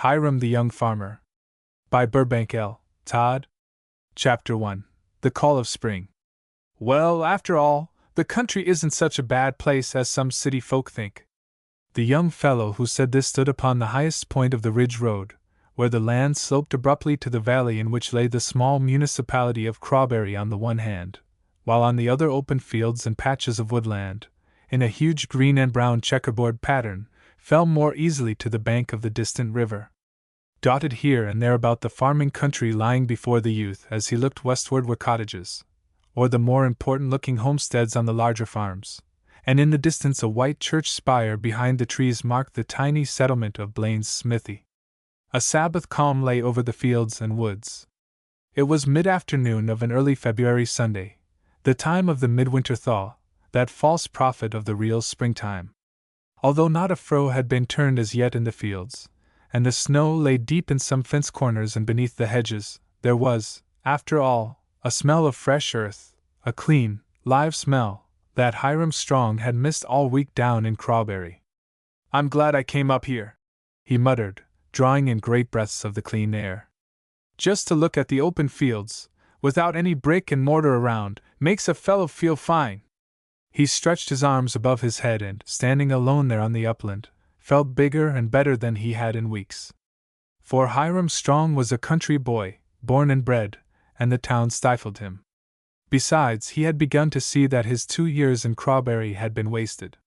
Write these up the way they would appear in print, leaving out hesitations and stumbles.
Hiram the Young Farmer. By Burbank L. Todd. Chapter 1. The Call of Spring. Well, after all, the country isn't such a bad place as some city folk think. The young fellow who said this stood upon the highest point of the ridge road, where the land sloped abruptly to the valley in which lay the small municipality of Crawberry on the one hand, while on the other open fields and patches of woodland, in a huge green and brown checkerboard pattern, fell more easily to the bank of the distant river. Dotted here and there about the farming country lying before the youth as he looked westward were cottages, or the more important-looking homesteads on the larger farms, and in the distance a white church spire behind the trees marked the tiny settlement of Blaine's Smithy. A Sabbath calm lay over the fields and woods. It was mid-afternoon of an early February Sunday, the time of the midwinter thaw, that false prophet of the real springtime. Although not a furrow had been turned as yet in the fields, and the snow lay deep in some fence corners and beneath the hedges, there was, after all, a smell of fresh earth, a clean, live smell, that Hiram Strong had missed all week down in Crawberry. "I'm glad I came up here," he muttered, drawing in great breaths of the clean air. "Just to look at the open fields, without any brick and mortar around, makes a fellow feel fine." He stretched his arms above his head and, standing alone there on the upland, felt bigger and better than he had in weeks. For Hiram Strong was a country boy, born and bred, and the town stifled him. Besides, he had begun to see that his 2 years in Crawberry had been wasted.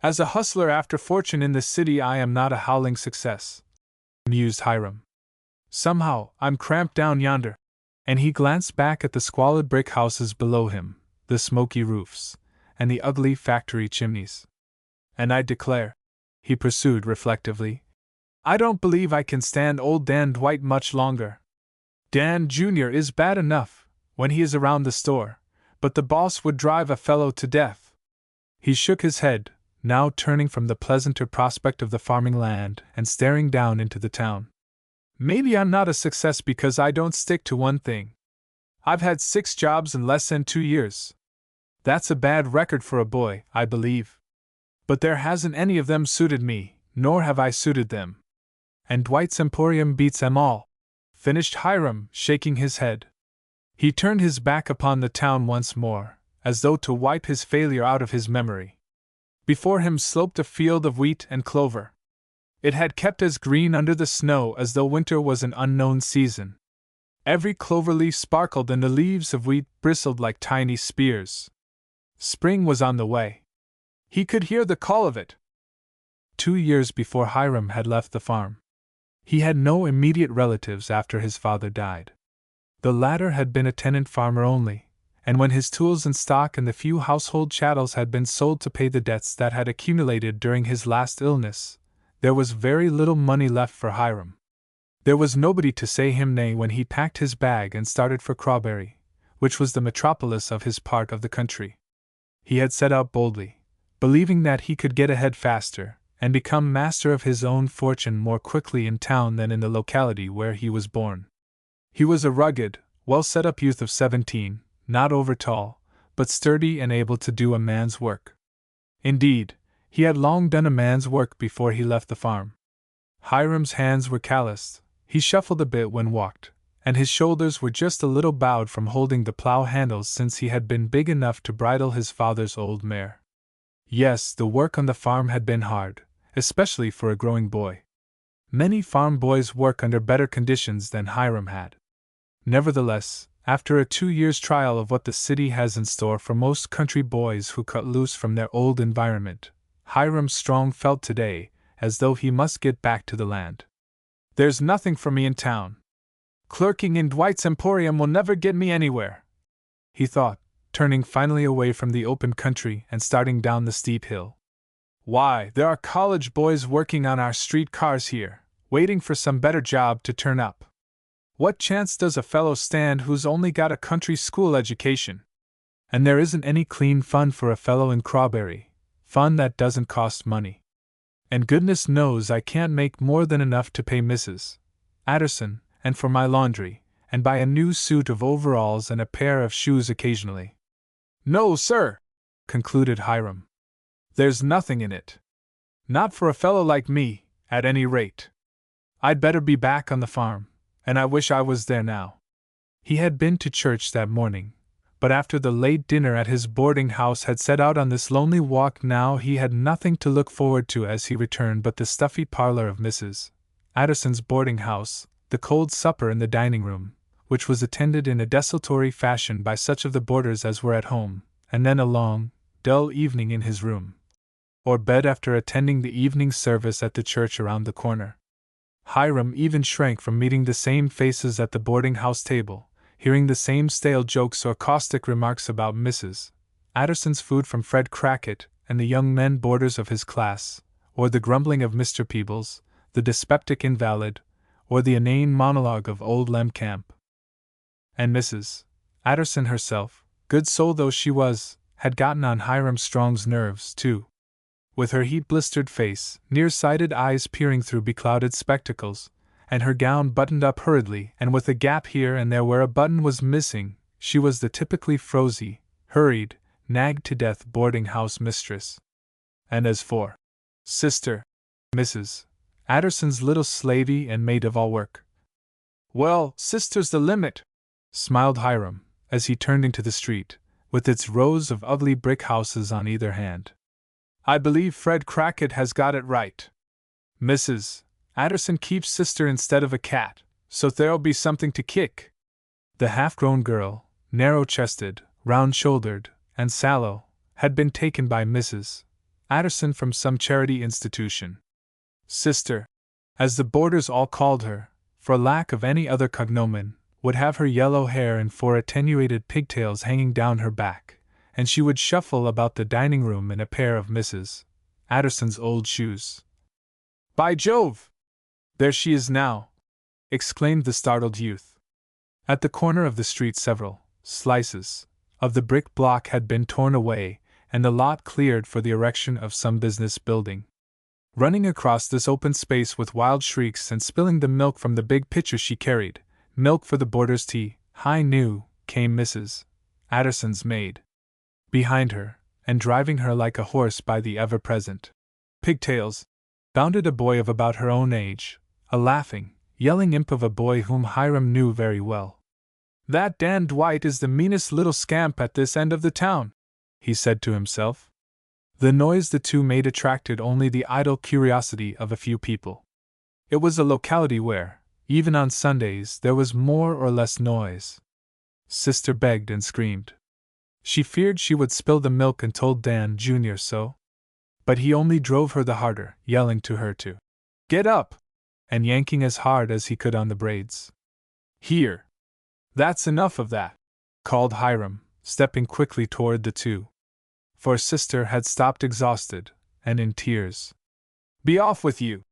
"As a hustler after fortune in the city, I am not a howling success," mused Hiram. "Somehow, I'm cramped down yonder." And he glanced back at the squalid brick houses below him, the smoky roofs, and the ugly factory chimneys. "And I declare," he pursued reflectively, "I don't believe I can stand old Dan Dwight much longer. Dan Jr. is bad enough, when he is around the store, but the boss would drive a fellow to death." He shook his head, now turning from the pleasanter prospect of the farming land and staring down into the town. "Maybe I'm not a success because I don't stick to one thing. I've had 6 jobs in less than 2 years. That's a bad record for a boy, I believe. But there hasn't any of them suited me, nor have I suited them. And Dwight's Emporium beats 'em all," finished Hiram, shaking his head. He turned his back upon the town once more, as though to wipe his failure out of his memory. Before him sloped a field of wheat and clover. It had kept as green under the snow as though winter was an unknown season. Every clover leaf sparkled and the leaves of wheat bristled like tiny spears. Spring was on the way. He could hear the call of it. 2 years before Hiram had left the farm. He had no immediate relatives after his father died. The latter had been a tenant farmer only, and when his tools and stock and the few household chattels had been sold to pay the debts that had accumulated during his last illness, there was very little money left for Hiram. There was nobody to say him nay when he packed his bag and started for Crawberry, which was the metropolis of his part of the country. He had set out boldly, believing that he could get ahead faster and become master of his own fortune more quickly in town than in the locality where he was born. He was a rugged, well-set-up youth of 17, not over tall, but sturdy and able to do a man's work. Indeed, he had long done a man's work before he left the farm. Hiram's hands were calloused, he shuffled a bit when walked, and his shoulders were just a little bowed from holding the plow handles since he had been big enough to bridle his father's old mare. Yes, the work on the farm had been hard, especially for a growing boy. Many farm boys work under better conditions than Hiram had. Nevertheless, after a 2 years' trial of what the city has in store for most country boys who cut loose from their old environment, Hiram Strong felt today as though he must get back to the land. "There's nothing for me in town. Clerking in Dwight's Emporium will never get me anywhere," he thought, turning finally away from the open country and starting down the steep hill. "Why, there are college boys working on our street cars here, waiting for some better job to turn up. What chance does a fellow stand who's only got a country school education? And there isn't any clean fun for a fellow in Crawberry, fun that doesn't cost money. And goodness knows I can't make more than enough to pay Mrs. Addison, and for my laundry, and buy a new suit of overalls and a pair of shoes occasionally. No, sir," concluded Hiram. "There's nothing in it. Not for a fellow like me, at any rate. I'd better be back on the farm, and I wish I was there now. He had been to church that morning, but after the late dinner at his boarding house had set out on this lonely walk. Now he had nothing to look forward to as he returned but the stuffy parlor of Mrs. Addison's boarding house, the cold supper in the dining room, which was attended in a desultory fashion by such of the boarders as were at home, and then a long, dull evening in his room, or bed after attending the evening service at the church around the corner. Hiram even shrank from meeting the same faces at the boarding-house table, hearing the same stale jokes or caustic remarks about Mrs. Addison's food from Fred Crackit and the young men boarders of his class, or the grumbling of Mr. Peebles, the dyspeptic invalid, or the inane monologue of old Lem Camp. And Mrs. Addison herself, good soul though she was, had gotten on Hiram Strong's nerves, too. With her heat-blistered face, near-sighted eyes peering through beclouded spectacles, and her gown buttoned up hurriedly and with a gap here and there where a button was missing, she was the typically frowsy, hurried, nagged-to-death boarding-house mistress. And as for Sister Mrs. Addison's little slavey and maid-of-all-work, well, Sister's the limit, smiled Hiram, as he turned into the street, with its rows of ugly brick houses on either hand. I believe Fred Crackit has got it right. Mrs. Addison keeps Sister instead of a cat, so there'll be something to kick. The half-grown girl, narrow-chested, round-shouldered, and sallow, had been taken by Mrs. Addison from some charity institution. Sister, as the boarders all called her, for lack of any other cognomen, would have her yellow hair in 4 attenuated pigtails hanging down her back, and she would shuffle about the dining room in a pair of Mrs. Addison's old shoes. By Jove! There she is now! Exclaimed the startled youth. At the corner of the street several slices of the brick block had been torn away, and the lot cleared for the erection of some business building. Running across this open space with wild shrieks and spilling the milk from the big pitcher she carried, milk for the boarders' tea, high noon, came Mrs. Addison's maid. Behind her, and driving her like a horse by the ever-present pigtails, bounded a boy of about her own age, a laughing, yelling imp of a boy whom Hiram knew very well. That Dan Dwight is the meanest little scamp at this end of the town, he said to himself. The noise the two made attracted only the idle curiosity of a few people. It was a locality where, even on Sundays, there was more or less noise. Sister begged and screamed. She feared she would spill the milk and told Dan Jr. so. But he only drove her the harder, yelling to her to get up, and yanking as hard as he could on the braids. Here! That's enough of that, called Hiram, stepping quickly toward the two. For Sister had stopped exhausted, and in tears. Be off with you,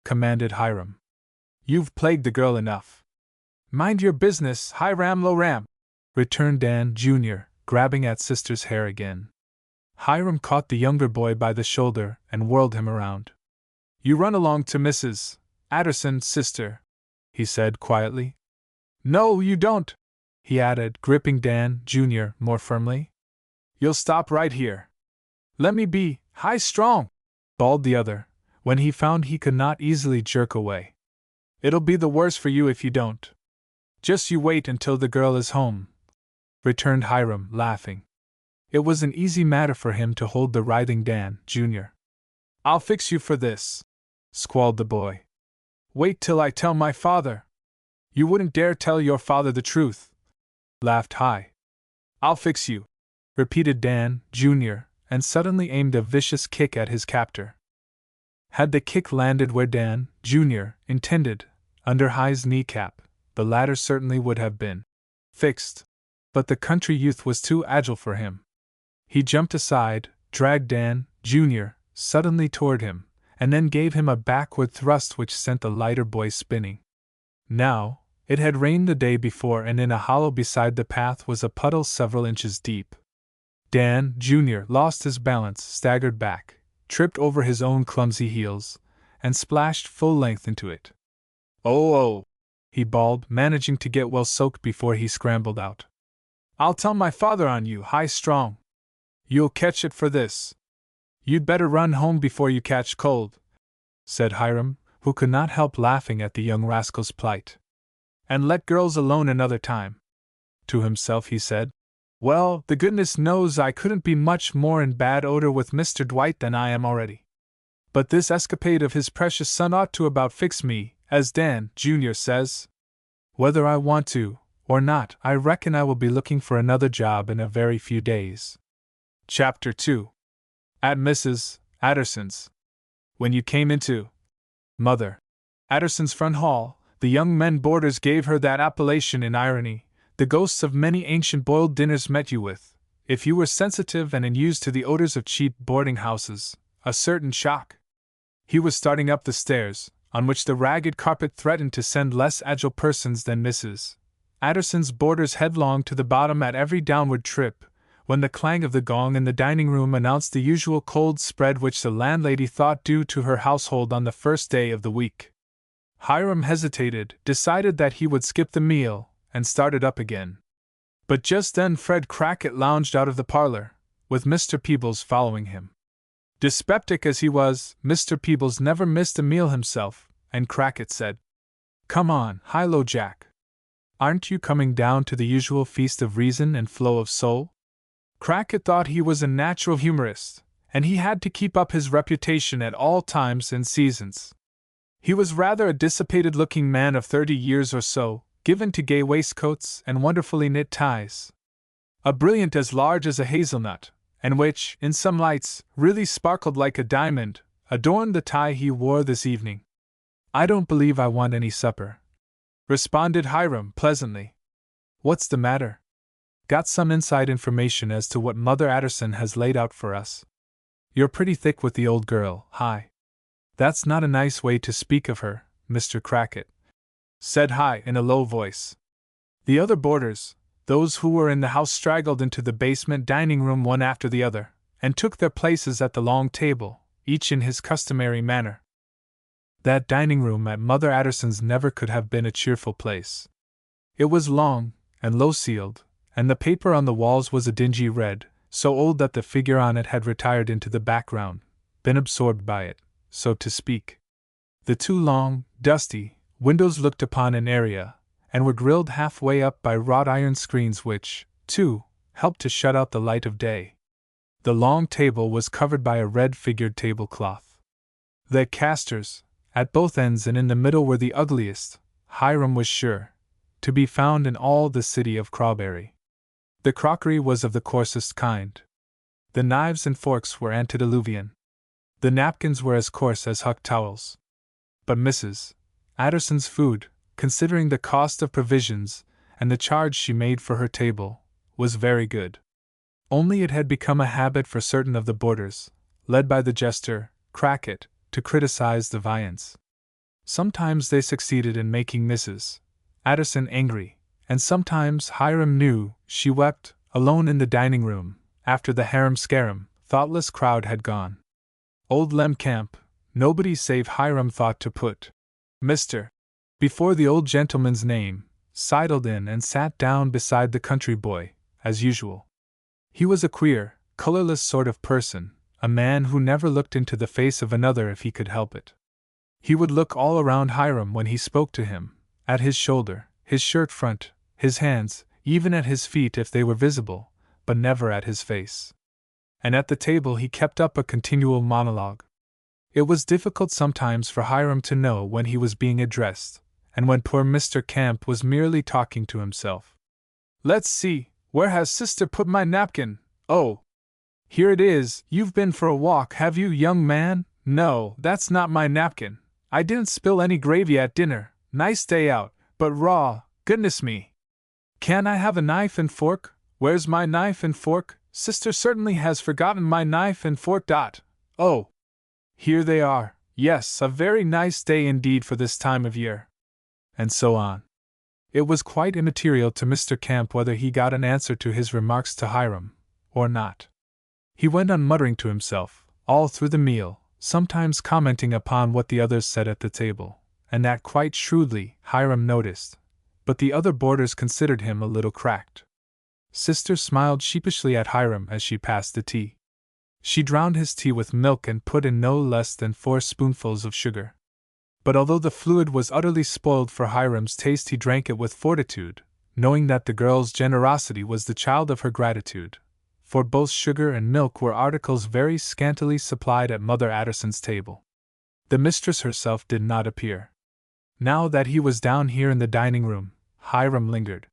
commanded Hiram. You've plagued the girl enough. Mind your business, Hiram Loram, returned Dan Jr., grabbing at Sister's hair again. Hiram caught the younger boy by the shoulder and whirled him around. You run along to Mrs. Addison, Sister, he said quietly. No, you don't, he added, gripping Dan Jr. more firmly. You'll stop right here. Let me be, high strong, bawled the other, when he found he could not easily jerk away. It'll be the worse for you if you don't. Just you wait until the girl is home, returned Hiram, laughing. It was an easy matter for him to hold the writhing Dan Jr. I'll fix you for this, squalled the boy. Wait till I tell my father. You wouldn't dare tell your father the truth, laughed Hi. I'll fix you, repeated Dan Jr., and suddenly aimed a vicious kick at his captor. Had the kick landed where Dan Jr. intended, under Hi's kneecap, the latter certainly would have been fixed. But the country youth was too agile for him. He jumped aside, dragged Dan Jr. suddenly toward him, and then gave him a backward thrust which sent the lighter boy spinning. Now, it had rained the day before, and in a hollow beside the path was a puddle several inches deep. Dan Jr. lost his balance, staggered back, tripped over his own clumsy heels, and splashed full length into it. Oh! He bawled, managing to get well soaked before he scrambled out. I'll tell my father on you, High Strong. You'll catch it for this. You'd better run home before you catch cold, said Hiram, who could not help laughing at the young rascal's plight. "And let girls alone another time." To himself he said, "Well, the goodness knows I couldn't be much more in bad odor with Mr. Dwight than I am already. But this escapade of his precious son ought to about fix me, as Dan, Jr. says. Whether I want to, or not, I reckon I will be looking for another job in a very few days." Chapter 2. At Mrs. Adderson's. When you came into Mother Adderson's front hall, the young men boarders gave her that appellation in irony. The ghosts of many ancient boiled dinners met you with, if you were sensitive and unused to the odors of cheap boarding houses, a certain shock. He was starting up the stairs, on which the ragged carpet threatened to send less agile persons than Mrs. Adderson's boarders headlong to the bottom at every downward trip, when the clang of the gong in the dining room announced the usual cold spread which the landlady thought due to her household on the first day of the week. Hiram hesitated, decided that he would skip the meal, and started up again. But just then Fred Crackit lounged out of the parlor, with Mr. Peebles following him. Dyspeptic as he was, Mr. Peebles never missed a meal himself, and Crackit said, "Come on, high-low Jack. Aren't you coming down to the usual feast of reason and flow of soul?" Crackit thought he was a natural humorist, and he had to keep up his reputation at all times and seasons. He was rather a dissipated-looking man of 30 years or so, given to gay waistcoats and wonderfully knit ties. A brilliant as large as a hazelnut, and which, in some lights, really sparkled like a diamond, adorned the tie he wore this evening. "I don't believe I want any supper," responded Hiram pleasantly. "What's the matter? Got some inside information as to what Mother Adderson has laid out for us? You're pretty thick with the old girl, Hi." "That's not a nice way to speak of her, Mr. Crackit," said Hi in a low voice. The other boarders, those who were in the house, straggled into the basement dining room one after the other, and took their places at the long table, each in his customary manner. That dining room at Mother Adderson's never could have been a cheerful place. It was long, and low-ceiled, and the paper on the walls was a dingy red, so old that the figure on it had retired into the background, been absorbed by it, so to speak. The two long, dusty windows looked upon an area, and were grilled halfway up by wrought iron screens which, too, helped to shut out the light of day. The long table was covered by a red-figured tablecloth. The casters, at both ends and in the middle, were the ugliest, Hiram was sure, to be found in all the city of Crawberry. The crockery was of the coarsest kind. The knives and forks were antediluvian. The napkins were as coarse as huck towels. But Mrs. Adderson's food, considering the cost of provisions and the charge she made for her table, was very good. Only it had become a habit for certain of the boarders, led by the jester, Crackit, to criticize the viands. Sometimes they succeeded in making Mrs. Adderson angry, and sometimes Hiram knew she wept, alone in the dining room, after the harum-scarum, thoughtless crowd had gone. Old Lem Camp, nobody save Hiram thought to put Mr. before the old gentleman's name, sidled in and sat down beside the country boy, as usual. He was a queer, colorless sort of person, a man who never looked into the face of another if he could help it. He would look all around Hiram when he spoke to him, at his shoulder, his shirt front, his hands, even at his feet if they were visible, but never at his face. And at the table he kept up a continual monologue. It was difficult sometimes for Hiram to know when he was being addressed, and when poor Mr. Camp was merely talking to himself. "Let's see, where has Sister put my napkin? Oh, here it is. You've been for a walk, have you, young man? No, that's not my napkin. I didn't spill any gravy at dinner. Nice day out, but raw, goodness me. Can I have a knife and fork? Where's my knife and fork? Sister certainly has forgotten my knife and fork. Oh, here they are. Yes, a very nice day indeed for this time of year." And so on. It was quite immaterial to Mr. Camp whether he got an answer to his remarks to Hiram, or not. He went on muttering to himself, all through the meal, sometimes commenting upon what the others said at the table, and that quite shrewdly, Hiram noticed, but the other boarders considered him a little cracked. Sister smiled sheepishly at Hiram as she passed the tea. She drowned his tea with milk and put in no less than 4 spoonfuls of sugar. But although the fluid was utterly spoiled for Hiram's taste, he drank it with fortitude, knowing that the girl's generosity was the child of her gratitude, for both sugar and milk were articles very scantily supplied at Mother Addison's table. The mistress herself did not appear. Now that he was down here in the dining room, Hiram lingered.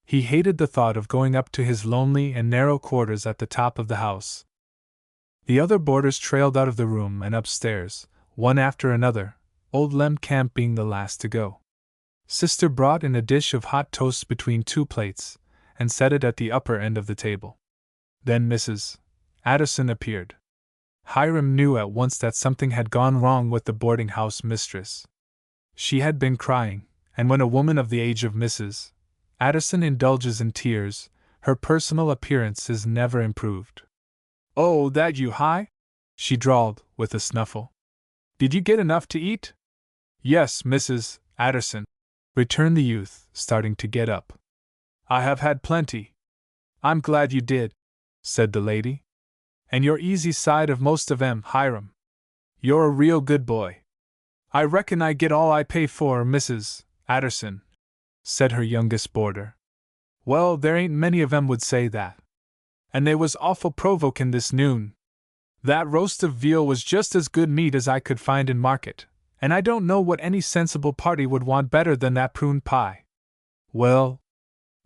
He hated the thought of going up to his lonely and narrow quarters at the top of the house. The other boarders trailed out of the room and upstairs, one after another, old Lem Camp being the last to go. Sister brought in a dish of hot toast between two plates, and set it at the upper end of the table. Then Mrs. Addison appeared. Hiram knew at once that something had gone wrong with the boarding-house mistress. She had been crying, and when a woman of the age of Mrs. Addison indulges in tears, her personal appearance is never improved. "Oh, that you, Hi?" she drawled, with a snuffle. "Did you get enough to eat?" "Yes, Mrs. Addison," returned the youth, starting to get up. "I have had plenty." "I'm glad you did," said the lady. "And you're easy side of most of 'em, Hiram. You're a real good boy." "I reckon I get all I pay for, Mrs. Addison," said her youngest boarder. "Well, there ain't many of 'em would say that. And they was awful provokin' this noon. That roast of veal was just as good meat as I could find in market, and I don't know what any sensible party would want better than that prune pie. Well,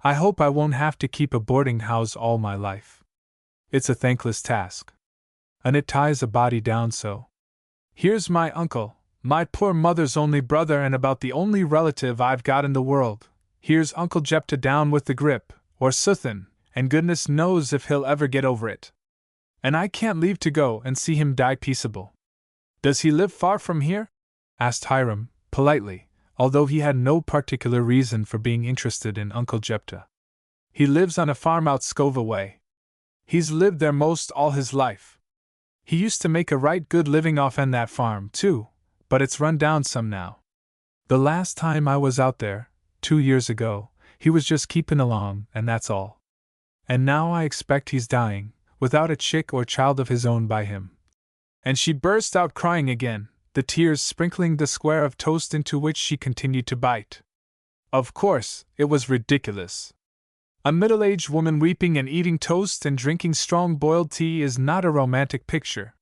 I hope I won't have to keep a boarding house all my life. It's a thankless task. And it ties a body down so. Here's my uncle, my poor mother's only brother and about the only relative I've got in the world. Here's Uncle Jephthah down with the grip, or suthin, and goodness knows if he'll ever get over it. And I can't leave to go and see him die peaceable." "Does he live far from here?" asked Hiram, politely, although he had no particular reason for being interested in Uncle Jephthah. "He lives on a farm out Scova way. He's lived there most all his life. He used to make a right good living off on that farm, too, but it's run down some now. The last time I was out there, 2 years ago, he was just keeping along, and that's all. And now I expect he's dying, without a chick or child of his own by him." And she burst out crying again, the tears sprinkling the square of toast into which she continued to bite. Of course, it was ridiculous. A middle-aged woman weeping and eating toast and drinking strong boiled tea is not a romantic picture.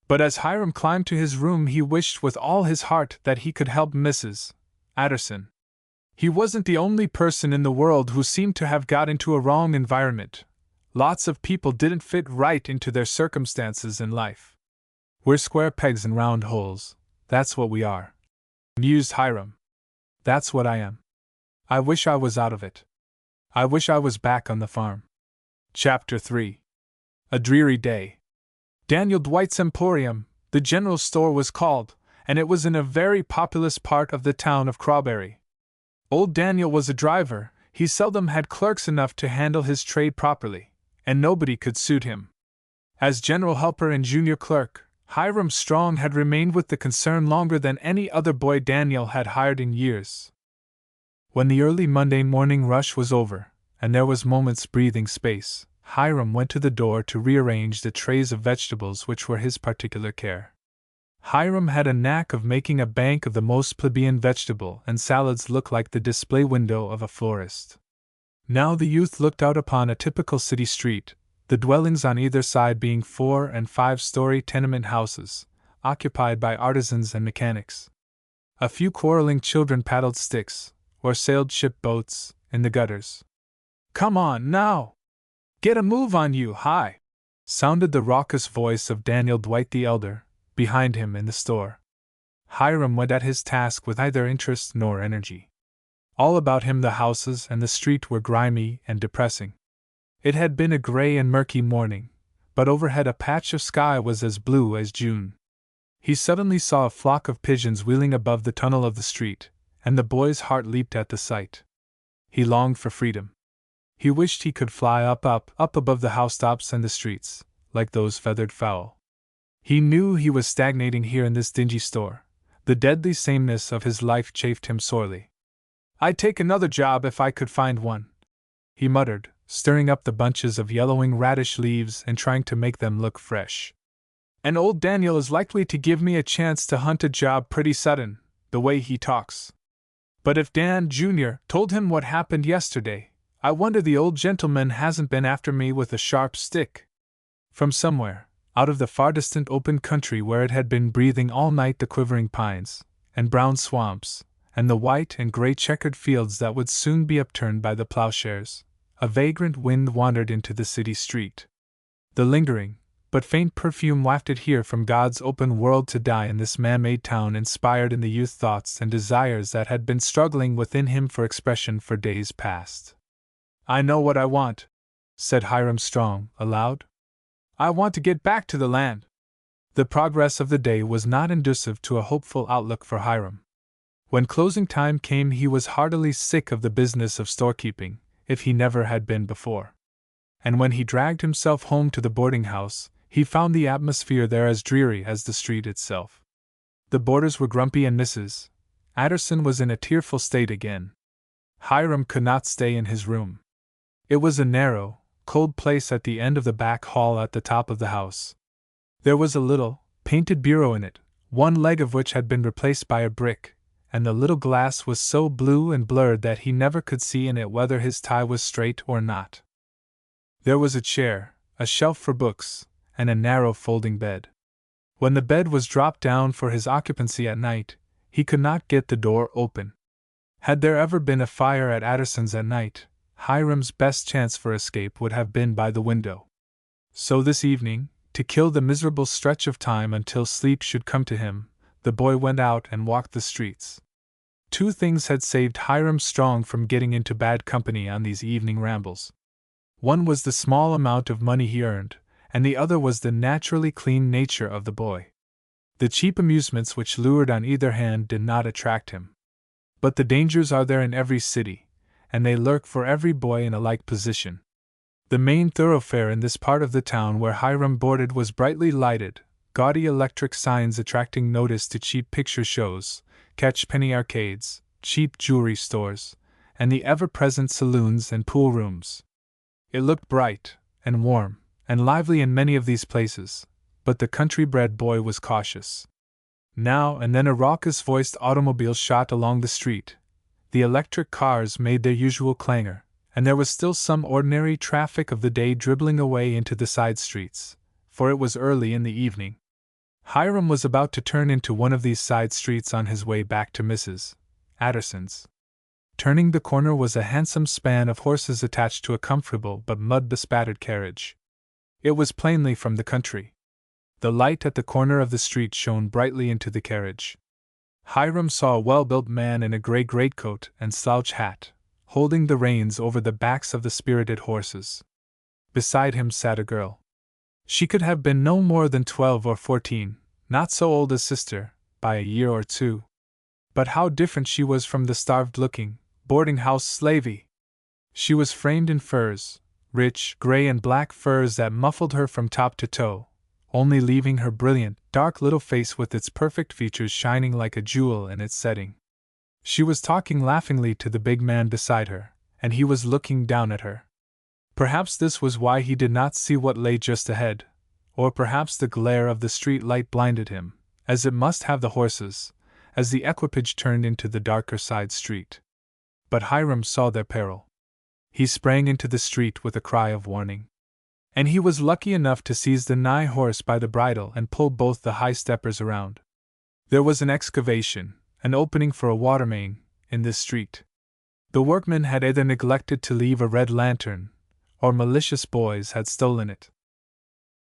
But as Hiram climbed to his room, he wished with all his heart that he could help Mrs. Addison. He wasn't the only person in the world who seemed to have got into a wrong environment. Lots of people didn't fit right into their circumstances in life. "We're square pegs in round holes, that's what we are," mused Hiram. "That's what I am. I wish I was out of it. I wish I was back on the farm." Chapter 3. A Dreary Day. Daniel Dwight's Emporium, the general store, was called, and it was in a very populous part of the town of Crawberry. Old Daniel was a driver. He seldom had clerks enough to handle his trade properly, and nobody could suit him. As general helper and junior clerk, Hiram Strong had remained with the concern longer than any other boy Daniel had hired in years. When the early Monday morning rush was over, and there was moment's breathing space, Hiram went to the door to rearrange the trays of vegetables which were his particular care. Hiram had a knack of making a bank of the most plebeian vegetable and salads look like the display window of a florist. Now the youth looked out upon a typical city street, the dwellings on either side being 4- and 5-story tenement houses, occupied by artisans and mechanics. A few quarreling children paddled sticks, or sailed ship boats, in the gutters. "Come on, now! Get a move on you, Hi!" sounded the raucous voice of Daniel Dwight the elder, behind him in the store. Hiram went at his task with neither interest nor energy. All about him the houses and the street were grimy and depressing. It had been a gray and murky morning, but overhead a patch of sky was as blue as June. He suddenly saw a flock of pigeons wheeling above the tunnel of the street, and the boy's heart leaped at the sight. He longed for freedom. He wished he could fly up above the housetops and the streets, like those feathered fowl. He knew he was stagnating here in this dingy store. The deadly sameness of his life chafed him sorely. "I'd take another job if I could find one," he muttered, stirring up the bunches of yellowing radish leaves and trying to make them look fresh. "And old Daniel is likely to give me a chance to hunt a job pretty sudden, the way he talks. But if Dan Jr. told him what happened yesterday, I wonder the old gentleman hasn't been after me with a sharp stick. From somewhere, out of the far distant open country where it had been breathing all night the quivering pines, and brown swamps, and the white and gray checkered fields that would soon be upturned by the plowshares, a vagrant wind wandered into the city street. The lingering, but faint perfume wafted here from God's open world to die in this man-made town inspired in the youth thoughts and desires that had been struggling within him for expression for days past. "I know what I want," said Hiram Strong, aloud. "I want to get back to the land." The progress of the day was not conducive to a hopeful outlook for Hiram. When closing time came, he was heartily sick of the business of storekeeping, if he never had been before. And when he dragged himself home to the boarding house, he found the atmosphere there as dreary as the street itself. The boarders were grumpy and Mrs. Adderson was in a tearful state again. Hiram could not stay in his room. It was a narrow, cold place at the end of the back hall at the top of the house. There was a little, painted bureau in it, one leg of which had been replaced by a brick, and the little glass was so blue and blurred that he never could see in it whether his tie was straight or not. There was a chair, a shelf for books, and a narrow folding bed. When the bed was dropped down for his occupancy at night, he could not get the door open. Had there ever been a fire at Adderson's at night, Hiram's best chance for escape would have been by the window. So this evening, to kill the miserable stretch of time until sleep should come to him, the boy went out and walked the streets. Two things had saved Hiram Strong from getting into bad company on these evening rambles. One was the small amount of money he earned, and the other was the naturally clean nature of the boy. The cheap amusements which lured on either hand did not attract him. But the dangers are there in every city, and they lurk for every boy in a like position. The main thoroughfare in this part of the town where Hiram boarded was brightly lighted, gaudy electric signs attracting notice to cheap picture shows, catch-penny arcades, cheap jewelry stores, and the ever-present saloons and pool rooms. It looked bright, and warm, and lively in many of these places, but the country-bred boy was cautious. Now and then a raucous-voiced automobile shot along the street. The electric cars made their usual clangor, and there was still some ordinary traffic of the day dribbling away into the side streets, for it was early in the evening. Hiram was about to turn into one of these side streets on his way back to Mrs. Adderson's. Turning the corner was a handsome span of horses attached to a comfortable but mud-bespattered carriage. It was plainly from the country. The light at the corner of the street shone brightly into the carriage. Hiram saw a well-built man in a gray greatcoat and slouch hat, holding the reins over the backs of the spirited horses. Beside him sat a girl. She could have been no more than 12 or 14, not so old as sister, by a year or two. But how different she was from the starved-looking, boarding-house slavey! She was framed in furs, rich gray and black furs that muffled her from top to toe, only leaving her brilliant, dark little face with its perfect features shining like a jewel in its setting. She was talking laughingly to the big man beside her, and he was looking down at her. Perhaps this was why he did not see what lay just ahead, or perhaps the glare of the street light blinded him, as it must have the horses, as the equipage turned into the darker side street. But Hiram saw their peril. He sprang into the street with a cry of warning. And he was lucky enough to seize the nigh horse by the bridle and pull both the high-steppers around. There was an excavation, an opening for a water main, in this street. The workmen had either neglected to leave a red lantern, or malicious boys had stolen it.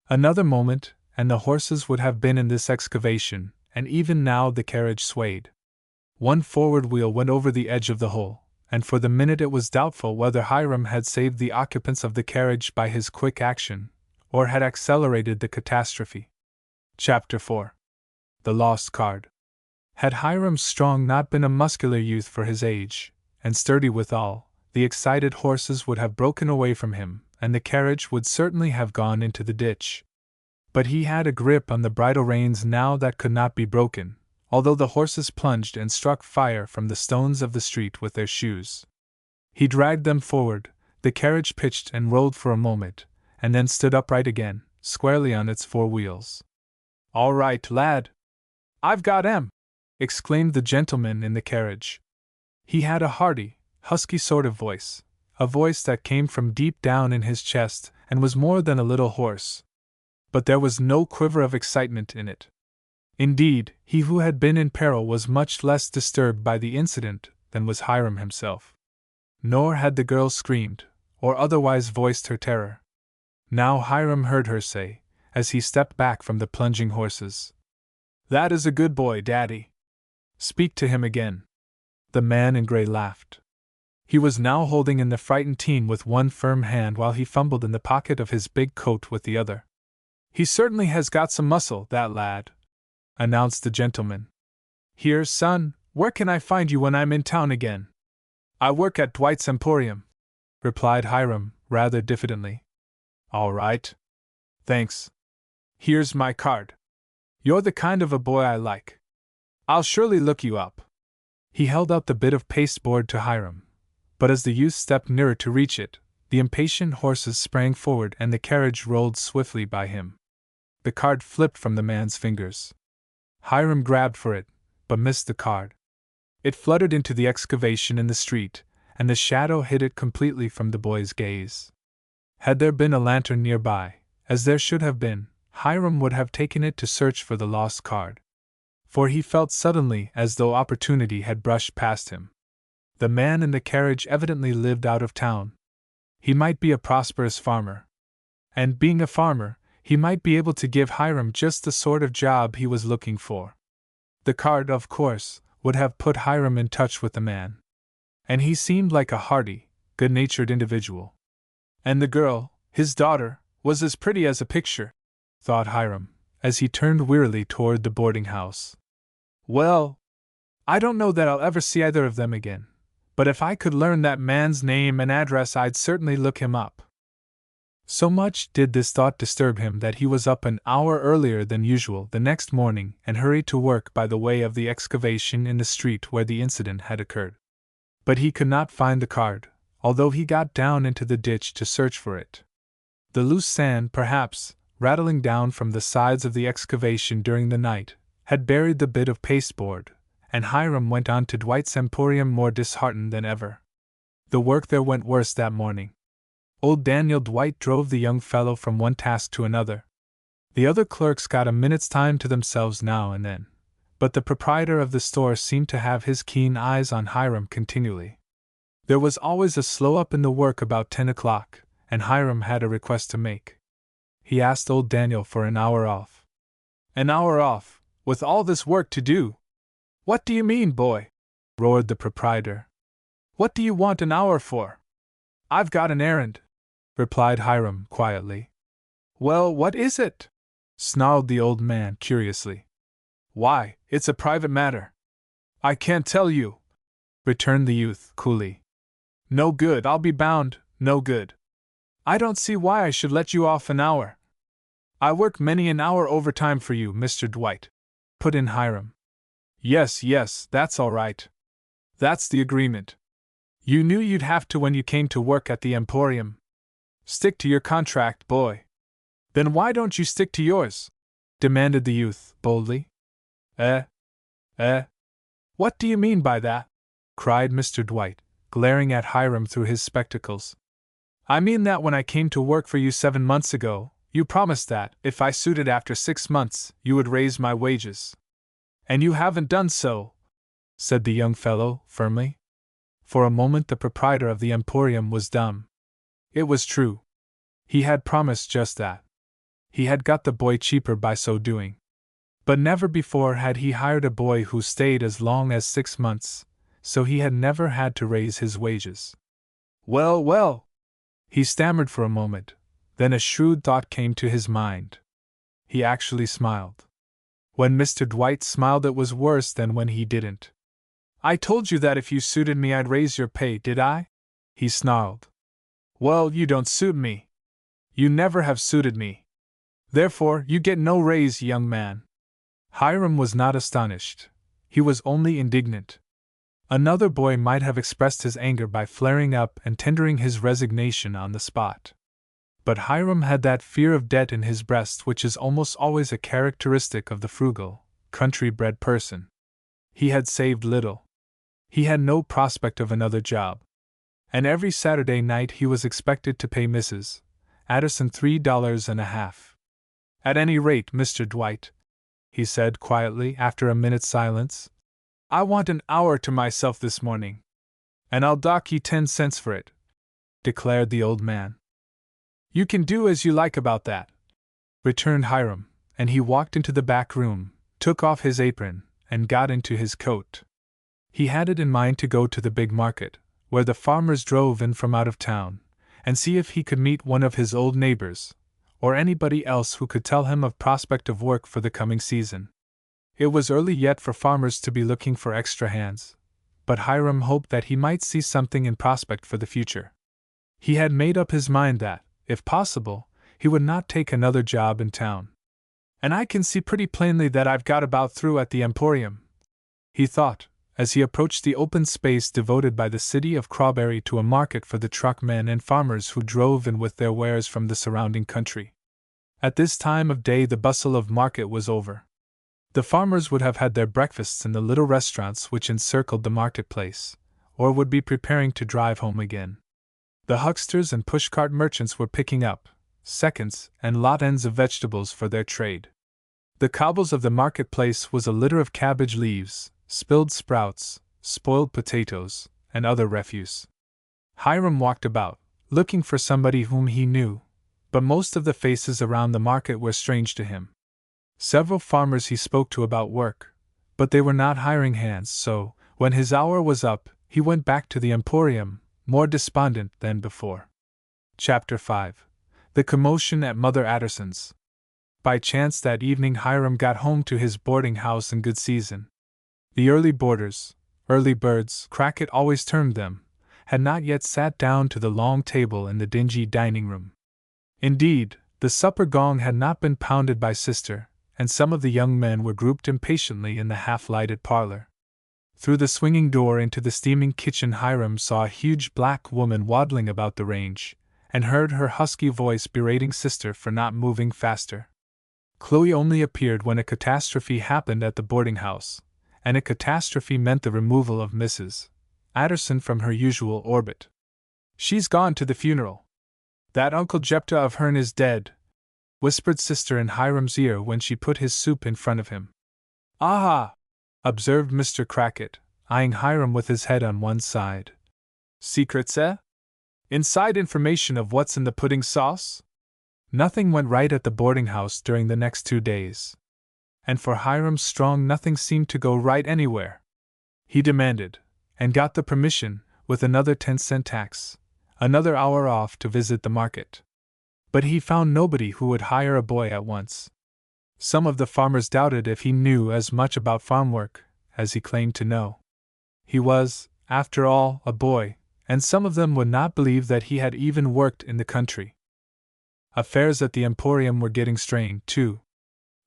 Another moment, and the horses would have been in this excavation, and even now the carriage swayed. One forward wheel went over the edge of the hole, and for the minute it was doubtful whether Hiram had saved the occupants of the carriage by his quick action, or had accelerated the catastrophe. Chapter 4. The Lost Card. Had Hiram Strong not been a muscular youth for his age, and sturdy withal, the excited horses would have broken away from him, and the carriage would certainly have gone into the ditch. But he had a grip on the bridle reins now that could not be broken, although the horses plunged and struck fire from the stones of the street with their shoes. He dragged them forward, the carriage pitched and rolled for a moment, and then stood upright again, squarely on its four wheels. "All right, lad. I've got 'em," exclaimed the gentleman in the carriage. He had a hearty, husky sort of voice, a voice that came from deep down in his chest and was more than a little hoarse. But there was no quiver of excitement in it. Indeed, he who had been in peril was much less disturbed by the incident than was Hiram himself. Nor had the girl screamed, or otherwise voiced her terror. Now Hiram heard her say, as he stepped back from the plunging horses, "That is a good boy, Daddy. Speak to him again." The man in gray laughed. He was now holding in the frightened teen with one firm hand while he fumbled in the pocket of his big coat with the other. "He certainly has got some muscle, that lad," announced the gentleman. "Here, son, where can I find you when I'm in town again?" "I work at Dwight's Emporium," replied Hiram, rather diffidently. "All right. Thanks. Here's my card. You're the kind of a boy I like. I'll surely look you up." He held out the bit of pasteboard to Hiram, but as the youth stepped nearer to reach it, the impatient horses sprang forward and the carriage rolled swiftly by him. The card flipped from the man's fingers. Hiram grabbed for it, but missed the card. It fluttered into the excavation in the street, and the shadow hid it completely from the boy's gaze. Had there been a lantern nearby, as there should have been, Hiram would have taken it to search for the lost card. For he felt suddenly as though opportunity had brushed past him. The man in the carriage evidently lived out of town. He might be a prosperous farmer. And being a farmer, he might be able to give Hiram just the sort of job he was looking for. The card, of course, would have put Hiram in touch with the man. And he seemed like a hearty, good-natured individual. And the girl, his daughter, was as pretty as a picture, thought Hiram, as he turned wearily toward the boarding house. Well, I don't know that I'll ever see either of them again, but if I could learn that man's name and address, I'd certainly look him up. So much did this thought disturb him that he was up an hour earlier than usual the next morning and hurried to work by the way of the excavation in the street where the incident had occurred. But he could not find the card, although he got down into the ditch to search for it. The loose sand, perhaps, rattling down from the sides of the excavation during the night, had buried the bit of pasteboard, and Hiram went on to Dwight's Emporium more disheartened than ever. The work there went worse that morning. Old Daniel Dwight drove the young fellow from one task to another. The other clerks got a minute's time to themselves now and then, but the proprietor of the store seemed to have his keen eyes on Hiram continually. There was always a slow-up in the work about 10 o'clock, and Hiram had a request to make. He asked old Daniel for an hour off. "An hour off, with all this work to do? What do you mean, boy?" roared the proprietor. "What do you want an hour for?" "I've got an errand," replied Hiram quietly. "Well, what is it?" snarled the old man curiously. "Why, it's a private matter." "I can't tell you," returned the youth coolly. "No good, I'll be bound, no good. I don't see why I should let you off an hour." "I work many an hour overtime for you, Mr. Dwight," put in Hiram. Yes, that's all right. That's the agreement. You knew you'd have to when you came to work at the Emporium. Stick to your contract, boy." "Then why don't you stick to yours?" demanded the youth, boldly. What do you mean by that?" cried Mr. Dwight, glaring at Hiram through his spectacles. "I mean that when I came to work for you 7 months ago, you promised that, if I suited after 6 months, you would raise my wages. And you haven't done so," said the young fellow, firmly. For a moment the proprietor of the Emporium was dumb. It was true. He had promised just that. He had got the boy cheaper by so doing. But never before had he hired a boy who stayed as long as 6 months, so he had never had to raise his wages. Well, he stammered for a moment, then a shrewd thought came to his mind. He actually smiled. When Mr. Dwight smiled it was worse than when he didn't. "I told you that if you suited me I'd raise your pay, did I?" he snarled. "Well, you don't suit me. You never have suited me. Therefore, you get no raise, young man." Hiram was not astonished. He was only indignant. Another boy might have expressed his anger by flaring up and tendering his resignation on the spot. But Hiram had that fear of debt in his breast which is almost always a characteristic of the frugal, country-bred person. He had saved little. He had no prospect of another job. And every Saturday night he was expected to pay Mrs. Addison $3.50. At any rate, Mr. Dwight, he said quietly after a minute's silence, I want an hour to myself this morning. And I'll dock ye 10 cents for it, declared the old man. You can do as you like about that, returned Hiram, and he walked into the back room, took off his apron, and got into his coat. He had it in mind to go to the big market, where the farmers drove in from out of town, and see if he could meet one of his old neighbors, or anybody else who could tell him of prospect of work for the coming season. It was early yet for farmers to be looking for extra hands, but Hiram hoped that he might see something in prospect for the future. He had made up his mind that, if possible, he would not take another job in town. And I can see pretty plainly that I've got about through at the Emporium, he thought, as he approached the open space devoted by the city of Crawberry to a market for the truckmen and farmers who drove in with their wares from the surrounding country. At this time of day the bustle of market was over. The farmers would have had their breakfasts in the little restaurants which encircled the marketplace, or would be preparing to drive home again. The hucksters and pushcart merchants were picking up seconds and lot ends of vegetables for their trade. The cobbles of the marketplace was a litter of cabbage leaves, spilled sprouts, spoiled potatoes, and other refuse. Hiram walked about, looking for somebody whom he knew, but most of the faces around the market were strange to him. Several farmers he spoke to about work, but they were not hiring hands, so, when his hour was up, he went back to the Emporium, more despondent than before. Chapter 5. The Commotion at Mother Addison's. By chance that evening Hiram got home to his boarding house in good season. The early boarders, early birds, Crackit always termed them, had not yet sat down to the long table in the dingy dining room. Indeed, the supper gong had not been pounded by sister, and some of the young men were grouped impatiently in the half-lighted parlor. Through the swinging door into the steaming kitchen Hiram saw a huge black woman waddling about the range, and heard her husky voice berating sister for not moving faster. Chloe only appeared when a catastrophe happened at the boarding house, and a catastrophe meant the removal of Mrs. Addison from her usual orbit. She's gone to the funeral. That Uncle Jephthah of hern is dead, whispered sister in Hiram's ear when she put his soup in front of him. Aha! Observed Mr. Crackit, eyeing Hiram with his head on one side. Secrets, eh? Inside information of what's in the pudding sauce? Nothing went right at the boarding house during the next 2 days. And for Hiram Strong nothing seemed to go right anywhere. He demanded, and got the permission, with another 10-cent tax, another hour off to visit the market. But he found nobody who would hire a boy at once. Some of the farmers doubted if he knew as much about farm work as he claimed to know. He was, after all, a boy, and some of them would not believe that he had even worked in the country. Affairs at the Emporium were getting strained, too.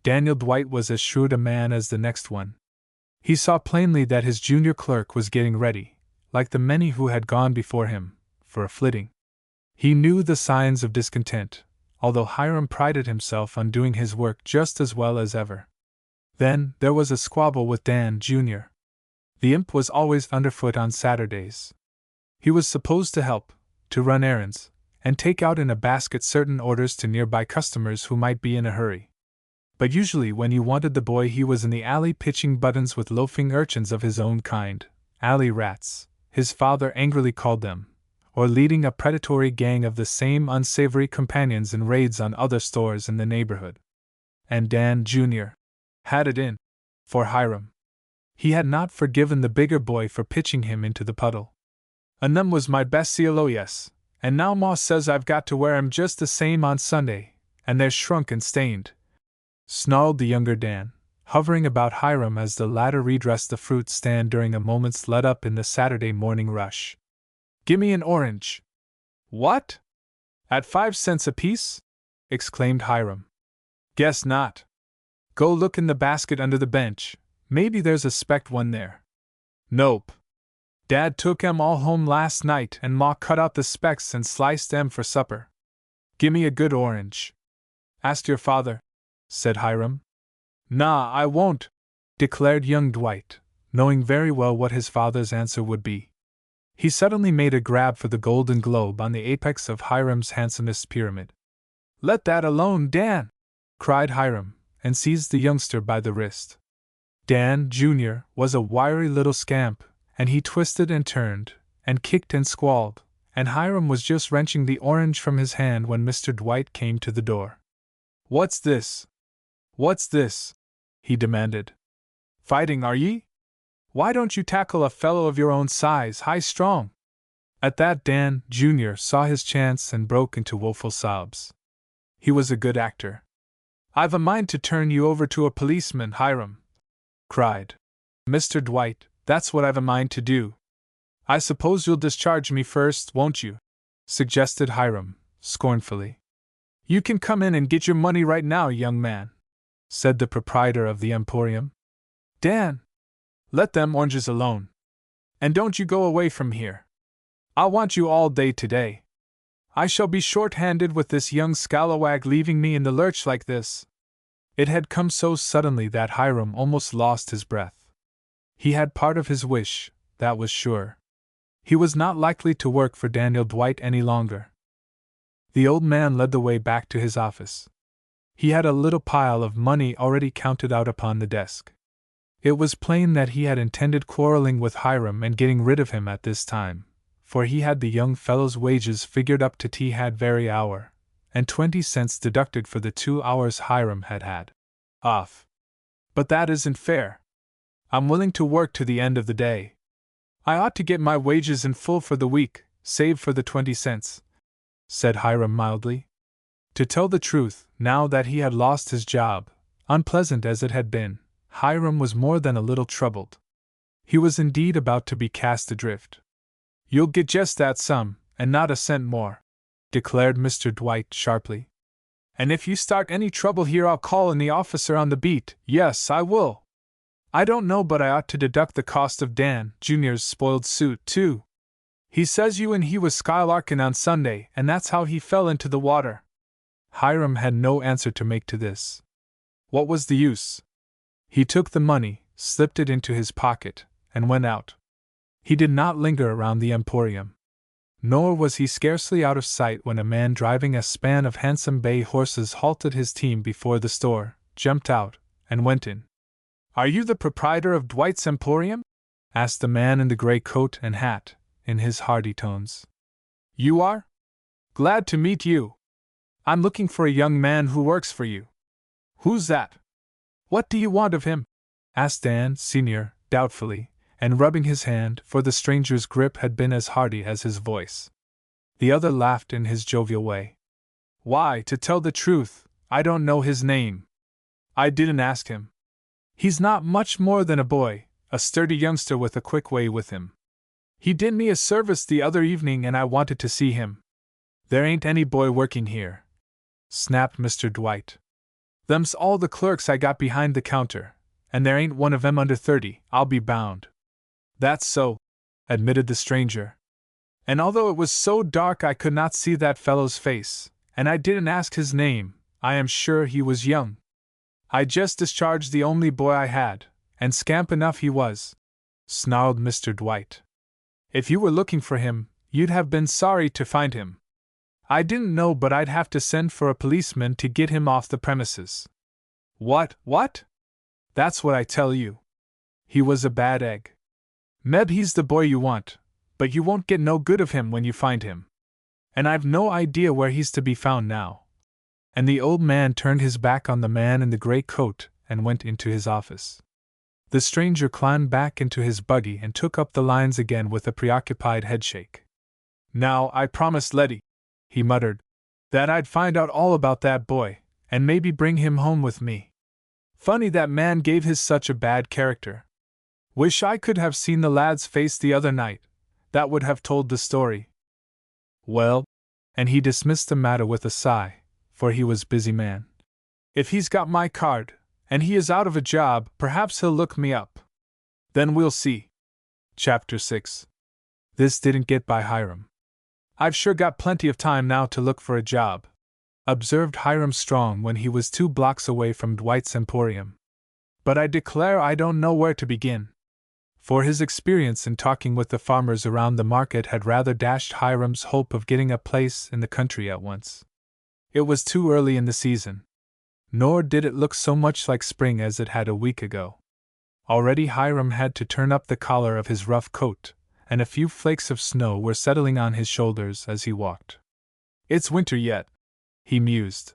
Daniel Dwight was as shrewd a man as the next one. He saw plainly that his junior clerk was getting ready, like the many who had gone before him, for a flitting. He knew the signs of discontent, although Hiram prided himself on doing his work just as well as ever. Then there was a squabble with Dan, Jr. The imp was always underfoot on Saturdays. He was supposed to help, to run errands, and take out in a basket certain orders to nearby customers who might be in a hurry. But usually when you wanted the boy he was in the alley pitching buttons with loafing urchins of his own kind, alley rats, his father angrily called them, or leading a predatory gang of the same unsavory companions in raids on other stores in the neighborhood. And Dan, Jr. had it in for Hiram. He had not forgiven the bigger boy for pitching him into the puddle. "And them was my best CLO, yes, and now Ma says I've got to wear 'em just the same on Sunday, and they're shrunk and stained," snarled the younger Dan, hovering about Hiram as the latter redressed the fruit stand during a moment's let-up in the Saturday morning rush. "Gimme an orange." "What? At 5 cents apiece?" exclaimed Hiram. "Guess not. Go look in the basket under the bench, maybe there's a specked one there." "Nope. Dad took 'em all home last night and Ma cut out the specks and sliced 'em for supper. Gimme a good orange." "Ask your father," said Hiram. "Nah, I won't," declared young Dwight, knowing very well what his father's answer would be. He suddenly made a grab for the golden globe on the apex of Hiram's handsomest pyramid. "Let that alone, Dan!" cried Hiram, and seized the youngster by the wrist. Dan, Jr., was a wiry little scamp, and he twisted and turned, and kicked and squalled, and Hiram was just wrenching the orange from his hand when Mr. Dwight came to the door. "What's this? What's this?" he demanded. "Fighting, are ye? Why don't you tackle a fellow of your own size, high-strong?" At that Dan, Jr., saw his chance and broke into woeful sobs. He was a good actor. "I've a mind to turn you over to a policeman, Hiram," cried Mr. Dwight. "That's what I've a mind to do." "I suppose you'll discharge me first, won't you?" suggested Hiram, scornfully. "You can come in and get your money right now, young man," said the proprietor of the emporium. "Dan, let them oranges alone. And don't you go away from here. I'll want you all day today. I shall be short-handed with this young scalawag leaving me in the lurch like this." It had come so suddenly that Hiram almost lost his breath. He had part of his wish, that was sure. He was not likely to work for Daniel Dwight any longer. The old man led the way back to his office. He had a little pile of money already counted out upon the desk. It was plain that he had intended quarreling with Hiram and getting rid of him at this time, for he had the young fellow's wages figured up to tea that very hour, and 20 cents deducted for the 2 hours Hiram had off. "But that isn't fair. I'm willing to work to the end of the day. I ought to get my wages in full for the week, save for the 20 cents, said Hiram mildly. To tell the truth, now that he had lost his job, unpleasant as it had been, Hiram was more than a little troubled. He was indeed about to be cast adrift. "You'll get just that sum, and not a cent more," declared Mr. Dwight sharply. "And if you start any trouble here, I'll call in the officer on the beat. Yes, I will. I don't know, but I ought to deduct the cost of Dan Jr.'s spoiled suit, too. He says you and he was skylarking on Sunday, and that's how he fell into the water." Hiram had no answer to make to this. What was the use? He took the money, slipped it into his pocket, and went out. He did not linger around the emporium. Nor was he scarcely out of sight when a man driving a span of handsome bay horses halted his team before the store, jumped out, and went in. "Are you the proprietor of Dwight's Emporium?" asked the man in the gray coat and hat, in his hearty tones. "You are? Glad to meet you. I'm looking for a young man who works for you." "Who's that? What do you want of him?" asked Dan, Sr., doubtfully, and rubbing his hand, for the stranger's grip had been as hearty as his voice. The other laughed in his jovial way. "Why, to tell the truth, I don't know his name. I didn't ask him. He's not much more than a boy, a sturdy youngster with a quick way with him. He did me a service the other evening and I wanted to see him." "There ain't any boy working here," snapped Mr. Dwight. "Them's all the clerks I got behind the counter, and there ain't one of 'em under 30, I'll be bound." "That's so," admitted the stranger. "And although it was so dark I could not see that fellow's face, and I didn't ask his name, I am sure he was young. I just discharged the only boy I had, and scamp enough he was," snarled Mr. Dwight. "If you were looking for him, you'd have been sorry to find him. I didn't know but I'd have to send for a policeman to get him off the premises." What? "That's what I tell you. He was a bad egg. Meb he's the boy you want, but you won't get no good of him when you find him. And I've no idea where he's to be found now." And the old man turned his back on the man in the gray coat and went into his office. The stranger climbed back into his buggy and took up the lines again with a preoccupied headshake. "Now, I promised Letty," he muttered, "that I'd find out all about that boy, and maybe bring him home with me. Funny that man gave his such a bad character. Wish I could have seen the lad's face the other night, that would have told the story. Well," and he dismissed the matter with a sigh, for he was a busy man. "If he's got my card, and he is out of a job, perhaps he'll look me up. Then we'll see." Chapter 6. This didn't get by Hiram. "I've sure got plenty of time now to look for a job," observed Hiram Strong when he was 2 blocks away from Dwight's Emporium. "But I declare I don't know where to begin. for his experience in talking with the farmers around the market had rather dashed Hiram's hope of getting a place in the country at once. It was too early in the season. Nor did it look so much like spring as it had a week ago. Already Hiram had to turn up the collar of his rough coat, and a few flakes of snow were settling on his shoulders as he walked. "It's winter yet," he mused.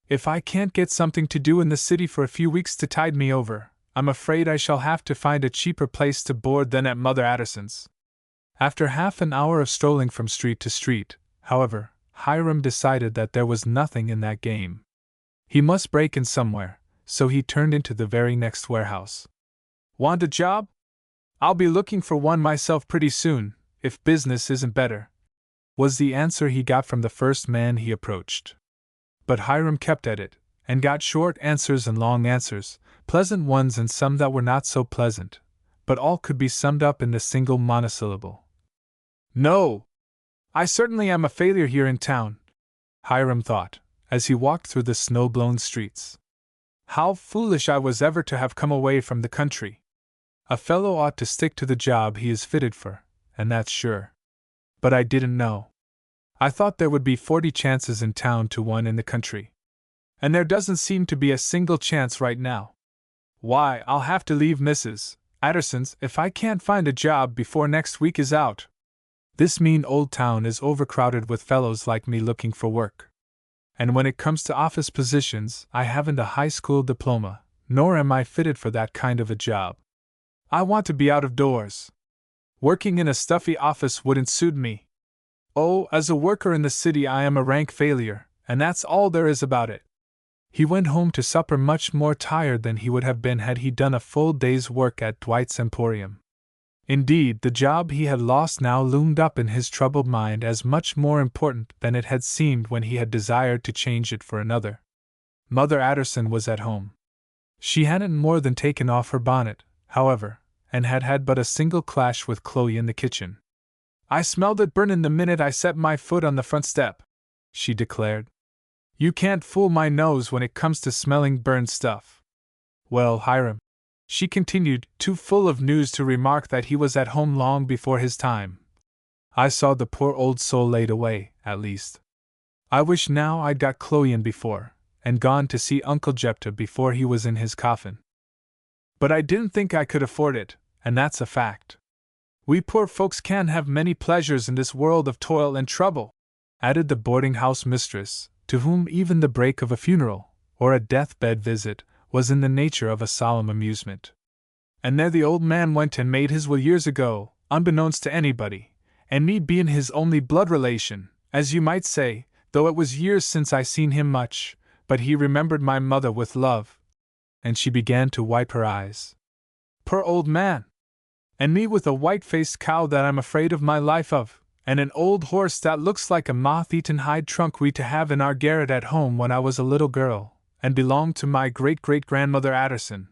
"If I can't get something to do in the city for a few weeks to tide me over, I'm afraid I shall have to find a cheaper place to board than at Mother Addison's." After half an hour of strolling from street to street, however, Hiram decided that there was nothing in that game. He must break in somewhere, so he turned into the very next warehouse. "Want a job? I'll be looking for one myself pretty soon, if business isn't better," was the answer he got from the first man he approached. But Hiram kept at it, and got short answers and long answers, pleasant ones and some that were not so pleasant, but all could be summed up in the single monosyllable. "No! I certainly am a failure here in town," Hiram thought, as he walked through the snow-blown streets. "How foolish I was ever to have come away from the country. A fellow ought to stick to the job he is fitted for, and that's sure. But I didn't know. I thought there would be 40 chances in town to 1 in the country. And there doesn't seem to be a single chance right now. Why, I'll have to leave Mrs. Addison's if I can't find a job before next week is out. This mean old town is overcrowded with fellows like me looking for work. And when it comes to office positions, I haven't a high school diploma, nor am I fitted for that kind of a job. I want to be out of doors. Working in a stuffy office wouldn't suit me. Oh, as a worker in the city I am a rank failure, and that's all there is about it." He went home to supper much more tired than he would have been had he done a full day's work at Dwight's Emporium. Indeed, the job he had lost now loomed up in his troubled mind as much more important than it had seemed when he had desired to change it for another. Mother Addison was at home. She hadn't more than taken off her bonnet, however, and had had but a single clash with Chloe in the kitchen. "I smelled it burnin' the minute I set my foot on the front step," she declared. "You can't fool my nose when it comes to smelling burned stuff. Well, Hiram," she continued, too full of news to remark that he was at home long before his time, "I saw the poor old soul laid away, at least. I wish now I'd got Chloe in before, and gone to see Uncle Jephthah before he was in his coffin. But I didn't think I could afford it, and that's a fact. We poor folks can't have many pleasures in this world of toil and trouble," added the boarding-house mistress, to whom even the break of a funeral, or a deathbed visit, was in the nature of a solemn amusement. "And there the old man went and made his will years ago, unbeknownst to anybody, and me bein' his only blood relation, as you might say, though it was years since I seen him much, but he remembered my mother with love," and she began to wipe her eyes. "Poor old man! And me with a white-faced cow that I'm afraid of my life of, and an old horse that looks like a moth-eaten hide trunk we to have in our garret at home when I was a little girl, and belonged to my great-great-grandmother Addison.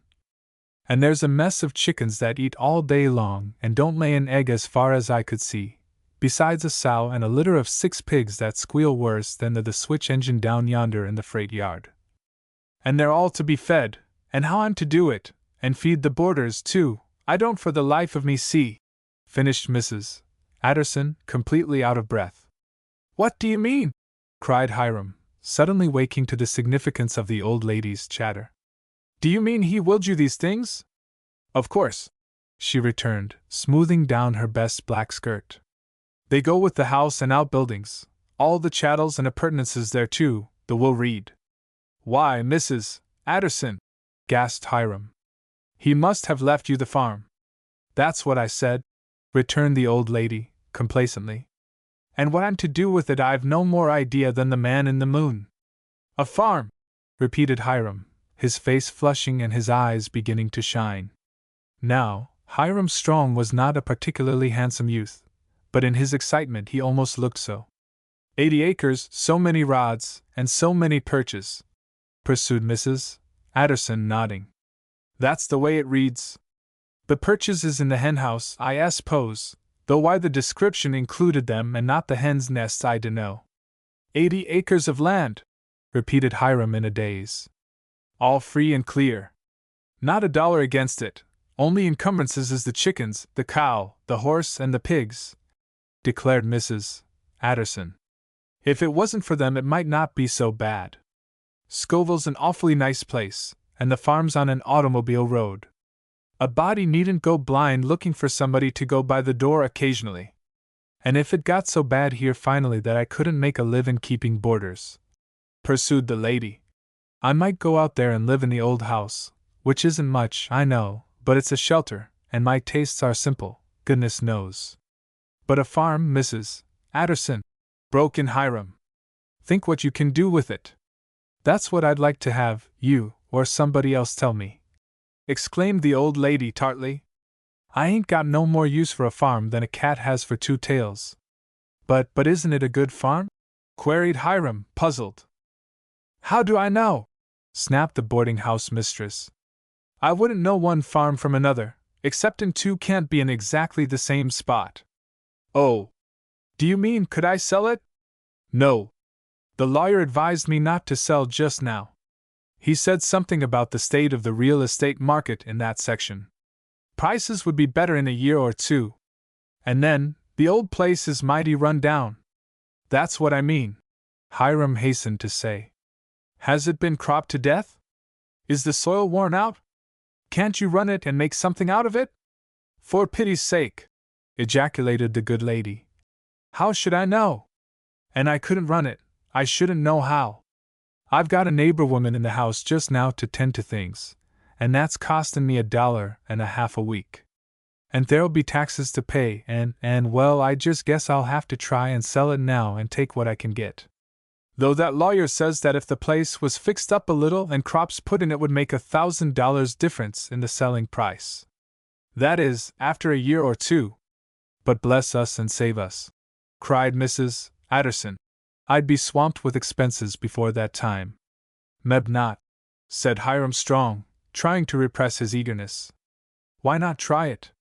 And there's a mess of chickens that eat all day long and don't lay an egg as far as I could see, besides a sow and a litter of 6 pigs that squeal worse than the switch engine down yonder in the freight yard. And they're all to be fed, and how I'm to do it, and feed the boarders, too, I don't for the life of me see," finished Mrs. Addison, completely out of breath. "What do you mean?" cried Hiram, suddenly waking to the significance of the old lady's chatter. "Do you mean he willed you these things?" "Of course," she returned, smoothing down her best black skirt. "They go with the house and outbuildings, all the chattels and appurtenances there too, the will read." "Why, Mrs. Addison," gasped Hiram, "he must have left you the farm." "That's what I said," returned the old lady, complacently. "And what I'm to do with it I've no more idea than the man in the moon." "A farm!" repeated Hiram, his face flushing and his eyes beginning to shine. Now, Hiram Strong was not a particularly handsome youth, but in his excitement he almost looked so. 80 acres, so many rods, and so many perches," pursued Mrs. Addison, nodding. "That's the way it reads. The perches is in the henhouse, I suppose, though why the description included them and not the hen's nest I dunno." 80 acres of land," repeated Hiram in a daze. "All free and clear. Not a dollar against it, Only encumbrances is the chickens, the cow, the horse, and the pigs," declared Mrs. Addison. "If it wasn't for them, it might not be so bad. Scoville's an awfully nice place, and the farm's on an automobile road. A body needn't go blind looking for somebody to go by the door occasionally. And if it got so bad here finally that I couldn't make a living keeping boarders," pursued the lady, "I might go out there and live in the old house, which isn't much, I know, but it's a shelter, and my tastes are simple, goodness knows." "But a farm, Mrs. Addison," broke in Hiram. "Think what you can do with it." "That's what I'd like to have you, or somebody else tell me," exclaimed the old lady tartly. "I ain't got no more use for a farm than a cat has for two tails." But isn't it a good farm?" queried Hiram, puzzled. "How do I know?" snapped the boarding-house mistress. "I wouldn't know one farm from another, exceptin' two can't be in exactly the same spot." "Oh! Do you mean, could I sell it?" "No. The lawyer advised me not to sell just now. He said something about the state of the real estate market in that section. Prices would be better in a year or two. And then, the old place is mighty run down. That's what I mean," Hiram hastened to say. "Has it been cropped to death? Is the soil worn out? Can't you run it and make something out of it?" "For pity's sake!" ejaculated the good lady. "How should I know? And I couldn't run it, I shouldn't know how. I've got a neighbor woman in the house just now to tend to things, and that's costin' me $1.50 a week. And there'll be taxes to pay, and well, I just guess I'll have to try and sell it now and take what I can get. Though that lawyer says that if the place was fixed up a little and crops put in, it would make $1,000 difference in the selling price. That is, after a year or two. But bless us and save us," cried Mrs. Addison, "I'd be swamped with expenses before that time." "Meb not," said Hiram Strong, trying to repress his eagerness. "Why not try it?"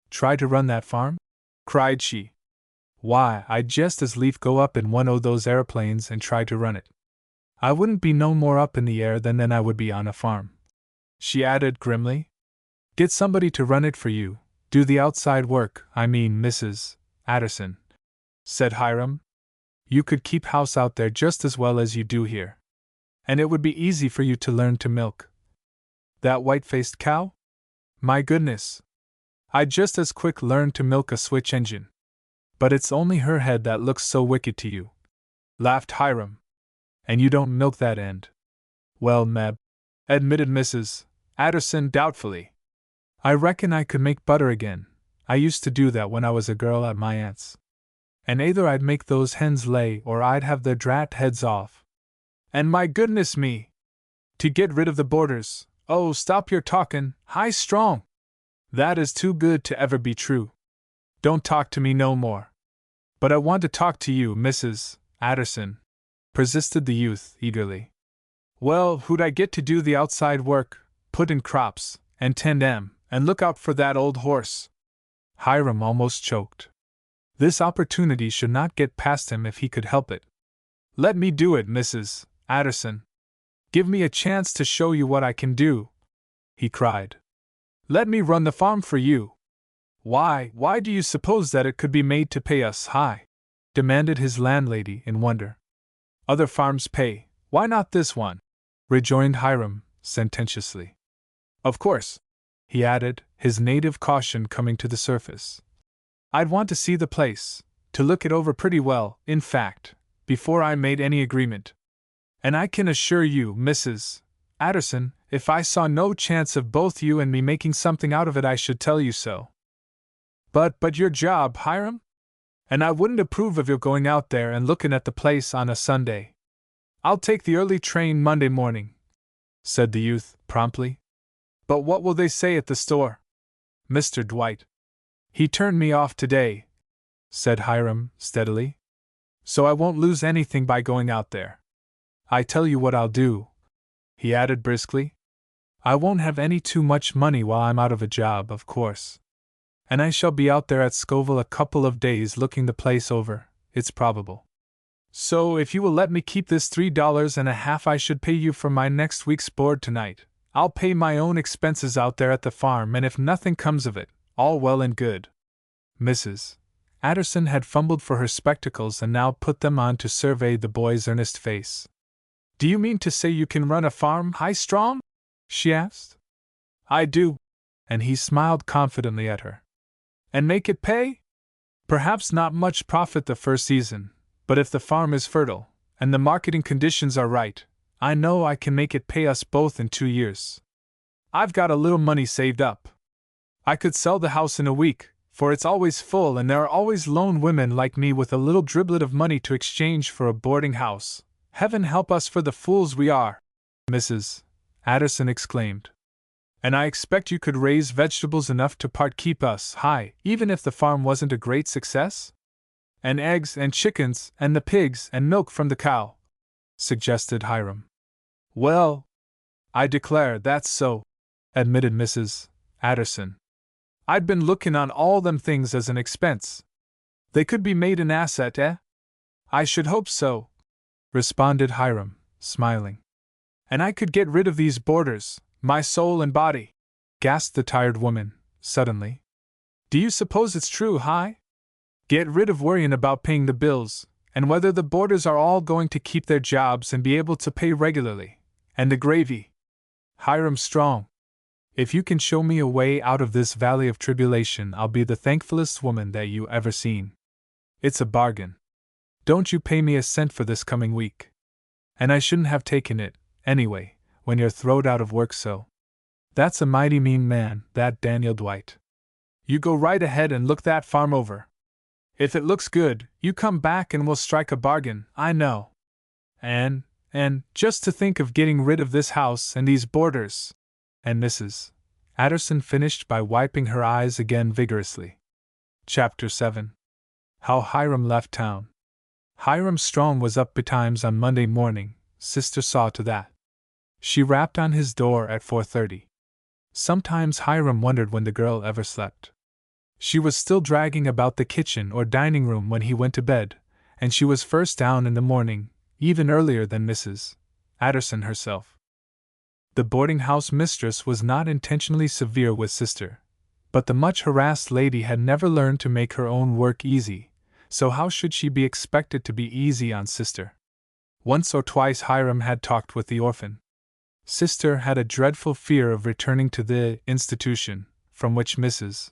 "Try to run that farm?" cried she. "Why, I'd just as lief go up in one o' those aeroplanes and try to run it. I wouldn't be no more up in the air than I would be on a farm," she added grimly. "Get somebody to run it for you, do the outside work, I mean, Mrs. Addison," said Hiram. "You could keep house out there just as well as you do here. And it would be easy for you to learn to milk." "That white-faced cow? My goodness! I'd just as quick learn to milk a switch engine. But it's only her head that looks so wicked to you," laughed Hiram. "And you don't milk that end." "Well, Meb," admitted Mrs. Addison doubtfully, "I reckon I could make butter again. I used to do that when I was a girl at my aunt's. And either I'd make those hens lay or I'd have their drat heads off. And my goodness me! To get rid of the boarders, oh, stop your talkin', High Strong! That is too good to ever be true. Don't talk to me no more." "But I want to talk to you, Mrs. Addison," persisted the youth eagerly. "Well, who'd I get to do the outside work, put in crops, and tend 'em, and look out for that old horse?" Hiram almost choked. This opportunity should not get past him if he could help it. "Let me do it, Mrs. Addison. Give me a chance to show you what I can do," he cried. "Let me run the farm for you." Why do you suppose that it could be made to pay us high?" demanded his landlady in wonder. "Other farms pay, why not this one?" rejoined Hiram, sententiously. "Of course," he added, his native caution coming to the surface, "I'd want to see the place, to look it over pretty well, in fact, before I made any agreement. And I can assure you, Mrs. Addison, if I saw no chance of both you and me making something out of it, I should tell you so." But your job, Hiram? And I wouldn't approve of your going out there and looking at the place on a Sunday." "I'll take the early train Monday morning," said the youth, promptly. "But what will they say at the store?" "Mr. Dwight. He turned me off today," said Hiram, steadily. "So I won't lose anything by going out there. I tell you what I'll do," he added briskly. "I won't have any too much money while I'm out of a job, of course. And I shall be out there at Scoville a couple of days looking the place over, it's probable. So if you will let me keep this $3.50 I should pay you for my next week's board tonight, I'll pay my own expenses out there at the farm, and if nothing comes of it, all well and good." Mrs. Addison had fumbled for her spectacles and now put them on to survey the boy's earnest face. "Do you mean to say you can run a farm high-strong?" she asked. "I do," and he smiled confidently at her. "And make it pay?" "Perhaps not much profit the first season, but if the farm is fertile, and the marketing conditions are right, I know I can make it pay us both in 2 years. I've got a little money saved up. I could sell the house in a week, for it's always full and there are always lone women like me with a little driblet of money to exchange for a boarding house. Heaven help us for the fools we are!" Mrs. Addison exclaimed. "And I expect you could raise vegetables enough to keep us high, even if the farm wasn't a great success? And eggs and chickens and the pigs and milk from the cow," suggested Hiram. "Well, I declare that's so," admitted Mrs. Addison. "I'd been looking on all them things as an expense. They could be made an asset, eh?" "I should hope so," responded Hiram, smiling. "And I could get rid of these boarders, my soul and body," gasped the tired woman, suddenly. "Do you suppose it's true, Hi? Get rid of worrying about paying the bills, and whether the boarders are all going to keep their jobs and be able to pay regularly, and the gravy. Hiram Strong, if you can show me a way out of this valley of tribulation, I'll be the thankfulest woman that you ever seen. It's a bargain. Don't you pay me a cent for this coming week. And I shouldn't have taken it, anyway, when you're throwed out of work so. That's a mighty mean man, that Daniel Dwight. You go right ahead and look that farm over. If it looks good, you come back and we'll strike a bargain, I know. And, just to think of getting rid of this house and these boarders." And Mrs. Addison finished by wiping her eyes again vigorously. Chapter 7. How Hiram Left Town. Hiram Strong was up betimes on Monday morning, Sister saw to that. She rapped on his door at 4:30. Sometimes Hiram wondered when the girl ever slept. She was still dragging about the kitchen or dining room when he went to bed, and she was first down in the morning, even earlier than Mrs. Addison herself. The boarding-house mistress was not intentionally severe with Sister, but the much-harassed lady had never learned to make her own work easy, so how should she be expected to be easy on Sister? Once or twice Hiram had talked with the orphan. Sister had a dreadful fear of returning to the institution from which Mrs.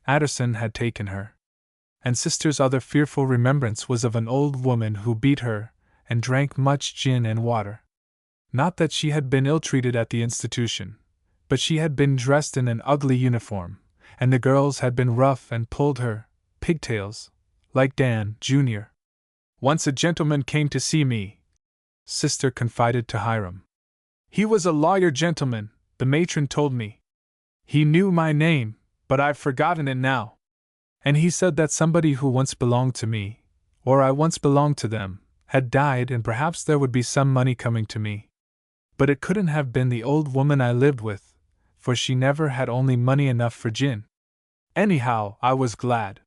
Addison had taken her. And Sister's other fearful remembrance was of an old woman who beat her and drank much gin and water. Not that she had been ill-treated at the institution, but she had been dressed in an ugly uniform, and the girls had been rough and pulled her pigtails, like Dan, Jr. "Once a gentleman came to see me," Sister confided to Hiram. "He was a lawyer gentleman, the matron told me. He knew my name, but I've forgotten it now. And he said that somebody who once belonged to me, or I once belonged to them, had died and perhaps there would be some money coming to me. But it couldn't have been the old woman I lived with, for she never had only money enough for gin. Anyhow, I was glad.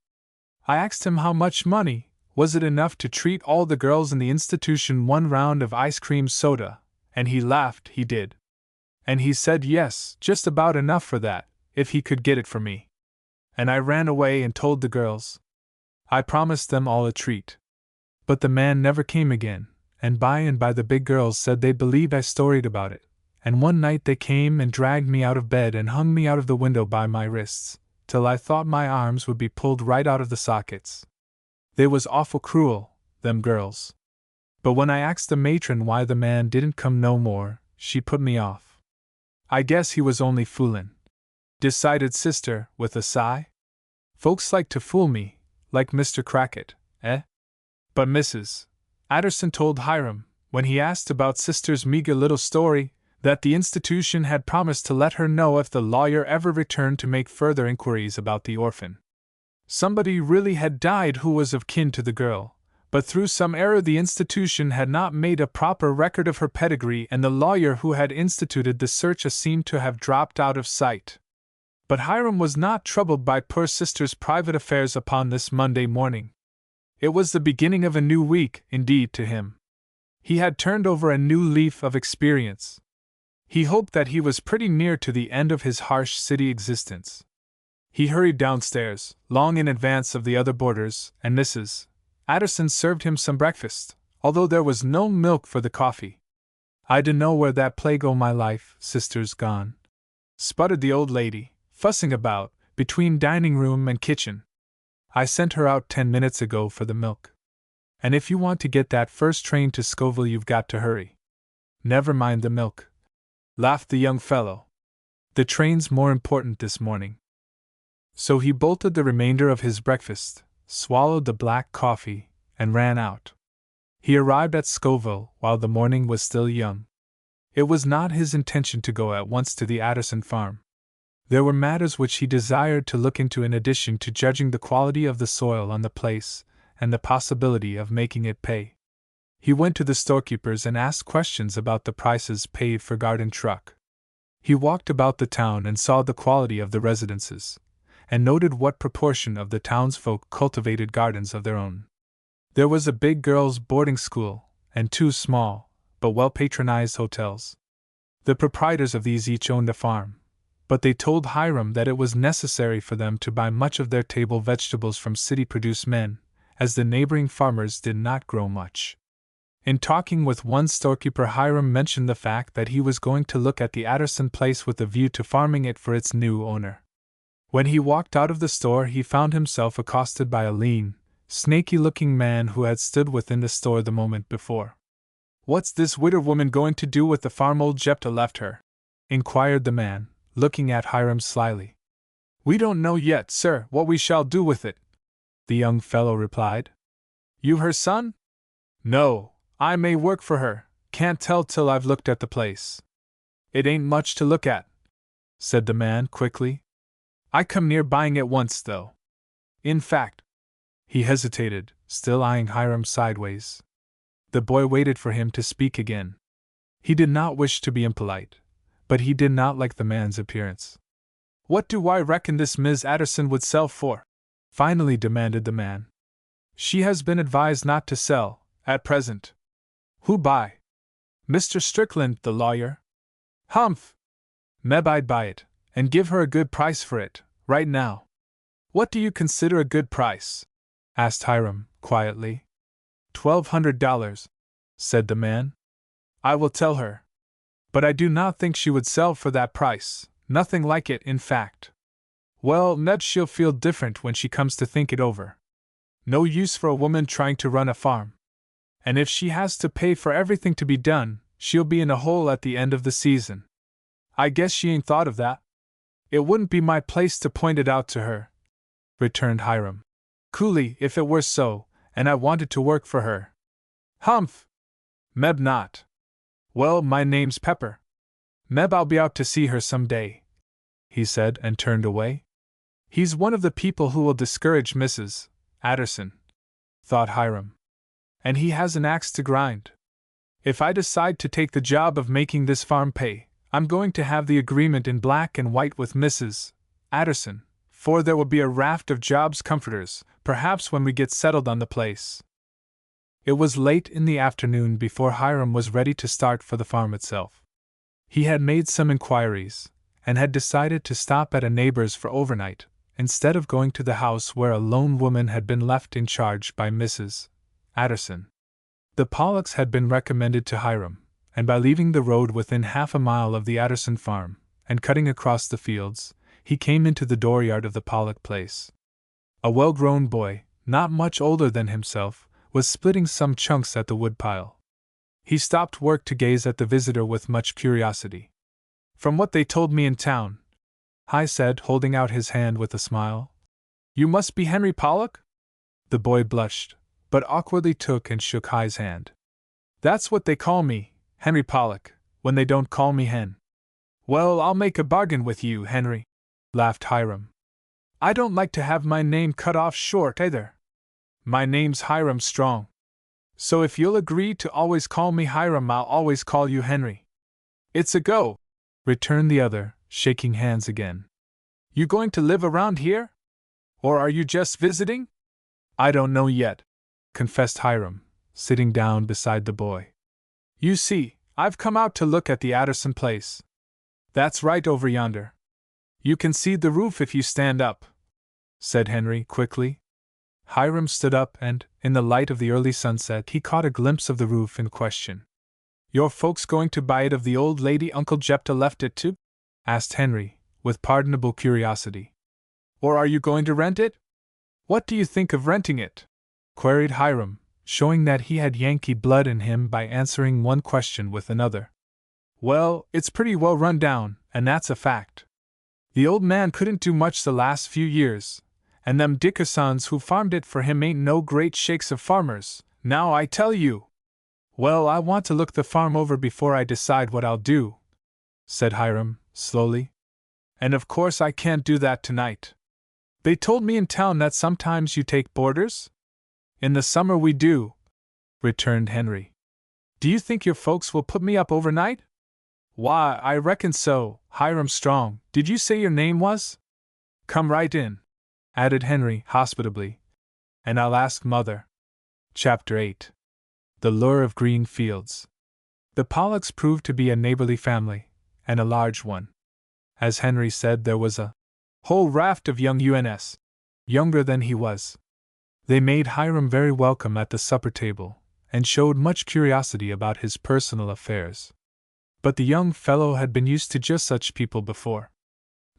I asked him how much money, was it enough to treat all the girls in the institution one round of ice cream soda, and he laughed, he did. And he said yes, just about enough for that, if he could get it for me. And I ran away and told the girls. I promised them all a treat. But the man never came again, and by the big girls said they believed I storied about it, and one night they came and dragged me out of bed and hung me out of the window by my wrists, till I thought my arms would be pulled right out of the sockets. They was awful cruel, them girls. But when I asked the matron why the man didn't come no more, she put me off. I guess he was only foolin', decided Sister, with a sigh. Folks like to fool me, like Mr. Crackit, eh? But Mrs. Addison told Hiram, when he asked about Sister's meager little story, that the institution had promised to let her know if the lawyer ever returned to make further inquiries about the orphan. Somebody really had died who was of kin to the girl, but through some error the institution had not made a proper record of her pedigree, and the lawyer who had instituted the search seemed to have dropped out of sight. But Hiram was not troubled by poor Sister's private affairs upon this Monday morning. It was the beginning of a new week, indeed, to him. He had turned over a new leaf of experience. He hoped that he was pretty near to the end of his harsh city existence. He hurried downstairs, long in advance of the other boarders, and Mrs. Addison served him some breakfast, although there was no milk for the coffee. "I dunno where that plague o' my life, sister's gone," sputtered the old lady, fussing about, between dining room and kitchen. "I sent her out 10 minutes ago for the milk. And if you want to get that first train to Scoville, you've got to hurry." "Never mind the milk," laughed the young fellow. "The train's more important this morning." So he bolted the remainder of his breakfast, swallowed the black coffee, and ran out. He arrived at Scoville while the morning was still young. It was not his intention to go at once to the Addison farm. There were matters which he desired to look into in addition to judging the quality of the soil on the place and the possibility of making it pay. He went to the storekeepers and asked questions about the prices paid for garden truck. He walked about the town and saw the quality of the residences, and noted what proportion of the townsfolk cultivated gardens of their own. There was a big girls' boarding school, and 2 small, but well-patronized hotels. The proprietors of these each owned a farm, but they told Hiram that it was necessary for them to buy much of their table vegetables from city-produced men, as the neighboring farmers did not grow much. In talking with one storekeeper, Hiram mentioned the fact that he was going to look at the Addison place with a view to farming it for its new owner. When he walked out of the store, he found himself accosted by a lean, snaky-looking man who had stood within the store the moment before. "What's this widder woman going to do with the farm old Jephthah left her?" inquired the man, looking at Hiram slyly. "We don't know yet, sir, what we shall do with it," the young fellow replied. "You her son?" "No, I may work for her, can't tell till I've looked at the place." "It ain't much to look at," said the man quickly. "I come near buying it once, though. In fact—" He hesitated, still eyeing Hiram sideways. The boy waited for him to speak again. He did not wish to be impolite, but he did not like the man's appearance. "What do I reckon this Miss Addison would sell for?" finally demanded the man. "She has been advised not to sell, at present." "Who buy?" "Mr. Strickland, the lawyer." "Humph! Meb I'd buy it, and give her a good price for it, right now." "What do you consider a good price?" asked Hiram, quietly. $1,200, said the man. "I will tell her. But I do not think she would sell for that price, nothing like it, in fact." "Well, Ned, she'll feel different when she comes to think it over. No use for a woman trying to run a farm. And if she has to pay for everything to be done, she'll be in a hole at the end of the season. I guess she ain't thought of that." "It wouldn't be my place to point it out to her," returned Hiram, coolly, "if it were so, and I wanted to work for her." "Humph! Meb not." "Well, my name's Pepper. Meb I'll be out to see her some day," he said, and turned away. "He's one of the people who will discourage Mrs. Addison," thought Hiram. "And he has an axe to grind. If I decide to take the job of making this farm pay, I'm going to have the agreement in black and white with Mrs. Addison, for there will be a raft of jobs comforters, perhaps, when we get settled on the place." It was late in the afternoon before Hiram was ready to start for the farm itself. He had made some inquiries, and had decided to stop at a neighbor's for overnight, instead of going to the house where a lone woman had been left in charge by Mrs. Addison. The Pollocks had been recommended to Hiram, and by leaving the road within half a mile of the Addison farm, and cutting across the fields, he came into the dooryard of the Pollock place. A well-grown boy, not much older than himself, was splitting some chunks at the woodpile. He stopped work to gaze at the visitor with much curiosity. "From what they told me in town," Hi said, holding out his hand with a smile, "you must be Henry Pollock?" The boy blushed, but awkwardly took and shook Hi's hand. "That's what they call me, Henry Pollock, when they don't call me Hen." "Well, I'll make a bargain with you, Henry," laughed Hiram. "I don't like to have my name cut off short, either. My name's Hiram Strong. So if you'll agree to always call me Hiram, I'll always call you Henry." "It's a go," returned the other, shaking hands again. "You going to live around here? Or are you just visiting?" "I don't know yet," confessed Hiram, sitting down beside the boy. "You see, I've come out to look at the Addison place. That's right over yonder. You can see the roof if you stand up," said Henry quickly. Hiram stood up and, in the light of the early sunset, he caught a glimpse of the roof in question. "Your folks going to buy it of the old lady Uncle Jephthah left it to?" asked Henry, with pardonable curiosity. "Or are you going to rent it?" "What do you think of renting it?" queried Hiram, showing that he had Yankee blood in him by answering one question with another. "Well, it's pretty well run down, and that's a fact. The old man couldn't do much the last few years, and them Dickersons who farmed it for him ain't no great shakes of farmers, now I tell you." "Well, I want to look the farm over before I decide what I'll do," said Hiram, slowly. "And of course I can't do that tonight. They told me in town that sometimes you take boarders?" "In the summer we do," returned Henry. "Do you think your folks will put me up overnight?" "Why, I reckon so. Hiram Strong, did you say your name was? Come right in," added Henry hospitably, "and I'll ask Mother." Chapter 8. The Lure of Green Fields. The Pollocks proved to be a neighborly family, and a large one. As Henry said, there was a whole raft of young UNS, younger than he was. They made Hiram very welcome at the supper table, and showed much curiosity about his personal affairs. But the young fellow had been used to just such people before.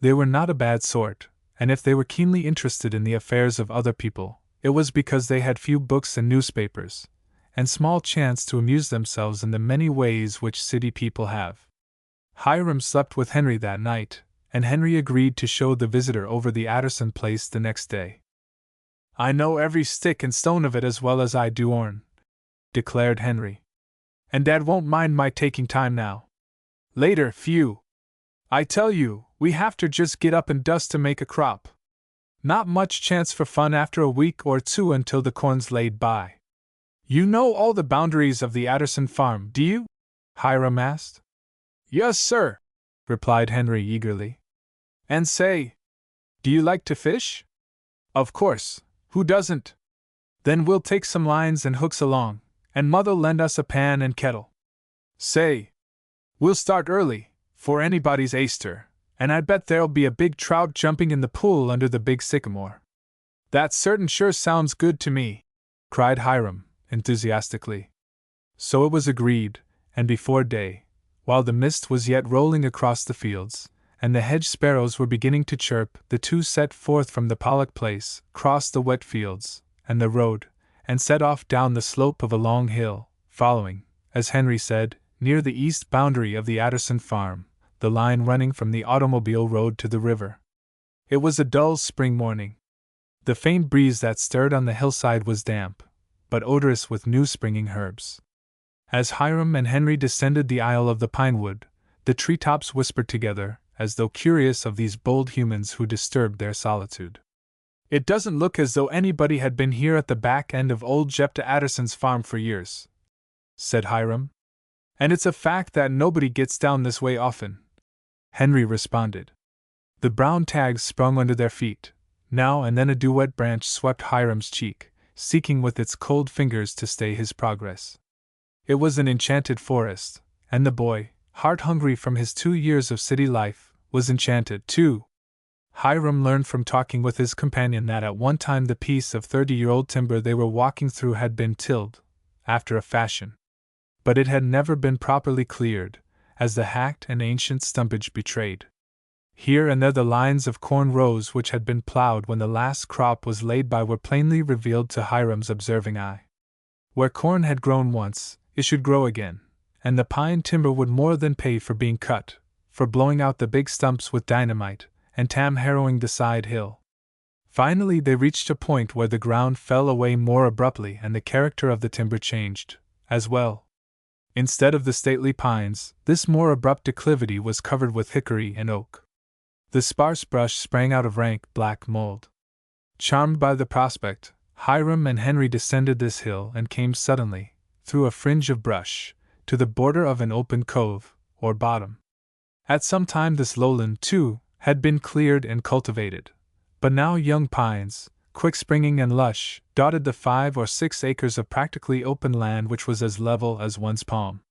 They were not a bad sort, and if they were keenly interested in the affairs of other people, it was because they had few books and newspapers, and small chance to amuse themselves in the many ways which city people have. Hiram slept with Henry that night, and Henry agreed to show the visitor over the Addison place the next day. "I know every stick and stone of it as well as I do our'n," declared Henry. "And Dad won't mind my taking time now. Later, few. I tell you, we have to just get up and dust to make a crop. Not much chance for fun after a week or two until the corn's laid by." "You know all the boundaries of the Addison farm, do you?" Hiram asked. "Yes, sir," replied Henry eagerly. "And say, do you like to fish?" "Of course, who doesn't? Then we'll take some lines and hooks along, and Mother'll lend us a pan and kettle. Say, we'll start early, for anybody's Easter, and I bet there'll be a big trout jumping in the pool under the big sycamore." "That sure sounds good to me," cried Hiram, enthusiastically. So it was agreed, and before day, while the mist was yet rolling across the fields, and the hedge sparrows were beginning to chirp, the two set forth from the Pollock place, crossed the wet fields, and the road, and set off down the slope of a long hill, following, as Henry said, near the east boundary of the Addison farm, the line running from the automobile road to the river. It was a dull spring morning. The faint breeze that stirred on the hillside was damp, but odorous with new springing herbs. As Hiram and Henry descended the aisle of the pinewood, the treetops whispered together, as though curious of these bold humans who disturbed their solitude. "It doesn't look as though anybody had been here at the back end of old Jephthah Addison's farm for years," said Hiram. "And it's a fact that nobody gets down this way often," Henry responded. The brown tags sprung under their feet. Now and then a dew-wet branch swept Hiram's cheek, seeking with its cold fingers to stay his progress. It was an enchanted forest, and the boy, heart-hungry from his 2 years of city life, was enchanted, too. Hiram learned from talking with his companion that at one time the piece of 30-year-old timber they were walking through had been tilled, after a fashion. But it had never been properly cleared, as the hacked and ancient stumpage betrayed. Here and there the lines of corn rows which had been plowed when the last crop was laid by were plainly revealed to Hiram's observing eye. Where corn had grown once, it should grow again, and the pine timber would more than pay for being cut, for blowing out the big stumps with dynamite, and harrowing the side hill. Finally they reached a point where the ground fell away more abruptly and the character of the timber changed, as well. Instead of the stately pines, this more abrupt declivity was covered with hickory and oak. The sparse brush sprang out of rank black mold. Charmed by the prospect, Hiram and Henry descended this hill and came suddenly, through a fringe of brush, to the border of an open cove, or bottom. At some time this lowland, too, had been cleared and cultivated, but now young pines, quick-springing and lush, dotted the 5 or 6 acres of practically open land which was as level as one's palm.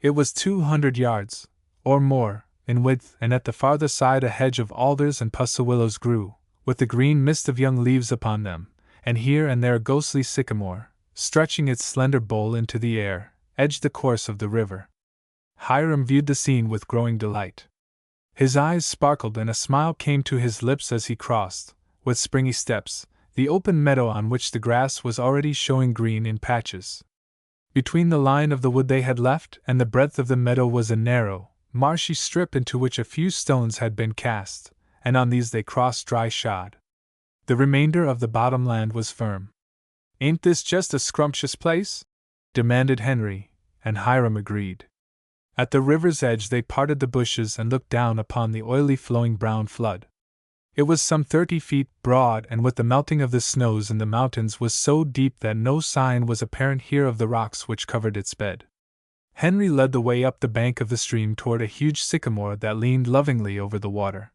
It was 200 yards, or more, in width, and at the farther side a hedge of alders and pussy willows grew, with the green mist of young leaves upon them, and here and there a ghostly sycamore, stretching its slender bole into the air, edged the course of the river. Hiram viewed the scene with growing delight. His eyes sparkled and a smile came to his lips as he crossed, with springy steps, the open meadow on which the grass was already showing green in patches. Between the line of the wood they had left and the breadth of the meadow was a narrow, marshy strip into which a few stones had been cast, and on these they crossed dry shod. The remainder of the bottom land was firm. "Ain't this just a scrumptious place?" demanded Henry, and Hiram agreed. At the river's edge they parted the bushes and looked down upon the oily flowing brown flood. It was some 30 feet broad, and with the melting of the snows in the mountains was so deep that no sign was apparent here of the rocks which covered its bed. Henry led the way up the bank of the stream toward a huge sycamore that leaned lovingly over the water.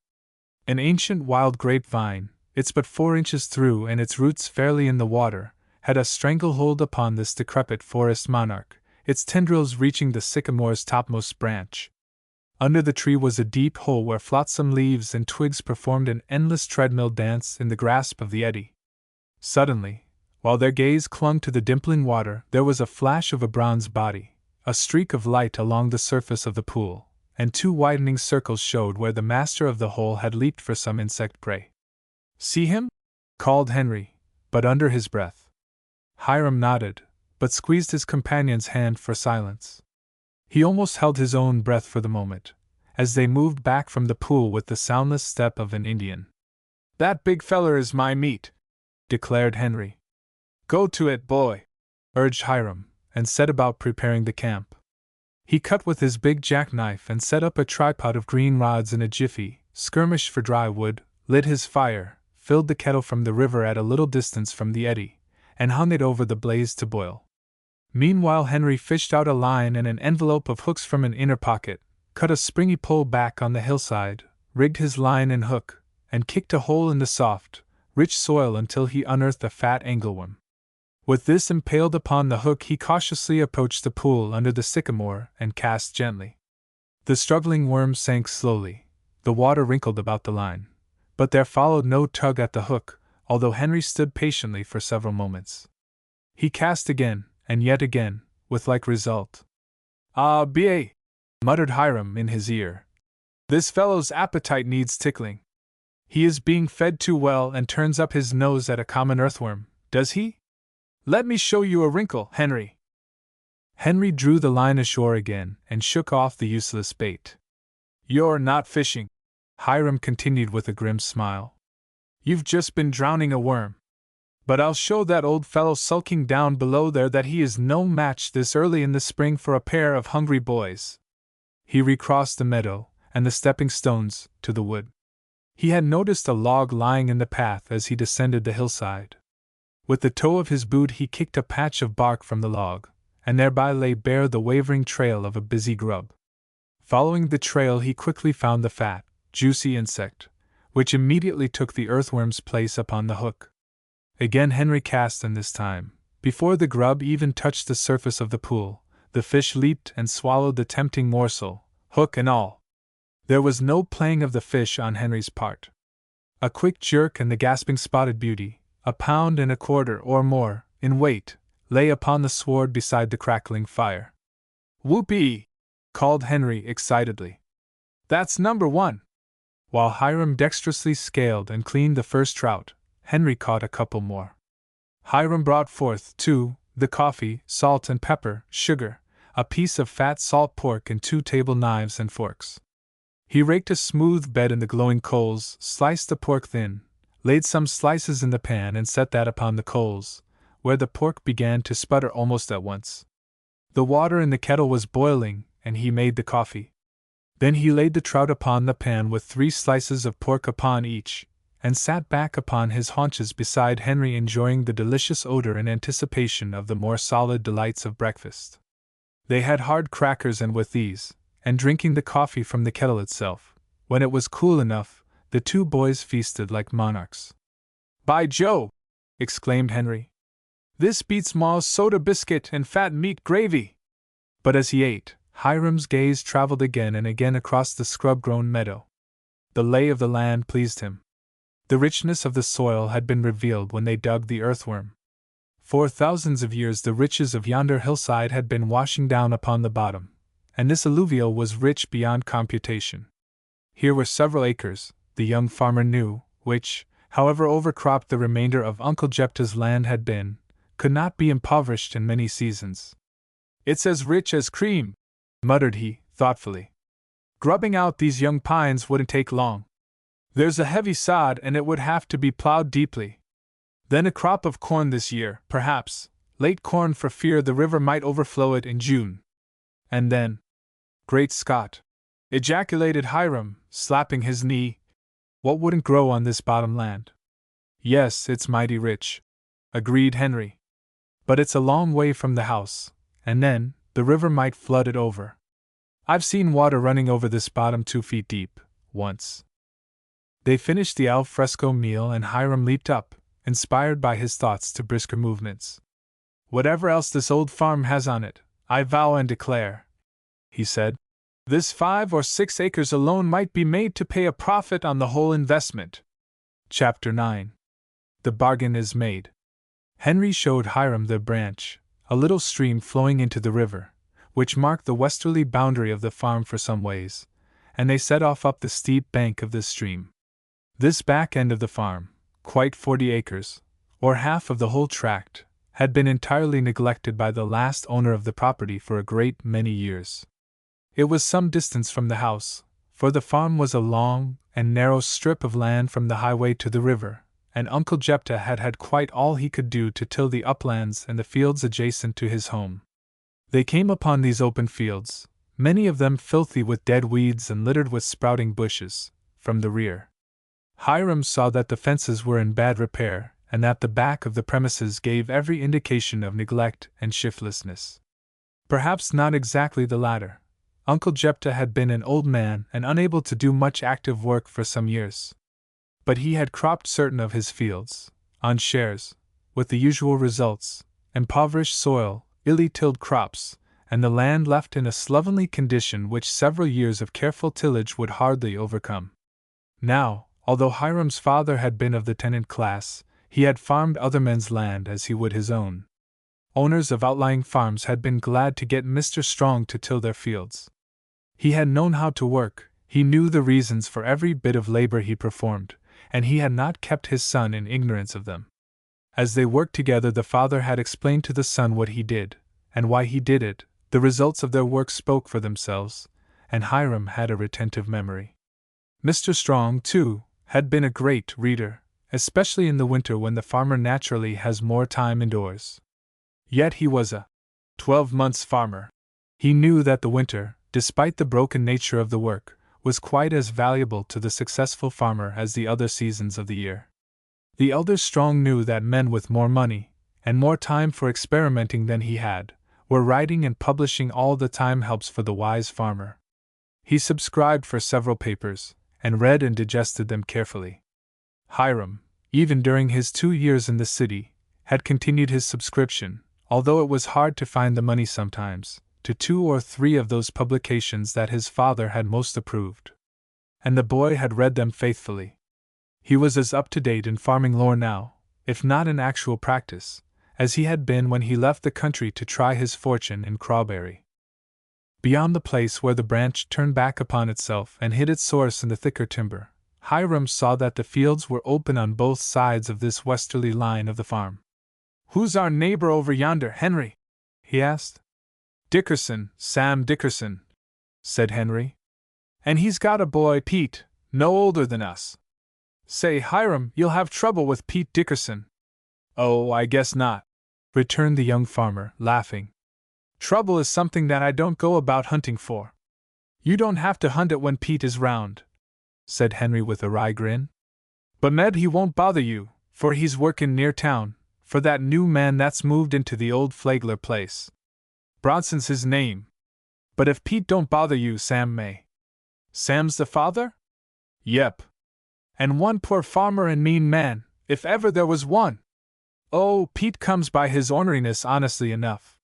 An ancient wild grapevine, its but 4 inches through and its roots fairly in the water, had a stranglehold upon this decrepit forest monarch, its tendrils reaching the sycamore's topmost branch. Under the tree was a deep hole where flotsam leaves and twigs performed an endless treadmill dance in the grasp of the eddy. Suddenly, while their gaze clung to the dimpling water, there was a flash of a bronze body, a streak of light along the surface of the pool, and 2 widening circles showed where the master of the hole had leaped for some insect prey. "See him?" called Henry, but under his breath. Hiram nodded, but squeezed his companion's hand for silence. He almost held his own breath for the moment, as they moved back from the pool with the soundless step of an Indian. "That big feller is my meat," declared Henry. "Go to it, boy," urged Hiram, and set about preparing the camp. He cut with his big jackknife and set up a tripod of green rods in a jiffy, skirmished for dry wood, lit his fire, filled the kettle from the river at a little distance from the eddy, and hung it over the blaze to boil. Meanwhile Henry fished out a line and an envelope of hooks from an inner pocket, cut a springy pole back on the hillside, rigged his line and hook, and kicked a hole in the soft, rich soil until he unearthed a fat angleworm. With this impaled upon the hook he cautiously approached the pool under the sycamore and cast gently. The struggling worm sank slowly, the water wrinkled about the line, but there followed no tug at the hook, although Henry stood patiently for several moments. He cast again, and yet again, with like result. "Ah, bien," muttered Hiram in his ear. "This fellow's appetite needs tickling. He is being fed too well and turns up his nose at a common earthworm, does he? Let me show you a wrinkle, Henry." Henry drew the line ashore again and shook off the useless bait. "You're not fishing," Hiram continued with a grim smile. "You've just been drowning a worm. But I'll show that old fellow sulking down below there that he is no match this early in the spring for a pair of hungry boys." He recrossed the meadow, and the stepping stones, to the wood. He had noticed a log lying in the path as he descended the hillside. With the toe of his boot he kicked a patch of bark from the log, and thereby lay bare the wavering trail of a busy grub. Following the trail he quickly found the fat, juicy insect, which immediately took the earthworm's place upon the hook. Again Henry cast, and this time, before the grub even touched the surface of the pool, the fish leaped and swallowed the tempting morsel, hook and all. There was no playing of the fish on Henry's part. A quick jerk and the gasping spotted beauty, 1.25 pounds or more, in weight, lay upon the sward beside the crackling fire. "Whoopee!" called Henry excitedly. "That's number 1. While Hiram dexterously scaled and cleaned the first trout, Henry caught a couple more. Hiram brought forth, too, the coffee, salt and pepper, sugar, a piece of fat salt pork and 2 table knives and forks. He raked a smooth bed in the glowing coals, sliced the pork thin, laid some slices in the pan and set that upon the coals, where the pork began to sputter almost at once. The water in the kettle was boiling, and he made the coffee. Then he laid the trout upon the pan with 3 slices of pork upon each, and sat back upon his haunches beside Henry enjoying the delicious odor in anticipation of the more solid delights of breakfast. They had hard crackers and with these, and drinking the coffee from the kettle itself, when it was cool enough, the 2 boys feasted like monarchs. "By Jove!" exclaimed Henry. "This beats Ma's soda biscuit and fat meat gravy." But as he ate, Hiram's gaze traveled again and again across the scrub-grown meadow. The lay of the land pleased him. The richness of the soil had been revealed when they dug the earthworm. For thousands of years the riches of yonder hillside had been washing down upon the bottom, and this alluvial was rich beyond computation. Here were several acres, the young farmer knew, which, however overcropped the remainder of Uncle Jephthah's land had been, could not be impoverished in many seasons. "It's as rich as cream," muttered he, thoughtfully. "Grubbing out these young pines wouldn't take long. There's a heavy sod and it would have to be plowed deeply. Then a crop of corn this year, perhaps, late corn for fear the river might overflow it in June. And then—" "Great Scott!" ejaculated Hiram, slapping his knee. "What wouldn't grow on this bottom land?" "Yes, it's mighty rich," agreed Henry. "But it's a long way from the house, and then, the river might flood it over. I've seen water running over this bottom 2 feet deep, once." They finished the al fresco meal and Hiram leaped up, inspired by his thoughts to brisker movements. "Whatever else this old farm has on it, I vow and declare," he said, "this 5 or 6 acres alone might be made to pay a profit on the whole investment." Chapter 9. The Bargain is Made. Henry showed Hiram the branch, a little stream flowing into the river, which marked the westerly boundary of the farm for some ways, and they set off up the steep bank of this stream. This back end of the farm, quite 40 acres, or half of the whole tract, had been entirely neglected by the last owner of the property for a great many years. It was some distance from the house, for the farm was a long and narrow strip of land from the highway to the river, and Uncle Jephthah had had quite all he could do to till the uplands and the fields adjacent to his home. They came upon these open fields, many of them filthy with dead weeds and littered with sprouting bushes, from the rear. Hiram saw that the fences were in bad repair, and that the back of the premises gave every indication of neglect and shiftlessness. Perhaps not exactly the latter. Uncle Jephthah had been an old man and unable to do much active work for some years. But he had cropped certain of his fields, on shares, with the usual results: impoverished soil, illy tilled crops, and the land left in a slovenly condition which several years of careful tillage would hardly overcome. Now, although Hiram's father had been of the tenant class, he had farmed other men's land as he would his own. Owners of outlying farms had been glad to get Mr. Strong to till their fields. He had known how to work, he knew the reasons for every bit of labor he performed, and he had not kept his son in ignorance of them. As they worked together, the father had explained to the son what he did, and why he did it. The results of their work spoke for themselves, and Hiram had a retentive memory. Mr. Strong, too, had been a great reader, especially in the winter when the farmer naturally has more time indoors. Yet he was a 12-months farmer. He knew that the winter, despite the broken nature of the work, was quite as valuable to the successful farmer as the other seasons of the year. The elder Strong knew that men with more money, and more time for experimenting than he had, were writing and publishing all the time helps for the wise farmer. He subscribed for several papers, and read and digested them carefully. Hiram, even during his 2 years in the city, had continued his subscription, although it was hard to find the money sometimes, to 2 or 3 of those publications that his father had most approved. And the boy had read them faithfully. He was as up-to-date in farming lore now, if not in actual practice, as he had been when he left the country to try his fortune in Crawberry. Beyond the place where the branch turned back upon itself and hid its source in the thicker timber, Hiram saw that the fields were open on both sides of this westerly line of the farm. "Who's our neighbor over yonder, Henry?" he asked. "Dickerson, Sam Dickerson," said Henry. "And he's got a boy, Pete, no older than us." "Say, Hiram, you'll have trouble with Pete Dickerson." "Oh, I guess not," returned the young farmer, laughing. "Trouble is something that I don't go about hunting for." "You don't have to hunt it when Pete is round," said Henry with a wry grin. "But Med he won't bother you, for he's workin' near town, for that new man that's moved into the old Flagler place. Bronson's his name. But if Pete don't bother you, Sam may." "Sam's the father?" "Yep. And one poor farmer and mean man, if ever there was one. Oh, Pete comes by his orneriness honestly enough.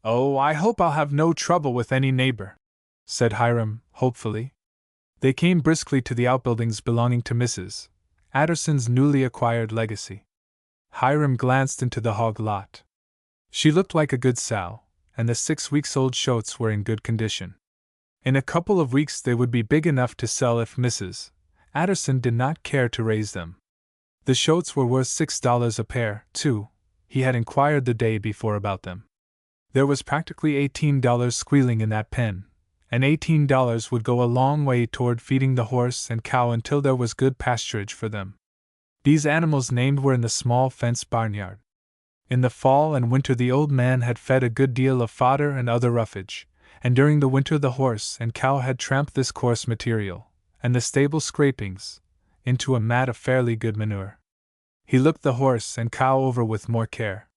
"Oh, I hope I'll have no trouble with any neighbor," said Hiram, hopefully. They came briskly to the outbuildings belonging to Mrs. Adderson's newly acquired legacy. Hiram glanced into the hog lot. She looked like a good sow, and the 6-weeks-old shoats were in good condition. In a couple of weeks they would be big enough to sell if Mrs. Adderson did not care to raise them. The shoats were worth $6 a pair, too. He had inquired the day before about them. There was practically $18 squealing in that pen, and $18 would go a long way toward feeding the horse and cow until there was good pasturage for them. These animals named were in the small fenced barnyard. In the fall and winter the old man had fed a good deal of fodder and other roughage, and during the winter the horse and cow had tramped this coarse material, and the stable scrapings, into a mat of fairly good manure. He looked the horse and cow over with more care.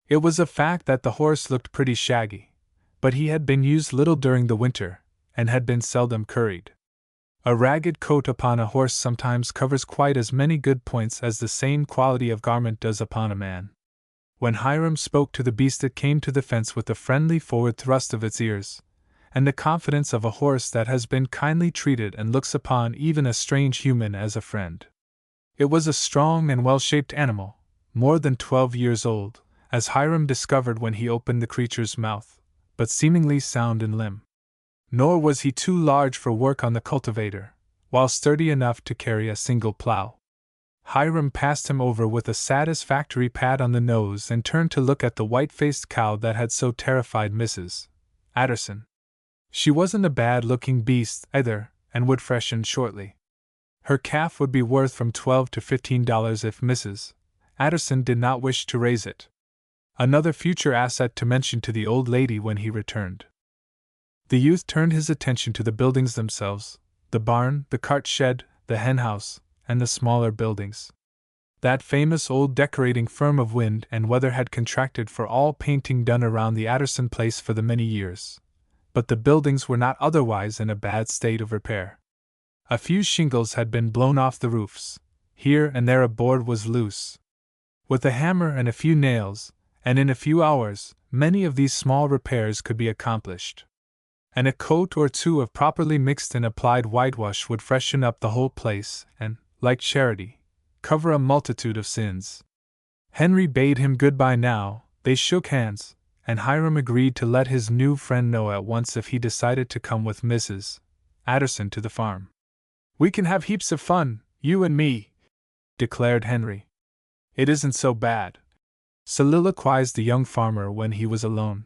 It was a fact that the horse looked pretty shaggy, but he had been used little during the winter, and had been seldom curried. A ragged coat upon a horse sometimes covers quite as many good points as the same quality of garment does upon a man. When Hiram spoke to the beast it came to the fence with a friendly forward thrust of its ears, and the confidence of a horse that has been kindly treated and looks upon even a strange human as a friend. It was a strong and well-shaped animal, more than 12 years old, as Hiram discovered when he opened the creature's mouth, but seemingly sound in limb. Nor was he too large for work on the cultivator, while sturdy enough to carry a single plow. Hiram passed him over with a satisfactory pat on the nose and turned to look at the white-faced cow that had so terrified Mrs. Adderson. She wasn't a bad-looking beast, either, and would freshen shortly. Her calf would be worth from $12 to $15 if Mrs. Adderson did not wish to raise it. Another future asset to mention to the old lady when he returned. The youth turned his attention to the buildings themselves, the barn, the cart shed, the henhouse, and the smaller buildings. That famous old decorating firm of Wind and Weather had contracted for all painting done around the Adderson place for the many years, but the buildings were not otherwise in a bad state of repair. A few shingles had been blown off the roofs, here and there a board was loose. With a hammer and a few nails, and in a few hours, many of these small repairs could be accomplished. And a coat or two of properly mixed and applied whitewash would freshen up the whole place and, like charity, cover a multitude of sins. Henry bade him good-bye now, they shook hands, and Hiram agreed to let his new friend know at once if he decided to come with Mrs. Adderson to the farm. "We can have heaps of fun, you and me," declared Henry. "It isn't so bad," soliloquized the young farmer when he was alone.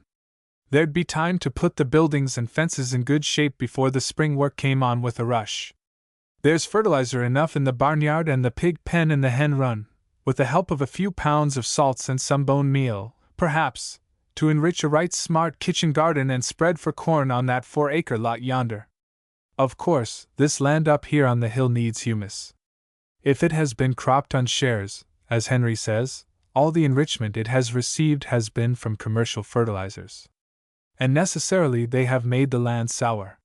"There'd be time to put the buildings and fences in good shape before the spring work came on with a rush. There's fertilizer enough in the barnyard and the pig pen and the hen run, with the help of a few pounds of salts and some bone meal, perhaps, to enrich a right smart kitchen garden and spread for corn on that 4-acre lot yonder. Of course, this land up here on the hill needs humus. If it has been cropped on shares, as Henry says, all the enrichment it has received has been from commercial fertilizers. And necessarily they have made the land sour.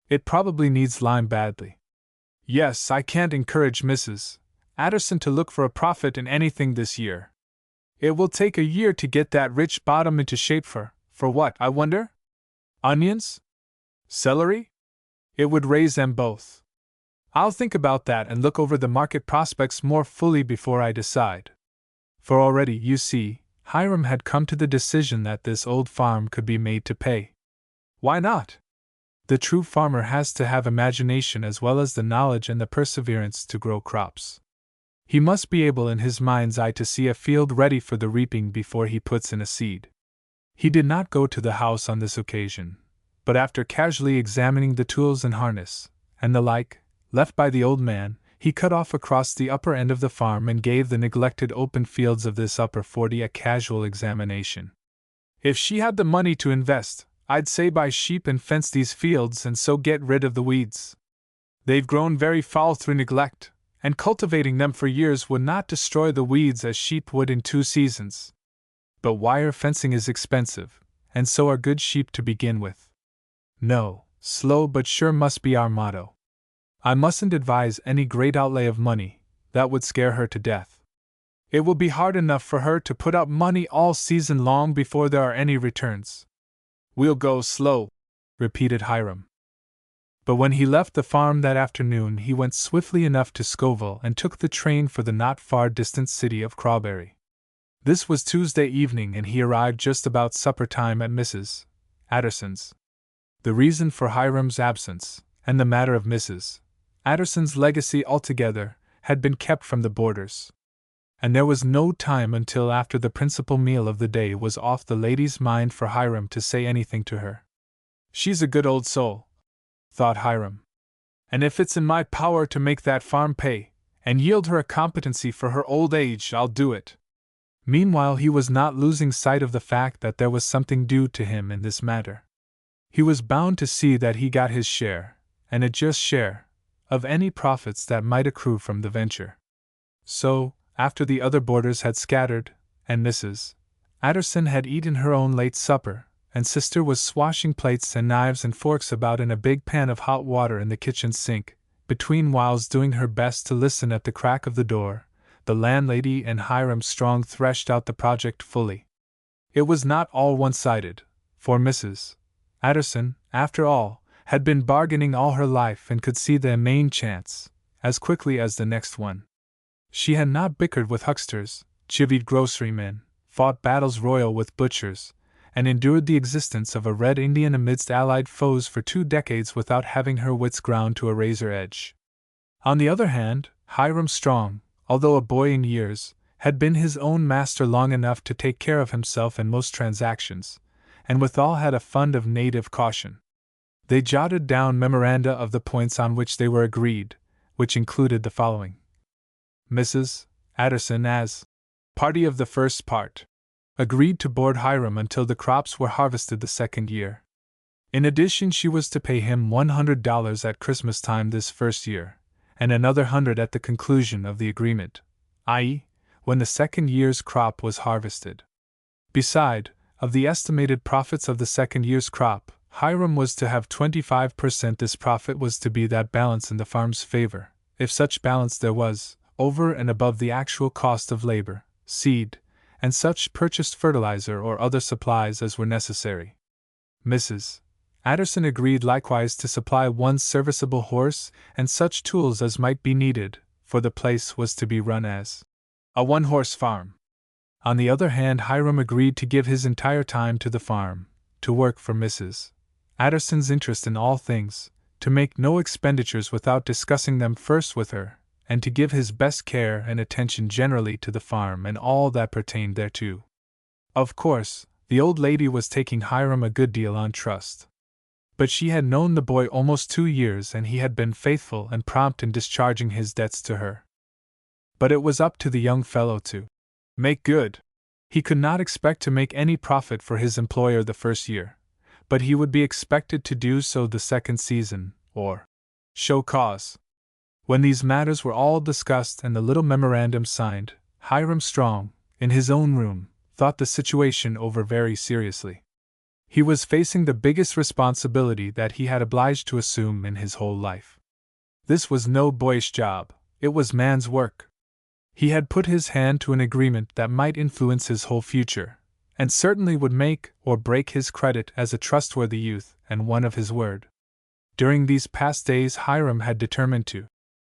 It probably needs lime badly. Yes, I can't encourage Mrs. Adderson to look for a profit in anything this year. It will take a year to get that rich bottom into shape for what, I wonder? Onions? Celery? It would raise them both. I'll think about that and look over the market prospects more fully before I decide." For already, you see, Hiram had come to the decision that this old farm could be made to pay. Why not? The true farmer has to have imagination as well as the knowledge and the perseverance to grow crops. He must be able in his mind's eye to see a field ready for the reaping before he puts in a seed. He did not go to the house on this occasion, but after casually examining the tools and harness, and the like, left by the old man, he cut off across the upper end of the farm and gave the neglected open fields of this upper 40 a casual examination. "If she had the money to invest, I'd say buy sheep and fence these fields and so get rid of the weeds. They've grown very foul through neglect, and cultivating them for years would not destroy the weeds as sheep would in 2 seasons. But wire fencing is expensive, and so are good sheep to begin with. No, slow but sure must be our motto. I mustn't advise any great outlay of money, that would scare her to death. It will be hard enough for her to put up money all season long before there are any returns, "We'll go slow," repeated Hiram. But when he left the farm that afternoon, he went swiftly enough to Scoville and took the train for the not far distant city of Crawberry. This was Tuesday evening, and he arrived just about supper time at Mrs. Adderson's. The reason for Hiram's absence, and the matter of Mrs. Adderson's legacy altogether, had been kept from the boarders. And there was no time until after the principal meal of the day was off the lady's mind for Hiram to say anything to her. "She's a good old soul," thought Hiram. "And if it's in my power to make that farm pay, and yield her a competency for her old age, I'll do it." Meanwhile, he was not losing sight of the fact that there was something due to him in this matter. He was bound to see that he got his share, and a just share, of any profits that might accrue from the venture. So, after the other boarders had scattered, and Mrs. Adderson had eaten her own late supper, and sister was swashing plates and knives and forks about in a big pan of hot water in the kitchen sink, between whiles doing her best to listen at the crack of the door, the landlady and Hiram Strong threshed out the project fully. It was not all one-sided, for Mrs. Adderson, after all, had been bargaining all her life and could see the main chance, as quickly as the next one. She had not bickered with hucksters, chivied grocerymen, fought battles royal with butchers, and endured the existence of a Red Indian amidst allied foes for 2 decades without having her wits ground to a razor edge. On the other hand, Hiram Strong, although a boy in years, had been his own master long enough to take care of himself in most transactions, and withal had a fund of native caution. They jotted down memoranda of the points on which they were agreed, which included the following. Mrs. Adderson, as party of the first part, agreed to board Hiram until the crops were harvested the second year. In addition, she was to pay him $100 at Christmas time this first year, and another $100 at the conclusion of the agreement, i.e., when the second year's crop was harvested. Beside, of the estimated profits of the second year's crop, Hiram was to have 25%. This profit was to be that balance in the farm's favor, if such balance there was, over and above the actual cost of labor, seed, and such purchased fertilizer or other supplies as were necessary. Mrs. Adderson agreed likewise to supply one serviceable horse and such tools as might be needed, for the place was to be run as a one-horse farm. On the other hand, Hiram agreed to give his entire time to the farm, to work for Mrs. Adderson's interest in all things, to make no expenditures without discussing them first with her, and to give his best care and attention generally to the farm and all that pertained thereto. Of course, the old lady was taking Hiram a good deal on trust. But she had known the boy almost 2 years, and he had been faithful and prompt in discharging his debts to her. But it was up to the young fellow to make good. He could not expect to make any profit for his employer the first year, but he would be expected to do so the second season, or show cause. When these matters were all discussed and the little memorandum signed, Hiram Strong, in his own room, thought the situation over very seriously. He was facing the biggest responsibility that he had obliged to assume in his whole life. This was no boyish job, it was man's work. He had put his hand to an agreement that might influence his whole future, and certainly would make or break his credit as a trustworthy youth and one of his word. During these past days, Hiram had determined to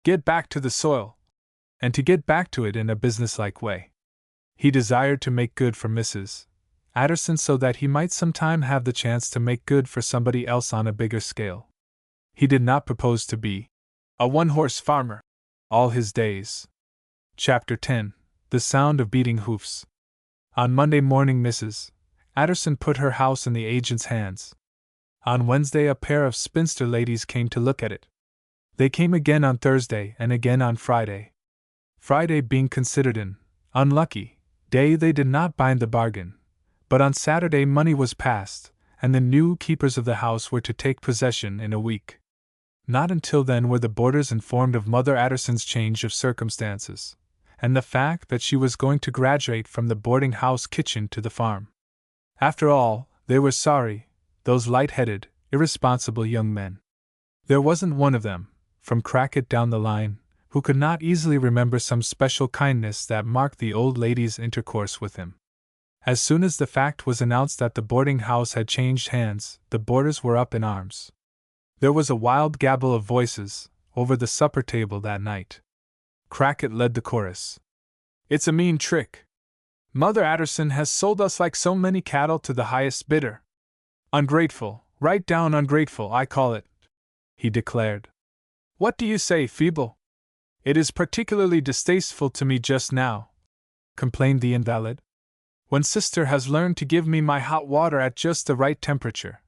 get back to the soil, and to get back to it in a businesslike way. He desired to make good for Mrs. Adderson so that he might sometime have the chance to make good for somebody else on a bigger scale. He did not propose to be a one-horse farmer all his days. Chapter 10. The Sound of Beating Hoofs. On Monday morning, Mrs. Adderson put her house in the agent's hands. On Wednesday, a pair of spinster ladies came to look at it. They came again on Thursday and again on Friday. Friday being considered an unlucky day, they did not bind the bargain. But on Saturday money was passed, and the new keepers of the house were to take possession in a week. Not until then were the boarders informed of Mother Adderson's change of circumstances, and the fact that she was going to graduate from the boarding-house kitchen to the farm. After all, they were sorry, those light-headed, irresponsible young men. There wasn't one of them, from Crackit down the line, who could not easily remember some special kindness that marked the old lady's intercourse with him. As soon as the fact was announced that the boarding house had changed hands, the boarders were up in arms. There was a wild gabble of voices over the supper table that night. Crackit led the chorus. "It's a mean trick. Mother Addison has sold us like so many cattle to the highest bidder. Ungrateful, right down ungrateful, I call it," he declared. "What do you say, Feeble?" "It is particularly distasteful to me just now," complained the invalid, "when Sister has learned to give me my hot water at just the right temperature."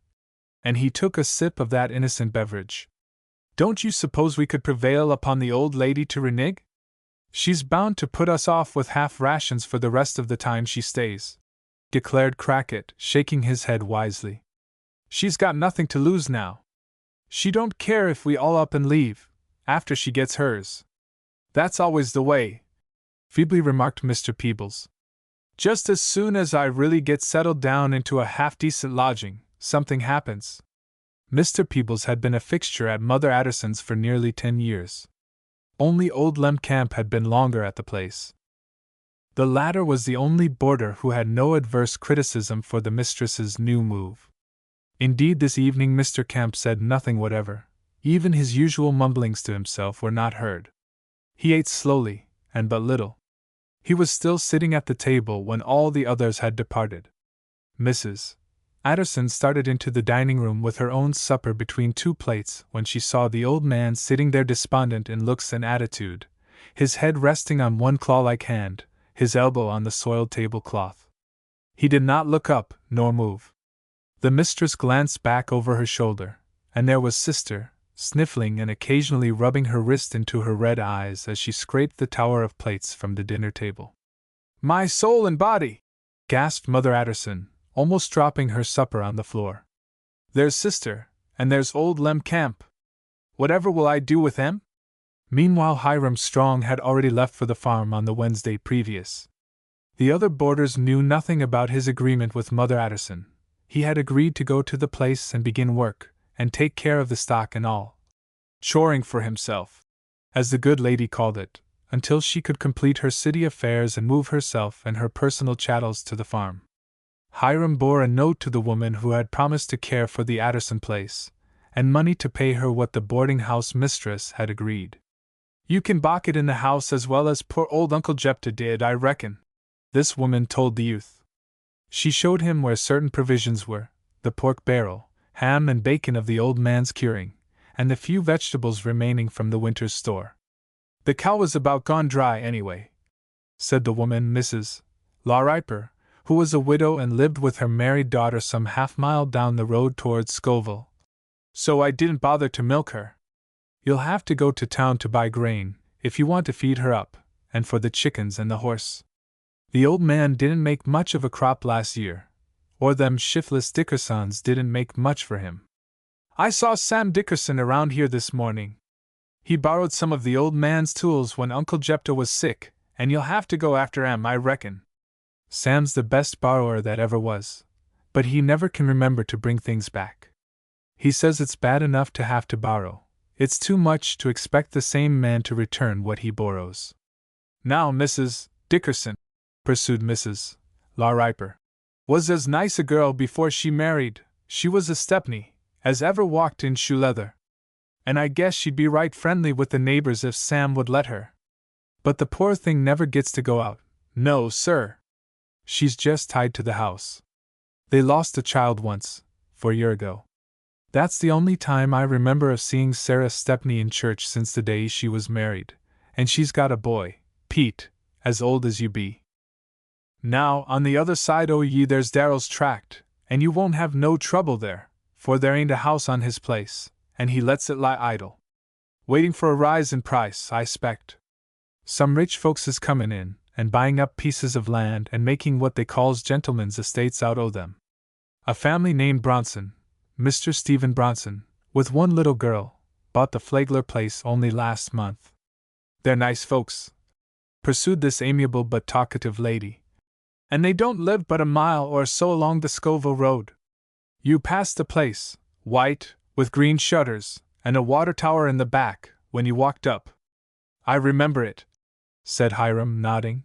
And he took a sip of that innocent beverage. "Don't you suppose we could prevail upon the old lady to renege? She's bound to put us off with half rations for the rest of the time she stays," declared Crackit, shaking his head wisely. "She's got nothing to lose now. She don't care if we all up and leave, after she gets hers. That's always the way," feebly remarked Mr. Peebles. "Just as soon as I really get settled down into a half-decent lodging, something happens." Mr. Peebles had been a fixture at Mother Addison's for nearly 10 years. Only old Lem Camp had been longer at the place. The latter was the only boarder who had no adverse criticism for the mistress's new move. Indeed, this evening Mr. Camp said nothing whatever. Even his usual mumblings to himself were not heard. He ate slowly, and but little. He was still sitting at the table when all the others had departed. Mrs. Addison started into the dining room with her own supper between 2 plates when she saw the old man sitting there despondent in looks and attitude, his head resting on one claw-like hand, his elbow on the soiled tablecloth. He did not look up, nor move. The mistress glanced back over her shoulder, and there was Sister, sniffling and occasionally rubbing her wrist into her red eyes as she scraped the tower of plates from the dinner table. "My soul and body!" gasped Mother Addison, almost dropping her supper on the floor. "There's Sister, and there's old Lem Camp. Whatever will I do with them?" Meanwhile Hiram Strong had already left for the farm on the Wednesday previous. The other boarders knew nothing about his agreement with Mother Addison. He had agreed to go to the place and begin work, and take care of the stock and all. Choring for himself, as the good lady called it, until she could complete her city affairs and move herself and her personal chattels to the farm. Hiram bore a note to the woman who had promised to care for the Addison place, and money to pay her what the boarding-house mistress had agreed. "You can balk it in the house as well as poor old Uncle Jephthah did, I reckon," this woman told the youth. She showed him where certain provisions were, the pork barrel, ham and bacon of the old man's curing, and the few vegetables remaining from the winter's store. "The cow was about gone dry anyway," said the woman, Mrs. Lariper, who was a widow and lived with her married daughter some half-mile down the road towards Scoville. "So I didn't bother to milk her. You'll have to go to town to buy grain, if you want to feed her up, and for the chickens and the horse. The old man didn't make much of a crop last year, or them shiftless Dickersons didn't make much for him. I saw Sam Dickerson around here this morning. He borrowed some of the old man's tools when Uncle Jephthah was sick, and you'll have to go after 'em, I reckon. Sam's the best borrower that ever was, but he never can remember to bring things back. He says it's bad enough to have to borrow. It's too much to expect the same man to return what he borrows. Now Mrs. Dickerson," pursued Mrs. Lariper, "was as nice a girl before she married. She was a Stepney, as ever walked in shoe leather. And I guess she'd be right friendly with the neighbors if Sam would let her. But the poor thing never gets to go out. No, sir. She's just tied to the house. They lost a child once, 4 years ago. That's the only time I remember of seeing Sarah Stepney in church since the day she was married, and she's got a boy, Pete, as old as you be. Now, on the other side o' ye there's Darrell's tract, and you won't have no trouble there, for there ain't a house on his place, and he lets it lie idle. Waiting for a rise in price, I 'spect. Some rich folks is comin' in, and buying up pieces of land and making what they calls gentlemen's estates out o' them. A family named Bronson, Mr. Stephen Bronson, with one little girl, bought the Flagler place only last month. They're nice folks," pursued this amiable but talkative lady, "and they don't live but a mile or so along the Scoville Road. You passed the place, white, with green shutters, and a water tower in the back, when you walked up." "I remember it," said Hiram, nodding.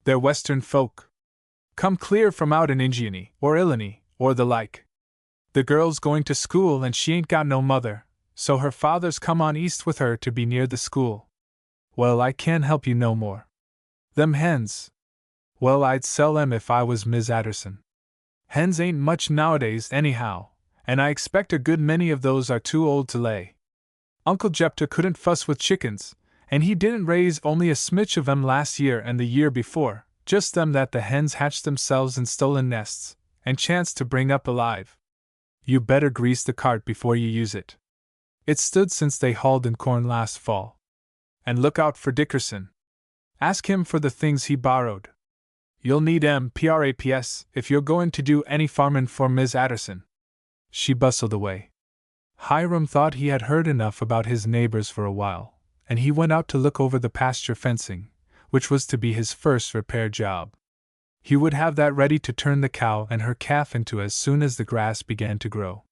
"They're Western folk." Come clear from out in Indiany, or Illini, or the like. The girl's going to school and she ain't got no mother, so her father's come on east with her to be near the school. Well, I can't help you no more. Them hens. Well, I'd sell 'em if I was Miss Adderson. Hens ain't much nowadays, anyhow, and I expect a good many of those are too old to lay. Uncle Jephthah couldn't fuss with chickens, and he didn't raise only a smitch of 'em last year and the year before, just them that the hens hatched themselves in stolen nests, and chanced to bring up alive. You better grease the cart before you use it. It stood since they hauled in corn last fall. And look out for Dickerson. Ask him for the things he borrowed. You'll need 'em praps if you're going to do any farmin' for Miss Adderson. She bustled away. Hiram thought he had heard enough about his neighbors for a while, and he went out to look over the pasture fencing, which was to be his first repair job. He would have that ready to turn the cow and her calf into as soon as the grass began to grow.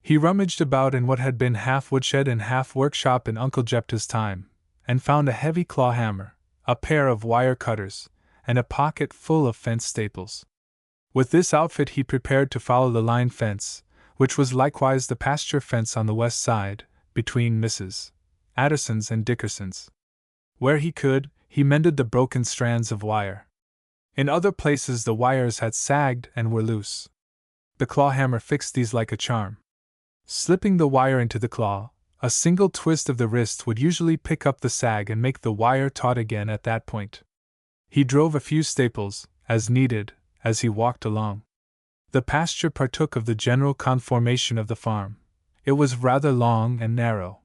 He rummaged about in what had been half woodshed and half workshop in Uncle Jephthah's time, and found a heavy claw hammer, a pair of wire cutters, and a pocket full of fence staples. With this outfit he prepared to follow the line fence, which was likewise the pasture fence on the west side, between Mrs. Adderson's and Dickerson's. Where he could, he mended the broken strands of wire. In other places the wires had sagged and were loose. The claw hammer fixed these like a charm. Slipping the wire into the claw, a single twist of the wrist would usually pick up the sag and make the wire taut again at that point. He drove a few staples, as needed, as he walked along. The pasture partook of the general conformation of the farm. It was rather long and narrow.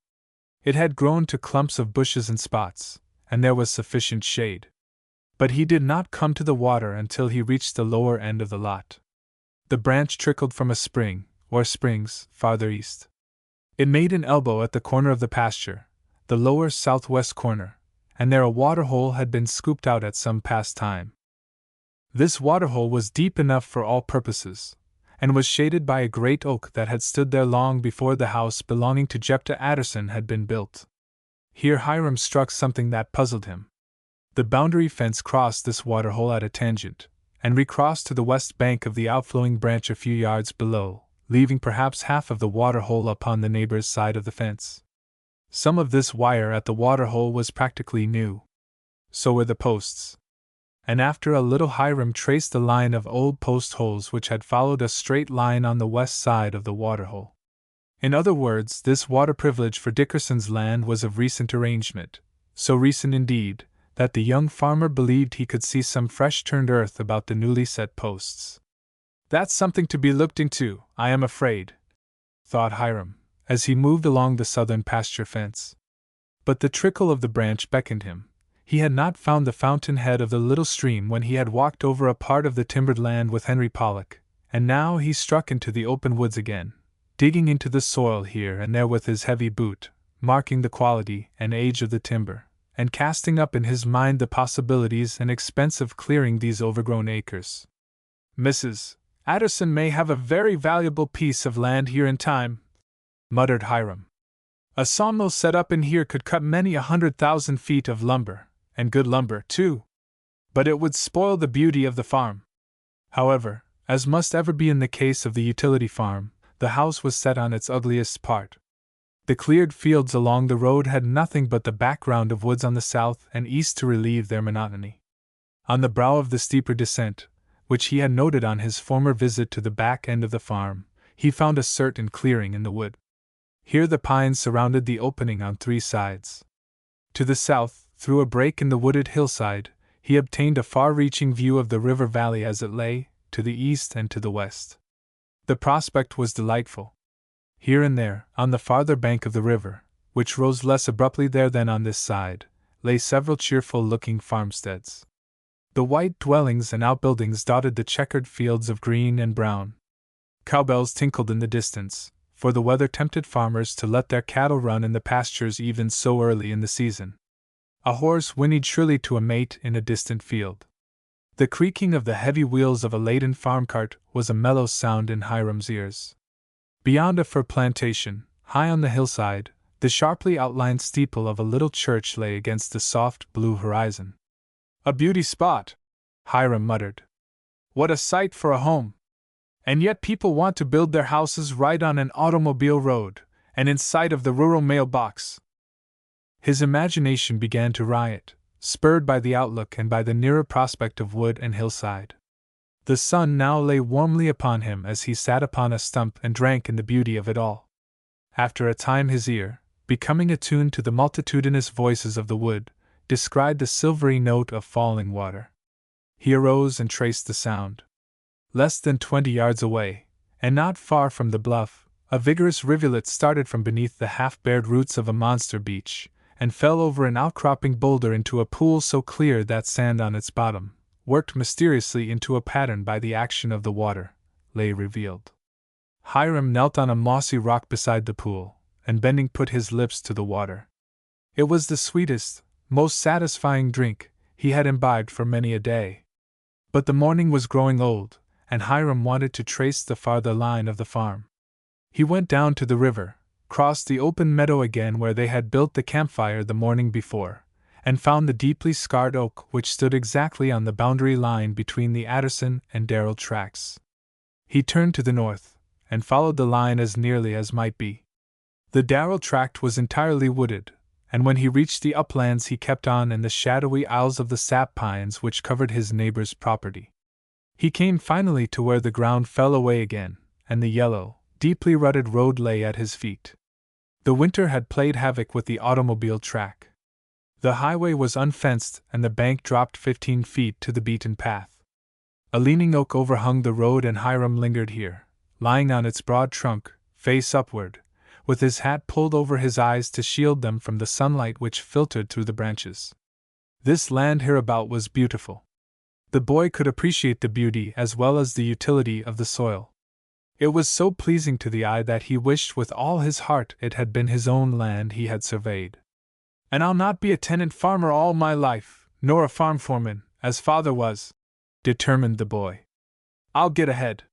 It had grown to clumps of bushes and spots, and there was sufficient shade. But he did not come to the water until he reached the lower end of the lot. The branch trickled from a spring, or springs, farther east. It made an elbow at the corner of the pasture, the lower southwest corner, and there a waterhole had been scooped out at some past time. This waterhole was deep enough for all purposes, and was shaded by a great oak that had stood there long before the house belonging to Jephthah Adderson had been built. Here Hiram struck something that puzzled him. The boundary fence crossed this waterhole at a tangent, and recrossed to the west bank of the outflowing branch a few yards below, leaving perhaps half of the waterhole upon the neighbor's side of the fence. Some of this wire at the waterhole was practically new. So were the posts. And after a little Hiram traced a line of old post holes which had followed a straight line on the west side of the waterhole. In other words, this water privilege for Dickerson's land was of recent arrangement, so recent indeed, that the young farmer believed he could see some fresh-turned earth about the newly set posts. That's something to be looked into, I am afraid, thought Hiram, as he moved along the southern pasture fence. But the trickle of the branch beckoned him. He had not found the fountain-head of the little stream when he had walked over a part of the timbered land with Henry Pollock, and now he struck into the open woods again, digging into the soil here and there with his heavy boot, marking the quality and age of the timber, and casting up in his mind the possibilities and expense of clearing these overgrown acres. Mrs. Adderson may have a very valuable piece of land here in time, muttered Hiram. A sawmill set up in here could cut many 100,000 feet of lumber, and good lumber, too. But it would spoil the beauty of the farm. However, as must ever be in the case of the utility farm, the house was set on its ugliest part. The cleared fields along the road had nothing but the background of woods on the south and east to relieve their monotony. On the brow of the steeper descent, which he had noted on his former visit to the back end of the farm, he found a certain clearing in the wood. Here the pines surrounded the opening on three sides. To the south, through a break in the wooded hillside, he obtained a far-reaching view of the river valley as it lay, to the east and to the west. The prospect was delightful. Here and there, on the farther bank of the river, which rose less abruptly there than on this side, lay several cheerful-looking farmsteads. The white dwellings and outbuildings dotted the checkered fields of green and brown. Cowbells tinkled in the distance, for the weather-tempted farmers to let their cattle run in the pastures even so early in the season. A horse whinnied shrilly to a mate in a distant field. The creaking of the heavy wheels of a laden farm cart was a mellow sound in Hiram's ears. Beyond a fir plantation, high on the hillside, the sharply outlined steeple of a little church lay against the soft blue horizon. A beauty spot, Hiram muttered. What a sight for a home! And yet people want to build their houses right on an automobile road, and in sight of the rural mailbox. His imagination began to riot, spurred by the outlook and by the nearer prospect of wood and hillside. The sun now lay warmly upon him as he sat upon a stump and drank in the beauty of it all. After a time his ear, becoming attuned to the multitudinous voices of the wood, descried the silvery note of falling water. He arose and traced the sound. Less than 20 yards away, and not far from the bluff, a vigorous rivulet started from beneath the half-bared roots of a monster beech, and fell over an outcropping boulder into a pool so clear that sand on its bottom, worked mysteriously into a pattern by the action of the water, lay revealed. Hiram knelt on a mossy rock beside the pool, and bending put his lips to the water. It was the sweetest, most satisfying drink he had imbibed for many a day. But the morning was growing old, and Hiram wanted to trace the farther line of the farm. He went down to the river, crossed the open meadow again where they had built the campfire the morning before, and found the deeply scarred oak which stood exactly on the boundary line between the Adderson and Darrell tracts. He turned to the north, and followed the line as nearly as might be. The Darrell tract was entirely wooded, and when he reached the uplands he kept on in the shadowy aisles of the sap pines which covered his neighbor's property. He came finally to where the ground fell away again, and the yellow, deeply rutted road lay at his feet. The winter had played havoc with the automobile track. The highway was unfenced and the bank dropped 15 feet to the beaten path. A leaning oak overhung the road and Hiram lingered here, lying on its broad trunk, face upward, with his hat pulled over his eyes to shield them from the sunlight which filtered through the branches. This land hereabout was beautiful. The boy could appreciate the beauty as well as the utility of the soil. It was so pleasing to the eye that he wished with all his heart it had been his own land he had surveyed. "And I'll not be a tenant farmer all my life, nor a farm foreman, as father was," determined the boy. "I'll get ahead.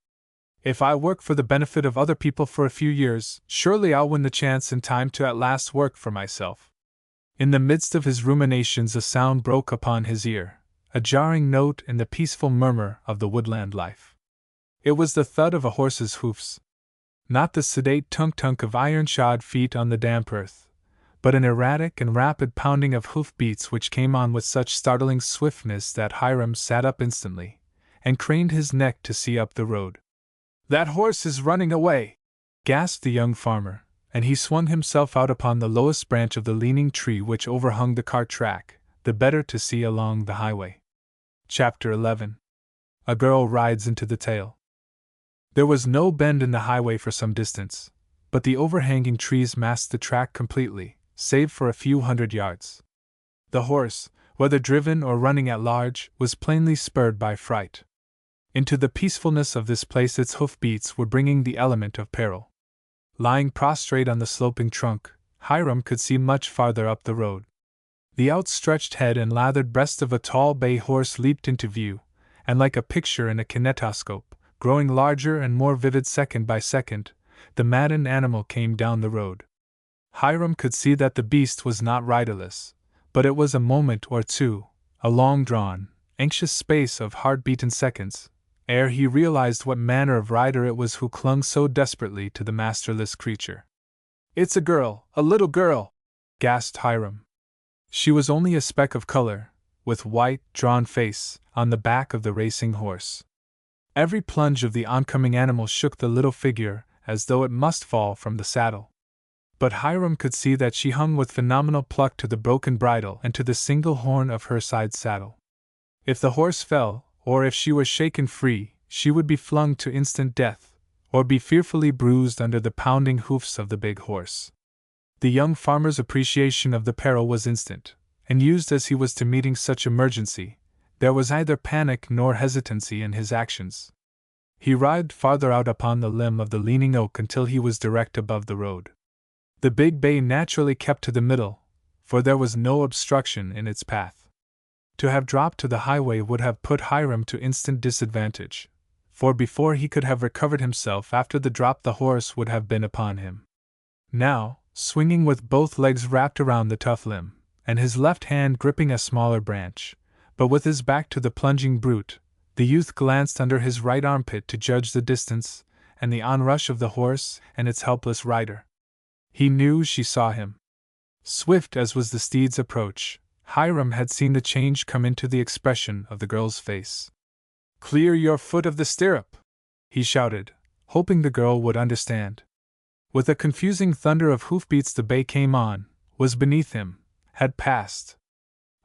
If I work for the benefit of other people for a few years, surely I'll win the chance in time to at last work for myself." In the midst of his ruminations a sound broke upon his ear, a jarring note in the peaceful murmur of the woodland life. It was the thud of a horse's hoofs. Not the sedate tunk-tunk of iron-shod feet on the damp earth, but an erratic and rapid pounding of hoof-beats which came on with such startling swiftness that Hiram sat up instantly, and craned his neck to see up the road. "That horse is running away!" gasped the young farmer, and he swung himself out upon the lowest branch of the leaning tree which overhung the cart track, the better to see along the highway. Chapter 11. A Girl Rides into the Tale. There was no bend in the highway for some distance, but the overhanging trees masked the track completely, save for a few hundred yards. The horse, whether driven or running at large, was plainly spurred by fright. Into the peacefulness of this place its hoof-beats were bringing the element of peril. Lying prostrate on the sloping trunk, Hiram could see much farther up the road. The outstretched head and lathered breast of a tall bay horse leaped into view, and like a picture in a kinetoscope, growing larger and more vivid second by second, the maddened animal came down the road. Hiram could see that the beast was not riderless, but it was a moment or two, a long-drawn, anxious space of hard-beaten seconds, ere he realized what manner of rider it was who clung so desperately to the masterless creature. "It's a girl, a little girl!" gasped Hiram. She was only a speck of color, with white, drawn face, on the back of the racing horse. Every plunge of the oncoming animal shook the little figure as though it must fall from the saddle. But Hiram could see that she hung with phenomenal pluck to the broken bridle and to the single horn of her side saddle. If the horse fell, or if she was shaken free, she would be flung to instant death, or be fearfully bruised under the pounding hoofs of the big horse. The young farmer's appreciation of the peril was instant, and used as he was to meeting such emergency, there was neither panic nor hesitancy in his actions. He writhed farther out upon the limb of the leaning oak until he was direct above the road. The big bay naturally kept to the middle, for there was no obstruction in its path. To have dropped to the highway would have put Hiram to instant disadvantage, for before he could have recovered himself after the drop the horse would have been upon him. Now, swinging with both legs wrapped around the tough limb, and his left hand gripping a smaller branch, but with his back to the plunging brute, The youth glanced under his right armpit to judge the distance and the onrush of the horse and its helpless rider. He knew she saw him. Swift as was the steed's approach, Hiram had seen the change come into the expression of the girl's face. "Clear your foot of the stirrup!" he shouted, hoping the girl would understand. With a confusing thunder of hoofbeats, the bay came on, was beneath him, had passed.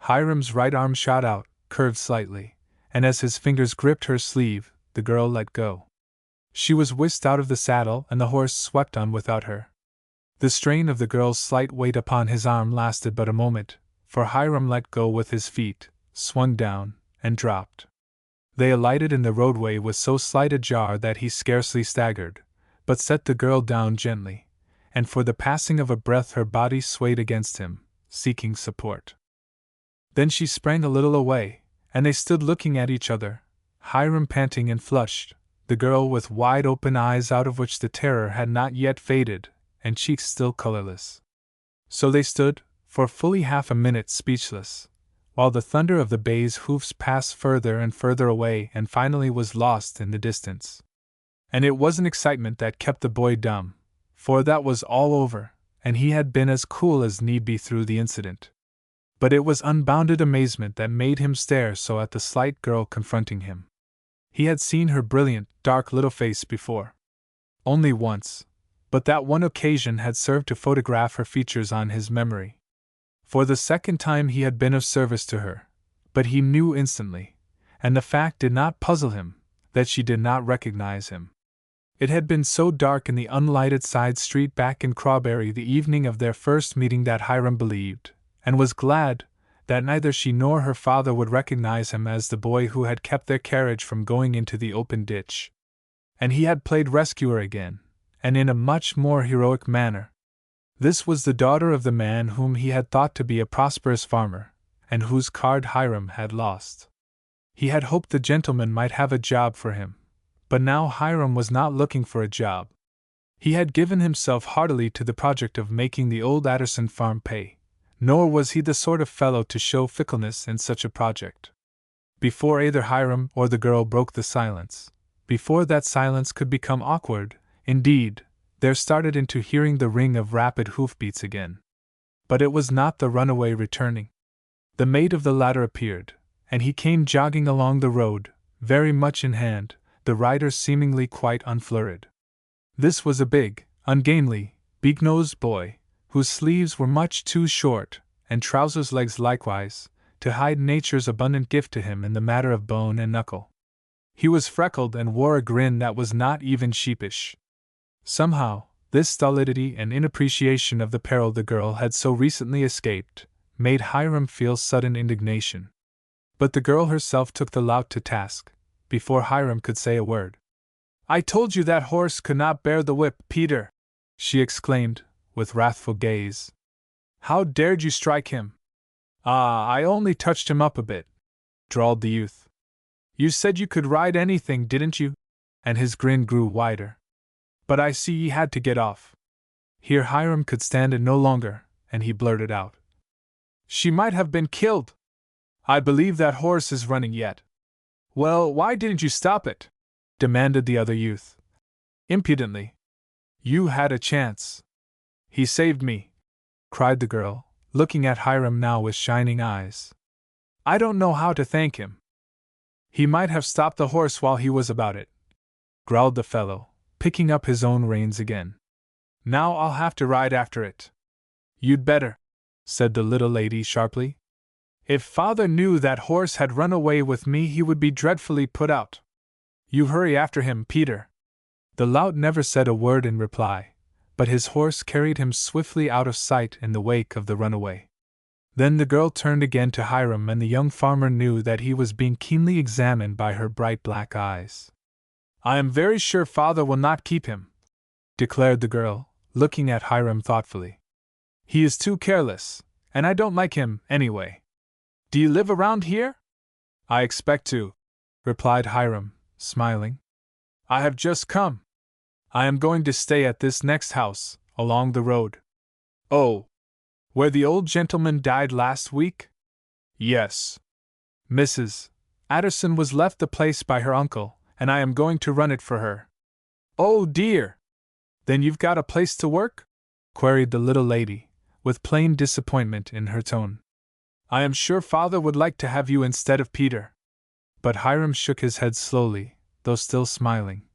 Hiram's right arm shot out, curved slightly, and as his fingers gripped her sleeve, the girl let go. She was whisked out of the saddle and the horse swept on without her. The strain of the girl's slight weight upon his arm lasted but a moment, for Hiram let go with his feet, swung down, and dropped. They alighted in the roadway with so slight a jar that he scarcely staggered, but set the girl down gently, and for the passing of a breath her body swayed against him, seeking support. Then she sprang a little away, and they stood looking at each other, Hiram panting and flushed, the girl with wide open eyes out of which the terror had not yet faded, and cheeks still colorless. So they stood, for fully half a minute speechless, while the thunder of the bay's hoofs passed further and further away and finally was lost in the distance. And it wasn't excitement that kept the boy dumb, for that was all over, and he had been as cool as need be through the incident. But it was unbounded amazement that made him stare so at the slight girl confronting him. He had seen her brilliant, dark little face before. Only once, but that one occasion had served to photograph her features on his memory. For the second time he had been of service to her, but he knew instantly, and the fact did not puzzle him, that she did not recognize him. It had been so dark in the unlighted side street back in Crawberry the evening of their first meeting that Hiram believed, and was glad, that neither she nor her father would recognize him as the boy who had kept their carriage from going into the open ditch. And he had played rescuer again, and in a much more heroic manner. This was the daughter of the man whom he had thought to be a prosperous farmer, and whose card Hiram had lost. He had hoped the gentleman might have a job for him, but now Hiram was not looking for a job. He had given himself heartily to the project of making the old Adderson farm pay, nor was he the sort of fellow to show fickleness in such a project. Before either Hiram or the girl broke the silence, before that silence could become awkward, indeed, there started into hearing the ring of rapid hoofbeats again. But it was not the runaway returning. The mate of the latter appeared, and he came jogging along the road, very much in hand, the rider seemingly quite unflurried. This was a big, ungainly, beak-nosed boy, whose sleeves were much too short, and trousers legs likewise, to hide nature's abundant gift to him in the matter of bone and knuckle. He was freckled and wore a grin that was not even sheepish. Somehow, this stolidity and inappreciation of the peril the girl had so recently escaped made Hiram feel sudden indignation. But the girl herself took the lout to task, before Hiram could say a word. "I told you that horse could not bear the whip, Peter!" she exclaimed, with wrathful gaze. "How dared you strike him?" "Ah, I only touched him up a bit," drawled the youth. "You said you could ride anything, didn't you?" And his grin grew wider. "But I see ye had to get off." Here Hiram could stand it no longer, and he blurted out. "She might have been killed! I believe that horse is running yet." "Well, why didn't you stop it?" demanded the other youth, impudently. "You had a chance." "He saved me," cried the girl, looking at Hiram now with shining eyes. "I don't know how to thank him." "He might have stopped the horse while he was about it," growled the fellow, picking up his own reins again. "Now I'll have to ride after it." "You'd better," said the little lady sharply. "If father knew that horse had run away with me he would be dreadfully put out. You hurry after him, Peter." The lout never said a word in reply, but his horse carried him swiftly out of sight in the wake of the runaway. Then the girl turned again to Hiram, and the young farmer knew that he was being keenly examined by her bright black eyes. "I am very sure father will not keep him," declared the girl, looking at Hiram thoughtfully. "He is too careless, and I don't like him, anyway. Do you live around here?" "I expect to," replied Hiram, smiling. "I have just come. I am going to stay at this next house, along the road." "Oh, where the old gentleman died last week?" "Yes. Mrs. Addison was left the place by her uncle, and I am going to run it for her." "Oh dear! Then you've got a place to work?" queried the little lady, with plain disappointment in her tone. "I am sure father would like to have you instead of Peter." But Hiram shook his head slowly, though still smiling.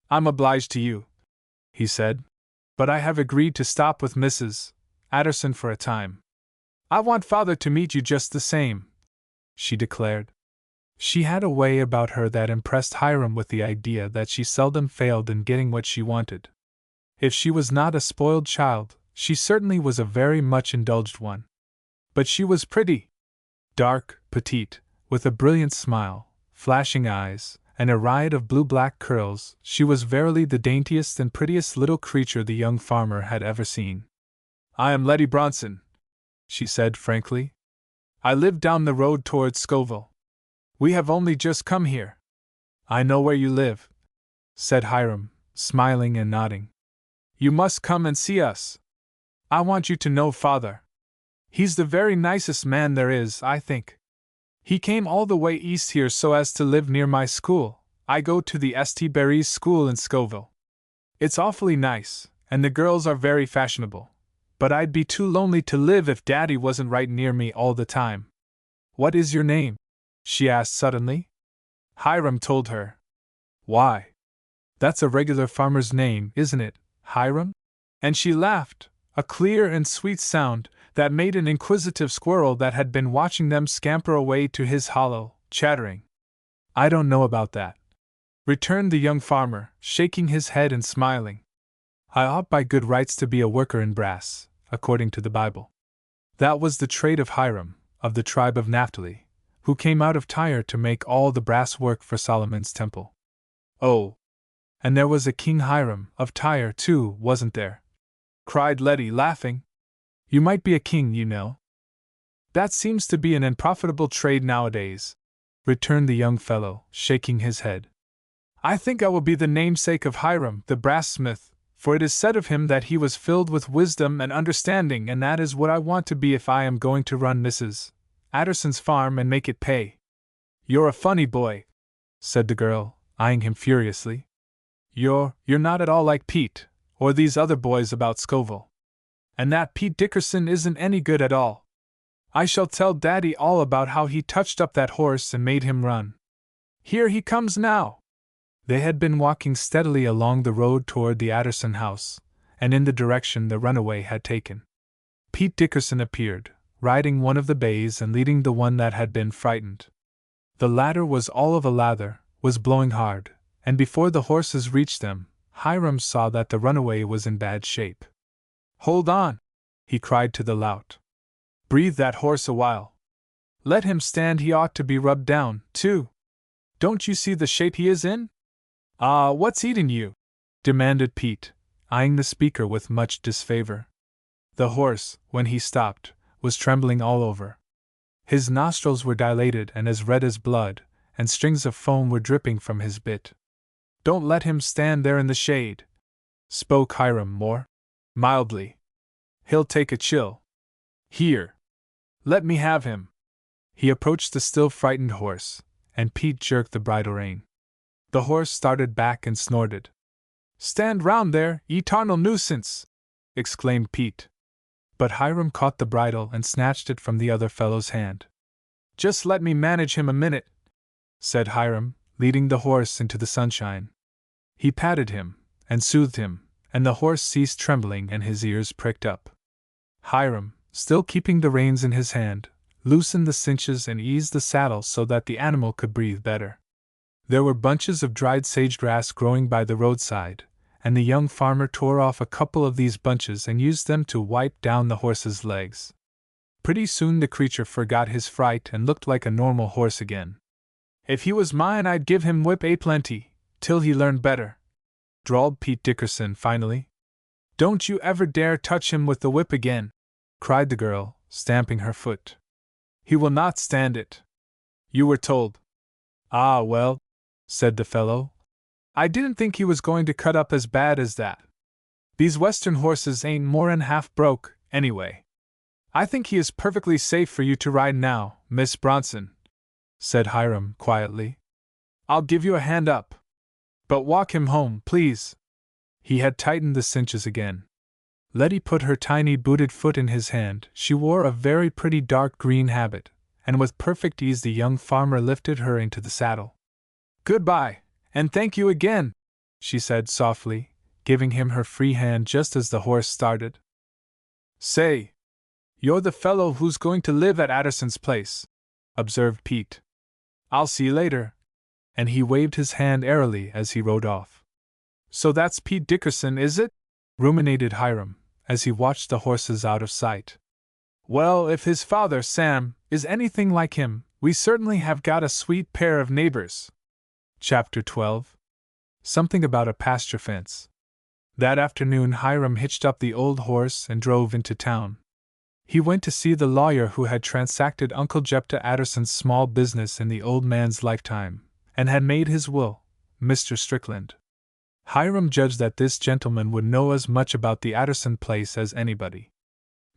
"I'm obliged to you," he said, "but I have agreed to stop with Mrs. Addison for a time." "I want father to meet you just the same," she declared. She had a way about her that impressed Hiram with the idea that she seldom failed in getting what she wanted. If she was not a spoiled child, she certainly was a very much indulged one. But she was pretty. Dark, petite, with a brilliant smile, flashing eyes, and a riot of blue-black curls, she was verily the daintiest and prettiest little creature the young farmer had ever seen. "I am Letty Bronson," she said frankly. "I live down the road towards Scoville. We have only just come here." "I know where you live," said Hiram, smiling and nodding. "You must come and see us. I want you to know father. He's the very nicest man there is, I think. He came all the way east here so as to live near my school. I go to the St. Barry's school in Scoville. It's awfully nice, and the girls are very fashionable. But I'd be too lonely to live if Daddy wasn't right near me all the time." "What is your name?" she asked suddenly. Hiram told her. "Why, that's a regular farmer's name, isn't it, Hiram?" And she laughed, a clear and sweet sound that made an inquisitive squirrel that had been watching them scamper away to his hollow, chattering. "I don't know about that," returned the young farmer, shaking his head and smiling. "I ought by good rights to be a worker in brass, according to the Bible." That was the trade of Hiram, of the tribe of Naphtali, who came out of Tyre to make all the brass work for Solomon's temple. "Oh, and there was a King Hiram, of Tyre, too, wasn't there?" cried Letty, laughing. "You might be a king, you know." "That seems to be an unprofitable trade nowadays," returned the young fellow, shaking his head. "I think I will be the namesake of Hiram, the brass-smith, for it is said of him that he was filled with wisdom and understanding, and that is what I want to be if I am going to run Mrs. Addison's farm and make it pay." "You're a funny boy," said the girl, eyeing him furiously. You're not at all like Pete, or these other boys about Scoville. And that Pete Dickerson isn't any good at all. I shall tell Daddy all about how he touched up that horse and made him run. Here he comes now." They had been walking steadily along the road toward the Addison house, and in the direction the runaway had taken. Pete Dickerson appeared, riding one of the bays and leading the one that had been frightened. The latter was all of a lather, was blowing hard, and before the horses reached them, Hiram saw that the runaway was in bad shape. "Hold on," he cried to the lout. "Breathe that horse a while. Let him stand, he ought to be rubbed down, too. Don't you see the shape he is in?" "Ah, what's eating you?" demanded Pete, eyeing the speaker with much disfavor. The horse, when he stopped, was trembling all over. His nostrils were dilated and as red as blood, and strings of foam were dripping from his bit. "Don't let him stand there in the shade," spoke Hiram more mildly. "He'll take a chill. Here. Let me have him." He approached the still frightened horse, and Pete jerked the bridle rein. The horse started back and snorted. "Stand round there, ye tarnal nuisance!" exclaimed Pete. But Hiram caught the bridle and snatched it from the other fellow's hand. "Just let me manage him a minute," said Hiram, leading the horse into the sunshine. He patted him, and soothed him, and the horse ceased trembling and his ears pricked up. Hiram, still keeping the reins in his hand, loosened the cinches and eased the saddle so that the animal could breathe better. There were bunches of dried sage-grass growing by the roadside, and the young farmer tore off a couple of these bunches and used them to wipe down the horse's legs. Pretty soon the creature forgot his fright and looked like a normal horse again. "If he was mine I'd give him whip a-plenty, till he learned better," drawled Pete Dickerson finally. "Don't you ever dare touch him with the whip again," cried the girl, stamping her foot. "He will not stand it. You were told." "Ah, well," said the fellow, "I didn't think he was going to cut up as bad as that. These western horses ain't more'n half broke, anyway. I think he is perfectly safe for you to ride now, Miss Bronson." said Hiram quietly. "I'll give you a hand up. But walk him home, please." He had tightened the cinches again. Letty put her tiny booted foot in his hand. She wore a very pretty dark green habit, and with perfect ease the young farmer lifted her into the saddle. "Goodbye, and thank you again," she said softly, giving him her free hand just as the horse started. "Say, you're the fellow who's going to live at Addison's place," observed Pete. "I'll see you later." And he waved his hand airily as he rode off. "So that's Pete Dickerson, is it?" ruminated Hiram, as he watched the horses out of sight. "Well, if his father, Sam, is anything like him, we certainly have got a sweet pair of neighbors." Chapter 12. Something about a pasture fence. That afternoon Hiram hitched up the old horse and drove into town. He went to see the lawyer who had transacted Uncle Jephthah Addison's small business in the old man's lifetime, and had made his will, Mr. Strickland. Hiram judged that this gentleman would know as much about the Addison place as anybody.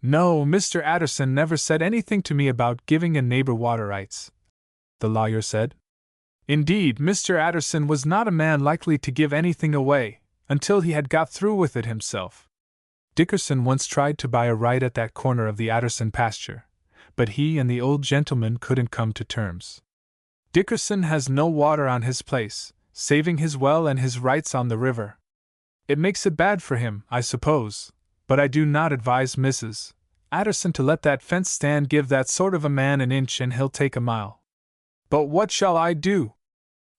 "No, Mr. Addison never said anything to me about giving a neighbor water rights," the lawyer said. "Indeed, Mr. Addison was not a man likely to give anything away, until he had got through with it himself. Dickerson once tried to buy a right at that corner of the Addison pasture, but he and the old gentleman couldn't come to terms. Dickerson has no water on his place, saving his well and his rights on the river. It makes it bad for him, I suppose, but I do not advise Mrs. Addison to let that fence stand. Give that sort of a man an inch and he'll take a mile." "But what shall I do?"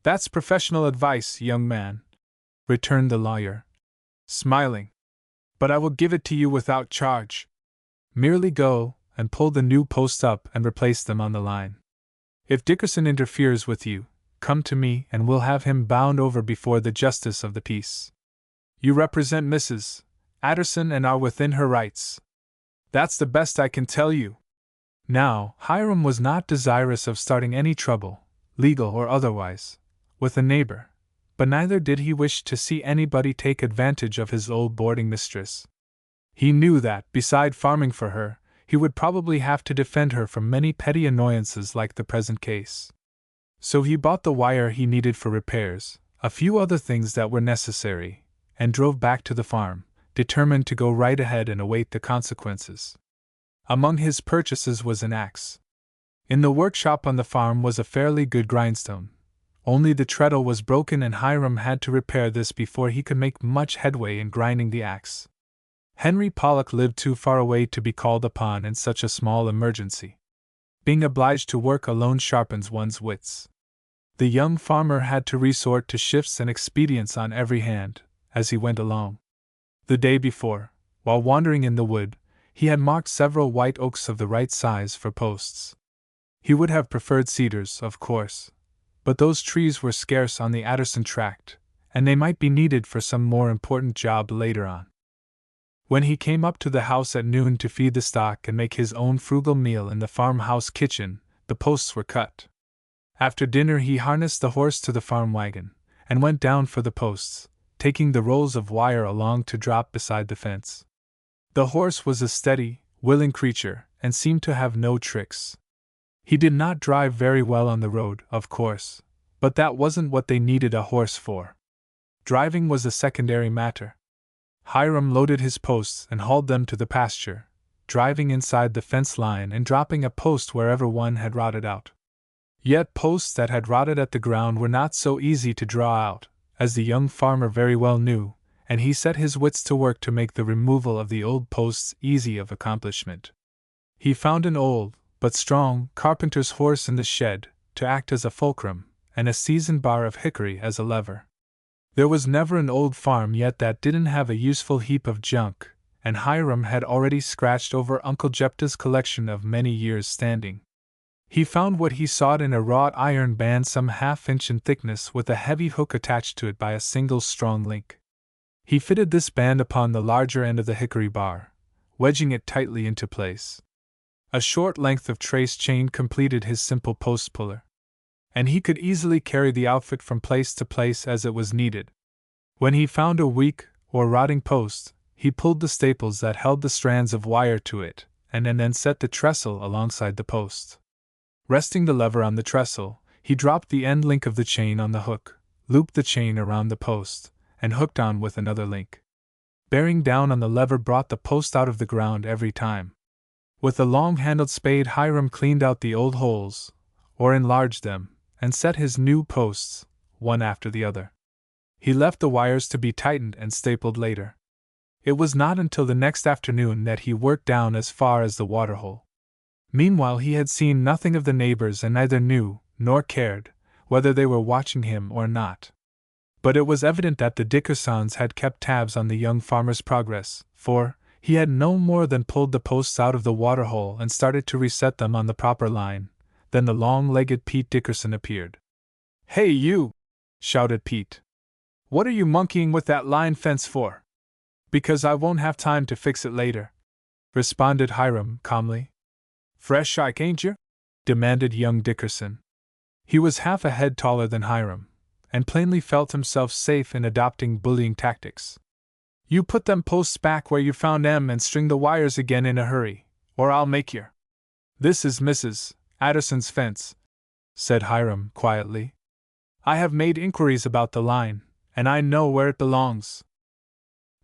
"That's professional advice, young man," returned the lawyer, smiling. "But I will give it to you without charge. Merely go and pull the new posts up and replace them on the line. If Dickerson interferes with you, come to me and we'll have him bound over before the justice of the peace. You represent Mrs. Addison and are within her rights. That's the best I can tell you." Now, Hiram was not desirous of starting any trouble, legal or otherwise, with a neighbor, but neither did he wish to see anybody take advantage of his old boarding mistress. He knew that, beside farming for her, he would probably have to defend her from many petty annoyances like the present case. So he bought the wire he needed for repairs, a few other things that were necessary, and drove back to the farm, determined to go right ahead and await the consequences. Among his purchases was an axe. In the workshop on the farm was a fairly good grindstone, only the treadle was broken and Hiram had to repair this before he could make much headway in grinding the axe. Henry Pollock lived too far away to be called upon in such a small emergency. Being obliged to work alone sharpens one's wits. The young farmer had to resort to shifts and expedients on every hand, as he went along. The day before, while wandering in the wood, he had marked several white oaks of the right size for posts. He would have preferred cedars, of course, but those trees were scarce on the Addison tract, and they might be needed for some more important job later on. When he came up to the house at noon to feed the stock and make his own frugal meal in the farmhouse kitchen, the posts were cut. After dinner he harnessed the horse to the farm wagon, and went down for the posts, taking the rolls of wire along to drop beside the fence. The horse was a steady, willing creature, and seemed to have no tricks. He did not drive very well on the road, of course, but that wasn't what they needed a horse for. Driving was a secondary matter. Hiram loaded his posts and hauled them to the pasture, driving inside the fence line and dropping a post wherever one had rotted out. Yet posts that had rotted at the ground were not so easy to draw out, as the young farmer very well knew, and he set his wits to work to make the removal of the old posts easy of accomplishment. He found an old, but strong, carpenter's horse in the shed, to act as a fulcrum, and a seasoned bar of hickory as a lever. There was never an old farm yet that didn't have a useful heap of junk, and Hiram had already scratched over Uncle Jephthah's collection of many years' standing. He found what he sought in a wrought iron band some half-inch in thickness with a heavy hook attached to it by a single strong link. He fitted this band upon the larger end of the hickory bar, wedging it tightly into place. A short length of trace chain completed his simple post puller, and he could easily carry the outfit from place to place as it was needed. When he found a weak or rotting post, he pulled the staples that held the strands of wire to it, and then set the trestle alongside the post. Resting the lever on the trestle, he dropped the end link of the chain on the hook, looped the chain around the post, and hooked on with another link. Bearing down on the lever brought the post out of the ground every time. With a long-handled spade, Hiram cleaned out the old holes, or enlarged them, and set his new posts, one after the other. He left the wires to be tightened and stapled later. It was not until the next afternoon that he worked down as far as the waterhole. Meanwhile he had seen nothing of the neighbors and neither knew, nor cared, whether they were watching him or not. But it was evident that the Dickersons had kept tabs on the young farmer's progress, for he had no more than pulled the posts out of the waterhole and started to reset them on the proper line, than the long-legged Pete Dickerson appeared. "Hey, you!" shouted Pete. "What are you monkeying with that line fence for?" "Because I won't have time to fix it later," responded Hiram calmly. "Fresh ike, ain't you?" demanded young Dickerson. He was half a head taller than Hiram, and plainly felt himself safe in adopting bullying tactics. "You put them posts back where you found 'em and string the wires again in a hurry, or I'll make yer." "This is Mrs. Addison's fence," said Hiram quietly. "I have made inquiries about the line, and I know where it belongs."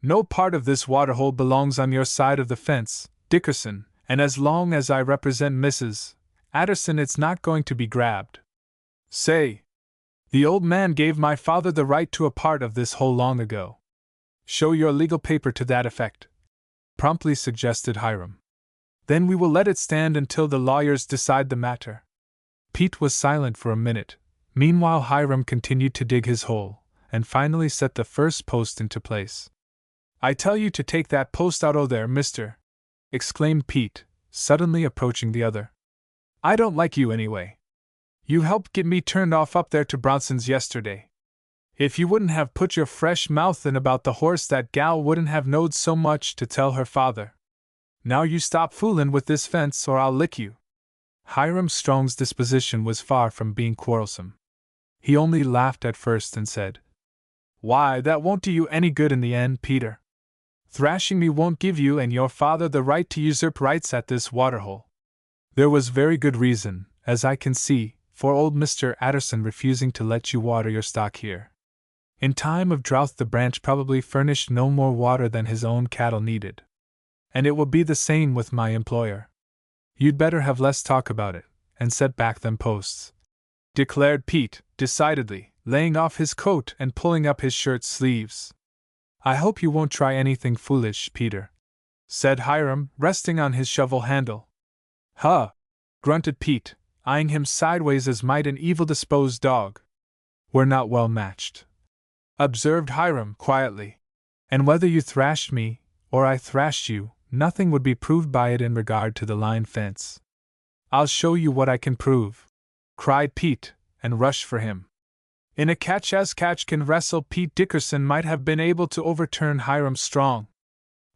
"No part of this waterhole belongs on your side of the fence, Dickerson, and as long as I represent Mrs. Addison it's not going to be grabbed. Say, the old man gave my father the right to a part of this hole long ago. Show your legal paper to that effect," promptly suggested Hiram. "Then we will let it stand until the lawyers decide the matter." Pete was silent for a minute. Meanwhile Hiram continued to dig his hole, and finally set the first post into place. "I tell you to take that post out o' there, mister!" exclaimed Pete, suddenly approaching the other. "I don't like you anyway. You helped get me turned off up there to Bronson's yesterday. If you wouldn't have put your fresh mouth in about the horse, that gal wouldn't have knowed so much to tell her father. Now you stop foolin' with this fence or I'll lick you." Hiram Strong's disposition was far from being quarrelsome. He only laughed at first and said, "Why, that won't do you any good in the end, Peter. Thrashing me won't give you and your father the right to usurp rights at this waterhole." There was very good reason, as I can see, for old Mr. Addison refusing to let you water your stock here. In time of drought the branch probably furnished no more water than his own cattle needed. And it will be the same with my employer. You'd better have less talk about it, and set back them posts," declared Pete, decidedly, laying off his coat and pulling up his shirt sleeves. "I hope you won't try anything foolish, Peter," said Hiram, resting on his shovel handle. "Huh!" grunted Pete, eyeing him sideways as might an evil-disposed dog. "We're not well matched," observed Hiram quietly. "And whether you thrashed me, or I thrashed you, nothing would be proved by it in regard to the line fence." "I'll show you what I can prove," cried Pete, and rushed for him. In a catch-as-catch can wrestle, Pete Dickerson might have been able to overturn Hiram Strong.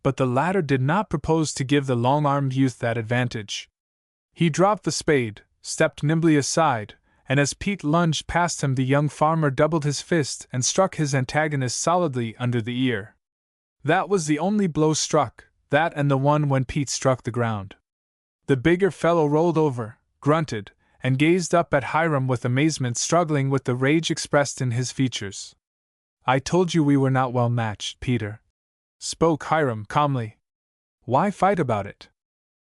But the latter did not propose to give the long-armed youth that advantage. He dropped the spade, stepped nimbly aside, and as Pete lunged past him the young farmer doubled his fist and struck his antagonist solidly under the ear. That was the only blow struck, that and the one when Pete struck the ground. The bigger fellow rolled over, grunted, and gazed up at Hiram with amazement struggling with the rage expressed in his features. "I told you we were not well matched, Peter," spoke Hiram calmly. "Why fight about it?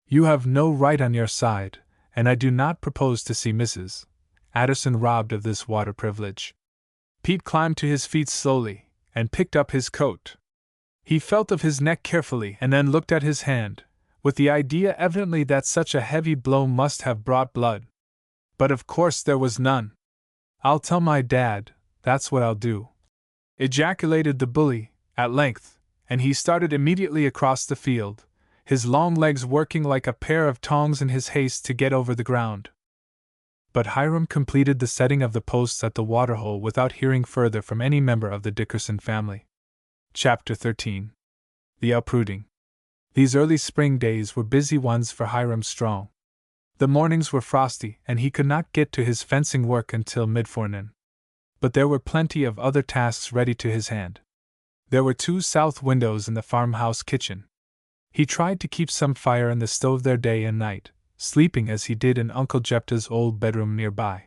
You have no right on your side, and I do not propose to see Mrs. Addison robbed of this water privilege." Pete climbed to his feet slowly, and picked up his coat. He felt of his neck carefully and then looked at his hand, with the idea evidently that such a heavy blow must have brought blood. But of course there was none. "I'll tell my dad, that's what I'll do," ejaculated the bully, at length, and he started immediately across the field, his long legs working like a pair of tongs in his haste to get over the ground. But Hiram completed the setting of the posts at the waterhole without hearing further from any member of the Dickerson family. Chapter 13. The Uprooting. These early spring days were busy ones for Hiram Strong. The mornings were frosty, and he could not get to his fencing work until mid-forenoon. But there were plenty of other tasks ready to his hand. There were 2 south windows in the farmhouse kitchen. He tried to keep some fire in the stove there day and night, sleeping as he did in Uncle Jephthah's old bedroom nearby.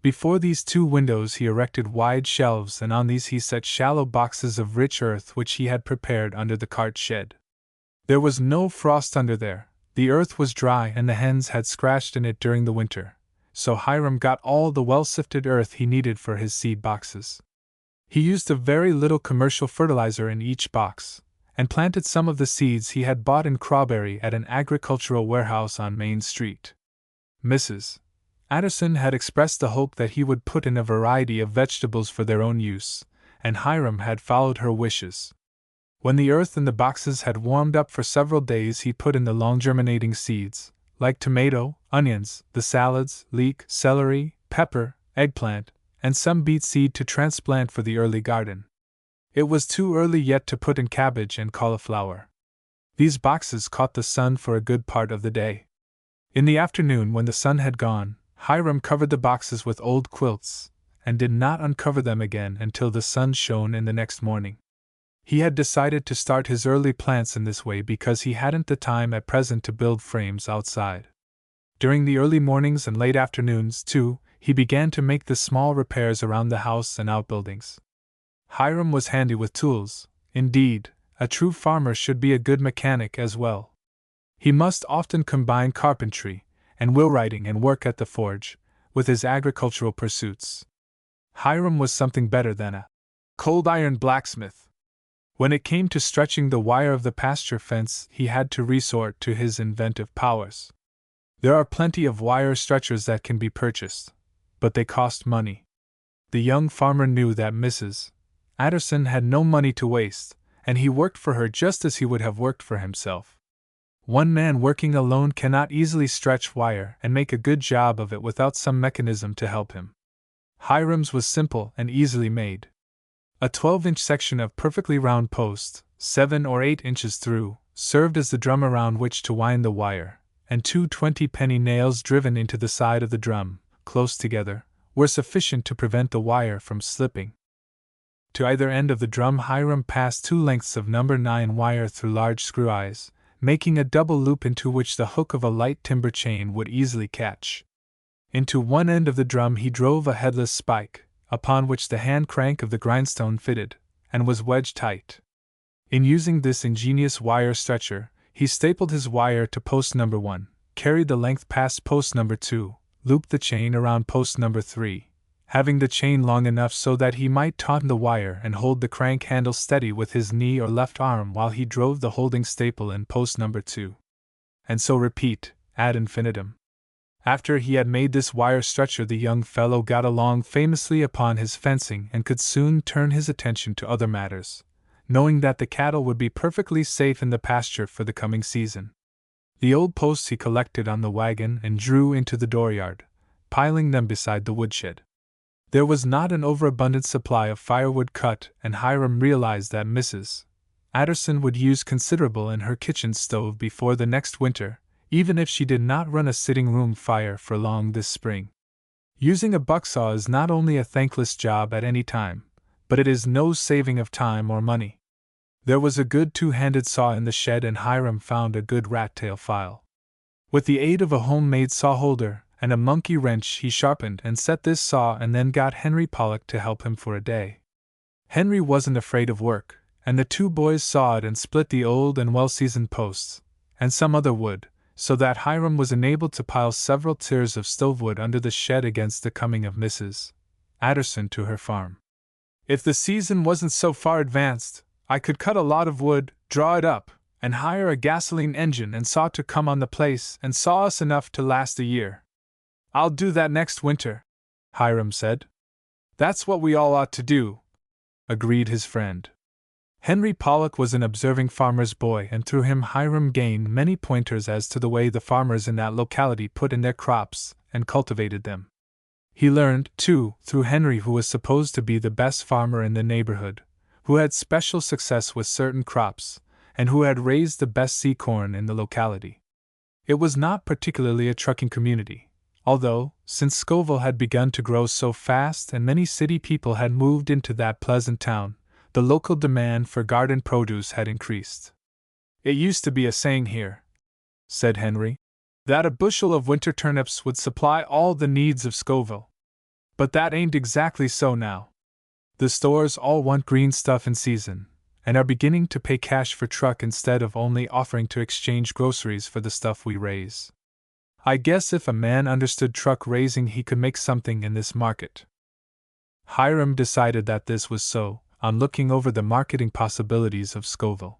Before these 2 windows he erected wide shelves, and on these he set shallow boxes of rich earth which he had prepared under the cart shed. There was no frost under there, the earth was dry and the hens had scratched in it during the winter, so Hiram got all the well-sifted earth he needed for his seed boxes. He used a very little commercial fertilizer in each box, and planted some of the seeds he had bought in Crawberry at an agricultural warehouse on Main Street. Mrs. Addison had expressed the hope that he would put in a variety of vegetables for their own use, and Hiram had followed her wishes. When the earth in the boxes had warmed up for several days, he put in the long-germinating seeds, like tomato, onions, the salads, leek, celery, pepper, eggplant, and some beet seed to transplant for the early garden. It was too early yet to put in cabbage and cauliflower. These boxes caught the sun for a good part of the day. In the afternoon, when the sun had gone, Hiram covered the boxes with old quilts, and did not uncover them again until the sun shone in the next morning. He had decided to start his early plants in this way because he hadn't the time at present to build frames outside. During the early mornings and late afternoons, too, he began to make the small repairs around the house and outbuildings. Hiram was handy with tools. Indeed, a true farmer should be a good mechanic as well. He must often combine carpentry and wheelwrighting and work at the forge with his agricultural pursuits. Hiram was something better than a cold iron blacksmith. When it came to stretching the wire of the pasture fence, he had to resort to his inventive powers. There are plenty of wire stretchers that can be purchased, but they cost money. The young farmer knew that Mrs. Addison had no money to waste, and he worked for her just as he would have worked for himself. One man working alone cannot easily stretch wire and make a good job of it without some mechanism to help him. Hiram's was simple and easily made. A 12-inch section of perfectly round post, 7 or 8 inches through, served as the drum around which to wind the wire, and 2 20-penny nails driven into the side of the drum, close together, were sufficient to prevent the wire from slipping. To either end of the drum Hiram passed 2 lengths of No. 9 wire through large screw eyes, making a double loop into which the hook of a light timber chain would easily catch. Into one end of the drum he drove a headless spike, upon which the hand crank of the grindstone fitted, and was wedged tight. In using this ingenious wire stretcher, he stapled his wire to post No. 1, carried the length past post No. 2, looped the chain around post No. 3, having the chain long enough so that he might taut the wire and hold the crank handle steady with his knee or left arm while he drove the holding staple in post No. 2. And so repeat, ad infinitum. After he had made this wire stretcher, the young fellow got along famously upon his fencing and could soon turn his attention to other matters, knowing that the cattle would be perfectly safe in the pasture for the coming season. The old posts he collected on the wagon and drew into the dooryard, piling them beside the woodshed. There was not an overabundant supply of firewood cut, and Hiram realized that Mrs. Addison would use considerable in her kitchen stove before the next winter, even if she did not run a sitting-room fire for long this spring. Using a bucksaw is not only a thankless job at any time, but it is no saving of time or money. There was a good 2-handed saw in the shed, and Hiram found a good rat-tail file. With the aid of a homemade saw holder and a monkey wrench he sharpened and set this saw, and then got Henry Pollock to help him for a day. Henry wasn't afraid of work, and the 2 boys sawed and split the old and well-seasoned posts, and some other wood, so that Hiram was enabled to pile several tiers of stovewood under the shed against the coming of Mrs. Addison to her farm. If the season wasn't so far advanced, I could cut a lot of wood, draw it up, and hire a gasoline engine and saw to come on the place and saw us enough to last a year. I'll do that next winter, Hiram said. That's what we all ought to do, agreed his friend. Henry Pollock was an observing farmer's boy, and through him Hiram gained many pointers as to the way the farmers in that locality put in their crops and cultivated them. He learned, too, through Henry, who was supposed to be the best farmer in the neighborhood, who had special success with certain crops, and who had raised the best sea corn in the locality. It was not particularly a trucking community, although, since Scoville had begun to grow so fast and many city people had moved into that pleasant town, the local demand for garden produce had increased. It used to be a saying here, said Henry, that a bushel of winter turnips would supply all the needs of Scoville. But that ain't exactly so now. The stores all want green stuff in season, and are beginning to pay cash for truck instead of only offering to exchange groceries for the stuff we raise. I guess if a man understood truck raising, he could make something in this market. Hiram decided that this was so, on looking over the marketing possibilities of Scoville.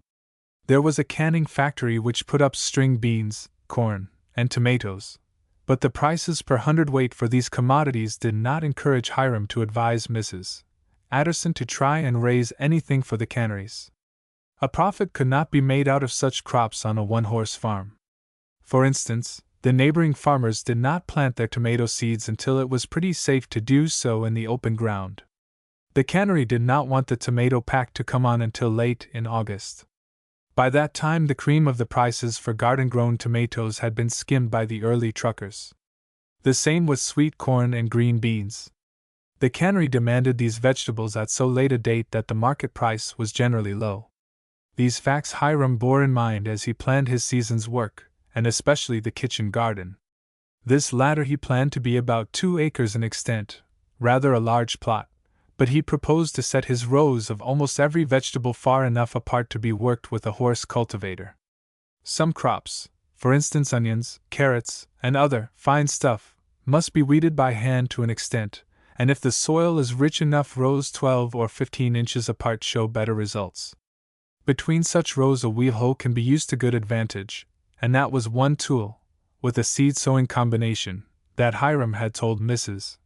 There was a canning factory which put up string beans, corn, and tomatoes, but the prices per hundredweight for these commodities did not encourage Hiram to advise Mrs. Addison to try and raise anything for the canneries. A profit could not be made out of such crops on a one-horse farm. For instance, the neighboring farmers did not plant their tomato seeds until it was pretty safe to do so in the open ground. The cannery did not want the tomato pack to come on until late in August. By that time, the cream of the prices for garden-grown tomatoes had been skimmed by the early truckers. The same with sweet corn and green beans. The cannery demanded these vegetables at so late a date that the market price was generally low. These facts Hiram bore in mind as he planned his season's work, and especially the kitchen garden. This latter he planned to be about 2 acres in extent, rather a large plot, but he proposed to set his rows of almost every vegetable far enough apart to be worked with a horse cultivator. Some crops, for instance onions, carrots, and other fine stuff, must be weeded by hand to an extent, and if the soil is rich enough, rows 12 or 15 inches apart show better results. Between such rows a wheel hoe can be used to good advantage, and that was one tool, with a seed-sowing combination, that Hiram had told Mrs.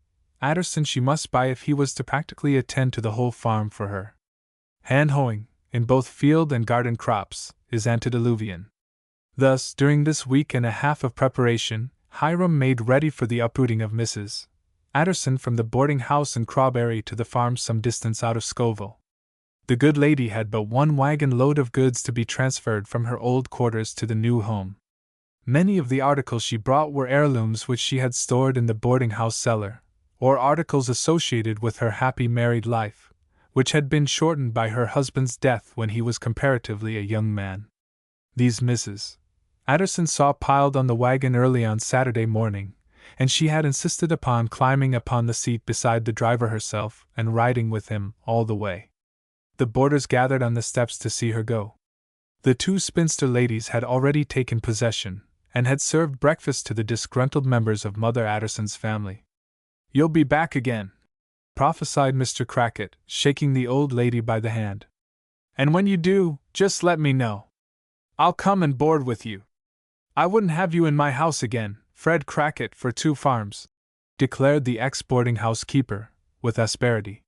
Addison she must buy if he was to practically attend to the whole farm for her. Hand-hoeing, in both field and garden crops, is antediluvian. Thus, during this week and a half of preparation, Hiram made ready for the uprooting of Mrs. Addison from the boarding house in Crawberry to the farm some distance out of Scoville. The good lady had but one wagon load of goods to be transferred from her old quarters to the new home. Many of the articles she brought were heirlooms which she had stored in the boarding house cellar, or articles associated with her happy married life, which had been shortened by her husband's death when he was comparatively a young man. These Mrs. Addison saw piled on the wagon early on Saturday morning, and she had insisted upon climbing upon the seat beside the driver herself and riding with him all the way. The boarders gathered on the steps to see her go. The 2 spinster ladies had already taken possession, and had served breakfast to the disgruntled members of Mother Addison's family. "You'll be back again," prophesied Mr. Crackit, shaking the old lady by the hand. "And when you do, just let me know. I'll come and board with you. I wouldn't have you in my house again, Fred Crackit, for 2 farms," declared the ex-boarding house keeper, with asperity.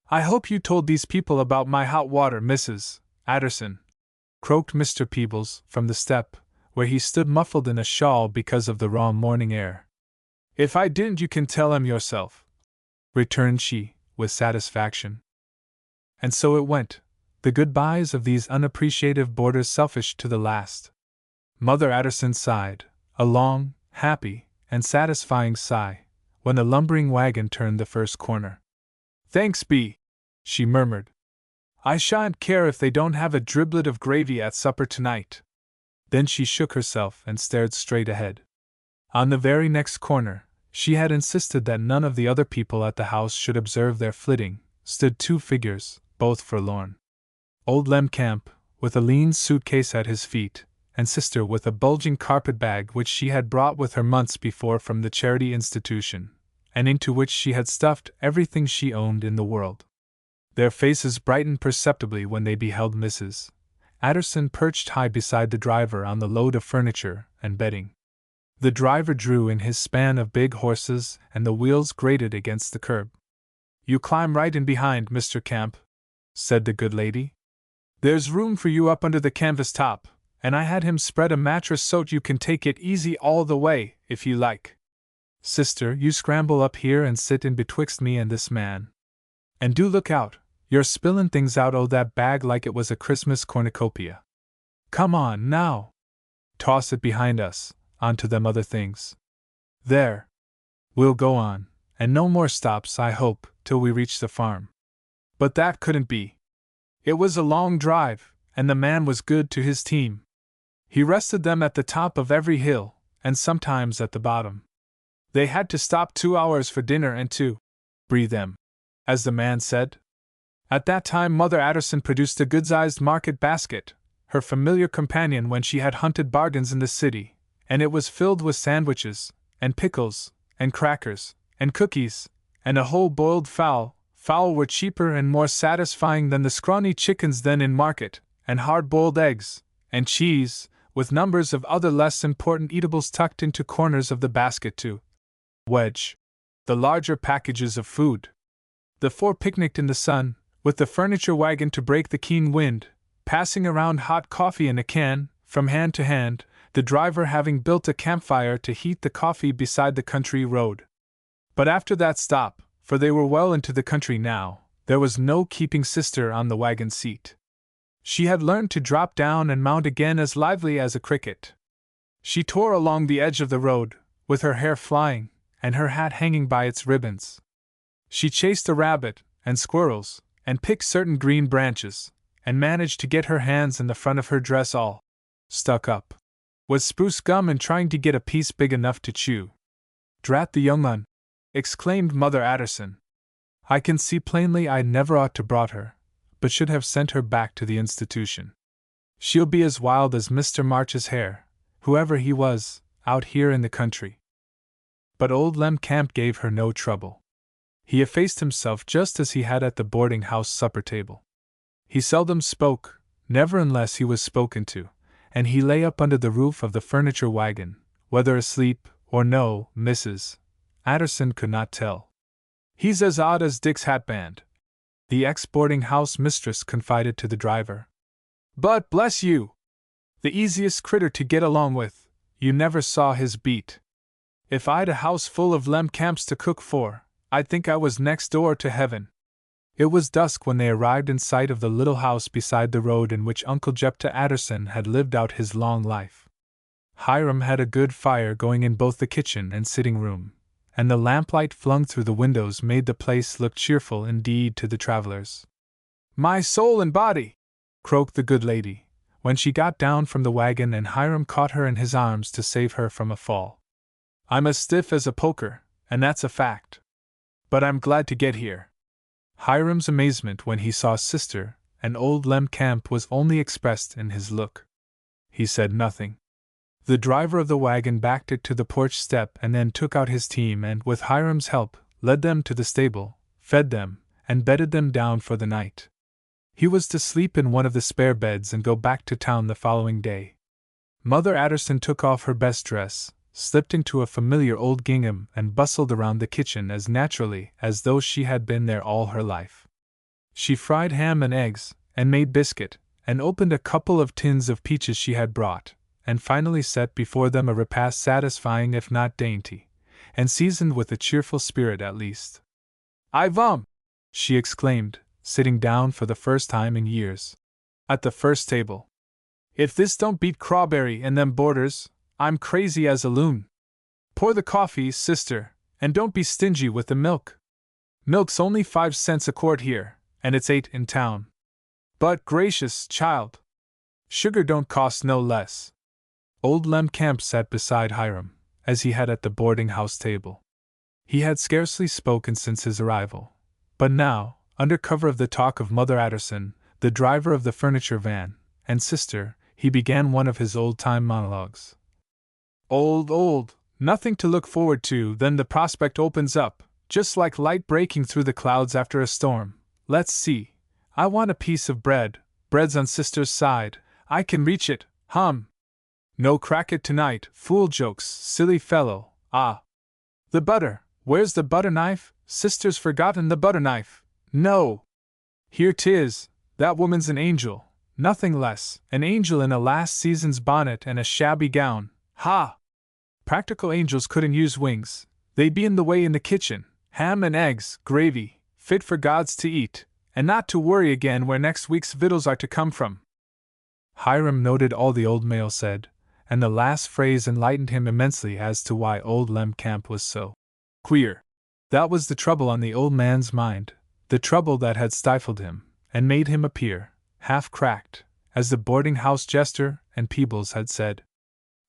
"I hope you told these people about my hot water, Mrs. Addison," croaked Mr. Peebles from the step, where he stood muffled in a shawl because of the raw morning air. "If I didn't, you can tell 'em yourself," returned she, with satisfaction. And so it went, the goodbyes of these unappreciative boarders selfish to the last. Mother Addison sighed, a long, happy, and satisfying sigh, when the lumbering wagon turned the first corner. "Thanks be," she murmured. "I shan't care if they don't have a driblet of gravy at supper tonight." Then she shook herself and stared straight ahead. On the very next corner, she had insisted that none of the other people at the house should observe their flitting, stood 2 figures, both forlorn. Old Lem Camp, with a lean suitcase at his feet, and Sister with a bulging carpet bag which she had brought with her months before from the charity institution, and into which she had stuffed everything she owned in the world. Their faces brightened perceptibly when they beheld Mrs. Addison perched high beside the driver on the load of furniture and bedding. The driver drew in his span of big horses, and the wheels grated against the curb. "You climb right in behind, Mr. Camp," said the good lady. "There's room for you up under the canvas top, and I had him spread a mattress so't you can take it easy all the way, if you like. Sister, you scramble up here and sit in betwixt me and this man. And do look out, you're spillin' things out o' that bag like it was a Christmas cornucopia. Come on, now. Toss it behind us, onto them other things. There. We'll go on, and no more stops, I hope, till we reach the farm." But that couldn't be. It was a long drive, and the man was good to his team. He rested them at the top of every hill, and sometimes at the bottom. They had to stop 2 hours for dinner and to breathe them, as the man said. At that time Mother Addison produced a good-sized market basket, her familiar companion when she had hunted bargains in the city, and it was filled with sandwiches, and pickles, and crackers, and cookies, and a whole boiled fowl. Fowl were cheaper and more satisfying than the scrawny chickens then in market, and hard-boiled eggs, and cheese, with numbers of other less important eatables tucked into corners of the basket to wedge the larger packages of food. The four picnicked in the sun, with the furniture wagon to break the keen wind, passing around hot coffee in a can, from hand to hand, the driver having built a campfire to heat the coffee beside the country road. But after that stop, for they were well into the country now, there was no keeping Sister on the wagon seat. She had learned to drop down and mount again as lively as a cricket. She tore along the edge of the road, with her hair flying, and her hat hanging by its ribbons. She chased a rabbit, and squirrels, and picked certain green branches, and managed to get her hands in the front of her dress all stuck up with spruce gum and trying to get a piece big enough to chew. "Drat the young un!" exclaimed Mother Addison. "I can see plainly I never ought to brought her, but should have sent her back to the institution. She'll be as wild as Mr. March's hare, whoever he was, out here in the country." But old Lem Camp gave her no trouble. He effaced himself just as he had at the boarding-house supper table. He seldom spoke, never unless he was spoken to, and he lay up under the roof of the furniture wagon, whether asleep or no, Mrs. Addison could not tell. "He's as odd as Dick's hatband," the ex-boarding-house mistress confided to the driver. "But, bless you! The easiest critter to get along with, you never saw his beat. If I'd a house full of Lem Camps to cook for, I'd think I was next door to heaven." It was dusk when they arrived in sight of the little house beside the road in which Uncle Jephthah Addison had lived out his long life. Hiram had a good fire going in both the kitchen and sitting room, and the lamplight flung through the windows made the place look cheerful indeed to the travelers. "My soul and body!" croaked the good lady, when she got down from the wagon and Hiram caught her in his arms to save her from a fall. "I'm as stiff as a poker, and that's a fact. But I'm glad to get here." Hiram's amazement when he saw Sister and old Lem Camp was only expressed in his look. He said nothing. The driver of the wagon backed it to the porch step and then took out his team and, with Hiram's help, led them to the stable, fed them, and bedded them down for the night. He was to sleep in one of the spare beds and go back to town the following day. Mother Addison took off her best dress, slipped into a familiar old gingham, and bustled around the kitchen as naturally as though she had been there all her life. She fried ham and eggs, and made biscuit, and opened a couple of tins of peaches she had brought, and finally set before them a repast satisfying if not dainty, and seasoned with a cheerful spirit at least. "I vum!" she exclaimed, sitting down for the first time in years at the first table. "If this don't beat crawberry and them borders, I'm crazy as a loon. Pour the coffee, Sister, and don't be stingy with the milk. Milk's only 5 cents a quart here, and it's 8 in town. But, gracious, child, sugar don't cost no less." Old Lem Camp sat beside Hiram, as he had at the boarding-house table. He had scarcely spoken since his arrival, but now, under cover of the talk of Mother Addison, the driver of the furniture van, and Sister, he began one of his old-time monologues. Old, nothing to look forward to, then the prospect opens up, just like light breaking through the clouds after a storm. Let's see, I want a piece of bread, bread's on Sister's side, I can reach it, hum. No crack it tonight, fool jokes, silly fellow, ah. The butter, where's the butter knife? Sister's forgotten the butter knife. No. Here 'tis, that woman's an angel, nothing less, an angel in a last season's bonnet and a shabby gown, ha! Practical angels couldn't use wings, they'd be in the way in the kitchen, ham and eggs, gravy, fit for gods to eat, and not to worry again where next week's victuals are to come from. Hiram noted all the old male said, and the last phrase enlightened him immensely as to why old Lem Camp was so queer. That was the trouble on the old man's mind, the trouble that had stifled him, and made him appear half-cracked, as the boarding-house jester and Peebles had said.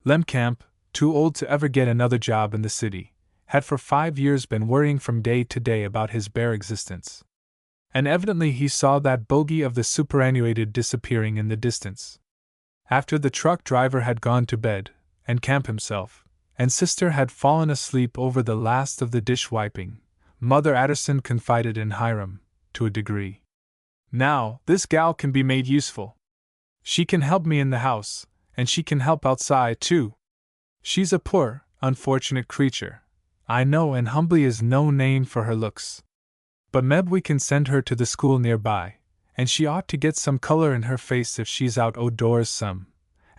Lem Camp, too old to ever get another job in the city, had for 5 years been worrying from day to day about his bare existence. And evidently he saw that bogey of the superannuated disappearing in the distance. After the truck driver had gone to bed, and Camp himself, and Sister had fallen asleep over the last of the dish wiping, Mother Addison confided in Hiram, to a degree. Now, this gal can be made useful. She can help me in the house, and she can help outside, too. She's a poor, unfortunate creature, I know, and humbly is no name for her looks. But Meb, we can send her to the school nearby, and she ought to get some color in her face if she's out o'doors some,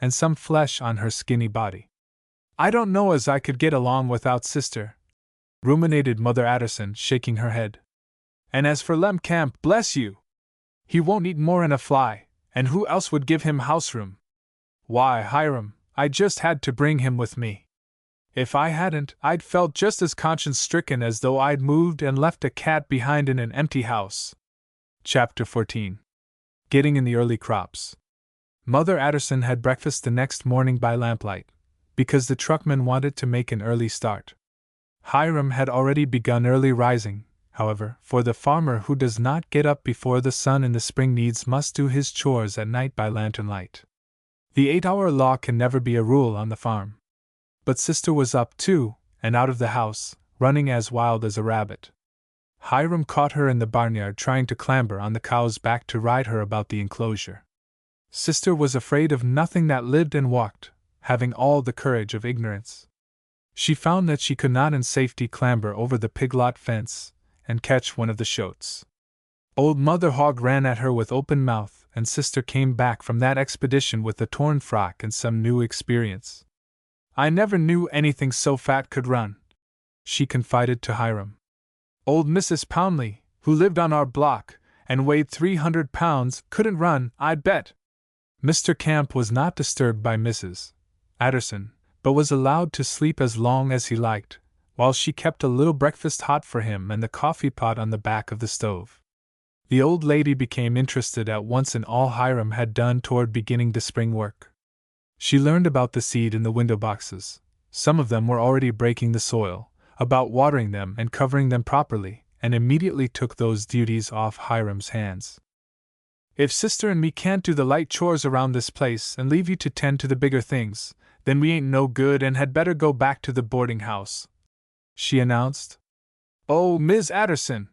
and some flesh on her skinny body. I don't know as I could get along without Sister, ruminated Mother Addison, shaking her head. And as for Lem Camp, bless you! He won't eat more'n a fly, and who else would give him houseroom? Why, Hiram, I just had to bring him with me. If I hadn't, I'd felt just as conscience-stricken as though I'd moved and left a cat behind in an empty house. Chapter 14. Getting in the early crops. Mother Addison had breakfast the next morning by lamplight, because the truckman wanted to make an early start. Hiram had already begun early rising, however, for the farmer who does not get up before the sun in the spring needs must do his chores at night by lantern light. The 8-hour law can never be a rule on the farm. But Sister was up too, and out of the house, running as wild as a rabbit. Hiram caught her in the barnyard trying to clamber on the cow's back to ride her about the enclosure. Sister was afraid of nothing that lived and walked, having all the courage of ignorance. She found that she could not in safety clamber over the piglot fence and catch one of the shoats. Old Mother Hog ran at her with open mouth, and Sister came back from that expedition with a torn frock and some new experience. I never knew anything so fat could run, she confided to Hiram. Old Mrs. Poundley, who lived on our block and weighed 300 pounds, couldn't run, I'd bet. Mr. Camp was not disturbed by Mrs. Addison, but was allowed to sleep as long as he liked, while she kept a little breakfast hot for him and the coffee pot on the back of the stove. The old lady became interested at once in all Hiram had done toward beginning the spring work. She learned about the seed in the window boxes. Some of them were already breaking the soil, about watering them and covering them properly, and immediately took those duties off Hiram's hands. If Sister and me can't do the light chores around this place and leave you to tend to the bigger things, then we ain't no good and had better go back to the boarding house, she announced. Oh, Miss Addison!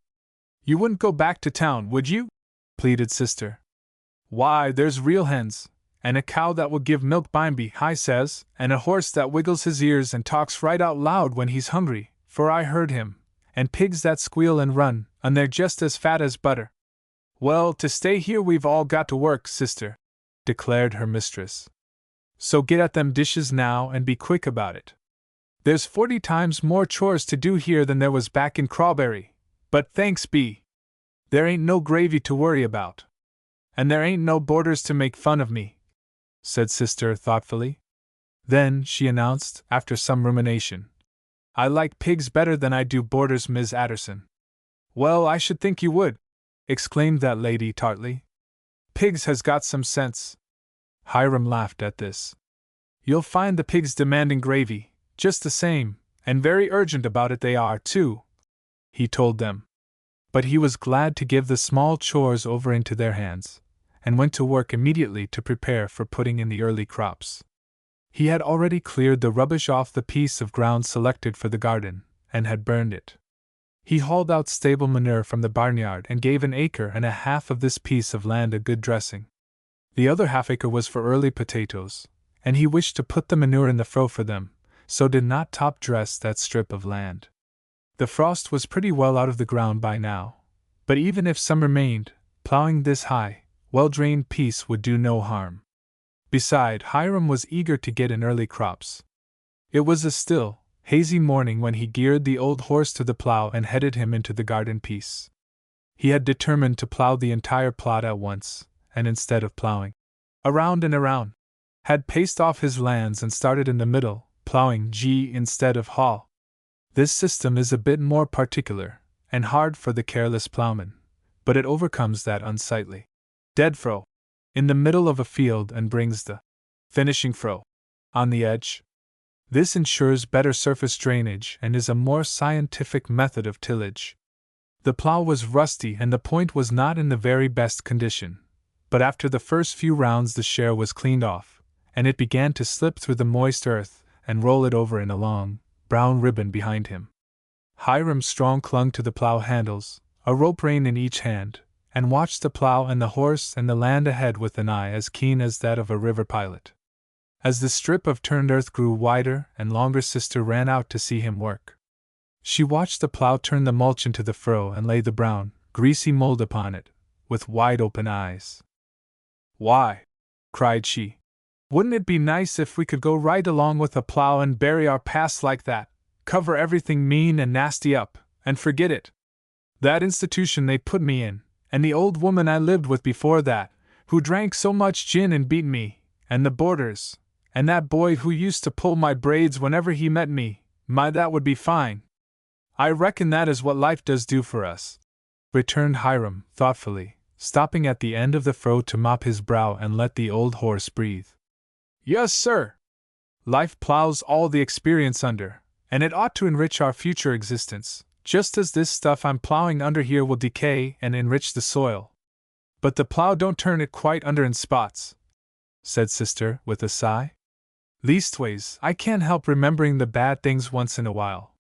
You wouldn't go back to town, would you? Pleaded Sister. Why, there's real hens, and a cow that will give milk bimeby, I says, and a horse that wiggles his ears and talks right out loud when he's hungry, for I heard him, and pigs that squeal and run, and they're just as fat as butter. Well, to stay here we've all got to work, Sister, declared her mistress. So get at them dishes now and be quick about it. There's 40 times more chores to do here than there was back in Crawberry, but thanks be. There ain't no gravy to worry about. And there ain't no boarders to make fun of me, said Sister thoughtfully. Then, she announced, after some rumination, I like pigs better than I do boarders, Miss Addison. Well, I should think you would, exclaimed that lady tartly. Pigs has got some sense. Hiram laughed at this. You'll find the pigs demanding gravy, just the same, and very urgent about it they are, too, he told them. But he was glad to give the small chores over into their hands, and went to work immediately to prepare for putting in the early crops. He had already cleared the rubbish off the piece of ground selected for the garden, and had burned it. He hauled out stable manure from the barnyard and gave 1.5 acres of this piece of land a good dressing. The other half-acre was for early potatoes, and he wished to put the manure in the furrow for them, so did not top-dress that strip of land. The frost was pretty well out of the ground by now, but even if some remained, plowing this high, well-drained piece would do no harm. Beside, Hiram was eager to get in early crops. It was a still, hazy morning when he geared the old horse to the plow and headed him into the garden piece. He had determined to plow the entire plot at once, and instead of plowing around and around, had paced off his lands and started in the middle, plowing G instead of haw. This system is a bit more particular, and hard for the careless plowman, but it overcomes that unsightly dead furrow in the middle of a field and brings the finishing furrow on the edge. This ensures better surface drainage and is a more scientific method of tillage. The plow was rusty and the point was not in the very best condition, but after the first few rounds the share was cleaned off, and it began to slip through the moist earth and roll it over in a long, brown ribbon behind him. Hiram Strong clung to the plow handles, a rope rein in each hand, and watched the plow and the horse and the land ahead with an eye as keen as that of a river pilot. As the strip of turned earth grew wider and longer, Sister ran out to see him work. She watched the plow turn the mulch into the furrow and lay the brown, greasy mold upon it, with wide open eyes. "Why," cried she, "wouldn't it be nice if we could go right along with a plow and bury our past like that, cover everything mean and nasty up, and forget it? That institution they put me in, and the old woman I lived with before that, who drank so much gin and beat me, and the boarders, and that boy who used to pull my braids whenever he met me, that would be fine. I reckon that is what life does do for us," returned Hiram, thoughtfully, stopping at the end of the furrow to mop his brow and let the old horse breathe. "Yes, sir. Life plows all the experience under, and it ought to enrich our future existence, just as this stuff I'm plowing under here will decay and enrich the soil. But the plow don't turn it quite under in spots," said Sister, with a sigh. "Leastways, I can't help remembering the bad things once in a while."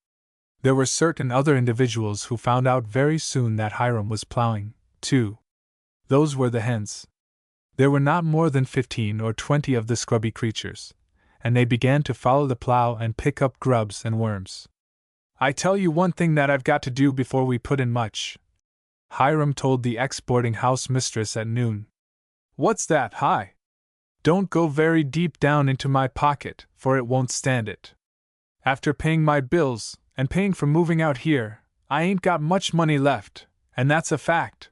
There were certain other individuals who found out very soon that Hiram was plowing, too. Those were the hens. There were not more than 15 or 20 of the scrubby creatures, and they began to follow the plow and pick up grubs and worms. "I tell you one thing that I've got to do before we put in much," Hiram told the ex-boarding house mistress at noon. "What's that, Hi? Don't go very deep down into my pocket, for it won't stand it. After paying my bills, and paying for moving out here, I ain't got much money left, and that's a fact.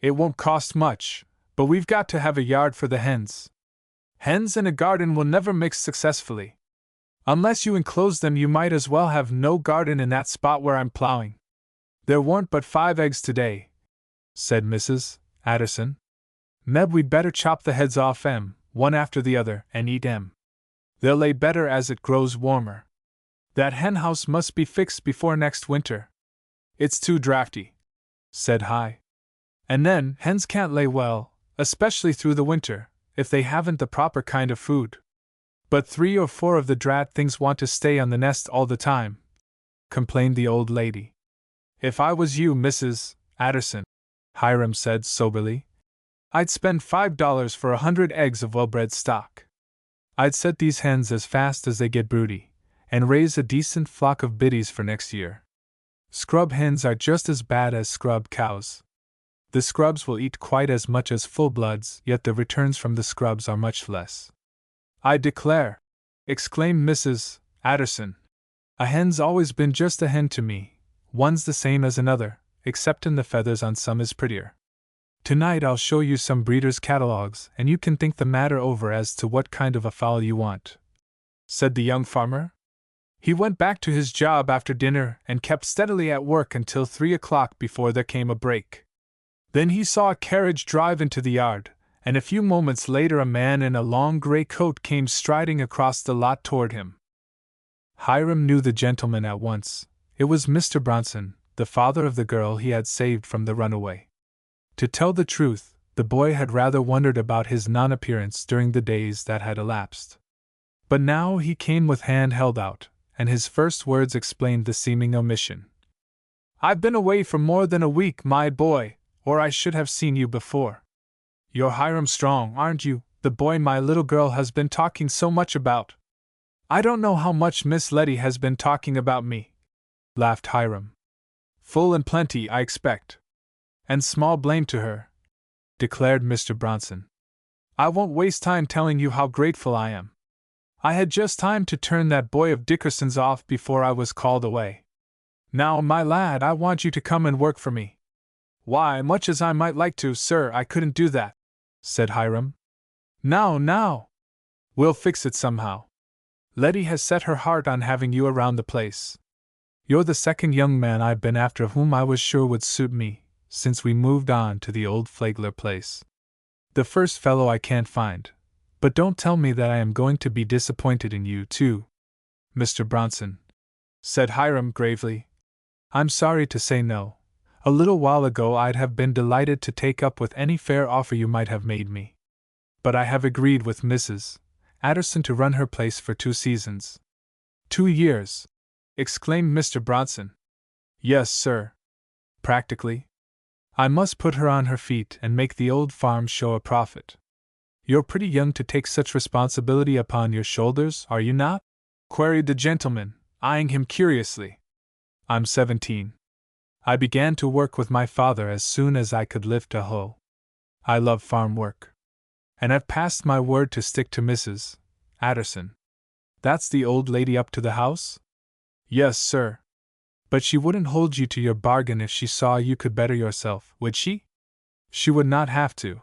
It won't cost much, but we've got to have a yard for the hens. Hens and a garden will never mix successfully. Unless you enclose them, you might as well have no garden in that spot where I'm plowing. There weren't but 5 eggs today," said Mrs. Addison. "Meb, we'd better chop the heads off 'em, one after the other, and eat 'em. They'll lay better as it grows warmer. That hen house must be fixed before next winter. It's too drafty," said Hi. "And then, hens can't lay well, especially through the winter, if they haven't the proper kind of food. But 3 or 4 of the drat things want to stay on the nest all the time," complained the old lady. "If I was you, Mrs. Addison," Hiram said soberly, "I'd spend $5 for 100 eggs of well-bred stock. I'd set these hens as fast as they get broody, and raise a decent flock of biddies for next year. Scrub hens are just as bad as scrub cows. The scrubs will eat quite as much as full-bloods, yet the returns from the scrubs are much less." "I declare," exclaimed Mrs. Addison, "a hen's always been just a hen to me. One's the same as another, exceptin' the feathers on some is prettier. Tonight I'll show you some breeders' catalogues, and you can think the matter over as to what kind of a fowl you want," said the young farmer. He went back to his job after dinner and kept steadily at work until 3 o'clock before there came a break. Then he saw a carriage drive into the yard, and a few moments later a man in a long gray coat came striding across the lot toward him. Hiram knew the gentleman at once. It was Mr. Bronson, the father of the girl he had saved from the runaway. To tell the truth, the boy had rather wondered about his non-appearance during the days that had elapsed. But now he came with hand held out, and his first words explained the seeming omission. "I've been away for more than a week, my boy, or I should have seen you before. You're Hiram Strong, aren't you, the boy my little girl has been talking so much about?" "I don't know how much Miss Letty has been talking about me," laughed Hiram. "Full and plenty, I expect. And small blame to her," declared Mr. Bronson. "I won't waste time telling you how grateful I am. I had just time to turn that boy of Dickerson's off before I was called away. Now, my lad, I want you to come and work for me." "Why, much as I might like to, sir, I couldn't do that," said Hiram. Now. We'll fix it somehow. Letty has set her heart on having you around the place. You're the second young man I've been after whom I was sure would suit me, since we moved on to the old Flagler place. The first fellow I can't find. But don't tell me that I am going to be disappointed in you, too." Mr. Bronson," said Hiram gravely. "I'm sorry to say no. A little while ago I'd have been delighted to take up with any fair offer you might have made me. But I have agreed with Mrs. Addison to run her place for 2 seasons. 2 years!" exclaimed Mr. Bronson. "Yes, sir. Practically. I must put her on her feet and make the old farm show a profit." "You're pretty young to take such responsibility upon your shoulders, are you not?" queried the gentleman, eyeing him curiously. "I'm 17. I began to work with my father as soon as I could lift a hoe. I love farm work. And I've passed my word to stick to Mrs. Addison." "That's the old lady up to the house?" "Yes, sir. But she wouldn't hold you to your bargain if she saw you could better yourself, would she?" "She would not have to,"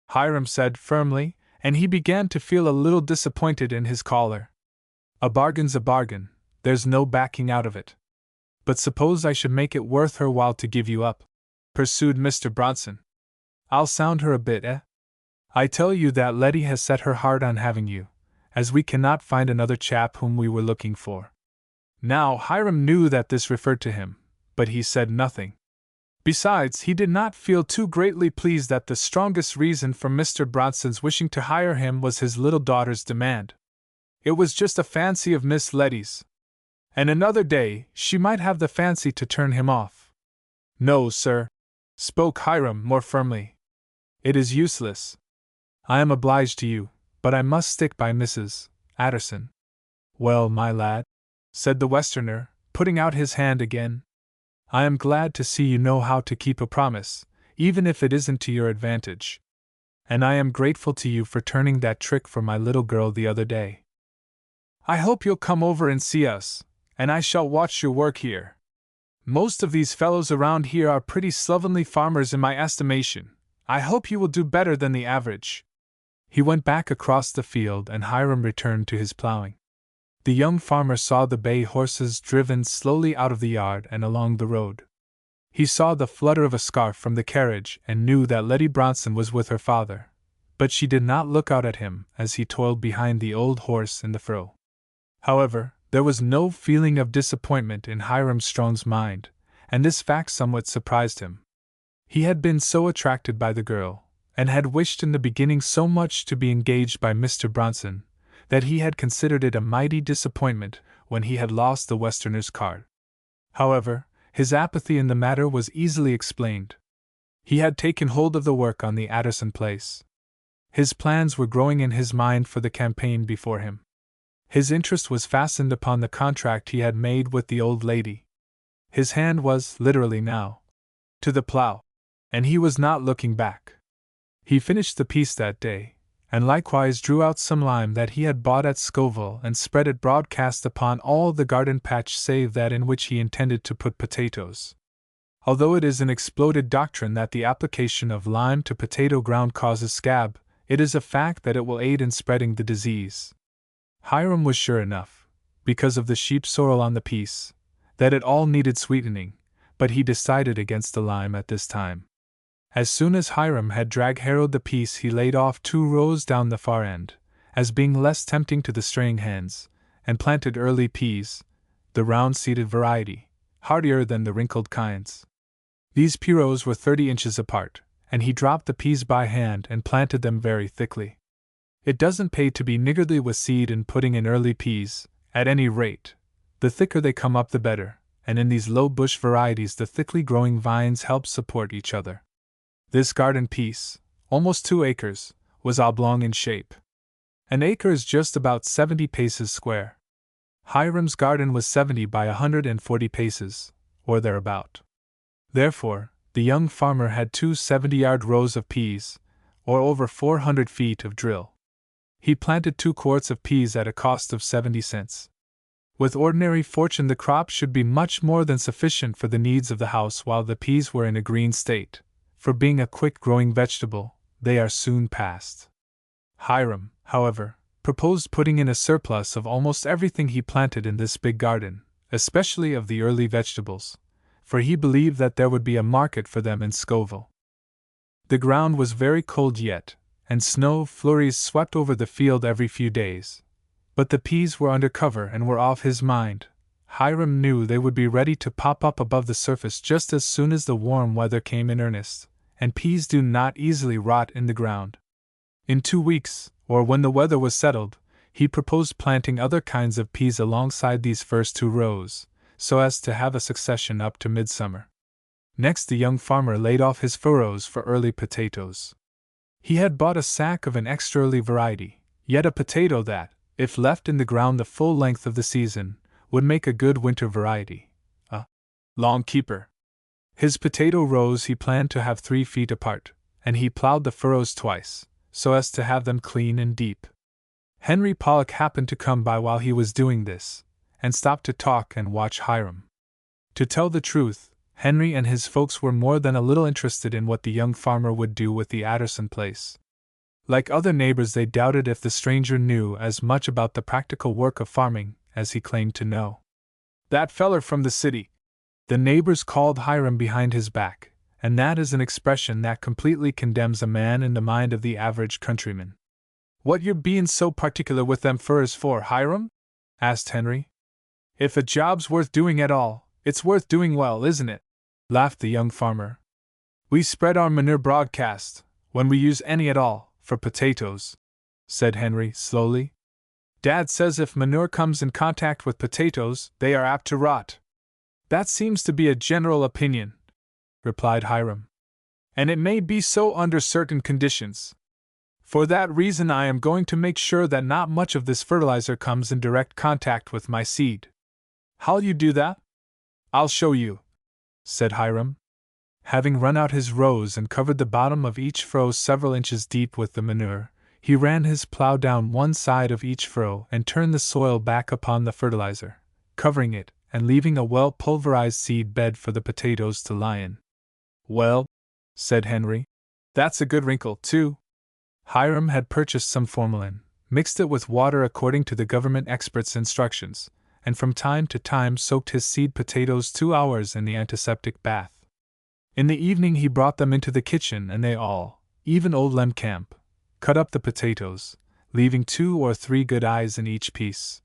Hiram said firmly, and he began to feel a little disappointed in his caller. "A bargain's a bargain, there's no backing out of it." "But suppose I should make it worth her while to give you up?" pursued Mr. Bronson. "I'll sound her a bit, eh? I tell you that Letty has set her heart on having you, as we cannot find another chap whom we were looking for." Now Hiram knew that this referred to him, but he said nothing. Besides, he did not feel too greatly pleased that the strongest reason for Mr. Bronson's wishing to hire him was his little daughter's demand. It was just a fancy of Miss Letty's. And another day, she might have the fancy to turn him off. "No, sir," spoke Hiram more firmly. "It is useless. I am obliged to you, but I must stick by Mrs. Addison." "Well, my lad," said the Westerner, putting out his hand again, "I am glad to see you know how to keep a promise, even if it isn't to your advantage. And I am grateful to you for turning that trick for my little girl the other day. I hope you'll come over and see us, and I shall watch your work here. Most of these fellows around here are pretty slovenly farmers in my estimation. I hope you will do better than the average." He went back across the field and Hiram returned to his plowing. The young farmer saw the bay horses driven slowly out of the yard and along the road. He saw the flutter of a scarf from the carriage and knew that Letty Bronson was with her father, but she did not look out at him as he toiled behind the old horse in the furrow. However, there was no feeling of disappointment in Hiram Strong's mind, and this fact somewhat surprised him. He had been so attracted by the girl, and had wished in the beginning so much to be engaged by Mr. Bronson, that he had considered it a mighty disappointment when he had lost the Westerner's card. However, his apathy in the matter was easily explained. He had taken hold of the work on the Addison place. His plans were growing in his mind for the campaign before him. His interest was fastened upon the contract he had made with the old lady. His hand was, literally now, to the plow, and he was not looking back. He finished the piece that day, and likewise drew out some lime that he had bought at Scoville and spread it broadcast upon all the garden patch save that in which he intended to put potatoes. Although it is an exploded doctrine that the application of lime to potato ground causes scab, it is a fact that it will aid in spreading the disease. Hiram was sure enough, because of the sheep sorrel on the piece, that it all needed sweetening, but he decided against the lime at this time. As soon as Hiram had drag-harrowed the piece, he laid off 2 rows down the far end, as being less tempting to the straying hens, and planted early peas, the round-seeded variety, hardier than the wrinkled kinds. These pea rows were 30 inches apart, and he dropped the peas by hand and planted them very thickly. It doesn't pay to be niggardly with seed in putting in early peas, at any rate. The thicker they come up the better, and in these low bush varieties the thickly growing vines help support each other. This garden piece, almost 2 acres, was oblong in shape. An acre is just about 70 paces square. Hiram's garden was 70 by 140 paces, or thereabout. Therefore, the young farmer had 2 70-yard rows of peas, or over 400 feet of drill. He planted 2 quarts of peas at a cost of 70 cents. With ordinary fortune the crop should be much more than sufficient for the needs of the house while the peas were in a green state. For being a quick-growing vegetable, they are soon past. Hiram, however, proposed putting in a surplus of almost everything he planted in this big garden, especially of the early vegetables, for he believed that there would be a market for them in Scoville. The ground was very cold yet, and snow flurries swept over the field every few days, But the peas were under cover and were off his mind. Hiram knew they would be ready to pop up above the surface just as soon as the warm weather came in earnest, and peas do not easily rot in the ground. In 2 weeks, or when the weather was settled, he proposed planting other kinds of peas alongside these first 2 rows, so as to have a succession up to midsummer. Next, the young farmer laid off his furrows for early potatoes. He had bought a sack of an extra early variety, yet a potato that, if left in the ground the full length of the season, would make a good winter variety, a long keeper. His potato rows he planned to have 3 feet apart, and he plowed the furrows twice, so as to have them clean and deep. Henry Pollock happened to come by while he was doing this, and stopped to talk and watch Hiram. To tell the truth, Henry and his folks were more than a little interested in what the young farmer would do with the Adderson place. Like other neighbors, they doubted if the stranger knew as much about the practical work of farming as he claimed to know. "That feller from the city," the neighbors called Hiram behind his back, and that is an expression that completely condemns a man in the mind of the average countryman. "What you're bein' so particular with them furrows for, Hiram?" asked Henry. "If a job's worth doing at all, it's worth doing well, isn't it?" laughed the young farmer. "We spread our manure broadcast, when we use any at all, for potatoes," said Henry slowly. "Dad says if manure comes in contact with potatoes, they are apt to rot." "That seems to be a general opinion," replied Hiram. "And it may be so under certain conditions. For that reason I am going to make sure that not much of this fertilizer comes in direct contact with my seed." "How'll you do that?" "I'll show you," said Hiram. Having run out his rows and covered the bottom of each furrow several inches deep with the manure, he ran his plow down one side of each furrow and turned the soil back upon the fertilizer, covering it and leaving a well-pulverized seed bed for the potatoes to lie in. "Well," said Henry, "that's a good wrinkle, too." Hiram had purchased some formalin, mixed it with water according to the government expert's instructions, and from time to time soaked his seed potatoes 2 hours in the antiseptic bath. In the evening he brought them into the kitchen and they all, even old Lem Camp, cut up the potatoes, leaving 2 or 3 good eyes in each piece.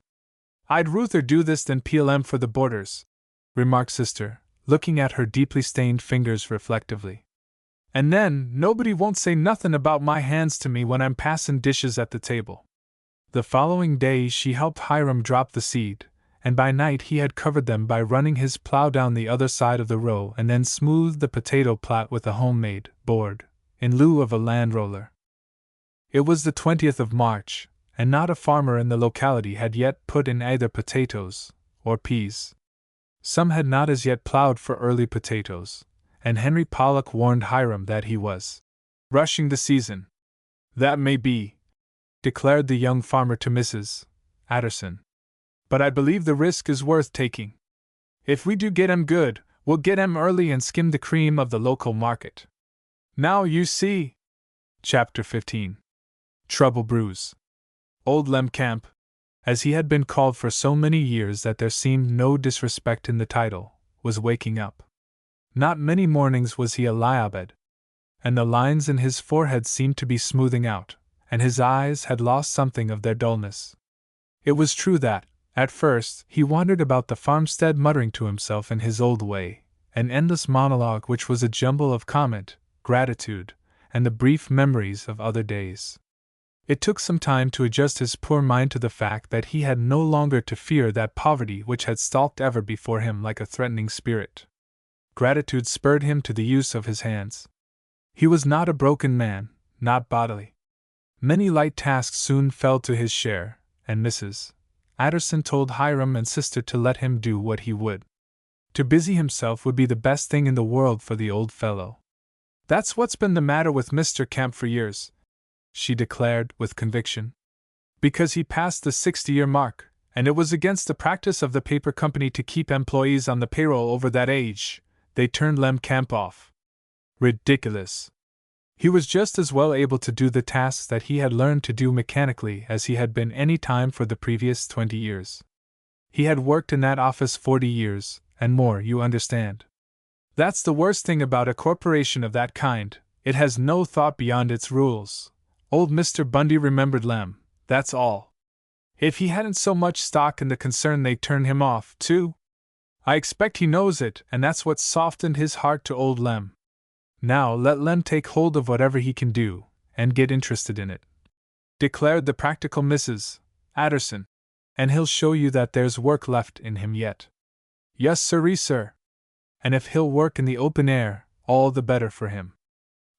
"I'd ruther do this than peel 'em for the boarders," remarked Sister, looking at her deeply stained fingers reflectively. "And then, nobody won't say nothin' about my hands to me when I'm passin' dishes at the table." The following day she helped Hiram drop the seed, and by night he had covered them by running his plow down the other side of the row and then smoothed the potato plat with a homemade board, in lieu of a land roller. It was the 20th of March, and not a farmer in the locality had yet put in either potatoes or peas. Some had not as yet plowed for early potatoes, and Henry Pollock warned Hiram that he was rushing the season. "That may be," declared the young farmer to Mrs. Adderson, "but I believe the risk is worth taking. If we do get 'em good, we'll get 'em early and skim the cream of the local market. Now you see." Chapter 15. Trouble Brews. Old Lem Camp, as he had been called for so many years that there seemed no disrespect in the title, was waking up. Not many mornings was he a lie abed, and the lines in his forehead seemed to be smoothing out, and his eyes had lost something of their dullness. It was true that, at first, he wandered about the farmstead muttering to himself in his old way, an endless monologue which was a jumble of comment, gratitude, and the brief memories of other days. It took some time to adjust his poor mind to the fact that he had no longer to fear that poverty which had stalked ever before him like a threatening spirit. Gratitude spurred him to the use of his hands. He was not a broken man, not bodily. Many light tasks soon fell to his share, and Mrs. Adderson told Hiram and Sister to let him do what he would. To busy himself would be the best thing in the world for the old fellow. "That's what's been the matter with Mr. Camp for years," she declared with conviction. "Because he passed the 60-year mark, and it was against the practice of the paper company to keep employees on the payroll over that age, they turned Lem Camp off. Ridiculous. He was just as well able to do the tasks that he had learned to do mechanically as he had been any time for the previous 20 years. He had worked in that office 40 years, and more, you understand. That's the worst thing about a corporation of that kind, it has no thought beyond its rules. Old Mr. Bundy remembered Lem, that's all. If he hadn't so much stock in the concern they'd turn him off, too. I expect he knows it, and that's what softened his heart to old Lem. Now let Lem take hold of whatever he can do, and get interested in it," declared the practical Mrs. Adderson, "and he'll show you that there's work left in him yet." "Yes, sirree, sir. And if he'll work in the open air, all the better for him."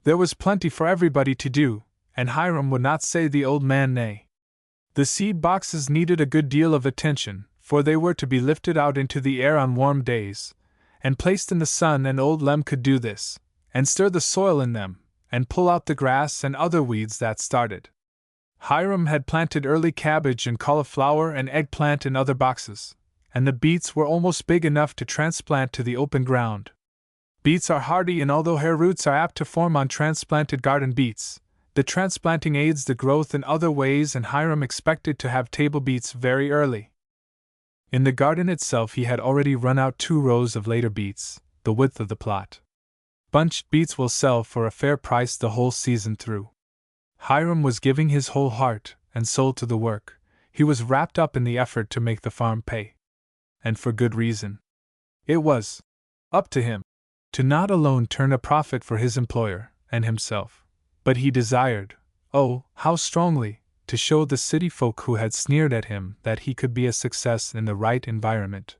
There was plenty for everybody to do, and Hiram would not say the old man nay. The seed boxes needed a good deal of attention, for they were to be lifted out into the air on warm days, and placed in the sun, and old Lem could do this, and stir the soil in them, and pull out the grass and other weeds that started. Hiram had planted early cabbage and cauliflower and eggplant in other boxes, and the beets were almost big enough to transplant to the open ground. Beets are hardy, and although hair roots are apt to form on transplanted garden beets, the transplanting aids the growth in other ways, and Hiram expected to have table beets very early. In the garden itself he had already run out 2 rows of later beets, the width of the plot. Bunched beets will sell for a fair price the whole season through. Hiram was giving his whole heart and soul to the work. He was wrapped up in the effort to make the farm pay. And for good reason. It was up to him to not alone turn a profit for his employer and himself, but he desired, oh, how strongly, to show the city folk who had sneered at him that he could be a success in the right environment.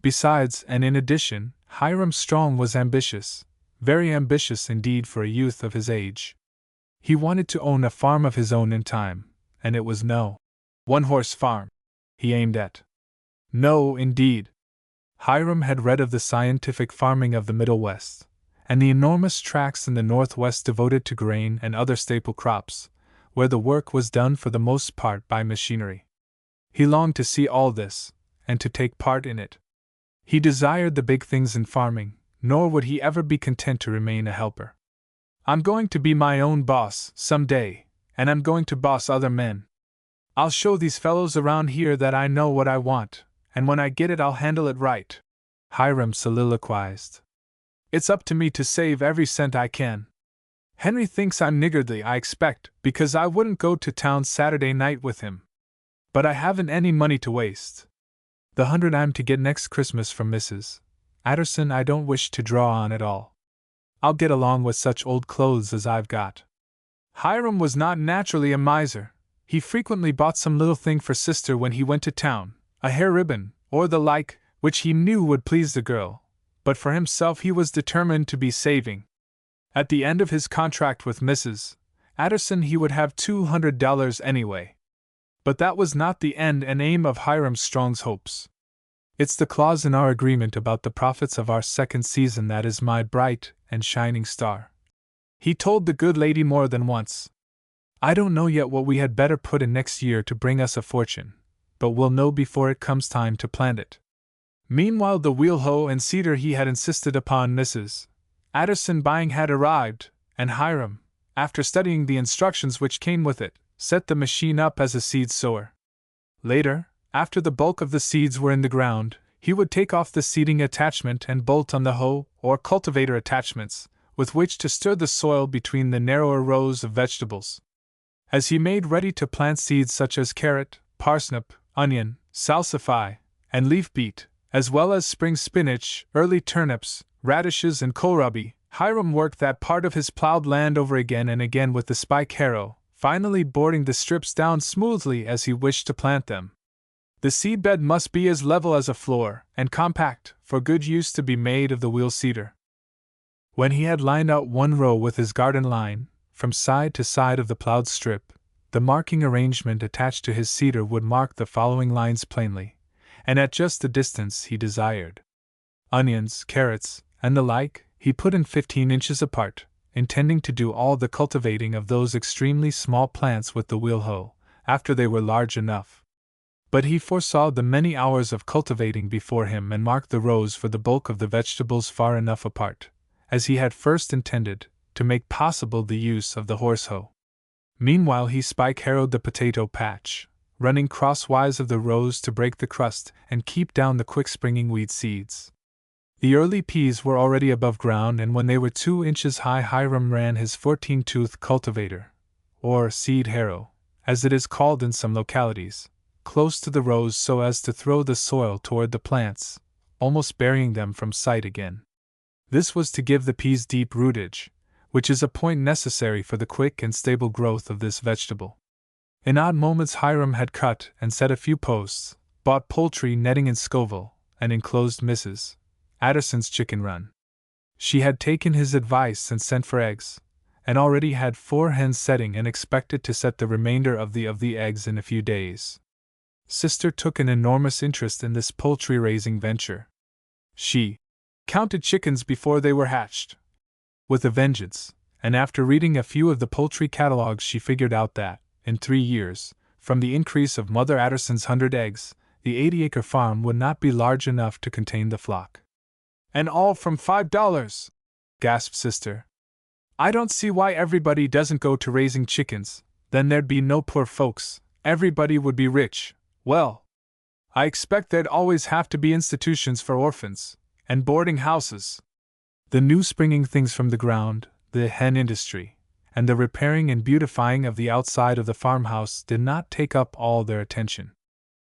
Besides, and in addition, Hiram Strong was ambitious, very ambitious indeed for a youth of his age. He wanted to own a farm of his own in time, and it was no one-horse farm he aimed at. No, indeed. Hiram had read of the scientific farming of the Middle West, and the enormous tracts in the Northwest devoted to grain and other staple crops, where the work was done for the most part by machinery. He longed to see all this, and to take part in it. He desired the big things in farming, nor would he ever be content to remain a helper. "I'm going to be my own boss some day, and I'm going to boss other men. I'll show these fellows around here that I know what I want, and when I get it I'll handle it right," Hiram soliloquized. "It's up to me to save every cent I can. Henry thinks I'm niggardly, I expect, because I wouldn't go to town Saturday night with him. But I haven't any money to waste. The $100 I'm to get next Christmas from Mrs. Adderson I don't wish to draw on at all. I'll get along with such old clothes as I've got." Hiram was not naturally a miser. He frequently bought some little thing for sister when he went to town, a hair ribbon, or the like, which he knew would please the girl, but for himself he was determined to be saving. At the end of his contract with Mrs. Adderson he would have $200 anyway. But that was not the end and aim of Hiram Strong's hopes. It's the clause in our agreement about the profits of our second season that is my bright and shining star, he told the good lady more than once. "I don't know yet what we had better put in next year to bring us a fortune, but we'll know before it comes time to plant it." Meanwhile the wheel hoe and seeder he had insisted upon Mrs. Adderson buying had arrived, and Hiram, after studying the instructions which came with it, set the machine up as a seed sower. Later, after the bulk of the seeds were in the ground, he would take off the seeding attachment and bolt on the hoe or cultivator attachments, with which to stir the soil between the narrower rows of vegetables. As he made ready to plant seeds such as carrot, parsnip, onion, salsify, and leaf beet, as well as spring spinach, early turnips, radishes, and kohlrabi, Hiram worked that part of his plowed land over again and again with the spike harrow, finally boring the strips down smoothly as he wished to plant them. The seedbed must be as level as a floor, and compact, for good use to be made of the wheel seeder. When he had lined out one row with his garden line, from side to side of the plowed strip, the marking arrangement attached to his seeder would mark the following lines plainly, and at just the distance he desired. Onions, carrots, and the like, he put in 15 inches apart, intending to do all the cultivating of those extremely small plants with the wheel hoe, after they were large enough. But he foresaw the many hours of cultivating before him and marked the rows for the bulk of the vegetables far enough apart, as he had first intended, to make possible the use of the horse hoe. Meanwhile he spike harrowed the potato patch, running crosswise of the rows to break the crust and keep down the quick-springing weed seeds. The early peas were already above ground, and when they were 2 inches high Hiram ran his 14-tooth cultivator, or seed harrow, as it is called in some localities, close to the rows so as to throw the soil toward the plants, almost burying them from sight again. This was to give the peas deep rootage, which is a point necessary for the quick and stable growth of this vegetable. In odd moments Hiram had cut and set a few posts, bought poultry netting in Scoville, and enclosed Mrs. Addison's chicken run. She had taken his advice and sent for eggs, and already had 4 hens setting and expected to set the remainder of the eggs in a few days. Sister took an enormous interest in this poultry-raising venture. She counted chickens before they were hatched with a vengeance, and after reading a few of the poultry catalogs she figured out that, in 3 years, from the increase of Mother Addison's 100 eggs, the 80-acre farm would not be large enough to contain the flock. "And all from $5!" gasped Sister. "I don't see why everybody doesn't go to raising chickens, then there'd be no poor folks, everybody would be rich." "Well, I expect there'd always have to be institutions for orphans, and boarding houses." The new springing things from the ground, the hen industry, and the repairing and beautifying of the outside of the farmhouse did not take up all their attention.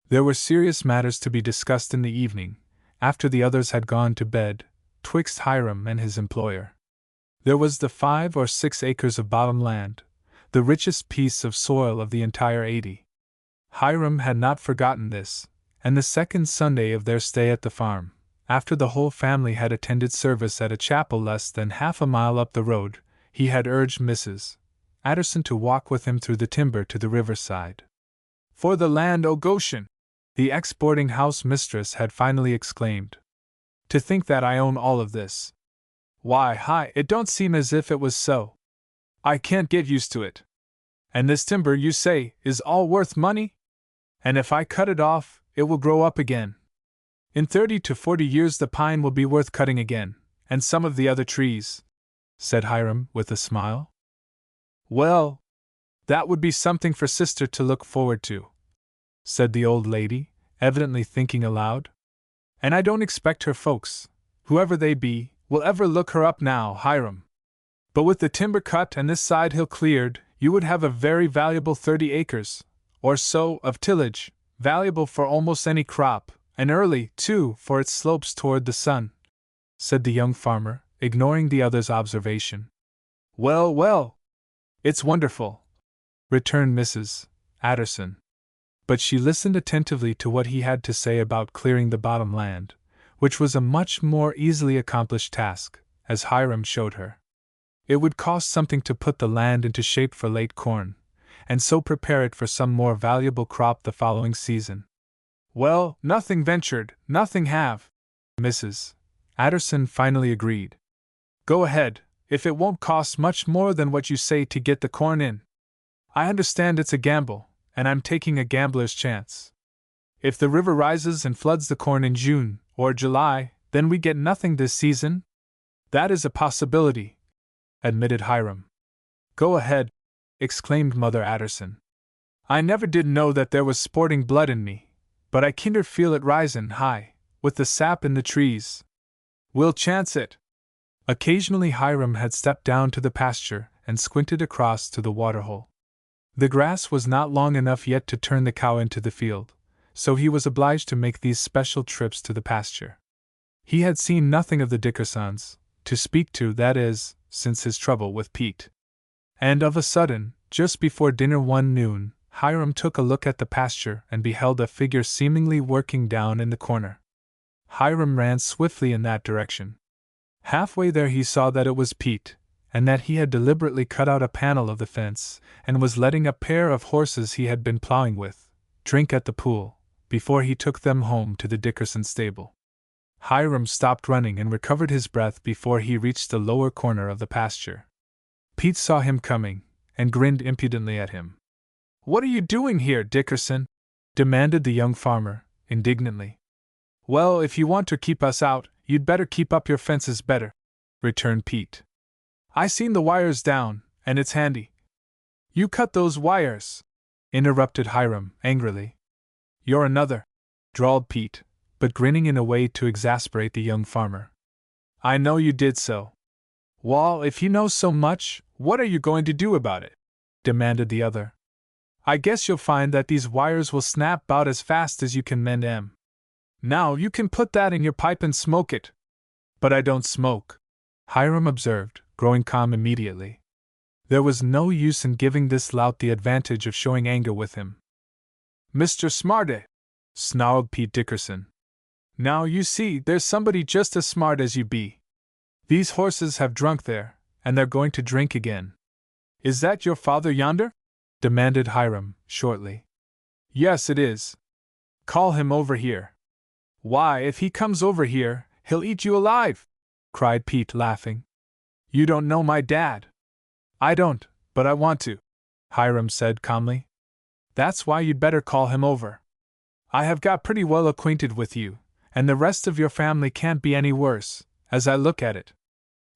There were serious matters to be discussed in the evening, after the others had gone to bed, twixt Hiram and his employer. There was the 5 or 6 acres of bottom land, the richest piece of soil of the entire 80. Hiram had not forgotten this, and the second Sunday of their stay at the farm, after the whole family had attended service at a chapel less than half a mile up the road, he had urged Mrs. Addison to walk with him through the timber to the riverside. "For the land, O Goshen!" the ex-boarding house mistress had finally exclaimed. "To think that I own all of this! Why, hi, it don't seem as if it was so. I can't get used to it. And this timber, you say, is all worth money? And if I cut it off, it will grow up again. In 30 to 40 years the pine will be worth cutting again, and some of the other trees," said Hiram with a smile. "Well, that would be something for Sister to look forward to," said the old lady, evidently thinking aloud. "And I don't expect her folks, whoever they be, will ever look her up now, Hiram. But with the timber cut and this side hill cleared, you would have a very valuable 30 acres, or so, of tillage, valuable for almost any crop, and early, too, for its slopes toward the sun," said the young farmer, ignoring the other's observation. "Well, well, it's wonderful," returned Mrs. Addison. But she listened attentively to what he had to say about clearing the bottom land, which was a much more easily accomplished task, as Hiram showed her. It would cost something to put the land into shape for late corn, and so prepare it for some more valuable crop the following season. "Well, nothing ventured, nothing have," Mrs. Addison finally agreed. "Go ahead, if it won't cost much more than what you say to get the corn in. I understand it's a gamble, and I'm taking a gambler's chance. If the river rises and floods the corn in June or July, then we get nothing this season?" "That is a possibility," admitted Hiram. "Go ahead," exclaimed Mother Addison. "I never did know that there was sporting blood in me, but I kinder feel it risin' high, with the sap in the trees. We'll chance it." Occasionally Hiram had stepped down to the pasture and squinted across to the waterhole. The grass was not long enough yet to turn the cow into the field, so he was obliged to make these special trips to the pasture. He had seen nothing of the Dickersons, to speak to, that is, since his trouble with Pete. And of a sudden, just before dinner one noon, Hiram took a look at the pasture and beheld a figure seemingly working down in the corner. Hiram ran swiftly in that direction. Halfway there he saw that it was Pete, and that he had deliberately cut out a panel of the fence, and was letting a pair of horses he had been plowing with drink at the pool, before he took them home to the Dickerson stable. Hiram stopped running and recovered his breath before he reached the lower corner of the pasture. Pete saw him coming, and grinned impudently at him. "What are you doing here, Dickerson?" demanded the young farmer, indignantly. "Well, if you want to keep us out, you'd better keep up your fences better," returned Pete. "I seen the wires down, and it's handy." "You cut those wires," interrupted Hiram, angrily. "You're another," drawled Pete, but grinning in a way to exasperate the young farmer. "I know you did so." "Wall, if you know so much, what are you going to do about it?" demanded the other. I guess you'll find that these wires will snap about as fast as you can mend 'em. Now you can put that in your pipe and smoke it. But I don't smoke, Hiram observed, growing calm immediately. There was no use in giving this lout the advantage of showing anger with him. Mr. Smarty, snarled Pete Dickerson. Now you see, there's somebody just as smart as you be. These horses have drunk there, and they're going to drink again. Is that your father yonder? Demanded Hiram, shortly. Yes, it is. Call him over here. Why, if he comes over here, he'll eat you alive, cried Pete, laughing. You don't know my dad. I don't, but I want to, Hiram said calmly. That's why you'd better call him over. I have got pretty well acquainted with you, and the rest of your family can't be any worse, as I look at it.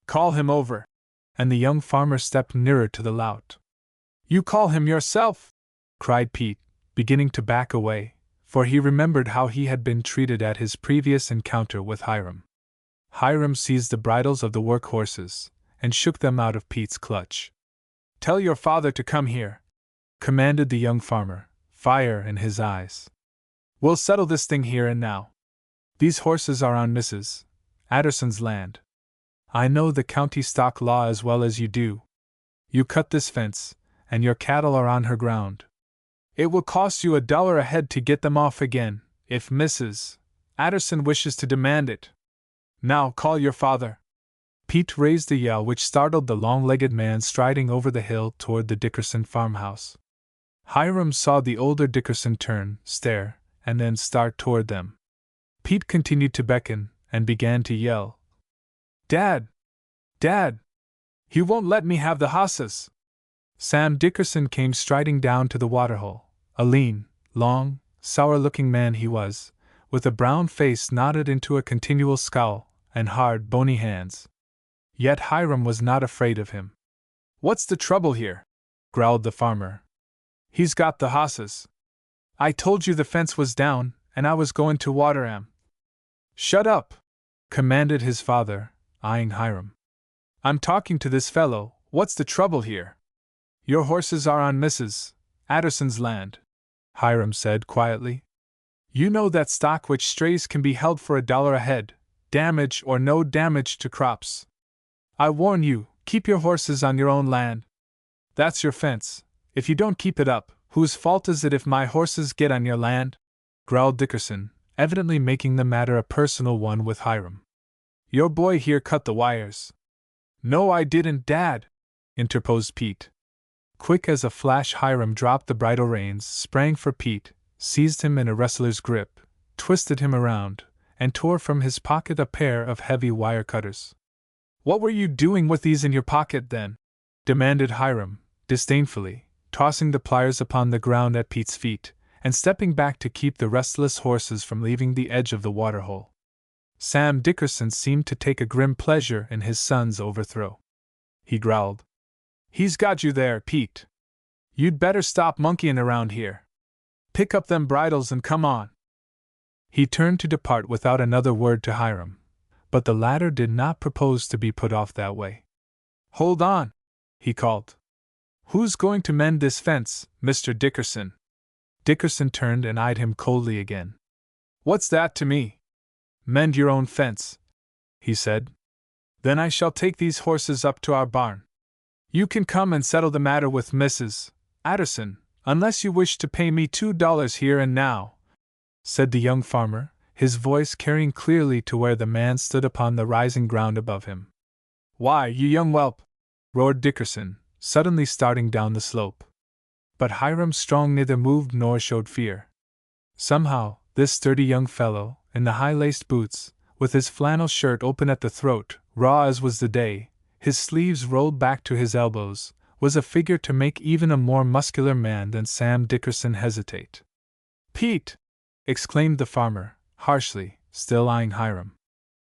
Call him over. And the young farmer stepped nearer to the lout. You call him yourself, cried Pete, beginning to back away, for he remembered how he had been treated at his previous encounter with Hiram. Hiram seized the bridles of the work horses and shook them out of Pete's clutch. Tell your father to come here, commanded the young farmer, fire in his eyes. We'll settle this thing here and now. These horses are on Mrs. Adderson's land. I know the county stock law as well as you do. You cut this fence, and your cattle are on her ground. It will cost you $1 a head to get them off again, if Mrs. Adderson wishes to demand it. Now call your father. Pete raised a yell which startled the long-legged man striding over the hill toward the Dickerson farmhouse. Hiram saw the older Dickerson turn, stare, and then start toward them. Pete continued to beckon, and began to yell. Dad! Dad! He won't let me have the hosses! Sam Dickerson came striding down to the waterhole, a lean, long, sour-looking man he was, with a brown face knotted into a continual scowl, and hard, bony hands. Yet Hiram was not afraid of him. What's the trouble here? Growled the farmer. He's got the hosses. I told you the fence was down, and I was going to water 'em. Shut up! Commanded his father, eyeing Hiram. I'm talking to this fellow. What's the trouble here? Your horses are on Mrs. Adderson's land, Hiram said quietly. You know that stock which strays can be held for $1 a head, damage or no damage to crops. I warn you, keep your horses on your own land. That's your fence. If you don't keep it up, whose fault is it if my horses get on your land? Growled Dickerson, evidently making the matter a personal one with Hiram. Your boy here cut the wires. No, I didn't, Dad, interposed Pete. Quick as a flash, Hiram dropped the bridle reins, sprang for Pete, seized him in a wrestler's grip, twisted him around, and tore from his pocket a pair of heavy wire cutters. What were you doing with these in your pocket, then? Demanded Hiram, disdainfully, tossing the pliers upon the ground at Pete's feet, and stepping back to keep the restless horses from leaving the edge of the waterhole. Sam Dickerson seemed to take a grim pleasure in his son's overthrow. He growled. He's got you there, Pete. You'd better stop monkeying around here. Pick up them bridles and come on. He turned to depart without another word to Hiram, but the latter did not propose to be put off that way. Hold on, he called. Who's going to mend this fence, Mr. Dickerson? Dickerson turned and eyed him coldly again. What's that to me? Mend your own fence, he said. Then I shall take these horses up to our barn. You can come and settle the matter with Mrs. Adderson, unless you wish to pay me $2 here and now, said the young farmer, his voice carrying clearly to where the man stood upon the rising ground above him. Why, you young whelp! Roared Dickerson, suddenly starting down the slope. But Hiram Strong neither moved nor showed fear. Somehow, this sturdy young fellow, in the high-laced boots, with his flannel shirt open at the throat, raw as was the day, his sleeves rolled back to his elbows, was a figure to make even a more muscular man than Sam Dickerson hesitate. Pete! Exclaimed the farmer, harshly, still eyeing Hiram.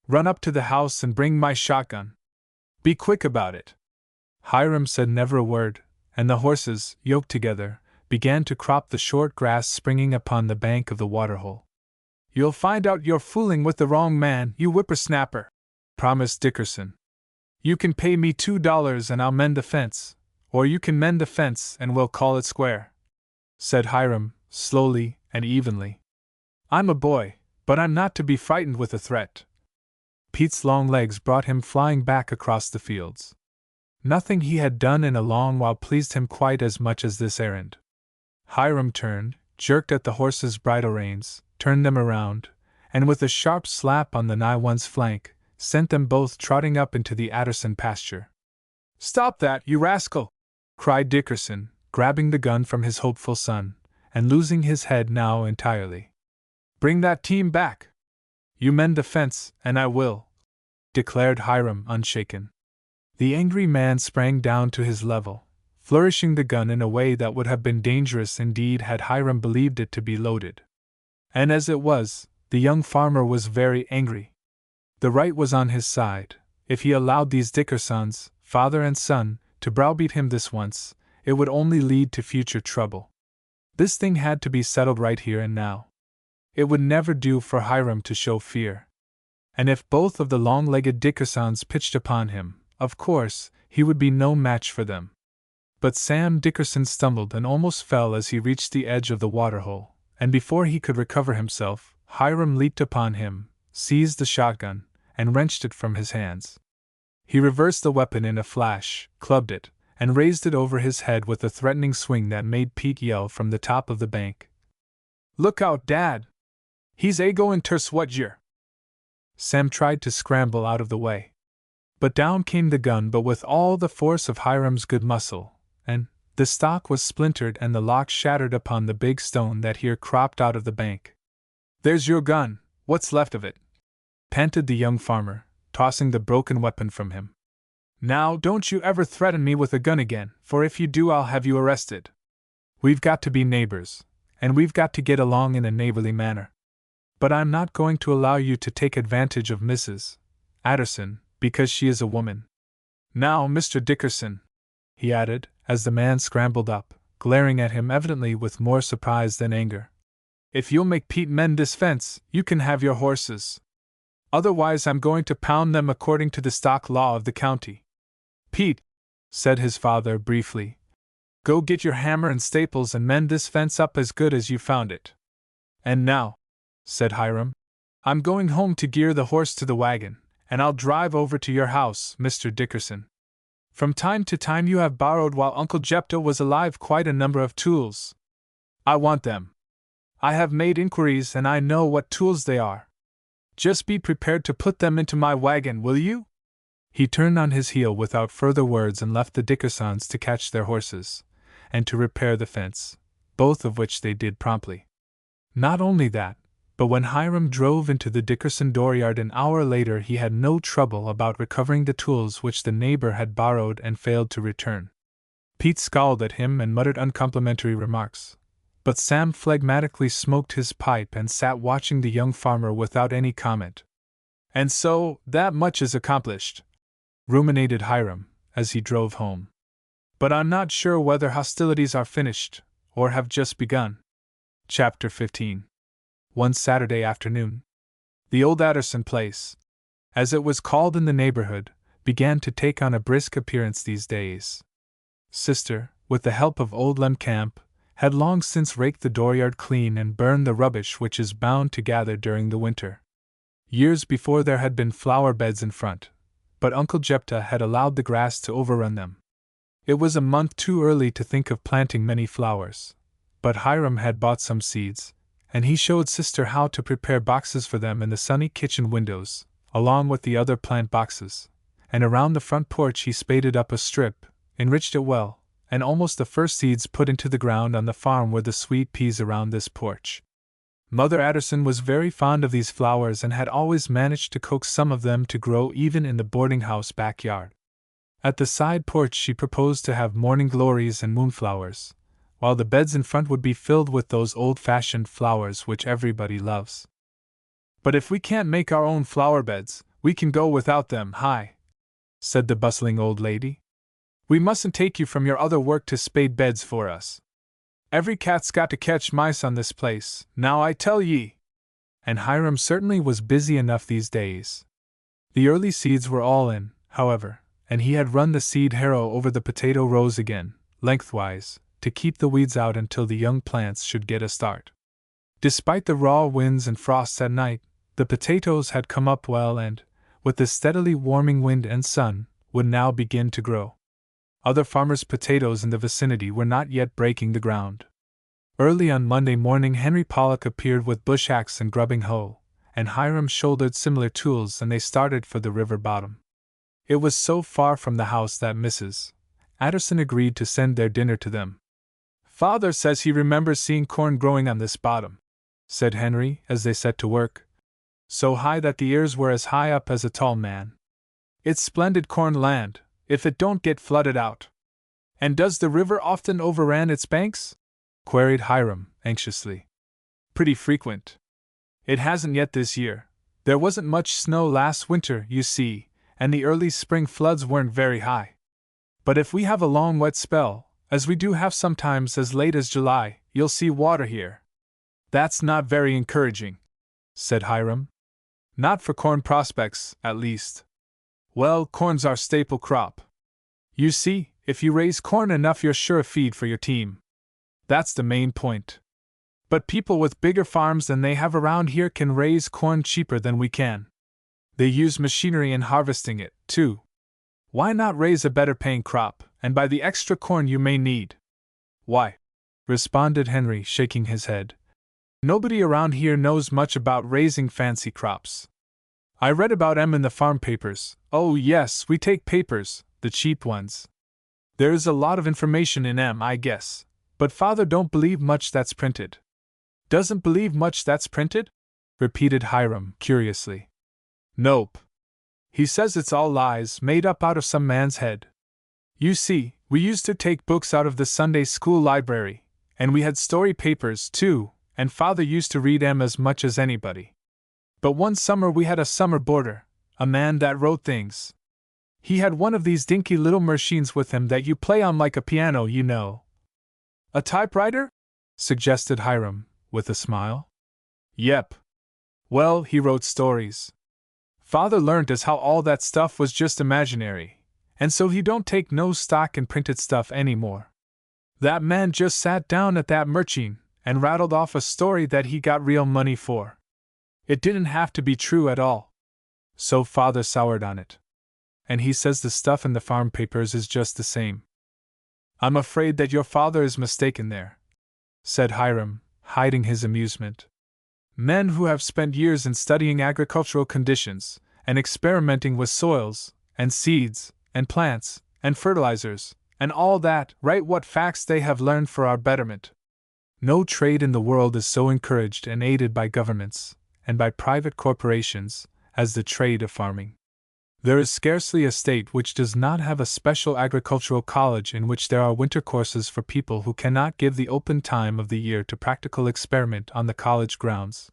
Run up to the house and bring my shotgun. Be quick about it. Hiram said never a word, and the horses, yoked together, began to crop the short grass springing upon the bank of the waterhole. You'll find out you're fooling with the wrong man, you whippersnapper, promised Dickerson. You can pay me $2 and I'll mend the fence, or you can mend the fence and we'll call it square. said Hiram, slowly and evenly. I'm a boy, but I'm not to be frightened with a threat. Pete's long legs brought him flying back across the fields. Nothing he had done in a long while pleased him quite as much as this errand. Hiram turned, jerked at the horse's bridle reins, turned them around, and with a sharp slap on the nigh one's flank, sent them both trotting up into the Adderson pasture. "Stop that, you rascal!" cried Dickerson, grabbing the gun from his hopeful son, and losing his head now entirely. "Bring that team back! You mend the fence, and I will," declared Hiram, unshaken. The angry man sprang down to his level, flourishing the gun in a way that would have been dangerous indeed had Hiram believed it to be loaded. And as it was, the young farmer was very angry. The right was on his side. If he allowed these Dickersons, father and son, to browbeat him this once, it would only lead to future trouble. This thing had to be settled right here and now. It would never do for Hiram to show fear. And if both of the long-legged Dickersons pitched upon him, of course, he would be no match for them. But Sam Dickerson stumbled and almost fell as he reached the edge of the waterhole, and before he could recover himself, Hiram leaped upon him, seized the shotgun, and wrenched it from his hands. He reversed the weapon in a flash, clubbed it, and raised it over his head with a threatening swing that made Pete yell from the top of the bank. "Look out, Dad! He's a-goin' ter swat yer!" Sam tried to scramble out of the way. But down came the gun, but with all the force of Hiram's good muscle, and the stock was splintered and the lock shattered upon the big stone that here cropped out of the bank. "There's your gun, what's left of it," panted the young farmer, tossing the broken weapon from him. "Now don't you ever threaten me with a gun again, for if you do I'll have you arrested. We've got to be neighbors, and we've got to get along in a neighborly manner. But I'm not going to allow you to take advantage of Mrs. Adderson, because she is a woman. Now, Mr. Dickerson," he added, as the man scrambled up, glaring at him evidently with more surprise than anger, "if you'll make Pete mend this fence, you can have your horses. Otherwise I'm going to pound them according to the stock law of the county." "Pete," said his father briefly, "go get your hammer and staples and mend this fence up as good as you found it." "And now," said Hiram, "I'm going home to gear the horse to the wagon, and I'll drive over to your house, Mr. Dickerson. From time to time you have borrowed while Uncle Jephthah was alive quite a number of tools. I want them. I have made inquiries and I know what tools they are. Just be prepared to put them into my wagon, will you?" He turned on his heel without further words and left the Dickersons to catch their horses, and to repair the fence, both of which they did promptly. Not only that, but when Hiram drove into the Dickerson dooryard an hour later he had no trouble about recovering the tools which the neighbor had borrowed and failed to return. Pete scowled at him and muttered uncomplimentary remarks, but Sam phlegmatically smoked his pipe and sat watching the young farmer without any comment. "And so, that much is accomplished," ruminated Hiram, as he drove home. "But I'm not sure whether hostilities are finished, or have just begun." Chapter 15. One Saturday afternoon, the old Adderson place, as it was called in the neighborhood, began to take on a brisk appearance these days. Sister, with the help of old Lem Camp, had long since raked the dooryard clean and burned the rubbish which is bound to gather during the winter. Years before there had been flower beds in front, but Uncle Jephthah had allowed the grass to overrun them. It was a month too early to think of planting many flowers, but Hiram had bought some seeds, and he showed Sister how to prepare boxes for them in the sunny kitchen windows, along with the other plant boxes, and around the front porch he spaded up a strip, enriched it well, and almost the first seeds put into the ground on the farm were the sweet peas around this porch. Mother Adderson was very fond of these flowers and had always managed to coax some of them to grow even in the boarding-house backyard. At the side porch she proposed to have morning glories and moonflowers, while the beds in front would be filled with those old-fashioned flowers which everybody loves. "But if we can't make our own flower beds, we can go without them, said the bustling old lady. "We mustn't take you from your other work to spade beds for us. Every cat's got to catch mice on this place, now I tell ye." And Hiram certainly was busy enough these days. The early seeds were all in, however, and he had run the seed harrow over the potato rows again, lengthwise, to keep the weeds out until the young plants should get a start. Despite the raw winds and frosts at night, the potatoes had come up well and, with the steadily warming wind and sun, would now begin to grow. Other farmers' potatoes in the vicinity were not yet breaking the ground. Early on Monday morning Henry Pollock appeared with bush axe and grubbing hoe, and Hiram shouldered similar tools, and they started for the river bottom. It was so far from the house that Mrs. Addison agreed to send their dinner to them. "Father says he remembers seeing corn growing on this bottom," said Henry as they set to work. "So high that the ears were as high up as a tall man. It's splendid corn land, if it don't get flooded out." "And does the river often overrun its banks?" queried Hiram, anxiously. "Pretty frequent. It hasn't yet this year. There wasn't much snow last winter, you see, and the early spring floods weren't very high. But if we have a long wet spell, as we do have sometimes as late as July, you'll see water here." "That's not very encouraging," said Hiram. "Not for corn prospects, at least." "Well, corn's our staple crop. You see, if you raise corn enough you're sure of feed for your team. That's the main point. But people with bigger farms than they have around here can raise corn cheaper than we can. They use machinery in harvesting it, too. Why not raise a better paying crop, and buy the extra corn you may need?" "Why," responded Henry, shaking his head, "nobody around here knows much about raising fancy crops. I read about 'em in the farm papers. Oh yes, we take papers, the cheap ones. There's a lot of information in 'em, I guess, but Father don't believe much that's printed." "Doesn't believe much that's printed?" repeated Hiram, curiously. "Nope. He says it's all lies made up out of some man's head. You see, we used to take books out of the Sunday school library, and we had story papers, too, and Father used to read 'em as much as anybody. But one summer we had a summer boarder, a man that wrote things. He had one of these dinky little machines with him that you play on like a piano, you know." "A typewriter?" suggested Hiram, with a smile. "Yep. Well, he wrote stories. Father learnt as how all that stuff was just imaginary, and so he don't take no stock in printed stuff anymore. That man just sat down at that machine and rattled off a story that he got real money for. It didn't have to be true at all. So Father soured on it. And he says the stuff in the farm papers is just the same." "I'm afraid that your father is mistaken there," said Hiram, hiding his amusement. "Men who have spent years in studying agricultural conditions, and experimenting with soils, and seeds, and plants, and fertilizers, and all that, write what facts they have learned for our betterment. No trade in the world is so encouraged and aided by governments, and by private corporations, as the trade of farming. There is scarcely a state which does not have a special agricultural college in which there are winter courses for people who cannot give the open time of the year to practical experiment on the college grounds.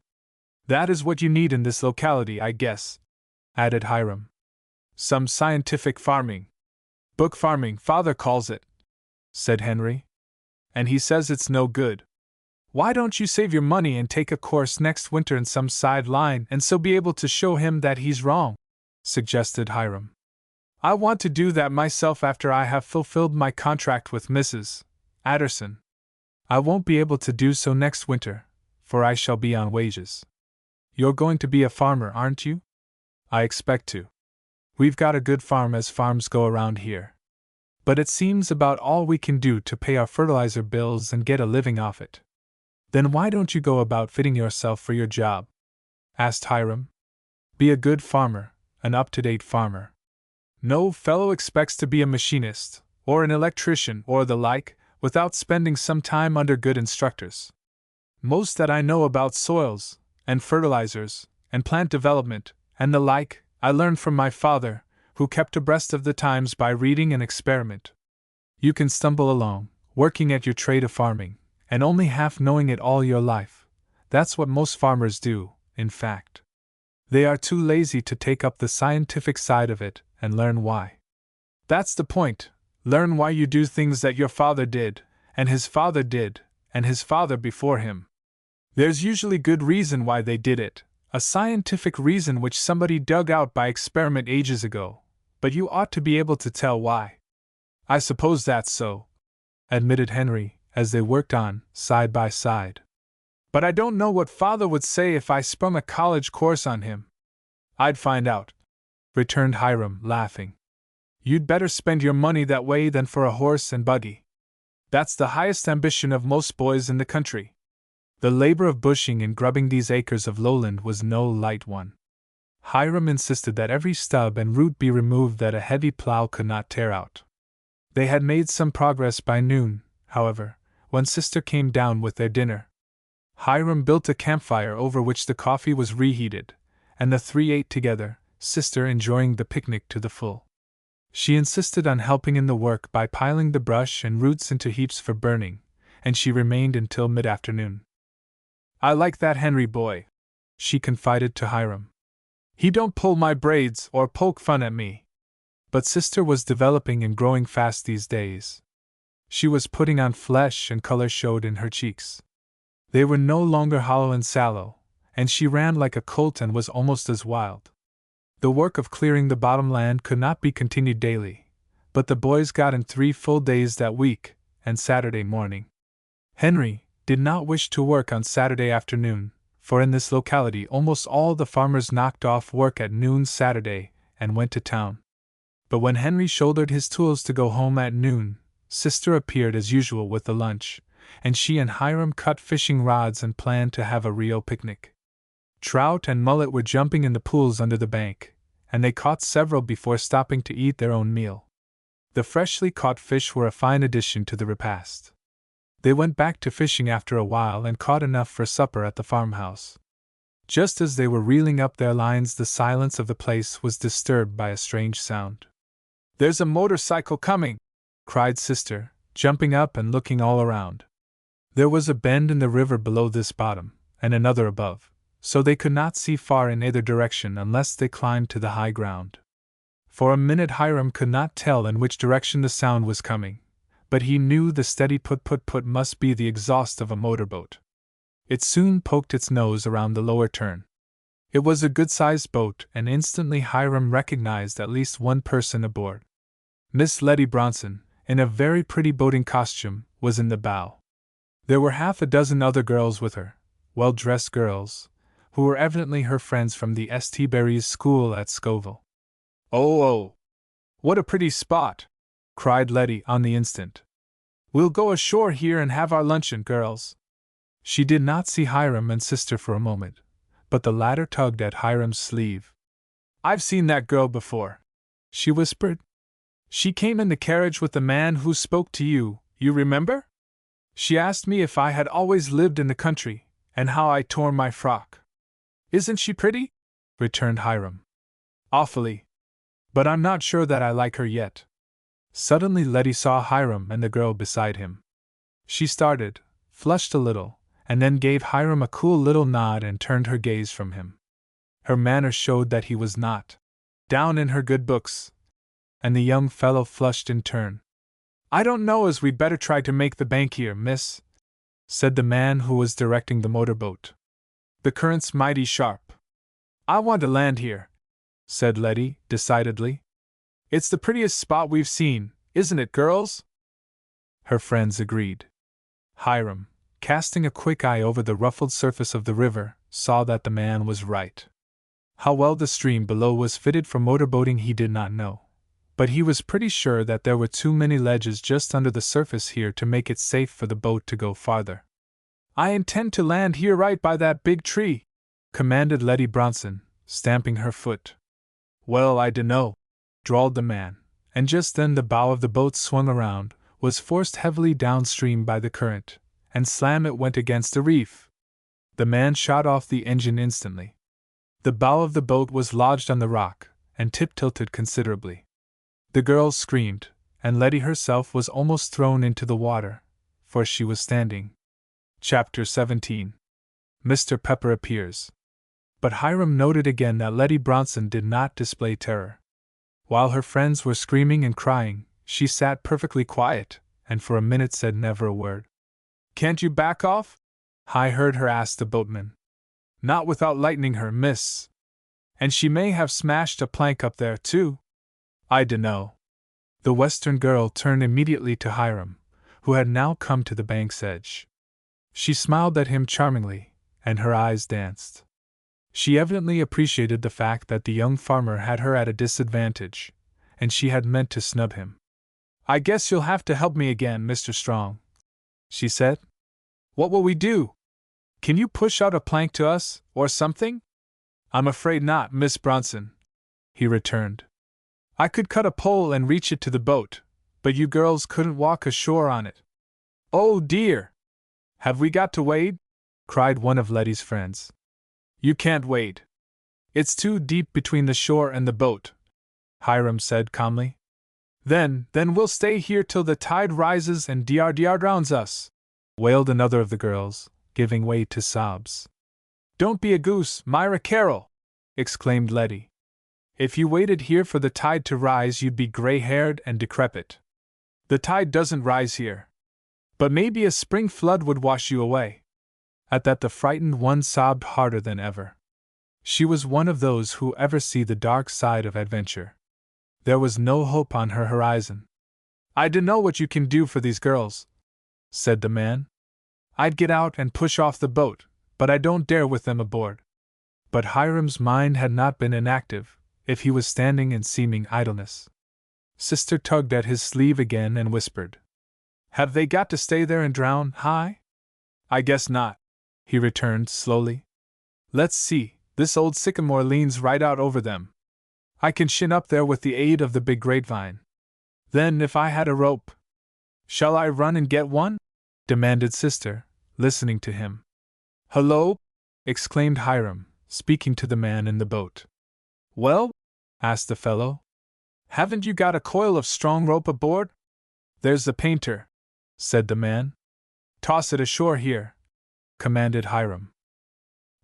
That is what you need in this locality, I guess," added Hiram. "Some scientific farming. Book farming, Father calls it," said Henry. "And he says it's no good. Why don't you save your money and take a course next winter in some side line and so be able to show him that he's wrong?" suggested Hiram. "I want to do that myself after I have fulfilled my contract with Mrs. Addison. I won't be able to do so next winter, for I shall be on wages. You're going to be a farmer, aren't you?" "I expect to. We've got a good farm as farms go around here. But it seems about all we can do to pay our fertilizer bills and get a living off it." "Then why don't you go about fitting yourself for your job?" asked Hiram. "Be a good farmer, an up-to-date farmer. No fellow expects to be a machinist, or an electrician, or the like, without spending some time under good instructors. Most that I know about soils, and fertilizers, and plant development, and the like, I learned from my father, who kept abreast of the times by reading and experiment. You can stumble along, working at your trade of farming, and only half knowing it all your life. That's what most farmers do, in fact. They are too lazy to take up the scientific side of it and learn why. That's the point. Learn why you do things that your father did, and his father did, and his father before him. There's usually good reason why they did it, a scientific reason which somebody dug out by experiment ages ago, but you ought to be able to tell why." "I suppose that's so," admitted Henry, as they worked on, side by side. "But I don't know what Father would say if I sprung a college course on him." "I'd find out," returned Hiram, laughing. "You'd better spend your money that way than for a horse and buggy. That's the highest ambition of most boys in the country." The labor of bushing and grubbing these acres of lowland was no light one. Hiram insisted that every stub and root be removed that a heavy plow could not tear out. They had made some progress by noon, however, when Sister came down with their dinner. Hiram built a campfire over which the coffee was reheated, and the three ate together, Sister enjoying the picnic to the full. She insisted on helping in the work by piling the brush and roots into heaps for burning, and she remained until mid-afternoon. "I like that Henry boy," she confided to Hiram. "He don't pull my braids or poke fun at me." But Sister was developing and growing fast these days. She was putting on flesh and color showed in her cheeks. They were no longer hollow and sallow, and she ran like a colt and was almost as wild. The work of clearing the bottomland could not be continued daily, but the boys got in 3 full days that week, and Saturday morning. Henry did not wish to work on Saturday afternoon, for in this locality almost all the farmers knocked off work at noon Saturday and went to town. But when Henry shouldered his tools to go home at noon, Sister appeared as usual with the lunch, and she and Hiram cut fishing rods and planned to have a real picnic. Trout and mullet were jumping in the pools under the bank, and they caught several before stopping to eat their own meal. The freshly caught fish were a fine addition to the repast. They went back to fishing after a while and caught enough for supper at the farmhouse. Just as they were reeling up their lines, the silence of the place was disturbed by a strange sound. "There's a motorcycle coming!" cried Sister, jumping up and looking all around. There was a bend in the river below this bottom, and another above, so they could not see far in either direction unless they climbed to the high ground. For a minute Hiram could not tell in which direction the sound was coming, but he knew the steady put must be the exhaust of a motorboat. It soon poked its nose around the lower turn. It was a good-sized boat, and instantly Hiram recognized at least one person aboard. Miss Letty Bronson, in a very pretty boating costume, was in the bow. There were half a dozen other girls with her, well-dressed girls, who were evidently her friends from the St. Berry's school at Scoville. Oh, what a pretty spot!" cried Letty on the instant. "We'll go ashore here and have our luncheon, girls." She did not see Hiram and Sister for a moment, but the latter tugged at Hiram's sleeve. "I've seen that girl before," she whispered. "She came in the carriage with the man who spoke to you, you remember? She asked me if I had always lived in the country, and how I tore my frock." "Isn't she pretty?" returned Hiram. "Awfully. But I'm not sure that I like her yet." Suddenly Letty saw Hiram and the girl beside him. She started, flushed a little, and then gave Hiram a cool little nod and turned her gaze from him. Her manner showed that he was not down in her good books, and the young fellow flushed in turn. "I don't know as we'd better try to make the bank here, miss," said the man who was directing the motorboat. "The current's mighty sharp." "I want to land here," said Letty, decidedly. "It's the prettiest spot we've seen, isn't it, girls?" Her friends agreed. Hiram, casting a quick eye over the ruffled surface of the river, saw that the man was right. How well the stream below was fitted for motorboating he did not know, but he was pretty sure that there were too many ledges just under the surface here to make it safe for the boat to go farther. "I intend to land here right by that big tree," commanded Letty Bronson, stamping her foot. "Well, I dunno," drawled the man, and just then the bow of the boat swung around, was forced heavily downstream by the current, and slam it went against a reef. The man shot off the engine instantly. The bow of the boat was lodged on the rock, and tip-tilted considerably. The girls screamed, and Letty herself was almost thrown into the water, for she was standing. Chapter 17. Mr. Pepper appears. But Hiram noted again that Letty Bronson did not display terror. While her friends were screaming and crying, she sat perfectly quiet, and for a minute said never a word. "Can't you back off?" I heard her ask the boatman. "Not without lightening her, miss. And she may have smashed a plank up there, too." "I dunno." The Western girl turned immediately to Hiram, who had now come to the bank's edge. She smiled at him charmingly, and her eyes danced. She evidently appreciated the fact that the young farmer had her at a disadvantage, and she had meant to snub him. "I guess you'll have to help me again, Mr. Strong," she said. "What will we do? Can you push out a plank to us, or something?" "I'm afraid not, Miss Bronson," he returned. "I could cut a pole and reach it to the boat, but you girls couldn't walk ashore on it." "Oh dear! Have we got to wade?" cried one of Letty's friends. "You can't wade. It's too deep between the shore and the boat," Hiram said calmly. Then we'll stay here till the tide rises and dr drowns us," wailed another of the girls, giving way to sobs. "Don't be a goose, Myra Carroll!" exclaimed Letty. "If you waited here for the tide to rise, you'd be gray-haired and decrepit. The tide doesn't rise here. But maybe a spring flood would wash you away." At that the frightened one sobbed harder than ever. She was one of those who ever see the dark side of adventure. There was no hope on her horizon. "I dunno what you can do for these girls," said the man. "I'd get out and push off the boat, but I don't dare with them aboard." But Hiram's mind had not been inactive, if he was standing in seeming idleness. Sister tugged at his sleeve again and whispered, "Have they got to stay there and drown, Hi?" "I guess not," he returned slowly. "Let's see, this old sycamore leans right out over them. I can shin up there with the aid of the big grapevine. Then if I had a rope—" "Shall I run and get one?" demanded Sister, listening to him. "Hello!" exclaimed Hiram, speaking to the man in the boat. "Well?" asked the fellow. "Haven't you got a coil of strong rope aboard?" "There's the painter," said the man. "Toss it ashore here," commanded Hiram.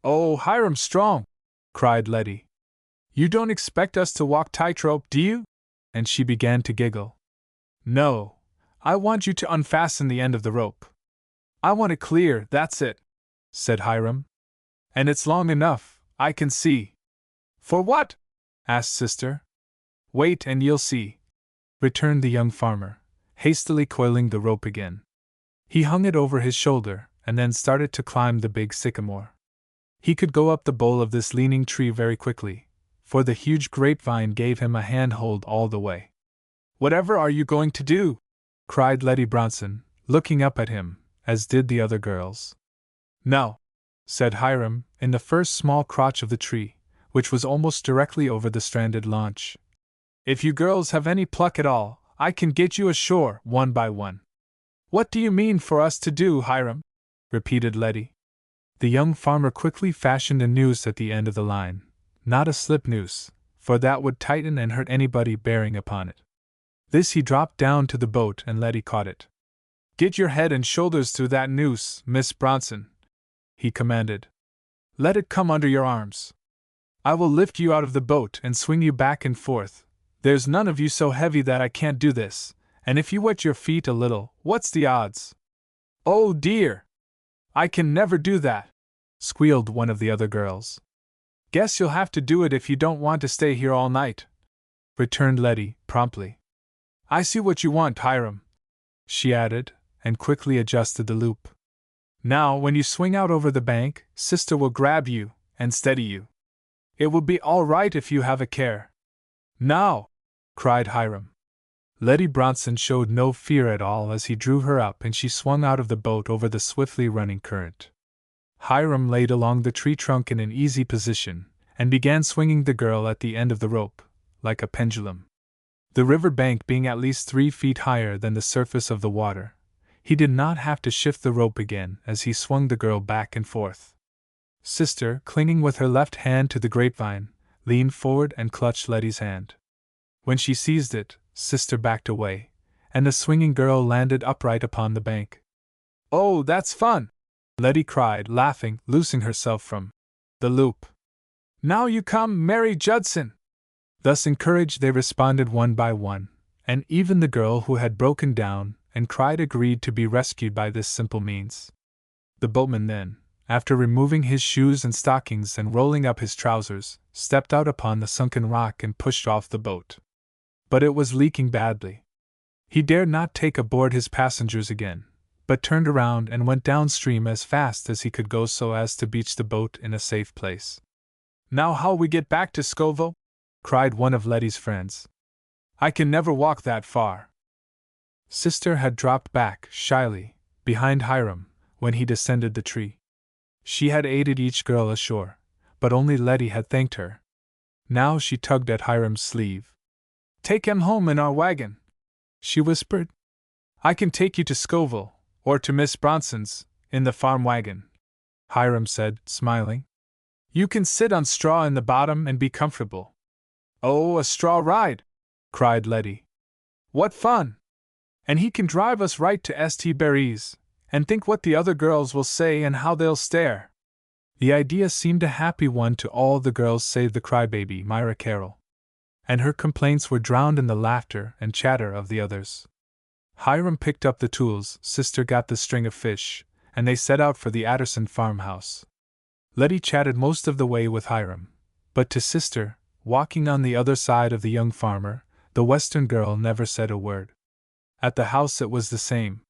"Oh, Hiram Strong!" cried Letty. "You don't expect us to walk tightrope, do you?" And she began to giggle. "No, I want you to unfasten the end of the rope. I want it clear, that's it," said Hiram. "And it's long enough, I can see." "For what?" asked Sister. "Wait and you'll see," returned the young farmer, hastily coiling the rope again. He hung it over his shoulder, and then started to climb the big sycamore. He could go up the bole of this leaning tree very quickly, for the huge grapevine gave him a handhold all the way. "Whatever are you going to do?" cried Letty Bronson, looking up at him, as did the other girls. "No," said Hiram, in the first small crotch of the tree, which was almost directly over the stranded launch. "If you girls have any pluck at all, I can get you ashore one by one." "What do you mean for us to do, Hiram?" repeated Letty. The young farmer quickly fashioned a noose at the end of the line. Not a slip noose, for that would tighten and hurt anybody bearing upon it. This he dropped down to the boat and Letty caught it. "Get your head and shoulders through that noose, Miss Bronson," he commanded. "Let it come under your arms. I will lift you out of the boat and swing you back and forth. There's none of you so heavy that I can't do this, and if you wet your feet a little, what's the odds?" "Oh dear! I can never do that," squealed one of the other girls. "Guess you'll have to do it if you don't want to stay here all night," returned Letty, promptly. "I see what you want, Hiram," she added, and quickly adjusted the loop. "Now, when you swing out over the bank, Sister will grab you and steady you. It will be all right if you have a care." "Now!" cried Hiram. Letty Bronson showed no fear at all as he drew her up and she swung out of the boat over the swiftly running current. Hiram laid along the tree trunk in an easy position, and began swinging the girl at the end of the rope, like a pendulum. The river bank being at least 3 feet higher than the surface of the water, he did not have to shift the rope again as he swung the girl back and forth. Sister, clinging with her left hand to the grapevine, leaned forward and clutched Letty's hand. When she seized it, Sister backed away, and the swinging girl landed upright upon the bank. "Oh, that's fun!" Letty cried, laughing, loosing herself from the loop. "Now you come, Mary Judson!" Thus encouraged, they responded one by one, and even the girl who had broken down and cried agreed to be rescued by this simple means. The boatman then, after removing his shoes and stockings and rolling up his trousers, stepped out upon the sunken rock and pushed off the boat. But it was leaking badly. He dared not take aboard his passengers again, but turned around and went downstream as fast as he could go so as to beach the boat in a safe place. "Now how'll we get back to Scoville?" cried one of Letty's friends. "I can never walk that far." Sister had dropped back, shyly, behind Hiram, when he descended the tree. She had aided each girl ashore, but only Letty had thanked her. Now she tugged at Hiram's sleeve. "Take him home in our wagon," she whispered. "I can take you to Scoville, or to Miss Bronson's, in the farm wagon," Hiram said, smiling. "You can sit on straw in the bottom and be comfortable." "Oh, a straw ride!" cried Letty. "What fun! And he can drive us right to St. Barry's, and think what the other girls will say and how they'll stare." The idea seemed a happy one to all the girls save the crybaby Myra Carroll, and her complaints were drowned in the laughter and chatter of the others. Hiram picked up the tools, Sister got the string of fish, and they set out for the Addison farmhouse. Letty chatted most of the way with Hiram, but to Sister, walking on the other side of the young farmer, the Western girl never said a word. At the house it was the same.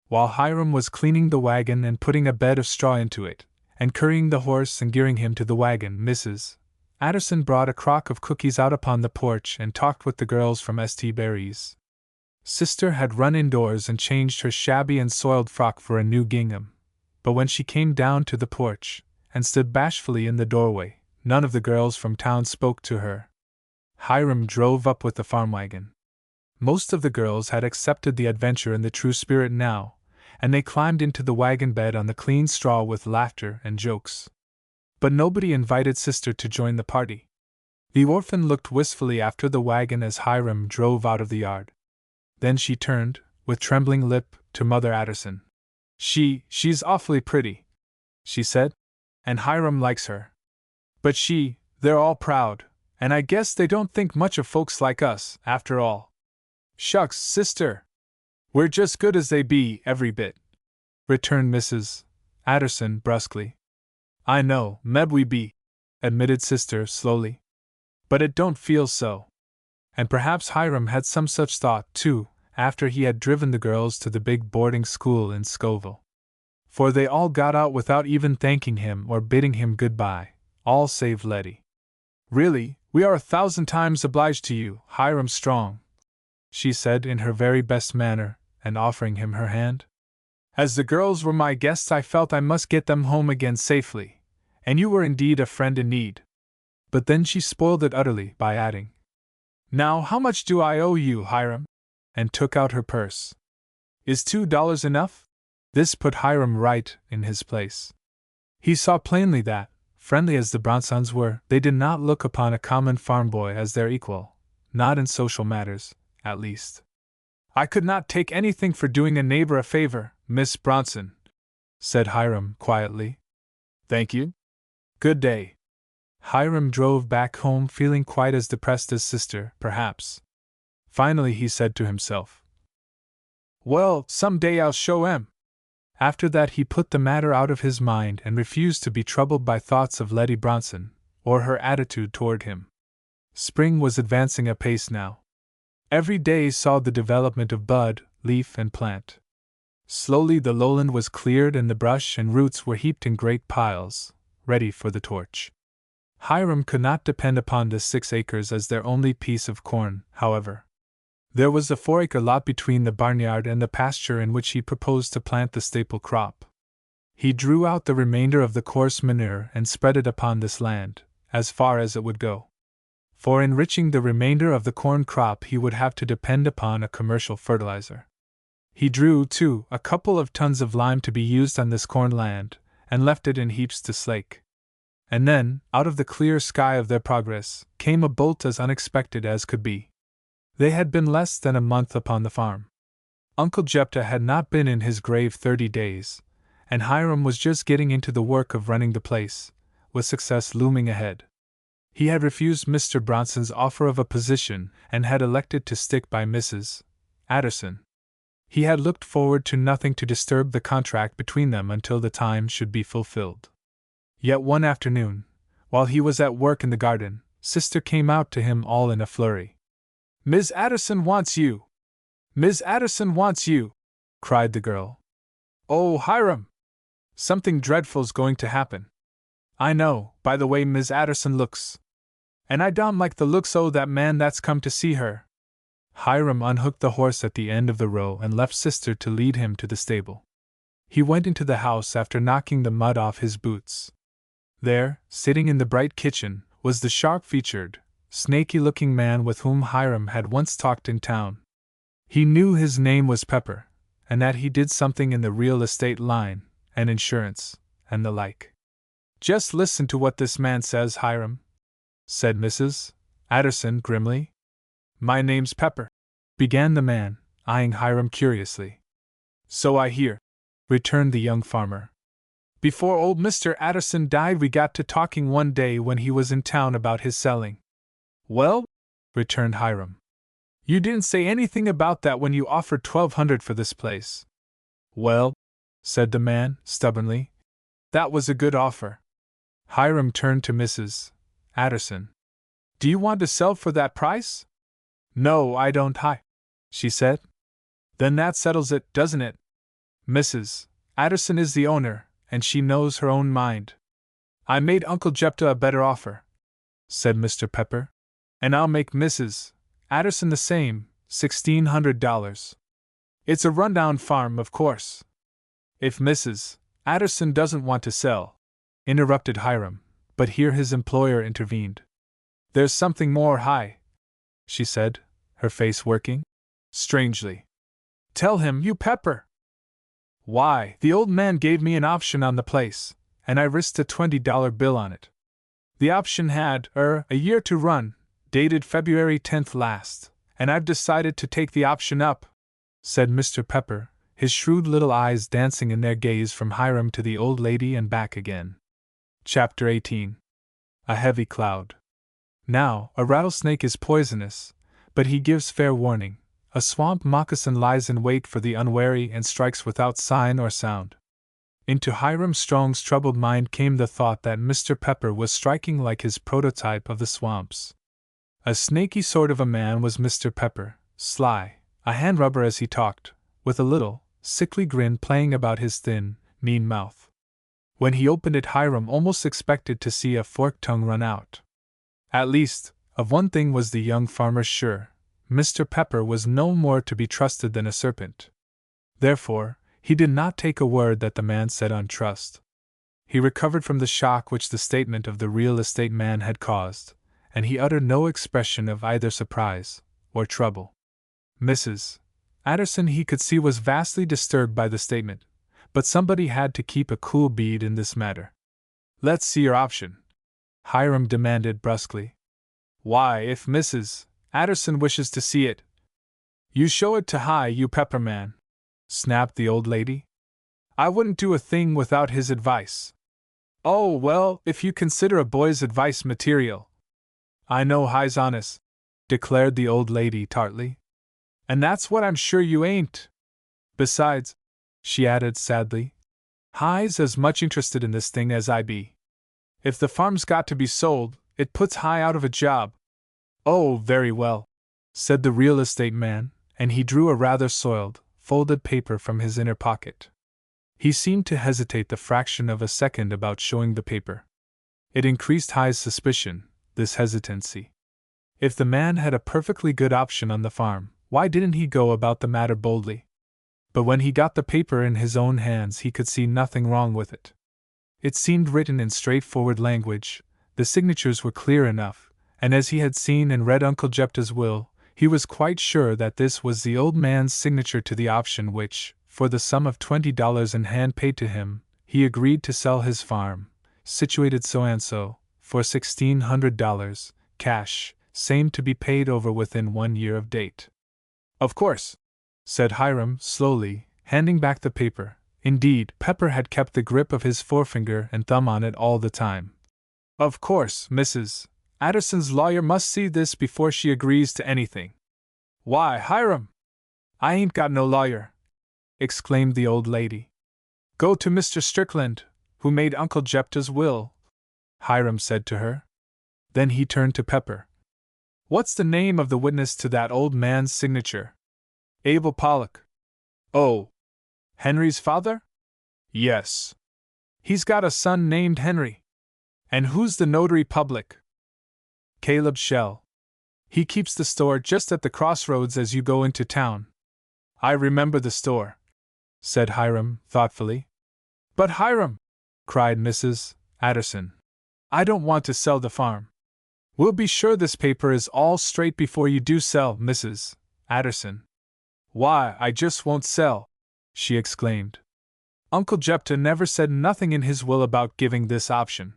While Hiram was cleaning the wagon and putting a bed of straw into it, and currying the horse and gearing him to the wagon, Mrs. Addison brought a crock of cookies out upon the porch and talked with the girls from St. Barry's. Sister had run indoors and changed her shabby and soiled frock for a new gingham, but when she came down to the porch, and stood bashfully in the doorway, none of the girls from town spoke to her. Hiram drove up with the farm wagon. Most of the girls had accepted the adventure in the true spirit now, and they climbed into the wagon bed on the clean straw with laughter and jokes. But nobody invited Sister to join the party. The orphan looked wistfully after the wagon as Hiram drove out of the yard. Then she turned, with trembling lip, to Mother Addison. She's awfully pretty," she said, "and Hiram likes her. But they're all proud, and I guess they don't think much of folks like us, after all." "Shucks, Sister! We're just good as they be, every bit," returned Mrs. Addison brusquely. "I know, meb we be," admitted Sister slowly. "But it don't feel so." And perhaps Hiram had some such thought, too, after he had driven the girls to the big boarding school in Scoville. For they all got out without even thanking him or bidding him good-bye, all save Letty. "Really, we are 1,000 times obliged to you, Hiram Strong," she said in her very best manner, and offering him her hand. "As the girls were my guests, I felt I must get them home again safely, and you were indeed a friend in need." But then she spoiled it utterly by adding, "Now how much do I owe you, Hiram?" and took out her purse. "Is $2 enough?" This put Hiram right in his place. He saw plainly that, friendly as the Bronsons were, they did not look upon a common farm boy as their equal, not in social matters, at least. "I could not take anything for doing a neighbor a favor, Miss Bronson," said Hiram quietly. "Thank you. Good day." Hiram drove back home feeling quite as depressed as Sister, perhaps. Finally he said to himself, "Well, some day I'll show 'em." After that he put the matter out of his mind and refused to be troubled by thoughts of Letty Bronson, or her attitude toward him. Spring was advancing apace now. Every day saw the development of bud, leaf, and plant. Slowly the lowland was cleared and the brush and roots were heaped in great piles, ready for the torch. Hiram could not depend upon the 6 acres as their only piece of corn, however. There was a 4-acre lot between the barnyard and the pasture in which he proposed to plant the staple crop. He drew out the remainder of the coarse manure and spread it upon this land, as far as it would go. For enriching the remainder of the corn crop he would have to depend upon a commercial fertilizer. He drew, too, a couple of tons of lime to be used on this corn land, and left it in heaps to slake. And then, out of the clear sky of their progress, came a bolt as unexpected as could be. They had been less than a month upon the farm. Uncle Jephthah had not been in his grave 30 days, and Hiram was just getting into the work of running the place, with success looming ahead. He had refused Mr. Bronson's offer of a position and had elected to stick by Mrs. Addison. He had looked forward to nothing to disturb the contract between them until the time should be fulfilled. Yet one afternoon, while he was at work in the garden, Sister came out to him all in a flurry. "Miss Addison wants you." Miss Addison wants you, cried the girl. Oh, Hiram! Something dreadful's going to happen. I know, by the way Miss Addison looks. And I don't like the looks o' that man that's come to see her. Hiram unhooked the horse at the end of the row and left Sister to lead him to the stable. He went into the house after knocking the mud off his boots. There, sitting in the bright kitchen, was the sharp-featured, snaky-looking man with whom Hiram had once talked in town. He knew his name was Pepper, and that he did something in the real estate line, and insurance, and the like. Just listen to what this man says, Hiram, said Mrs. Addison grimly. My name's Pepper, began the man, eyeing Hiram curiously. So I hear, returned the young farmer. Before old Mr. Addison died we got to talking one day when he was in town about his selling. Well, returned Hiram. You didn't say anything about that when you offered $1,200 for this place. Well, said the man, stubbornly, that was a good offer. Hiram turned to Mrs. Addison. Do you want to sell for that price? No, I don't, she said. Then that settles it, doesn't it? Mrs. Addison is the owner, and she knows her own mind. I made Uncle Jephthah a better offer, said Mr. Pepper, and I'll make Mrs. Addison the same, $1,600. It's a rundown farm, of course. If Mrs. Addison doesn't want to sell, interrupted Hiram, but here his employer intervened. There's something more, she said, her face working strangely. Tell him, you Pepper. Why, the old man gave me an option on the place, and I risked a $20 bill on it. The option had, a year to run, dated February 10th last, and I've decided to take the option up, said Mr. Pepper, his shrewd little eyes dancing in their gaze from Hiram to the old lady and back again. Chapter 18. A Heavy Cloud. Now, a rattlesnake is poisonous, but he gives fair warning. A swamp moccasin lies in wait for the unwary and strikes without sign or sound. Into Hiram Strong's troubled mind came the thought that Mr. Pepper was striking like his prototype of the swamps. A snaky sort of a man was Mr. Pepper, sly, a hand-rubber as he talked, with a little, sickly grin playing about his thin, mean mouth. When he opened it Hiram almost expected to see a forked tongue run out. At least, of one thing was the young farmer sure. Mr. Pepper was no more to be trusted than a serpent. Therefore, he did not take a word that the man said on trust. He recovered from the shock which the statement of the real estate man had caused, and he uttered no expression of either surprise or trouble. Mrs. Addison he could see was vastly disturbed by the statement, but somebody had to keep a cool bead in this matter. Let's see your option, Hiram demanded brusquely. Why, if Mrs. Addison wishes to see it, you show it to you Pepper man, snapped the old lady. I wouldn't do a thing without his advice. Oh, well, if you consider a boy's advice material. I know Hi's honest, declared the old lady tartly. And that's what I'm sure you ain't. Besides, she added sadly, Hi's as much interested in this thing as I be. If the farm's got to be sold, it puts Hi out of a job. Oh, very well, said the real estate man, and he drew a rather soiled, folded paper from his inner pocket. He seemed to hesitate the fraction of a second about showing the paper. It increased Hi's suspicion, this hesitancy. If the man had a perfectly good option on the farm, why didn't he go about the matter boldly? But when he got the paper in his own hands he could see nothing wrong with it. It seemed written in straightforward language, the signatures were clear enough, and as he had seen and read Uncle Jephthah's will, he was quite sure that this was the old man's signature to the option which, for the sum of $20 in hand paid to him, he agreed to sell his farm, situated so-and-so, for $1,600, cash, same to be paid over within 1 year of date. Of course, said Hiram slowly, handing back the paper. Indeed, Pepper had kept the grip of his forefinger and thumb on it all the time. Of course, Mrs. Addison's lawyer must see this before she agrees to anything. Why, Hiram! I ain't got no lawyer, exclaimed the old lady. Go to Mr. Strickland, who made Uncle Jephthah's will, Hiram said to her. Then he turned to Pepper. What's the name of the witness to that old man's signature? Abel Pollock. Oh, Henry's father? Yes. He's got a son named Henry. And who's the notary public? Caleb Shell. He keeps the store just at the crossroads as you go into town. I remember the store, said Hiram thoughtfully. But Hiram, cried Mrs. Addison, I don't want to sell the farm. We'll be sure this paper is all straight before you do sell, Mrs. Addison. Why, I just won't sell, she exclaimed. Uncle Jephthah never said nothing in his will about giving this option.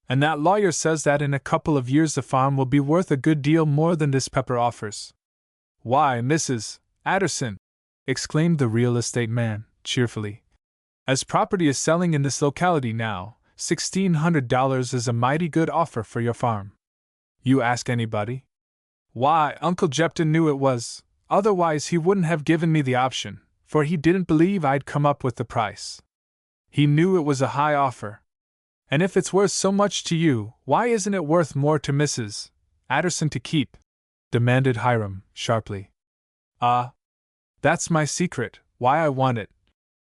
And that lawyer says that in a couple of years the farm will be worth a good deal more than this Pepper offers. Why, Mrs. Addison, exclaimed the real estate man, cheerfully. As property is selling in this locality now, $1,600 is a mighty good offer for your farm. You ask anybody? Why, Uncle Jephthah knew it was, otherwise he wouldn't have given me the option, for he didn't believe I'd come up with the price. He knew it was a high offer. And if it's worth so much to you, why isn't it worth more to Mrs. Addison to keep? Demanded Hiram, sharply. Ah, that's my secret, why I want it,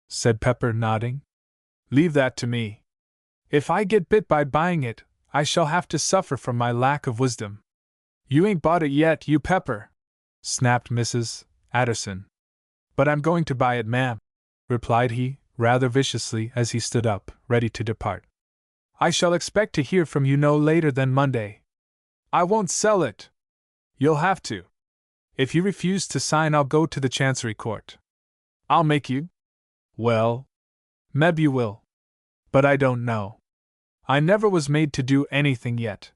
said Pepper, nodding. Leave that to me. If I get bit by buying it, I shall have to suffer from my lack of wisdom. You ain't bought it yet, you Pepper, snapped Mrs. Addison. But I'm going to buy it, ma'am, replied he, rather viciously, as he stood up, ready to depart. I shall expect to hear from you no later than Monday. I won't sell it. You'll have to. If you refuse to sign, I'll go to the Chancery Court. I'll make you? Well, meb you will. But I don't know. I never was made to do anything yet.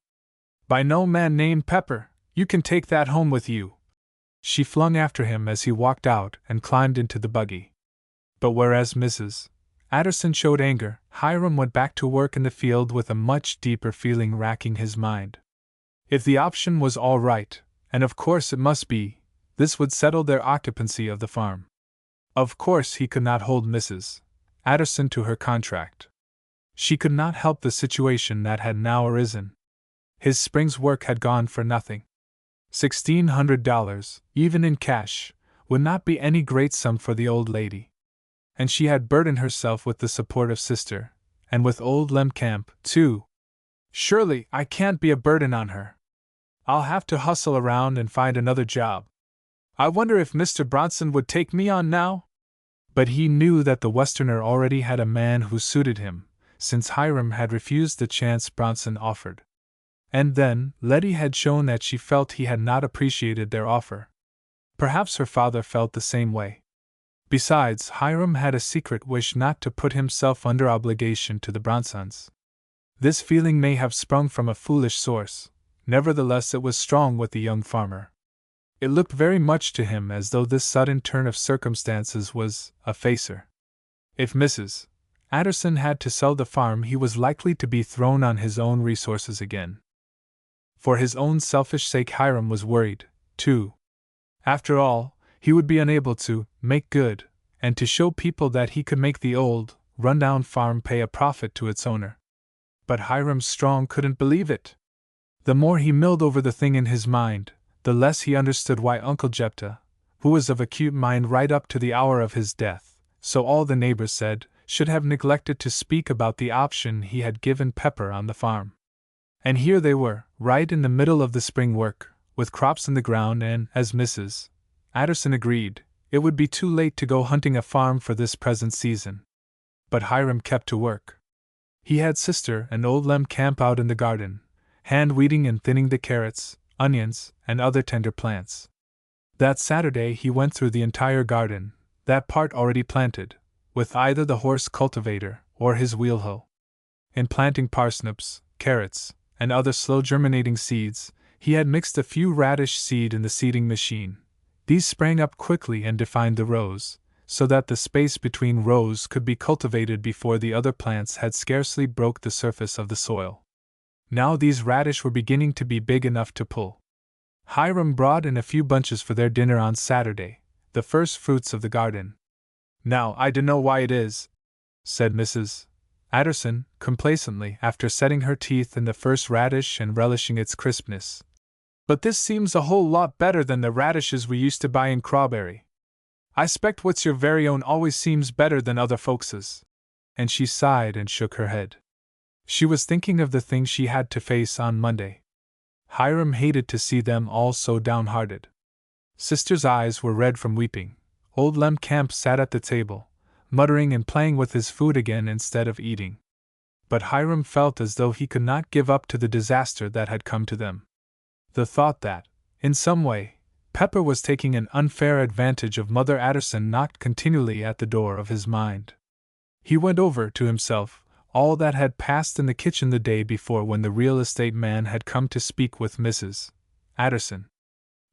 By no man named Pepper, you can take that home with you. She flung after him as he walked out and climbed into the buggy. But whereas Mrs. Addison showed anger, Hiram went back to work in the field with a much deeper feeling racking his mind. If the option was all right, and of course it must be, this would settle their occupancy of the farm. Of course he could not hold Mrs. Addison to her contract. She could not help the situation that had now arisen. His spring's work had gone for nothing. $1,600, even in cash, would not be any great sum for the old lady. And she had burdened herself with the support of sister, and with old Lem Camp, too. Surely I can't be a burden on her. I'll have to hustle around and find another job. I wonder if Mr. Bronson would take me on now? But he knew that the Westerner already had a man who suited him, since Hiram had refused the chance Bronson offered. And then, Letty had shown that she felt he had not appreciated their offer. Perhaps her father felt the same way. Besides, Hiram had a secret wish not to put himself under obligation to the Bronsons. This feeling may have sprung from a foolish source, nevertheless it was strong with the young farmer. It looked very much to him as though this sudden turn of circumstances was a facer. If Mrs. Addison had to sell the farm, he was likely to be thrown on his own resources again. For his own selfish sake, Hiram was worried, too. After all, he would be unable to make good, and to show people that he could make the old, run-down farm pay a profit to its owner. But Hiram Strong couldn't believe it. The more he milled over the thing in his mind, the less he understood why Uncle Jephthah, who was of acute mind right up to the hour of his death, so all the neighbors said, should have neglected to speak about the option he had given Pepper on the farm. And here they were, right in the middle of the spring work, with crops in the ground, and, as Mrs. Addison agreed, it would be too late to go hunting a farm for this present season. But Hiram kept to work. He had sister and old Lem Camp out in the garden, hand-weeding and thinning the carrots, onions, and other tender plants. That Saturday he went through the entire garden, that part already planted, with either the horse cultivator or his wheel hoe. In planting parsnips, carrots, and other slow-germinating seeds, he had mixed a few radish seed in the seeding machine. These sprang up quickly and defined the rows, so that the space between rows could be cultivated before the other plants had scarcely broke the surface of the soil. Now these radish were beginning to be big enough to pull. Hiram brought in a few bunches for their dinner on Saturday, the first fruits of the garden. Now I dunno why it is, said Mrs. Addison, complacently, after setting her teeth in the first radish and relishing its crispness, but this seems a whole lot better than the radishes we used to buy in Crawberry. I 'spect what's your very own always seems better than other folks's. And she sighed and shook her head. She was thinking of the things she had to face on Monday. Hiram hated to see them all so downhearted. Sister's eyes were red from weeping. Old Lem Camp sat at the table, muttering and playing with his food again instead of eating. But Hiram felt as though he could not give up to the disaster that had come to them. The thought that, in some way, Pepper was taking an unfair advantage of Mother Addison knocked continually at the door of his mind. He went over to himself all that had passed in the kitchen the day before when the real estate man had come to speak with Mrs. Addison.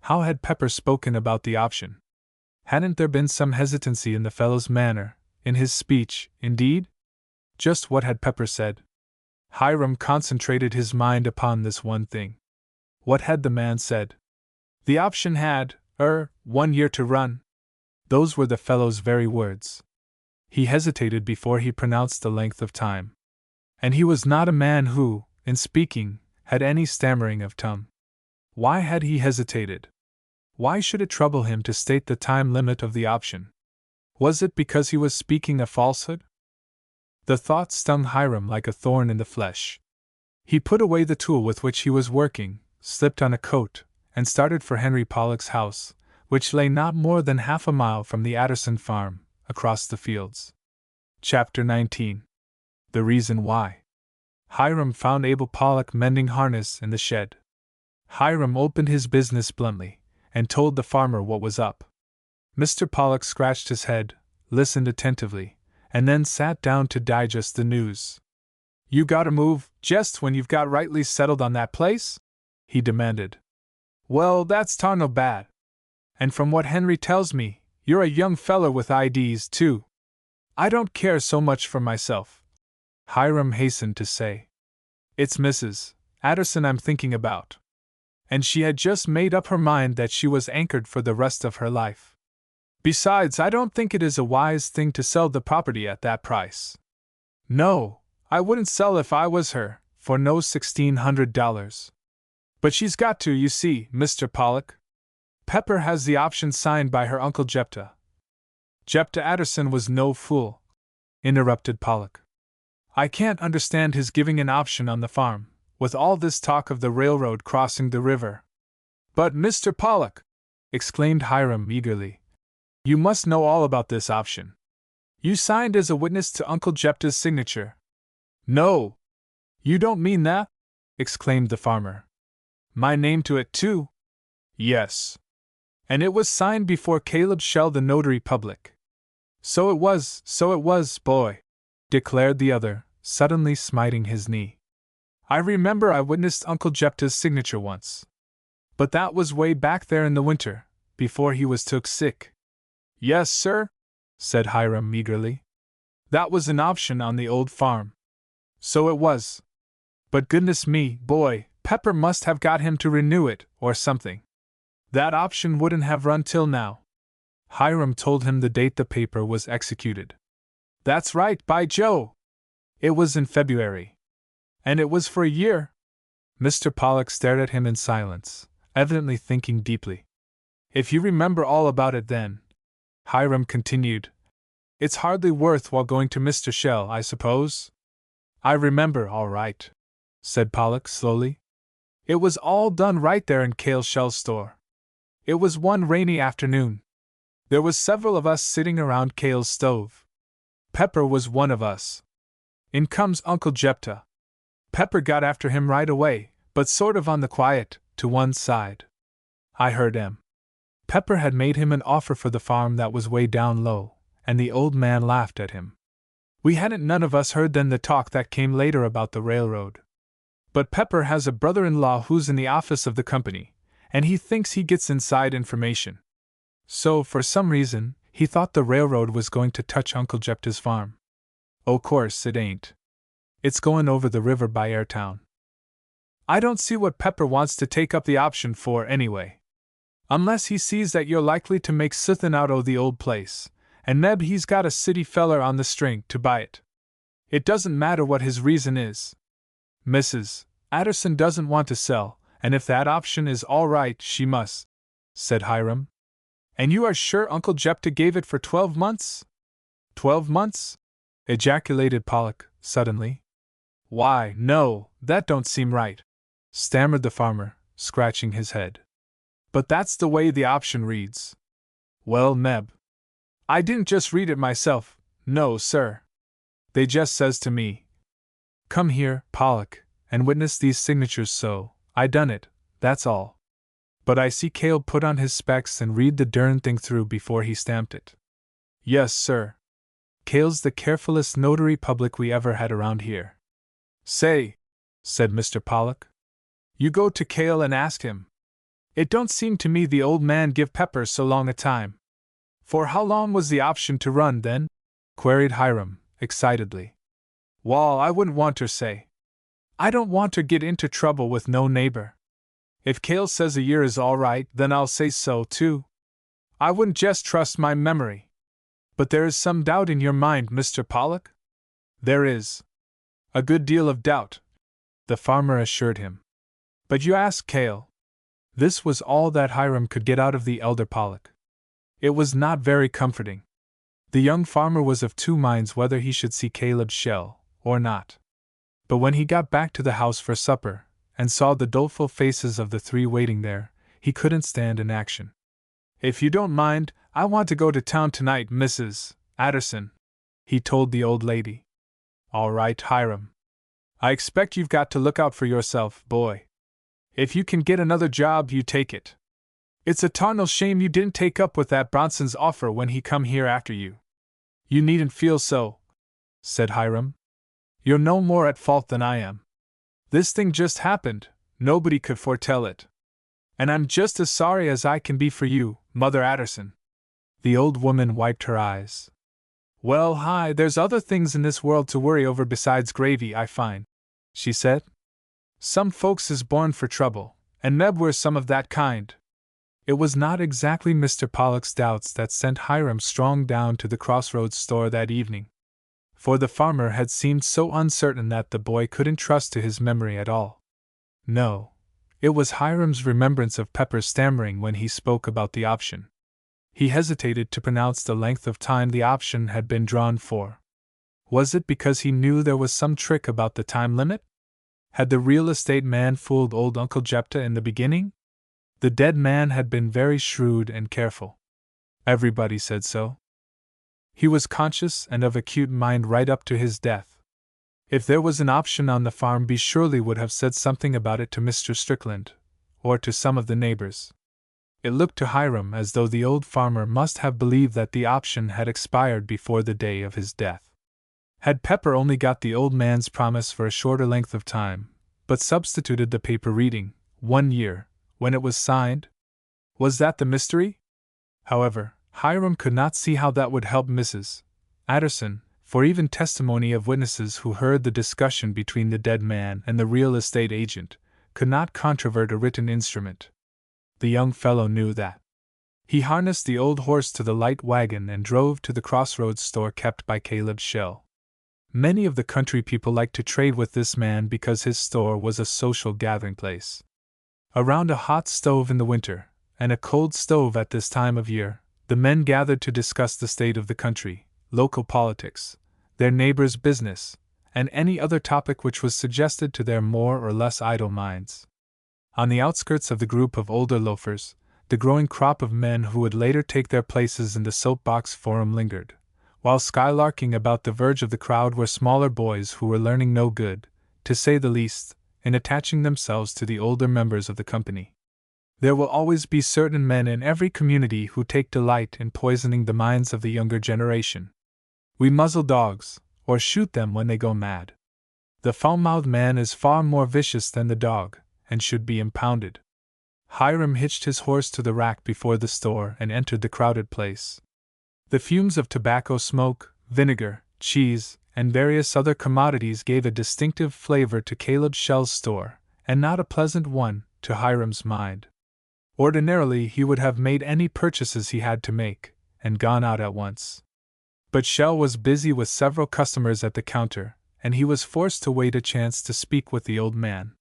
How had Pepper spoken about the option? Hadn't there been some hesitancy in the fellow's manner, in his speech, indeed? Just what had Pepper said? Hiram concentrated his mind upon this one thing. What had the man said? The option had, 1 year to run. Those were the fellow's very words. He hesitated before he pronounced the length of time. And he was not a man who, in speaking, had any stammering of tongue. Why had he hesitated? Why should it trouble him to state the time limit of the option? Was it because he was speaking a falsehood? The thought stung Hiram like a thorn in the flesh. He put away the tool with which he was working, slipped on a coat, and started for Henry Pollock's house, which lay not more than half a mile from the Addison farm, across the fields. Chapter 19. The Reason Why. Hiram found Abel Pollock mending harness in the shed. Hiram opened his business bluntly, and told the farmer what was up. Mr. Pollock scratched his head, listened attentively, and then sat down to digest the news. You gotta move, just when you've got rightly settled on that place? He demanded. Well, that's tarno bad. And from what Henry tells me, you're a young feller with idees, too. I don't care so much for myself, Hiram hastened to say. It's Mrs. Addison I'm thinking about. And she had just made up her mind that she was anchored for the rest of her life. Besides, I don't think it is a wise thing to sell the property at that price. No, I wouldn't sell if I was her, for no $1,600. But she's got to, you see, Mr. Pollock. Pepper has the option signed by her Uncle Jephthah. Jephthah Addison was no fool, interrupted Pollock. I can't understand his giving an option on the farm, with all this talk of the railroad crossing the river. But, Mr. Pollock, exclaimed Hiram eagerly, you must know all about this option. You signed as a witness to Uncle Jephthah's signature. No! You don't mean that? Exclaimed the farmer. My name to it, too? Yes. And it was signed before Caleb Shell, the notary public. So it was, boy, declared the other, suddenly smiting his knee. I remember I witnessed Uncle Jephthah's signature once. But that was way back there in the winter, before he was took sick. Yes, sir, said Hiram eagerly. That was an option on the old farm. So it was. But goodness me, boy, Pepper must have got him to renew it, or something. That option wouldn't have run till now. Hiram told him the date the paper was executed. That's right, by Joe! It was in February. And it was for a year. Mr. Pollock stared at him in silence, evidently thinking deeply. If you remember all about it then, Hiram continued, it's hardly worth while going to Mr. Shell, I suppose? I remember, all right, said Pollock slowly. It was all done right there in Cale Shell's store. It was one rainy afternoon. There was several of us sitting around Cale's stove. Pepper was one of us. In comes Uncle Jephthah. Pepper got after him right away, but sort of on the quiet, to one side. I heard him. Pepper had made him an offer for the farm that was way down low, and the old man laughed at him. We hadn't none of us heard then the talk that came later about the railroad. But Pepper has a brother-in-law who's in the office of the company, and he thinks he gets inside information. So, for some reason, he thought the railroad was going to touch Uncle Jephthah's farm. O' course it ain't. It's going over the river by Airtown. I don't see what Pepper wants to take up the option for, anyway. Unless he sees that you're likely to make suthin' out o' the old place, and meb he's got a city feller on the string to buy it. It doesn't matter what his reason is. Mrs. Addison doesn't want to sell, and if that option is all right, she must, said Hiram. And you are sure Uncle Jephthah gave it for 12 months? 12 months? Ejaculated Pollock, suddenly. Why, no, that don't seem right, stammered the farmer, scratching his head. But that's the way the option reads. Well, Neb, I didn't just read it myself, no, sir. They just says to me, come here, Pollock, and witness these signatures, so I done it, that's all. But I see Cale put on his specs and read the dern thing through before he stamped it. Yes, sir. Cale's the carefulest notary public we ever had around here. Say, said Mr. Pollock, you go to Cale and ask him. It don't seem to me the old man give Pepper so long a time. For how long was the option to run, then? Queried Hiram, excitedly. Wall, I wouldn't want her say. I don't want her get into trouble with no neighbor. If Cale says a year is all right, then I'll say so, too. I wouldn't just trust my memory. But there is some doubt in your mind, Mr. Pollock? There is. A good deal of doubt, the farmer assured him. But you ask Cale. This was all that Hiram could get out of the elder Pollock. It was not very comforting. The young farmer was of two minds whether he should see Caleb Shell or not. But when he got back to the house for supper, and saw the doleful faces of the three waiting there, he couldn't stand inaction. If you don't mind, I want to go to town tonight, Mrs. Addison, he told the old lady. All right, Hiram. I expect you've got to look out for yourself, boy. If you can get another job, you take it. It's a tarnal shame you didn't take up with that Bronson's offer when he come here after you. You needn't feel so, said Hiram. You're no more at fault than I am. This thing just happened, nobody could foretell it. And I'm just as sorry as I can be for you, Mother Addison. The old woman wiped her eyes. Well, there's other things in this world to worry over besides gravy, I find, she said. Some folks is born for trouble, and Neb were some of that kind. It was not exactly Mr. Pollock's doubts that sent Hiram strong down to the Crossroads store that evening. For the farmer had seemed so uncertain that the boy couldn't trust to his memory at all. No, it was Hiram's remembrance of Pepper's stammering when he spoke about the option. He hesitated to pronounce the length of time the option had been drawn for. Was it because he knew there was some trick about the time limit? Had the real estate man fooled old Uncle Jephthah in the beginning? The dead man had been very shrewd and careful. Everybody said so. He was conscious and of acute mind right up to his death. If there was an option on the farm, he surely would have said something about it to Mr. Strickland, or to some of the neighbors. It looked to Hiram as though the old farmer must have believed that the option had expired before the day of his death. Had Pepper only got the old man's promise for a shorter length of time, but substituted the paper reading, 1 year, when it was signed? Was that the mystery? However, Hiram could not see how that would help Mrs. Addison, for even testimony of witnesses who heard the discussion between the dead man and the real estate agent could not controvert a written instrument. The young fellow knew that. He harnessed the old horse to the light wagon and drove to the Crossroads store kept by Caleb Shell. Many of the country people liked to trade with this man because his store was a social gathering place. Around a hot stove in the winter, and a cold stove at this time of year, the men gathered to discuss the state of the country, local politics, their neighbors' business, and any other topic which was suggested to their more or less idle minds. On the outskirts of the group of older loafers, the growing crop of men who would later take their places in the soapbox forum lingered, while skylarking about the verge of the crowd were smaller boys who were learning no good, to say the least, in attaching themselves to the older members of the company. There will always be certain men in every community who take delight in poisoning the minds of the younger generation. We muzzle dogs, or shoot them when they go mad. The foul-mouthed man is far more vicious than the dog, and should be impounded. Hiram hitched his horse to the rack before the store and entered the crowded place. The fumes of tobacco smoke, vinegar, cheese, and various other commodities gave a distinctive flavor to Caleb Shell's store, and not a pleasant one, to Hiram's mind. Ordinarily he would have made any purchases he had to make, and gone out at once. But Shell was busy with several customers at the counter, and he was forced to wait a chance to speak with the old man.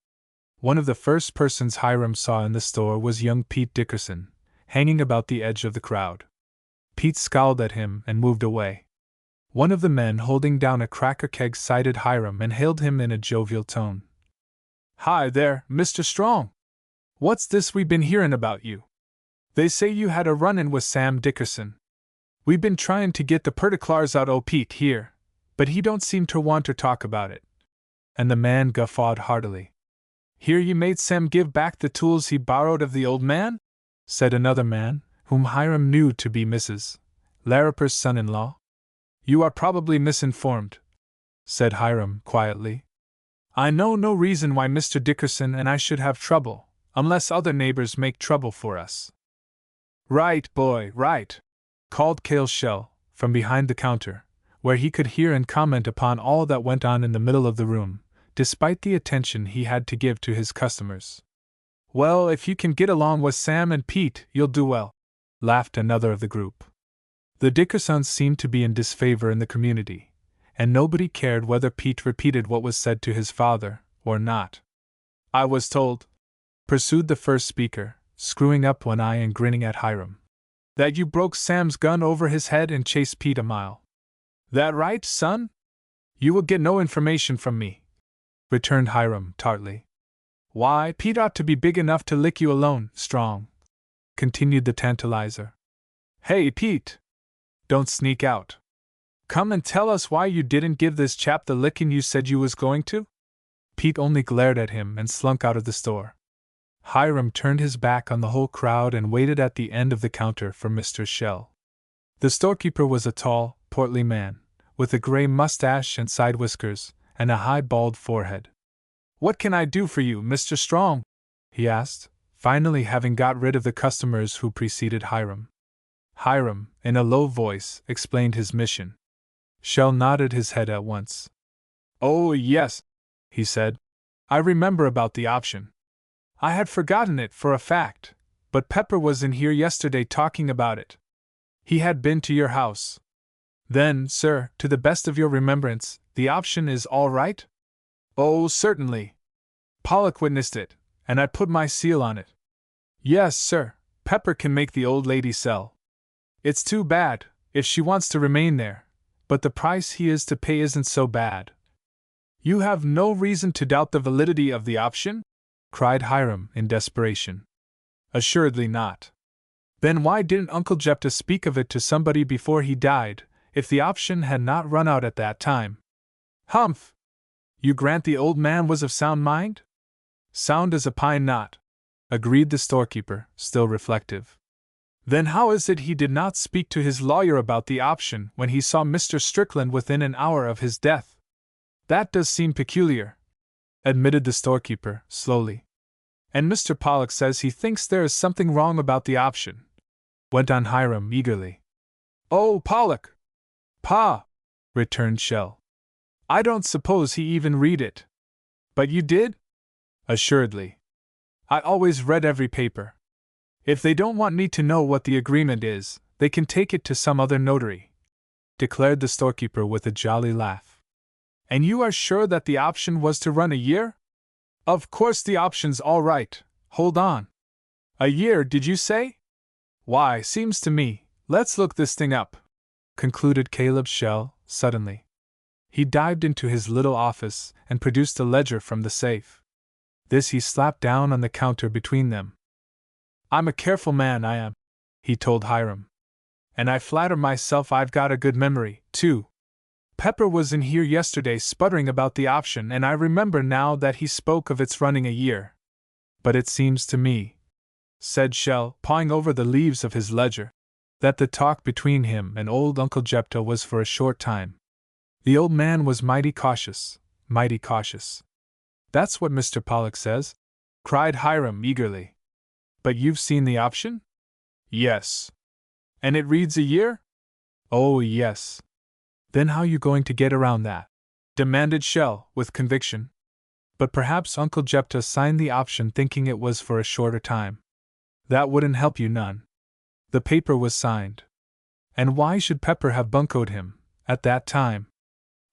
One of the first persons Hiram saw in the store was young Pete Dickerson, hanging about the edge of the crowd. Pete scowled at him and moved away. One of the men holding down a cracker keg sighted Hiram and hailed him in a jovial tone. "Hi there, Mr. Strong! What's this we've been hearin' about you? They say you had a run-in with Sam Dickerson. We've been tryin' to get the particulars out o' Pete here, but he don't seem to want to talk about it." And the man guffawed heartily. "Hear you made Sam give back the tools he borrowed of the old man?" said another man, whom Hiram knew to be Mrs. Lariper's son-in-law. "You are probably misinformed," said Hiram quietly. "I know no reason why Mr. Dickerson and I should have trouble, unless other neighbors make trouble for us." "Right, boy, right," called Cale Shell, from behind the counter, where he could hear and comment upon all that went on in the middle of the room, despite the attention he had to give to his customers. "Well, if you can get along with Sam and Pete, you'll do well," laughed another of the group. The Dickersons seemed to be in disfavor in the community, and nobody cared whether Pete repeated what was said to his father or not. "I was told," pursued the first speaker, screwing up one eye and grinning at Hiram, "that you broke Sam's gun over his head and chased Pete a mile." "That right, son? You will get no information from me," returned Hiram tartly. "Why, Pete ought to be big enough to lick you alone, Strong," continued the tantalizer. "Hey, Pete! Don't sneak out. Come and tell us why you didn't give this chap the licking you said you was going to?" Pete only glared at him and slunk out of the store. Hiram turned his back on the whole crowd and waited at the end of the counter for Mr. Shell. The storekeeper was a tall, portly man, with a gray mustache and side whiskers, and a high bald forehead. "What can I do for you, Mr. Strong?" he asked, finally having got rid of the customers who preceded Hiram. Hiram, in a low voice, explained his mission. Shell nodded his head at once. "Oh, yes," he said. "I remember about the option. I had forgotten it for a fact, but Pepper was in here yesterday talking about it. He had been to your house. Then, sir, to the best of your remembrance, the option is all right?" "Oh, certainly. Pollock witnessed it, and I put my seal on it. Yes, sir, Pepper can make the old lady sell. It's too bad, if she wants to remain there, but the price he is to pay isn't so bad." "You have no reason to doubt the validity of the option?" cried Hiram in desperation. "Assuredly not." "Then why didn't Uncle Jephthah speak of it to somebody before he died, if the option had not run out at that time?" "Humph! You grant the old man was of sound mind?" "Sound as a pine knot," agreed the storekeeper, still reflective. "Then how is it he did not speak to his lawyer about the option when he saw Mr. Strickland within an hour of his death?" "That does seem peculiar," admitted the storekeeper, slowly. "And Mr. Pollock says he thinks there is something wrong about the option," went on Hiram eagerly. "Oh, Pollock!" "Pa!" returned Shell. "I don't suppose he even read it." "But you did?" "Assuredly. I always read every paper. If they don't want me to know what the agreement is, they can take it to some other notary," declared the storekeeper with a jolly laugh. "And you are sure that the option was to run a year?" "Of course the option's all right. Hold on. A year, did you say? Why, seems to me, let's look this thing up," concluded Caleb Shell, suddenly. He dived into his little office and produced a ledger from the safe. This he slapped down on the counter between them. "I'm a careful man, I am," he told Hiram. "And I flatter myself I've got a good memory, too. Pepper was in here yesterday sputtering about the option, and I remember now that he spoke of its running a year. But it seems to me," said Shell, pawing over the leaves of his ledger, "that the talk between him and old Uncle Jephthah was for a short time. The old man was mighty cautious, mighty cautious." "That's what Mr. Pollock says," cried Hiram eagerly. "But you've seen the option?" "Yes." "And it reads a year?" "Oh, yes." "Then how you going to get around that?" demanded Shell, with conviction. "But perhaps Uncle Jephthah signed the option thinking it was for a shorter time." "That wouldn't help you none. The paper was signed. And why should Pepper have buncoed him, at that time?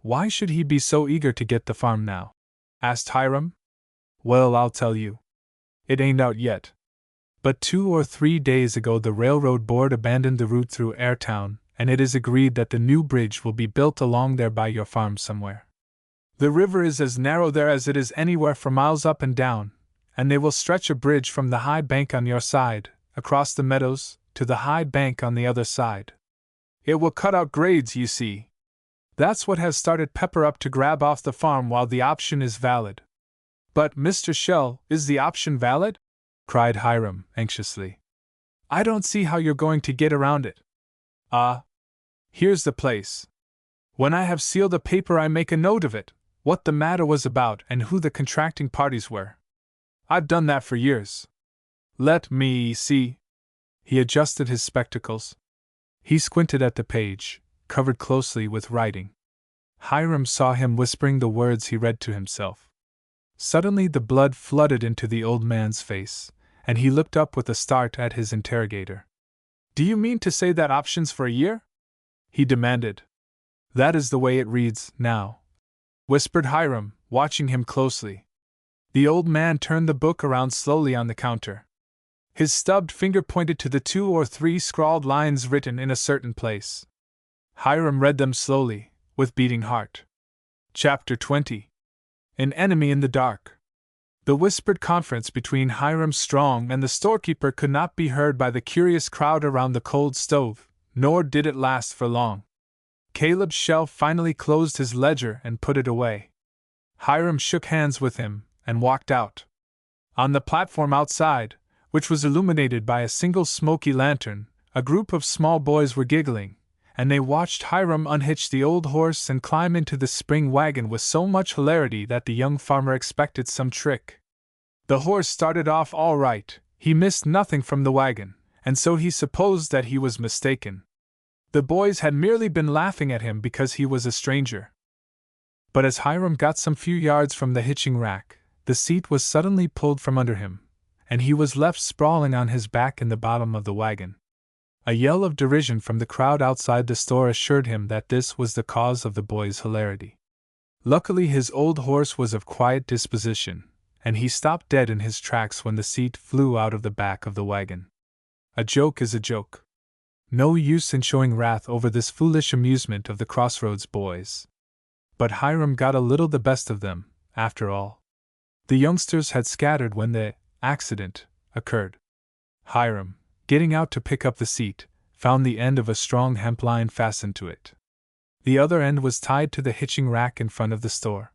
Why should he be so eager to get the farm now?" asked Hiram. "Well, I'll tell you. It ain't out yet. But 2 or 3 days ago the railroad board abandoned the route through Airtown, and it is agreed that the new bridge will be built along there by your farm somewhere. The river is as narrow there as it is anywhere for miles up and down, and they will stretch a bridge from the high bank on your side, across the meadows, to the high bank on the other side. It will cut out grades, you see. That's what has started Pepper up to grab off the farm while the option is valid. But, Mr. Shell, is the option valid? Cried Hiram, anxiously. I don't see how you're going to get around it. Here's the place. When I have sealed a paper I make a note of it, what the matter was about and who the contracting parties were. I've done that for years. Let me see. He adjusted his spectacles. He squinted at the page, covered closely with writing. Hiram saw him whispering the words he read to himself. Suddenly the blood flooded into the old man's face, and he looked up with a start at his interrogator. Do you mean to say that option's for a year? He demanded. That is the way it reads, now, whispered Hiram, watching him closely. The old man turned the book around slowly on the counter. His stubbed finger pointed to the 2 or 3 scrawled lines written in a certain place. Hiram read them slowly, with beating heart. Chapter 20. An Enemy in the Dark. The whispered conference between Hiram Strong and the storekeeper could not be heard by the curious crowd around the cold stove, nor did it last for long. Caleb Shell finally closed his ledger and put it away. Hiram shook hands with him and walked out. On the platform outside, which was illuminated by a single smoky lantern, a group of small boys were giggling, and they watched Hiram unhitch the old horse and climb into the spring wagon with so much hilarity that the young farmer expected some trick. The horse started off all right, he missed nothing from the wagon, and so he supposed that he was mistaken. The boys had merely been laughing at him because he was a stranger. But as Hiram got some few yards from the hitching rack, the seat was suddenly pulled from under him, and he was left sprawling on his back in the bottom of the wagon. A yell of derision from the crowd outside the store assured him that this was the cause of the boy's hilarity. Luckily his old horse was of quiet disposition, and he stopped dead in his tracks when the seat flew out of the back of the wagon. A joke is a joke. No use in showing wrath over this foolish amusement of the Crossroads boys. But Hiram got a little the best of them, after all. The youngsters had scattered when the accident occurred. Hiram, getting out to pick up the seat, found the end of a strong hemp line fastened to it. The other end was tied to the hitching rack in front of the store.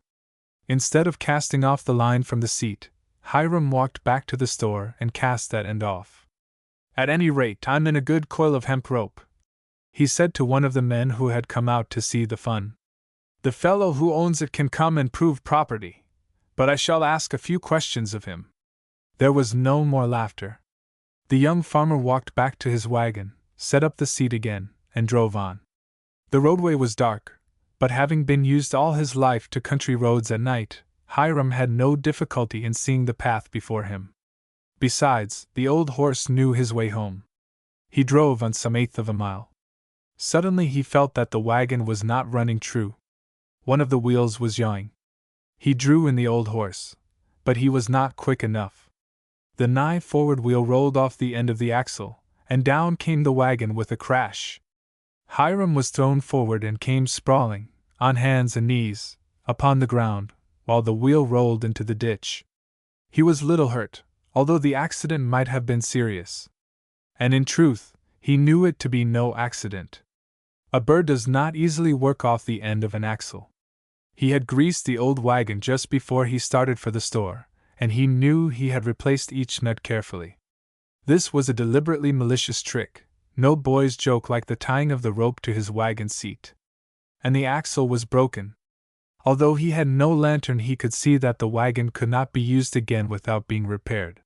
Instead of casting off the line from the seat, Hiram walked back to the store and cast that end off. At any rate, I'm in a good coil of hemp rope, he said to one of the men who had come out to see the fun. The fellow who owns it can come and prove property, but I shall ask a few questions of him. There was no more laughter. The young farmer walked back to his wagon, set up the seat again, and drove on. The roadway was dark, but having been used all his life to country roads at night, Hiram had no difficulty in seeing the path before him. Besides, the old horse knew his way home. He drove on some 1/8 of a mile. Suddenly he felt that the wagon was not running true. One of the wheels was yawing. He drew in the old horse, but he was not quick enough. The nigh forward wheel rolled off the end of the axle, and down came the wagon with a crash. Hiram was thrown forward and came sprawling, on hands and knees, upon the ground, while the wheel rolled into the ditch. He was little hurt, although the accident might have been serious. And in truth, he knew it to be no accident. A bird does not easily work off the end of an axle. He had greased the old wagon just before he started for the store, and he knew he had replaced each nut carefully. This was a deliberately malicious trick, no boy's joke like the tying of the rope to his wagon seat. And the axle was broken. Although he had no lantern, he could see that the wagon could not be used again without being repaired.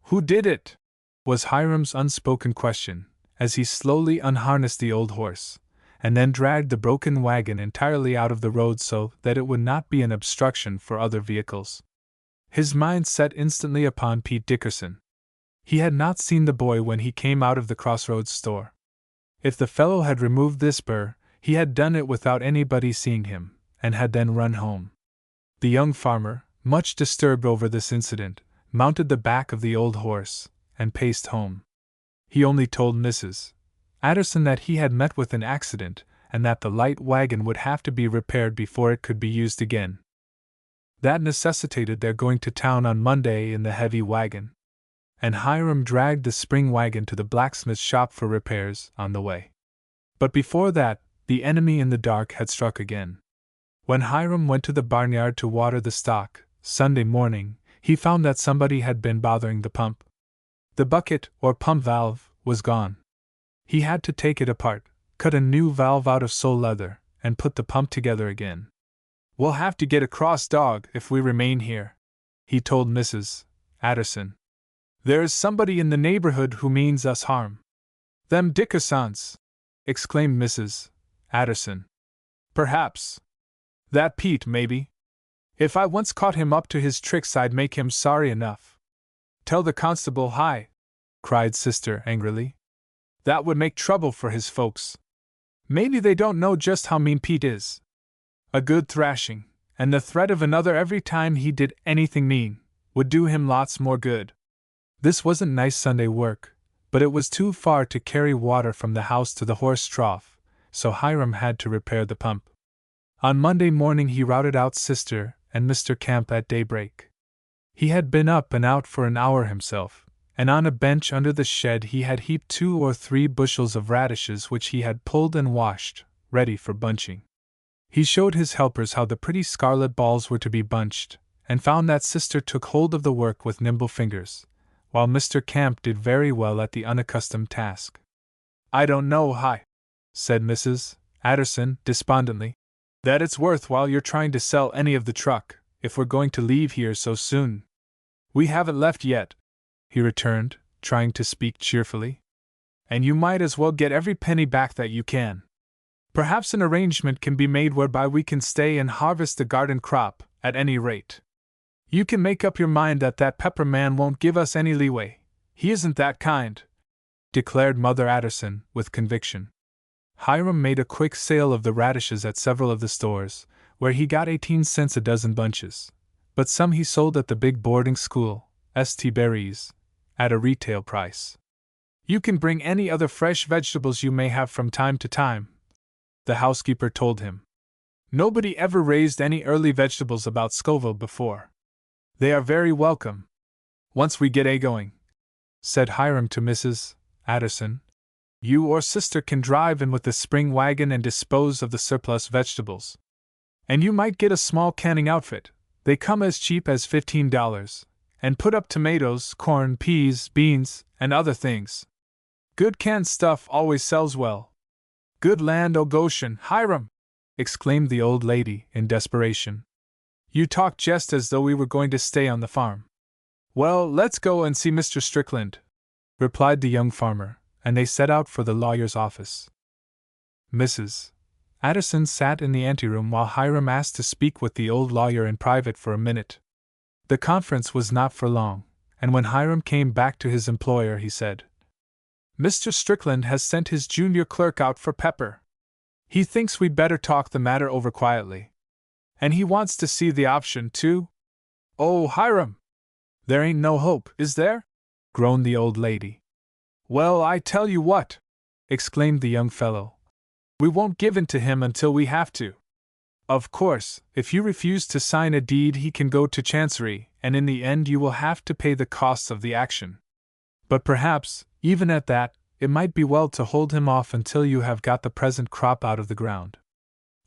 Who did it? Was Hiram's unspoken question, as he slowly unharnessed the old horse, and then dragged the broken wagon entirely out of the road so that it would not be an obstruction for other vehicles. His mind set instantly upon Pete Dickerson. He had not seen the boy when he came out of the Crossroads store. If the fellow had removed this burr, he had done it without anybody seeing him, and had then run home. The young farmer, much disturbed over this incident, mounted the back of the old horse, and paced home. He only told Mrs. Addison that he had met with an accident, and that the light wagon would have to be repaired before it could be used again. That necessitated their going to town on Monday in the heavy wagon, and Hiram dragged the spring wagon to the blacksmith's shop for repairs on the way. But before that, the enemy in the dark had struck again. When Hiram went to the barnyard to water the stock, Sunday morning, he found that somebody had been bothering the pump. The bucket, or pump valve, was gone. He had to take it apart, cut a new valve out of sole leather, and put the pump together again. "We'll have to get a cross dog if we remain here," he told Mrs. Addison. "There is somebody in the neighborhood who means us harm." "Them Dickersons!" exclaimed Mrs. Addison. "Perhaps. That Pete, maybe. If I once caught him up to his tricks, I'd make him sorry enough." "Tell the constable hi!" cried Sister angrily. "That would make trouble for his folks. Maybe they don't know just how mean Pete is. A good thrashing, and the threat of another every time he did anything mean, would do him lots more good." This wasn't nice Sunday work, but it was too far to carry water from the house to the horse trough, so Hiram had to repair the pump. On Monday morning he routed out Sister and Mr. Camp at daybreak. He had been up and out for an hour himself, and on a bench under the shed he had heaped 2 or 3 bushels of radishes which he had pulled and washed, ready for bunching. He showed his helpers how the pretty scarlet balls were to be bunched, and found that Sister took hold of the work with nimble fingers, while Mr. Camp did very well at the unaccustomed task. "I don't know, said Mrs. Addison despondently, "that it's worth while you're trying to sell any of the truck, if we're going to leave here so soon." "We haven't left yet," he returned, trying to speak cheerfully. "And you might as well get every penny back that you can. Perhaps an arrangement can be made whereby we can stay and harvest the garden crop, at any rate. You can make up your mind that Pepper man won't give us any leeway. He isn't that kind," declared Mother Addison, with conviction. Hiram made a quick sale of the radishes at several of the stores, where he got 18 cents a dozen bunches, but some he sold at the big boarding school, St. Berries, at a retail price. "You can bring any other fresh vegetables you may have from time to time," the housekeeper told him. "Nobody ever raised any early vegetables about Scoville before. They are very welcome. Once we get going," said Hiram to Mrs. Addison, "you or Sister can drive in with the spring wagon and dispose of the surplus vegetables. And you might get a small canning outfit, they come as cheap as $15, and put up tomatoes, corn, peas, beans, and other things. Good canned stuff always sells well." "Good land o' Goshen, Hiram!" exclaimed the old lady in desperation. "You talk just as though we were going to stay on the farm." "Well, let's go and see Mr. Strickland," replied the young farmer, and they set out for the lawyer's office. Mrs. Addison sat in the anteroom while Hiram asked to speak with the old lawyer in private for a minute. The conference was not for long, and when Hiram came back to his employer he said, "Mr. Strickland has sent his junior clerk out for Pepper. He thinks we'd better talk the matter over quietly. And he wants to see the option, too." "Oh, Hiram! There ain't no hope, is there?" groaned the old lady. "Well, I tell you what!" exclaimed the young fellow. "We won't give in to him until we have to. Of course, if you refuse to sign a deed, he can go to Chancery, and in the end you will have to pay the costs of the action. But perhaps, even at that, it might be well to hold him off until you have got the present crop out of the ground."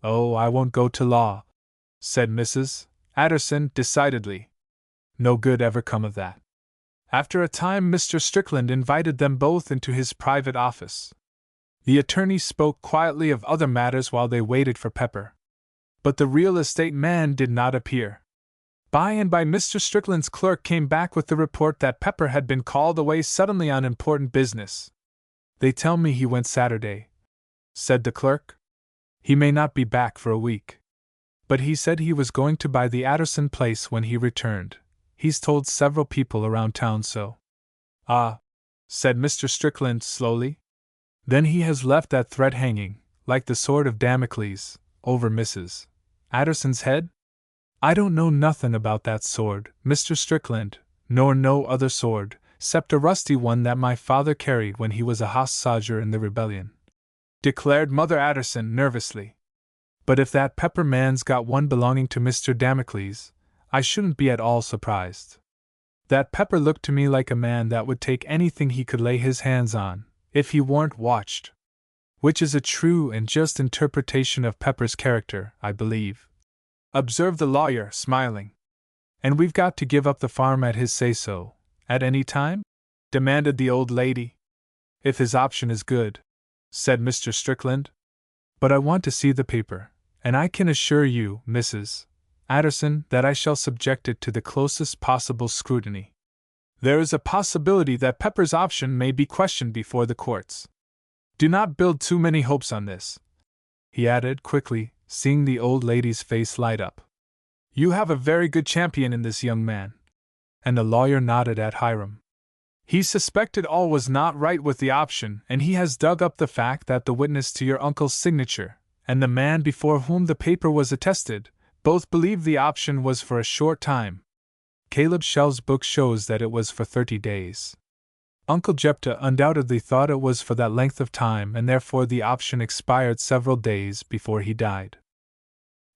"Oh, I won't go to law," said Mrs. Addison decidedly. "No good ever come of that." After a time Mr. Strickland invited them both into his private office. The attorney spoke quietly of other matters while they waited for Pepper. But the real estate man did not appear. By and by Mr. Strickland's clerk came back with the report that Pepper had been called away suddenly on important business. "They tell me he went Saturday," said the clerk. "He may not be back for a week. But he said he was going to buy the Addison place when he returned. He's told several people around town so." "Ah," said Mr. Strickland slowly. "Then he has left that threat hanging, like the sword of Damocles, over Mrs. Addison's head?" "I don't know nothin' about that sword, Mr. Strickland, nor no other sword," 'cept a rusty one that my father carried when he was a hoss-soldier in the rebellion," declared Mother Addison nervously. "But if that Pepper man's got one belonging to Mr. Damocles, I shouldn't be at all surprised. That Pepper looked to me like a man that would take anything he could lay his hands on, if he warn't watched. Which is a true and just interpretation of Pepper's character, I believe," observed the lawyer, smiling. "And we've got to give up the farm at his say-so, at any time?" demanded the old lady. "If his option is good," said Mr. Strickland. "But I want to see the paper, and I can assure you, Mrs. Addison, that I shall subject it to the closest possible scrutiny. There is a possibility that Pepper's option may be questioned before the courts. Do not build too many hopes on this," he added quickly, seeing the old lady's face light up. "You have a very good champion in this young man." And the lawyer nodded at Hiram. "He suspected all was not right with the option, and he has dug up the fact that the witness to your uncle's signature, and the man before whom the paper was attested, both believed the option was for a short time. Caleb Shell's book shows that it was for 30 days. Uncle Jephthah undoubtedly thought it was for that length of time, and therefore the option expired several days before he died.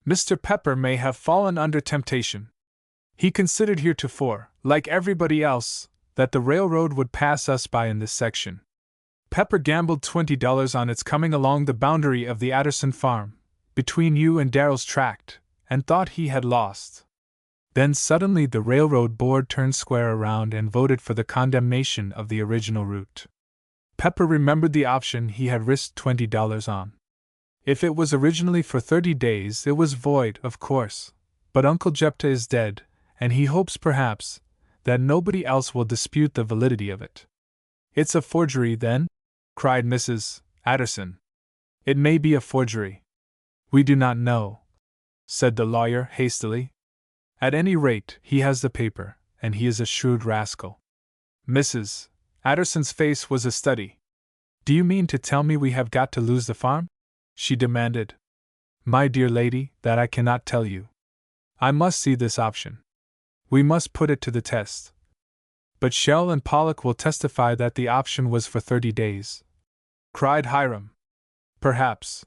Mr. Pepper may have fallen under temptation. He considered heretofore, like everybody else, that the railroad would pass us by in this section. Pepper gambled $20 on its coming along the boundary of the Addison farm, between you and Darrell's tract, and thought he had lost. Then suddenly the railroad board turned square around and voted for the condemnation of the original route. Pepper remembered the option he had risked $20 on. If it was originally for 30 days, it was void, of course, but Uncle Jephthah is dead, and he hopes perhaps that nobody else will dispute the validity of it." "It's a forgery, then?" cried Mrs. Addison. "It may be a forgery. We do not know," said the lawyer hastily. "At any rate, he has the paper, and he is a shrewd rascal." Mrs. Addison's face was a study. "Do you mean to tell me we have got to lose the farm?" she demanded. "My dear lady, that I cannot tell you. I must see this option. We must put it to the test. But Shell and Pollock will testify that the option was for 30 days. Cried Hiram. "Perhaps.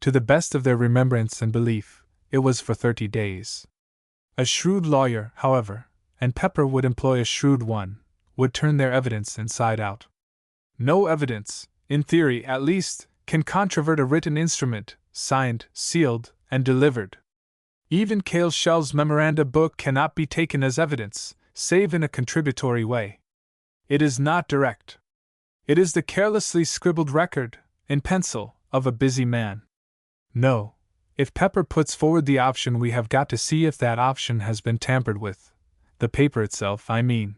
To the best of their remembrance and belief, it was for 30 days. A shrewd lawyer, however, and Pepper would employ a shrewd one, would turn their evidence inside out. No evidence, in theory at least, can controvert a written instrument, signed, sealed, and delivered. Even Caleb Shell's memoranda book cannot be taken as evidence, save in a contributory way. It is not direct. It is the carelessly scribbled record, in pencil, of a busy man. No, if Pepper puts forward the option, we have got to see if that option has been tampered with. The paper itself, I mean.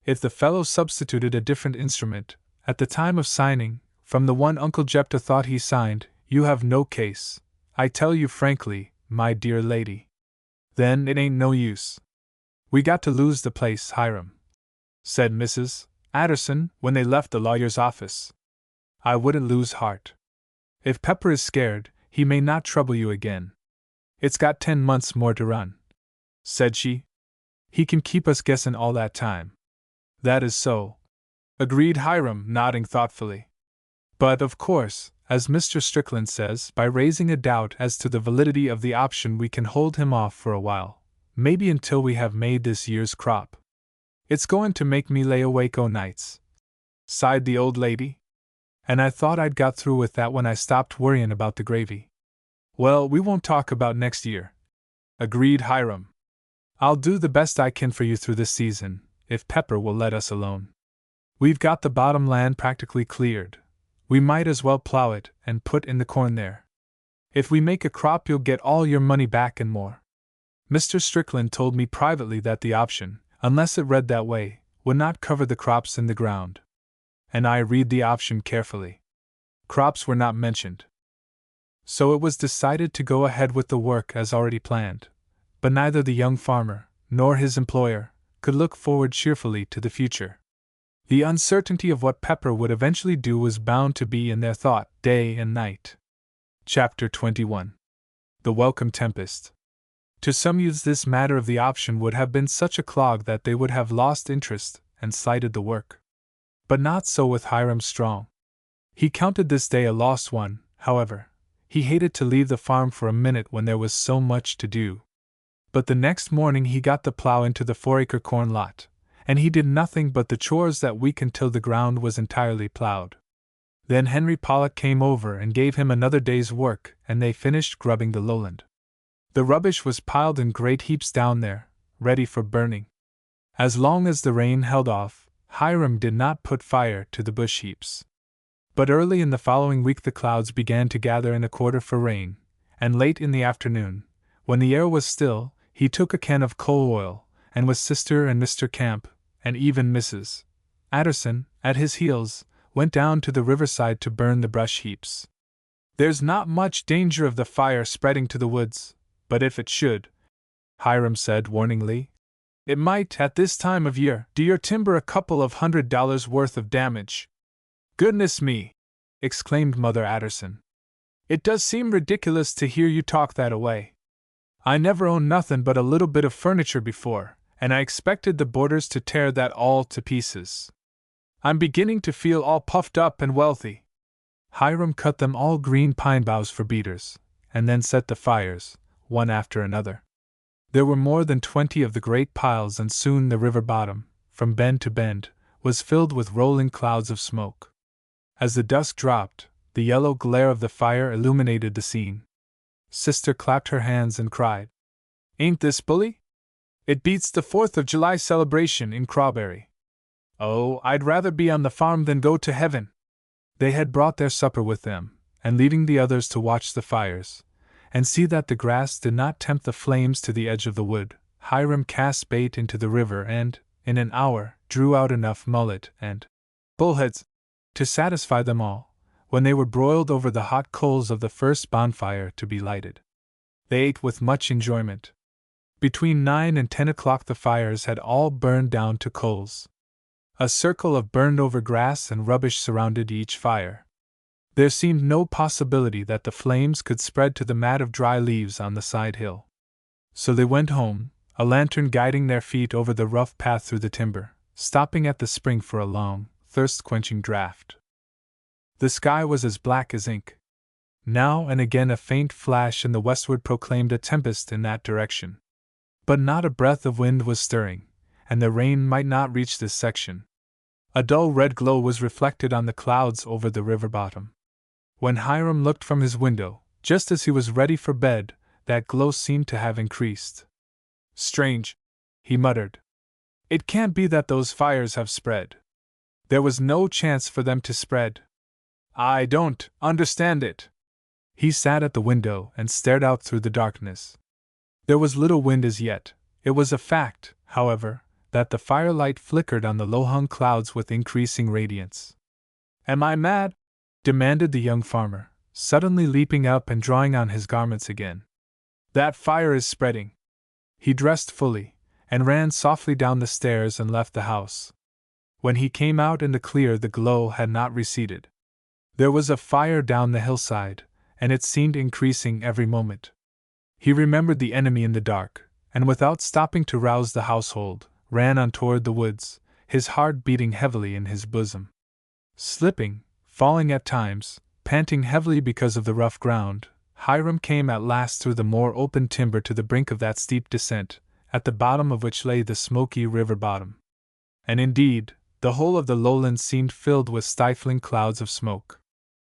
If the fellow substituted a different instrument, at the time of signing, from the one Uncle Jephthah thought he signed, you have no case, I tell you frankly, my dear lady. Then it ain't no use. We got to lose the place, Hiram," said Mrs. Addison when they left the lawyer's office. "I wouldn't lose heart. If Pepper is scared, he may not trouble you again. It's got 10 months more to run," said she. "He can keep us guessing all that time." "That is so," agreed Hiram, nodding thoughtfully. "But, of course, as Mr. Strickland says, by raising a doubt as to the validity of the option we can hold him off for a while, maybe until we have made this year's crop. It's going to make me lay awake o' nights," sighed the old lady. "And I thought I'd got through with that when I stopped worrying about the gravy." "Well, we won't talk about next year," agreed Hiram. "I'll do the best I can for you through this season, if Pepper will let us alone. We've got the bottom land practically cleared. We might as well plow it and put in the corn there. If we make a crop, you'll get all your money back and more. Mr. Strickland told me privately that the option, unless it read that way, would not cover the crops in the ground. And I read the option carefully. Crops were not mentioned. So it was decided to go ahead with the work as already planned, but neither the young farmer nor his employer could look forward cheerfully to the future. The uncertainty of what Pepper would eventually do was bound to be in their thought day and night. Chapter 21. The Welcome Tempest. To some youths this matter of the option would have been such a clog that they would have lost interest, and slighted the work. But not so with Hiram Strong. He counted this day a lost one, however. He hated to leave the farm for a minute when there was so much to do. But the next morning he got the plow into the 4-acre corn lot, and he did nothing but the chores that week until the ground was entirely plowed. Then Henry Pollock came over and gave him another day's work, and they finished grubbing the lowland. The rubbish was piled in great heaps down there, ready for burning. As long as the rain held off, Hiram did not put fire to the bush heaps. But early in the following week the clouds began to gather in a quarter for rain, and late in the afternoon, when the air was still, he took a can of coal oil, and with Sister and Mr. Camp, and even Mrs. Adderson, at his heels, went down to the riverside to burn the brush heaps. "There's not much danger of the fire spreading to the woods, but if it should," Hiram said warningly, "it might, at this time of year, do your timber a couple of $100 worth of damage." "Goodness me!" exclaimed Mother Adderson. "It does seem ridiculous to hear you talk that away. I never owned nothin' but a little bit of furniture before, and I expected the boarders to tear that all to pieces. I'm beginning to feel all puffed up and wealthy." Hiram cut them all green pine boughs for beaters, and then set the fires, one after another. There were more than 20 of the great piles, and soon the river bottom, from bend to bend, was filled with rolling clouds of smoke. As the dusk dropped, the yellow glare of the fire illuminated the scene. Sister clapped her hands and cried, "Ain't this bully? It beats the 4th of July celebration in Crawberry. Oh, I'd rather be on the farm than go to heaven." They had brought their supper with them, and leaving the others to watch the fires, and see that the grass did not tempt the flames to the edge of the wood, Hiram cast bait into the river and, in an hour, drew out enough mullet and bullheads to satisfy them all, when they were broiled over the hot coals of the first bonfire to be lighted. They ate with much enjoyment. Between 9 and 10 o'clock the fires had all burned down to coals. A circle of burned-over grass and rubbish surrounded each fire. There seemed no possibility that the flames could spread to the mat of dry leaves on the side hill. So they went home, a lantern guiding their feet over the rough path through the timber, stopping at the spring for a long, thirst-quenching draught. The sky was as black as ink. Now and again a faint flash in the westward proclaimed a tempest in that direction. But not a breath of wind was stirring, and the rain might not reach this section. A dull red glow was reflected on the clouds over the river bottom. When Hiram looked from his window, just as he was ready for bed, that glow seemed to have increased. "Strange," he muttered. "It can't be that those fires have spread. There was no chance for them to spread. I don't understand it." He sat at the window and stared out through the darkness. There was little wind as yet. It was a fact, however, that the firelight flickered on the low-hung clouds with increasing radiance. "Am I mad?" demanded the young farmer, suddenly leaping up and drawing on his garments again. "That fire is spreading." He dressed fully, and ran softly down the stairs and left the house. When he came out in the clear the glow had not receded. There was a fire down the hillside, and it seemed increasing every moment. He remembered the enemy in the dark, and without stopping to rouse the household, ran on toward the woods, his heart beating heavily in his bosom. Slipping, falling at times, panting heavily because of the rough ground, Hiram came at last through the more open timber to the brink of that steep descent, at the bottom of which lay the smoky river bottom. And indeed, the whole of the lowland seemed filled with stifling clouds of smoke.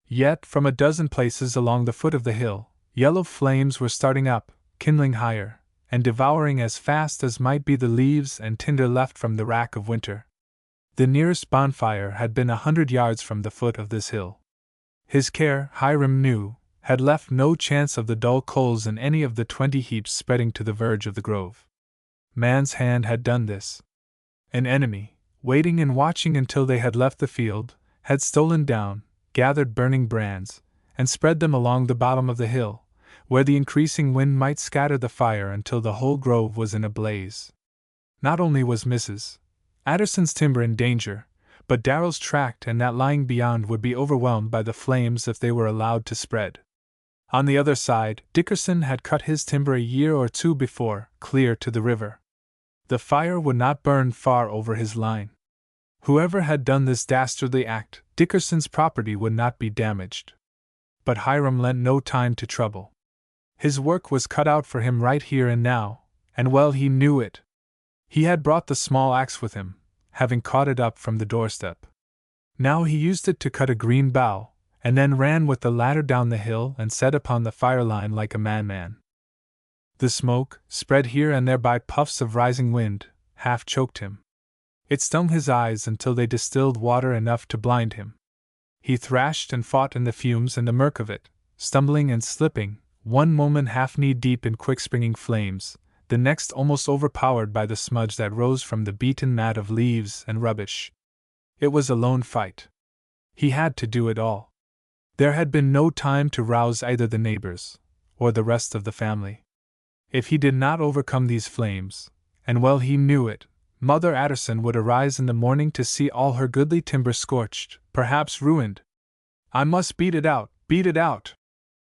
Yet, from a dozen places along the foot of the hill, yellow flames were starting up, kindling higher, and devouring as fast as might be the leaves and tinder left from the rack of winter. The nearest bonfire had been 100 yards from the foot of this hill. His care, Hiram knew, had left no chance of the dull coals in any of the 20 heaps spreading to the verge of the grove. Man's hand had done this. An enemy, waiting and watching until they had left the field, had stolen down, gathered burning brands, and spread them along the bottom of the hill, where the increasing wind might scatter the fire until the whole grove was in a blaze. Not only was Mrs. Adderson's timber in danger, but Darrell's tract and that lying beyond would be overwhelmed by the flames if they were allowed to spread. On the other side, Dickerson had cut his timber a year or two before, clear to the river. The fire would not burn far over his line. Whoever had done this dastardly act, Dickerson's property would not be damaged. But Hiram lent no time to trouble. His work was cut out for him right here and now, and well he knew it. He had brought the small axe with him, having caught it up from the doorstep. Now he used it to cut a green bough, and then ran with the ladder down the hill and set upon the fire line like a madman. The smoke, spread here and there by puffs of rising wind, half choked him. It stung his eyes until they distilled water enough to blind him. He thrashed and fought in the fumes and the murk of it, stumbling and slipping, one moment half knee-deep in quick-springing flames, the next almost overpowered by the smudge that rose from the beaten mat of leaves and rubbish. It was a lone fight. He had to do it all. There had been no time to rouse either the neighbors or the rest of the family. If he did not overcome these flames, and well he knew it, Mother Addison would arise in the morning to see all her goodly timber scorched, perhaps ruined. "I must beat it out,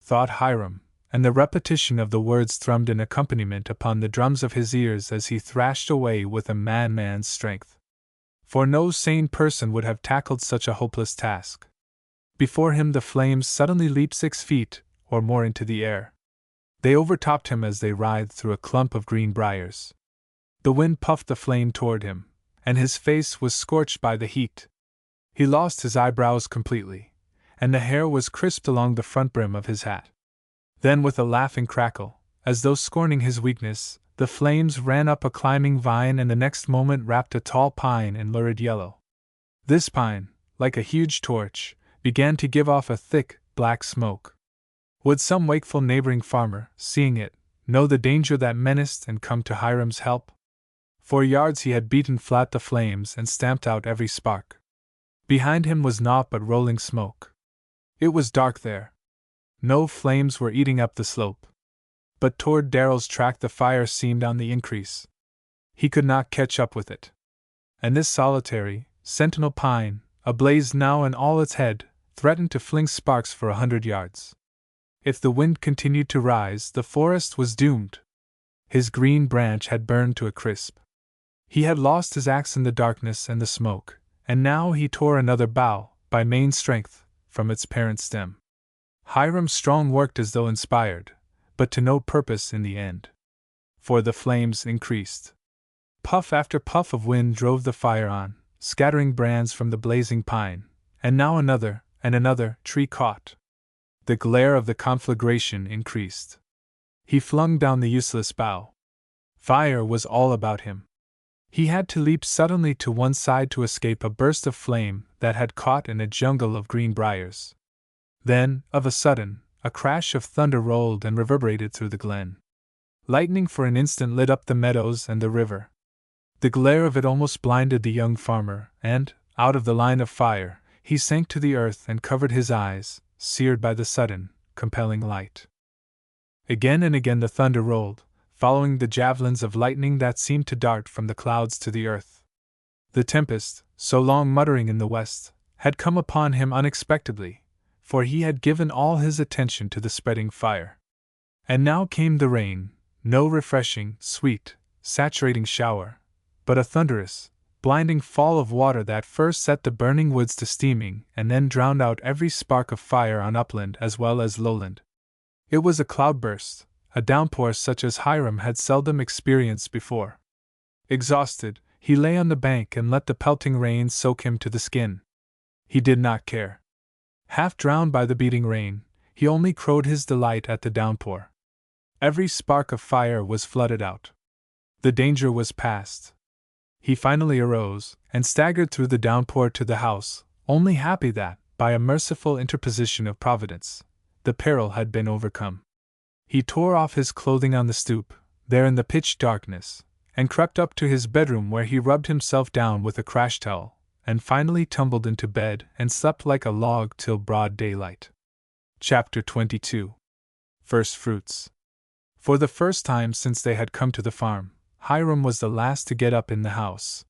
thought Hiram, and the repetition of the words thrummed in accompaniment upon the drums of his ears as he thrashed away with a madman's strength. For no sane person would have tackled such a hopeless task. Before him the flames suddenly leaped 6 feet or more into the air. They overtopped him as they writhed through a clump of green briars. The wind puffed the flame toward him, and his face was scorched by the heat. He lost his eyebrows completely, and the hair was crisped along the front brim of his hat. Then with a laughing crackle, as though scorning his weakness, the flames ran up a climbing vine and the next moment wrapped a tall pine in lurid yellow. This pine, like a huge torch, began to give off a thick, black smoke. Would some wakeful neighboring farmer, seeing it, know the danger that menaced and come to Hiram's help? For yards he had beaten flat the flames and stamped out every spark. Behind him was naught but rolling smoke. It was dark there. No flames were eating up the slope. But toward Darrell's track the fire seemed on the increase. He could not catch up with it. And this solitary, sentinel pine, ablaze now in all its head, threatened to fling sparks for 100 yards. If the wind continued to rise, the forest was doomed. His green branch had burned to a crisp. He had lost his axe in the darkness and the smoke, and now he tore another bough, by main strength, from its parent stem. Hiram Strong worked as though inspired, but to no purpose in the end. For the flames increased. Puff after puff of wind drove the fire on, scattering brands from the blazing pine, and now another and another tree caught. The glare of the conflagration increased. He flung down the useless bough. Fire was all about him. He had to leap suddenly to one side to escape a burst of flame that had caught in a jungle of green briars. Then, of a sudden, a crash of thunder rolled and reverberated through the glen. Lightning for an instant lit up the meadows and the river. The glare of it almost blinded the young farmer, and, out of the line of fire, he sank to the earth and covered his eyes, seared by the sudden, compelling light. Again and again the thunder rolled, following the javelins of lightning that seemed to dart from the clouds to the earth. The tempest, so long muttering in the west, had come upon him unexpectedly, for he had given all his attention to the spreading fire. And now came the rain, no refreshing, sweet, saturating shower, but a thunderous, blinding fall of water that first set the burning woods to steaming and then drowned out every spark of fire on upland as well as lowland. It was a cloudburst, a downpour such as Hiram had seldom experienced before. Exhausted, he lay on the bank and let the pelting rain soak him to the skin. He did not care. Half drowned by the beating rain, he only crowed his delight at the downpour. Every spark of fire was flooded out. The danger was past. He finally arose and staggered through the downpour to the house, only happy that, by a merciful interposition of Providence, the peril had been overcome. He tore off his clothing on the stoop, there in the pitch darkness, and crept up to his bedroom where he rubbed himself down with a crash towel, and finally tumbled into bed and slept like a log till broad daylight. Chapter 22. First Fruits. For the first time since they had come to the farm, Hiram was the last to get up in the house.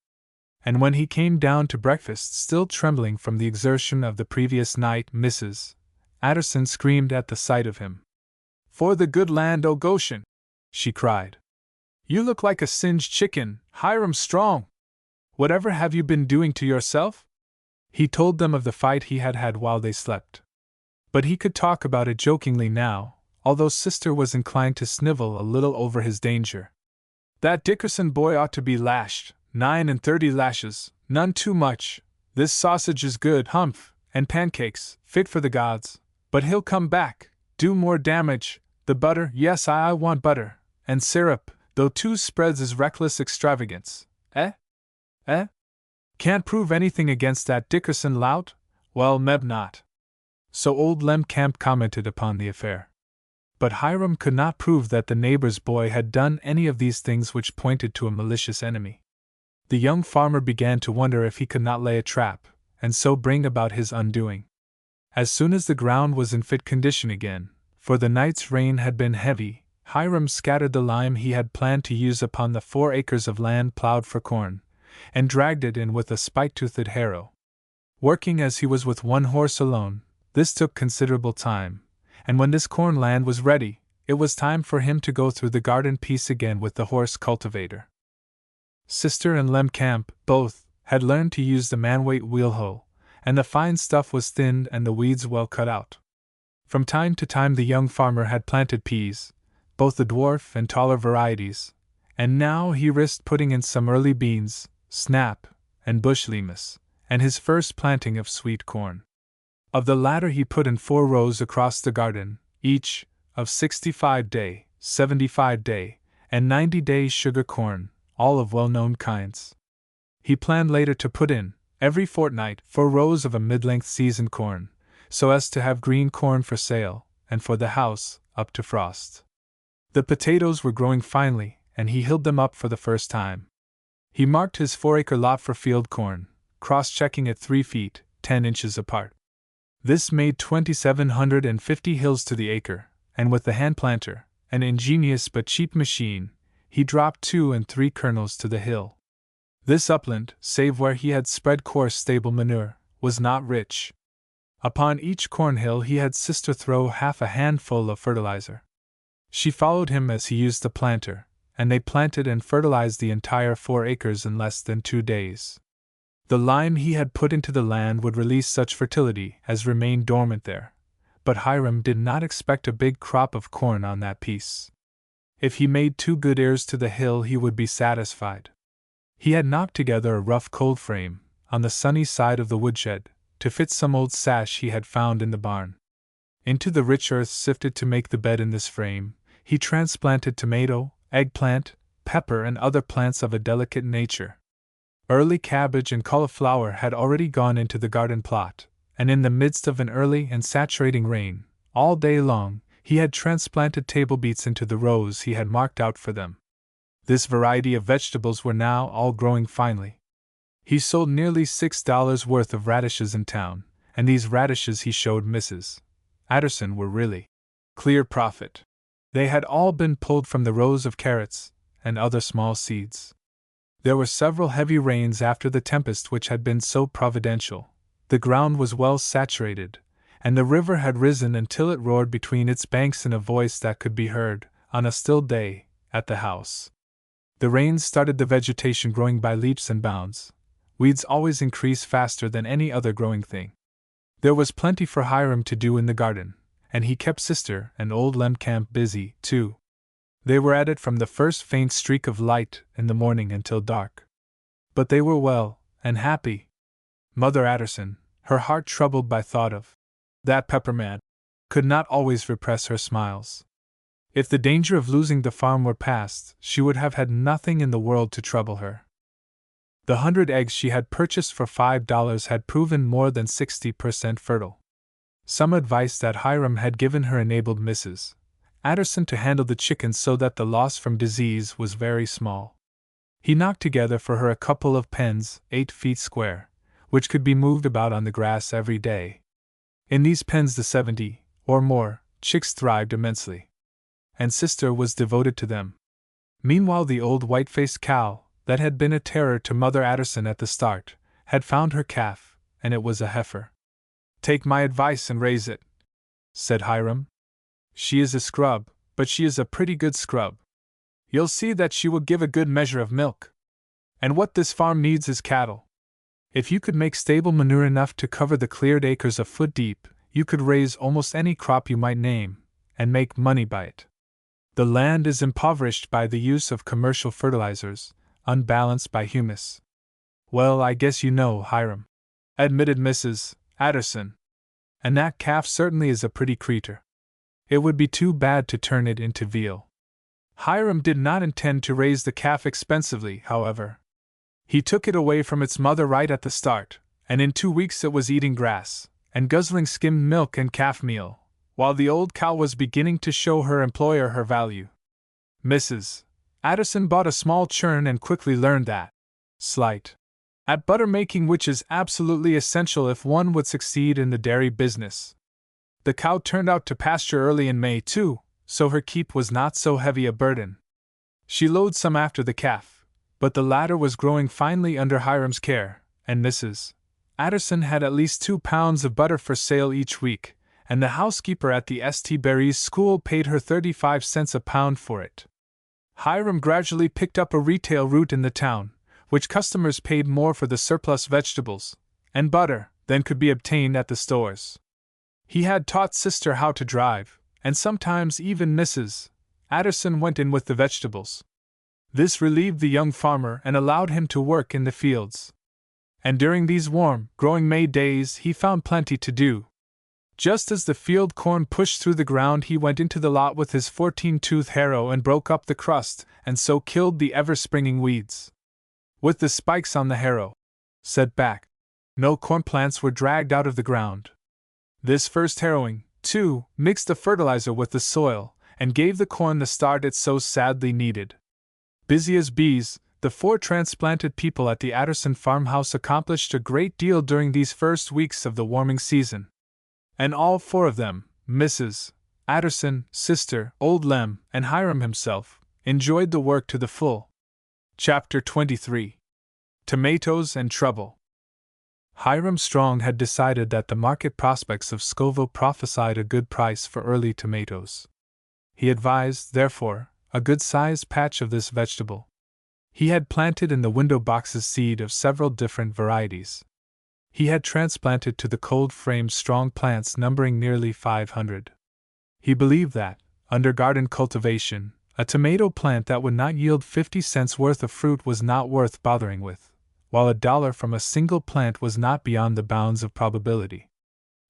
And when he came down to breakfast still trembling from the exertion of the previous night, Mrs. Addison screamed at the sight of him. "For the good land, O Goshen!" she cried. "You look like a singed chicken, Hiram Strong! Whatever have you been doing to yourself? He told them of the fight he had had while they slept. But he could talk about it jokingly now, although Sister was inclined to snivel a little over his danger. That Dickerson boy ought to be lashed, 39 lashes, none too much. This sausage is good, humph, and pancakes, fit for the gods. But he'll come back, do more damage. The butter, yes, I want butter, and syrup, though 2 spreads is reckless extravagance. Eh? Can't prove anything against that Dickerson lout? Well, meb not. So old Lemkamp commented upon the affair. But Hiram could not prove that the neighbor's boy had done any of these things which pointed to a malicious enemy. The young farmer began to wonder if he could not lay a trap, and so bring about his undoing. As soon as the ground was in fit condition again, for the night's rain had been heavy, Hiram scattered the lime he had planned to use upon the 4 acres of land plowed for corn, and dragged it in with a spike-toothed harrow. Working as he was with 1 horse alone, this took considerable time, and when this corn land was ready, it was time for him to go through the garden piece again with the horse cultivator. Sister and Lemkamp, both, had learned to use the man-weight wheel-hoe, and the fine stuff was thinned and the weeds well cut out. From time to time the young farmer had planted peas, both the dwarf and taller varieties, and now he risked putting in some early beans, snap, and bush limas, and his first planting of sweet corn. Of the latter he put in 4 rows across the garden, each of 65-day, 75-day, and 90-day sugar corn, all of well-known kinds. He planned later to put in, every fortnight, 4 rows of a mid-length season corn, so as to have green corn for sale, and for the house, up to frost. The potatoes were growing finely, and he hilled them up for the first time. He marked his 4-acre lot for field corn, cross-checking it 3 feet, 10 inches apart. This made 2,750 hills to the acre, and with the hand planter, an ingenious but cheap machine, he dropped 2 and 3 kernels to the hill. This upland, save where he had spread coarse stable manure, was not rich. Upon each cornhill he had Sister throw half a handful of fertilizer. She followed him as he used the planter, and they planted and fertilized the entire 4 acres in less than 2 days. The lime he had put into the land would release such fertility as remained dormant there, but Hiram did not expect a big crop of corn on that piece. If he made 2 good ears to the hill he would be satisfied. He had knocked together a rough cold frame, on the sunny side of the woodshed, to fit some old sash he had found in the barn. Into the rich earth sifted to make the bed in this frame, he transplanted tomato, eggplant, pepper and other plants of a delicate nature. Early cabbage and cauliflower had already gone into the garden plot, and in the midst of an early and saturating rain, all day long, he had transplanted table beets into the rows he had marked out for them. This variety of vegetables were now all growing finely. He sold nearly $6 worth of radishes in town, and these radishes he showed Mrs. Adderson were really clear profit. They had all been pulled from the rows of carrots and other small seeds. There were several heavy rains after the tempest which had been so providential. The ground was well saturated, and the river had risen until it roared between its banks in a voice that could be heard, on a still day, at the house. The rains started the vegetation growing by leaps and bounds. Weeds always increase faster than any other growing thing. There was plenty for Hiram to do in the garden, and he kept Sister and old Lemkamp busy, too. They were at it from the first faint streak of light in the morning until dark. But they were well and happy. Mother Adderson, her heart troubled by thought of that pepperman, could not always repress her smiles. If the danger of losing the farm were past, she would have had nothing in the world to trouble her. The 100 eggs she had purchased for $5 had proven more than 60% fertile. Some advice that Hiram had given her enabled Mrs. Adderson to handle the chickens so that the loss from disease was very small. He knocked together for her a couple of pens, 8 feet square, which could be moved about on the grass every day. In these pens the 70, or more, chicks thrived immensely. And Sister was devoted to them. Meanwhile the old white-faced cow, that had been a terror to Mother Adderson at the start, had found her calf, and it was a heifer. "Take my advice and raise it," said Hiram. "She is a scrub, but she is a pretty good scrub. You'll see that she will give a good measure of milk. And what this farm needs is cattle. If you could make stable manure enough to cover the cleared acres a foot deep, you could raise almost any crop you might name, and make money by it. The land is impoverished by the use of commercial fertilizers, unbalanced by humus. Well, I guess you know, Hiram, admitted Mrs. Addison. And that calf certainly is a pretty creature. It would be too bad to turn it into veal. Hiram did not intend to raise the calf expensively, however. He took it away from its mother right at the start, and in 2 weeks it was eating grass, and guzzling skimmed milk and calf meal, while the old cow was beginning to show her employer her value. Mrs. Addison bought a small churn and quickly learned that slight at butter making, which is absolutely essential if one would succeed in the dairy business. The cow turned out to pasture early in May, too, so her keep was not so heavy a burden. She lowed some after the calf, but the latter was growing finely under Hiram's care, and Mrs. Addison had at least 2 pounds of butter for sale each week, and the housekeeper at the St. Barry's school paid her 35 cents a pound for it. Hiram gradually picked up a retail route in the town, which customers paid more for the surplus vegetables and butter than could be obtained at the stores. He had taught sister how to drive, and sometimes even Mrs. Addison went in with the vegetables. This relieved the young farmer and allowed him to work in the fields. And during these warm, growing May days he found plenty to do. Just as the field corn pushed through the ground, he went into the lot with his 14-tooth harrow and broke up the crust, and so killed the ever-springing weeds. With the spikes on the harrow set back, no corn plants were dragged out of the ground. This first harrowing, too, mixed the fertilizer with the soil, and gave the corn the start it so sadly needed. Busy as bees, the 4 transplanted people at the Addison farmhouse accomplished a great deal during these first weeks of the warming season. And all 4 of them, Mrs. Addison, sister, old Lem, and Hiram himself, enjoyed the work to the full. Chapter 23. Tomatoes and Trouble. Hiram Strong had decided that the market prospects of Scoville prophesied a good price for early tomatoes. He advised, therefore, a good-sized patch of this vegetable. He had planted in the window boxes seed of several different varieties. He had transplanted to the cold-framed strong plants numbering nearly 500. He believed that, under garden cultivation, a tomato plant that would not yield 50 cents worth of fruit was not worth bothering with, while $1 from a single plant was not beyond the bounds of probability.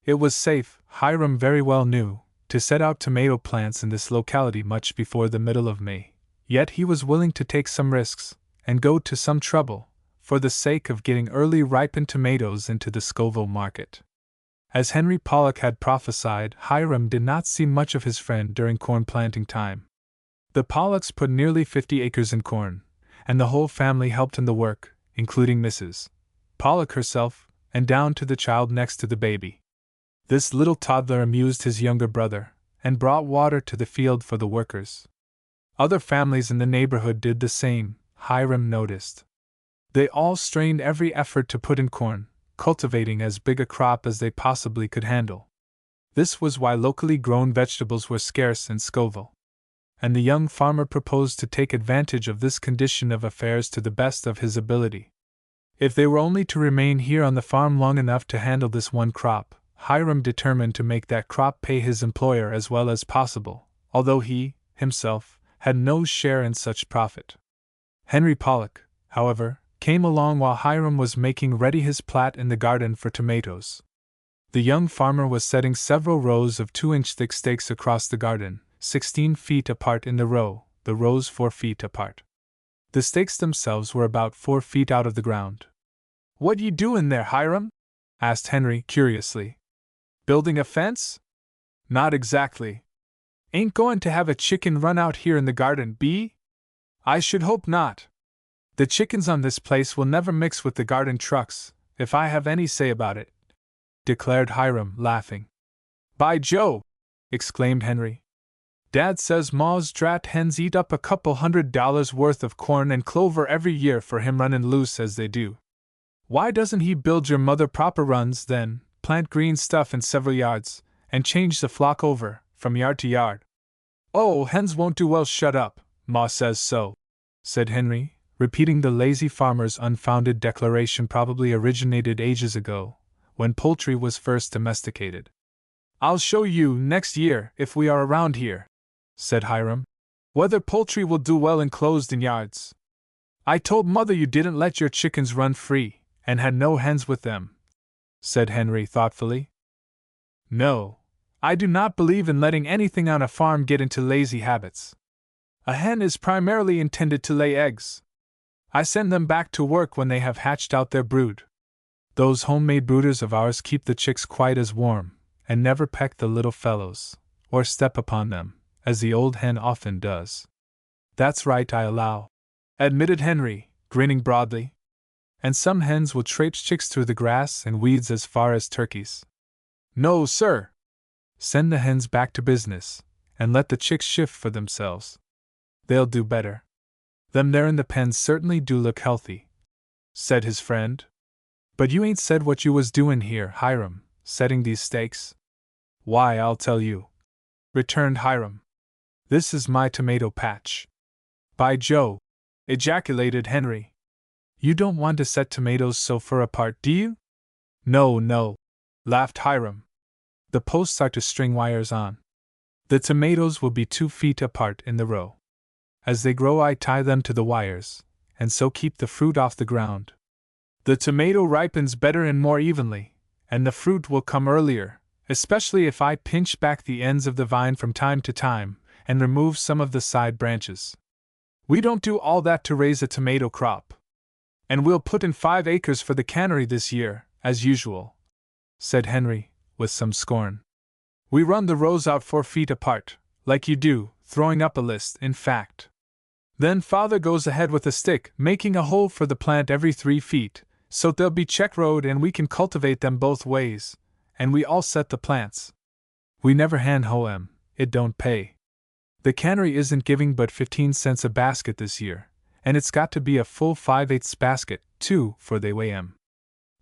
It was safe, Hiram very well knew, to set out tomato plants in this locality much before the middle of May, yet he was willing to take some risks, and go to some trouble, for the sake of getting early ripened tomatoes into the Scoville market. As Henry Pollock had prophesied, Hiram did not see much of his friend during corn planting time. The Pollocks put nearly 50 acres in corn, and the whole family helped in the work, including Mrs. Pollock herself, and down to the child next to the baby. This little toddler amused his younger brother, and brought water to the field for the workers. Other families in the neighborhood did the same, Hiram noticed. They all strained every effort to put in corn, cultivating as big a crop as they possibly could handle. This was why locally grown vegetables were scarce in Scoville. And the young farmer proposed to take advantage of this condition of affairs to the best of his ability. If they were only to remain here on the farm long enough to handle this one crop, Hiram determined to make that crop pay his employer as well as possible, although he, himself, had no share in such profit. Henry Pollock, however, came along while Hiram was making ready his plat in the garden for tomatoes. The young farmer was setting several rows of 2-inch thick stakes across the garden, 16 feet apart in the rows 4 feet apart. The stakes themselves were about 4 feet out of the ground. "What you doin' there, Hiram?" asked Henry curiously. "Building a fence?" "Not exactly. Ain't going to have a chicken run out here in the garden, be?" "I should hope not. The chickens on this place will never mix with the garden trucks, if I have any say about it," declared Hiram, laughing. "By Joe!" exclaimed Henry. "Dad says Ma's drat hens eat up a couple $100 worth of corn and clover every year for him runnin' loose as they do. Why doesn't he build your mother proper runs, then, plant green stuff in several yards, and change the flock over, from yard to yard?" "Oh, hens won't do well shut up, Ma says so," said Henry, repeating the lazy farmer's unfounded declaration probably originated ages ago, when poultry was first domesticated. "I'll show you next year, if we are around here," said Hiram, "whether poultry will do well enclosed in yards. I told Mother you didn't let your chickens run free, and had no hens with them," said Henry thoughtfully. "No, I do not believe in letting anything on a farm get into lazy habits. A hen is primarily intended to lay eggs. I send them back to work when they have hatched out their brood. Those homemade brooders of ours keep the chicks quite as warm, and never peck the little fellows, or step upon them, as the old hen often does." "That's right, I allow," admitted Henry, grinning broadly. "And some hens will traipse chicks through the grass and weeds as far as turkeys." "No, sir. Send the hens back to business, and let the chicks shift for themselves. They'll do better. Them there in the pens certainly do look healthy," said his friend. "But you ain't said what you was doin' here, Hiram, setting these stakes." "Why, I'll tell you," returned Hiram. "This is my tomato patch." "By Joe!" ejaculated Henry. "You don't want to set tomatoes so far apart, do you?" "No, no," laughed Hiram. "The posts are to string wires on. The tomatoes will be 2 feet apart in the row. As they grow, I tie them to the wires, and so keep the fruit off the ground. The tomato ripens better and more evenly, and the fruit will come earlier, especially if I pinch back the ends of the vine from time to time and remove some of the side branches. We don't do all that to raise a tomato crop. And we'll put in 5 acres for the cannery this year, as usual," said Henry, with some scorn. "We run the rows out 4 feet apart, like you do, throwing up a list, in fact. Then Father goes ahead with a stick, making a hole for the plant every 3 feet, so they'll be check-rowed and we can cultivate them both ways, and we all set the plants. We never hand-hoe 'em, it don't pay. The cannery isn't giving but 15 cents a basket this year, and it's got to be a full 5/8 basket, too, for they weigh 'em."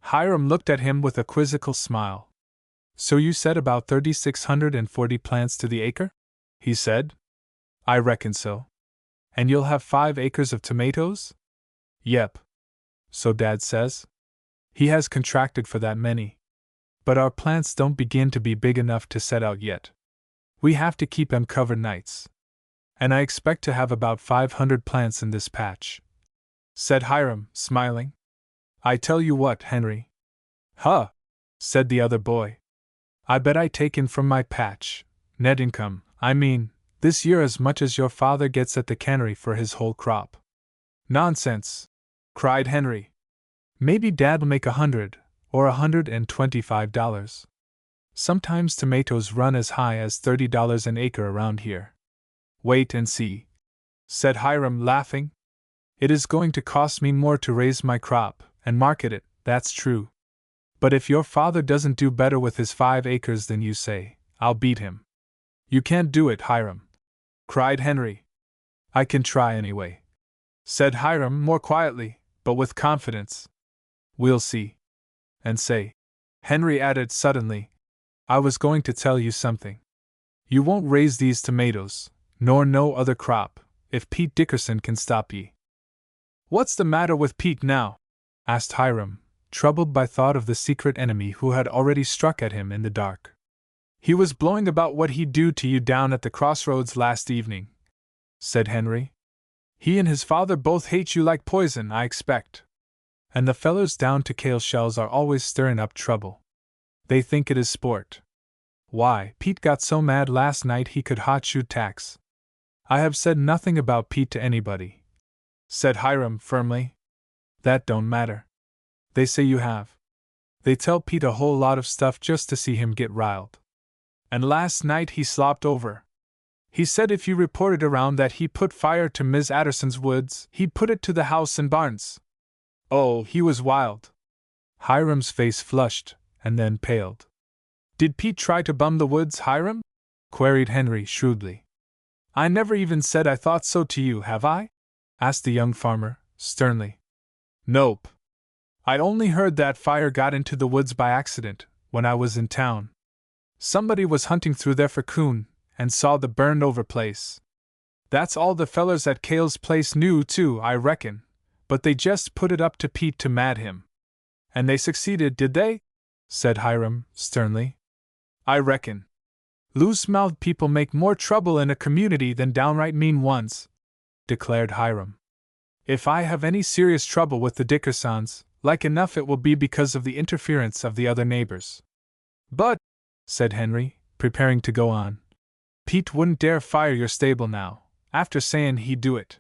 Hiram looked at him with a quizzical smile. "So you said about 3,640 plants to the acre?" he said. "I reckon so." "And you'll have 5 acres of tomatoes?" "Yep. So Dad says. He has contracted for that many. But our plants don't begin to be big enough to set out yet. We have to keep 'em covered nights. And I expect to have about 500 plants in this patch," said Hiram, smiling. "I tell you what, Henry." "Huh!" said the other boy. "I bet I take in from my patch, net income, I mean, this year as much as your father gets at the cannery for his whole crop." "Nonsense!" cried Henry. "Maybe Dad'll make $100 or $125. Sometimes tomatoes run as high as $30 an acre around here." "Wait and see," said Hiram, laughing. "It is going to cost me more to raise my crop and market it, that's true. But if your father doesn't do better with his 5 acres than you say, I'll beat him." "You can't do it, Hiram," cried Henry. "I can try anyway," said Hiram more quietly, but with confidence. "We'll see. And say," Henry added suddenly, "I was going to tell you something. You won't raise these tomatoes, nor no other crop, if Pete Dickerson can stop ye." "What's the matter with Pete now?" asked Hiram, troubled by thought of the secret enemy who had already struck at him in the dark. "He was blowing about what he'd do to you down at the crossroads last evening," said Henry. "He and his father both hate you like poison, I expect. And the fellers down to Kale Shells are always stirring up trouble. They think it is sport. Why, Pete got so mad last night he could hot shoot tacks." "I have said nothing about Pete to anybody," said Hiram firmly. "That don't matter. They say you have. They tell Pete a whole lot of stuff just to see him get riled. And last night he slopped over. He said if you reported around that he put fire to Miss Addison's woods, he'd put it to the house and barns. Oh, he was wild." Hiram's face flushed, and then paled. "Did Pete try to bum the woods, Hiram?" queried Henry shrewdly. "I never even said I thought so to you, have I?" asked the young farmer, sternly. "Nope. I only heard that fire got into the woods by accident, when I was in town. Somebody was hunting through there for coon, and saw the burned-over place. That's all the fellers at Kale's place knew, too, I reckon, but they just put it up to Pete to mad him. And they succeeded, did they? Said Hiram, sternly. I reckon. Loose-mouthed people make more trouble in a community than downright mean ones, declared Hiram. If I have any serious trouble with the Dickersons, like enough it will be because of the interference of the other neighbors. But, said Henry, preparing to go on, Pete wouldn't dare fire your stable now, after sayin' he'd do it.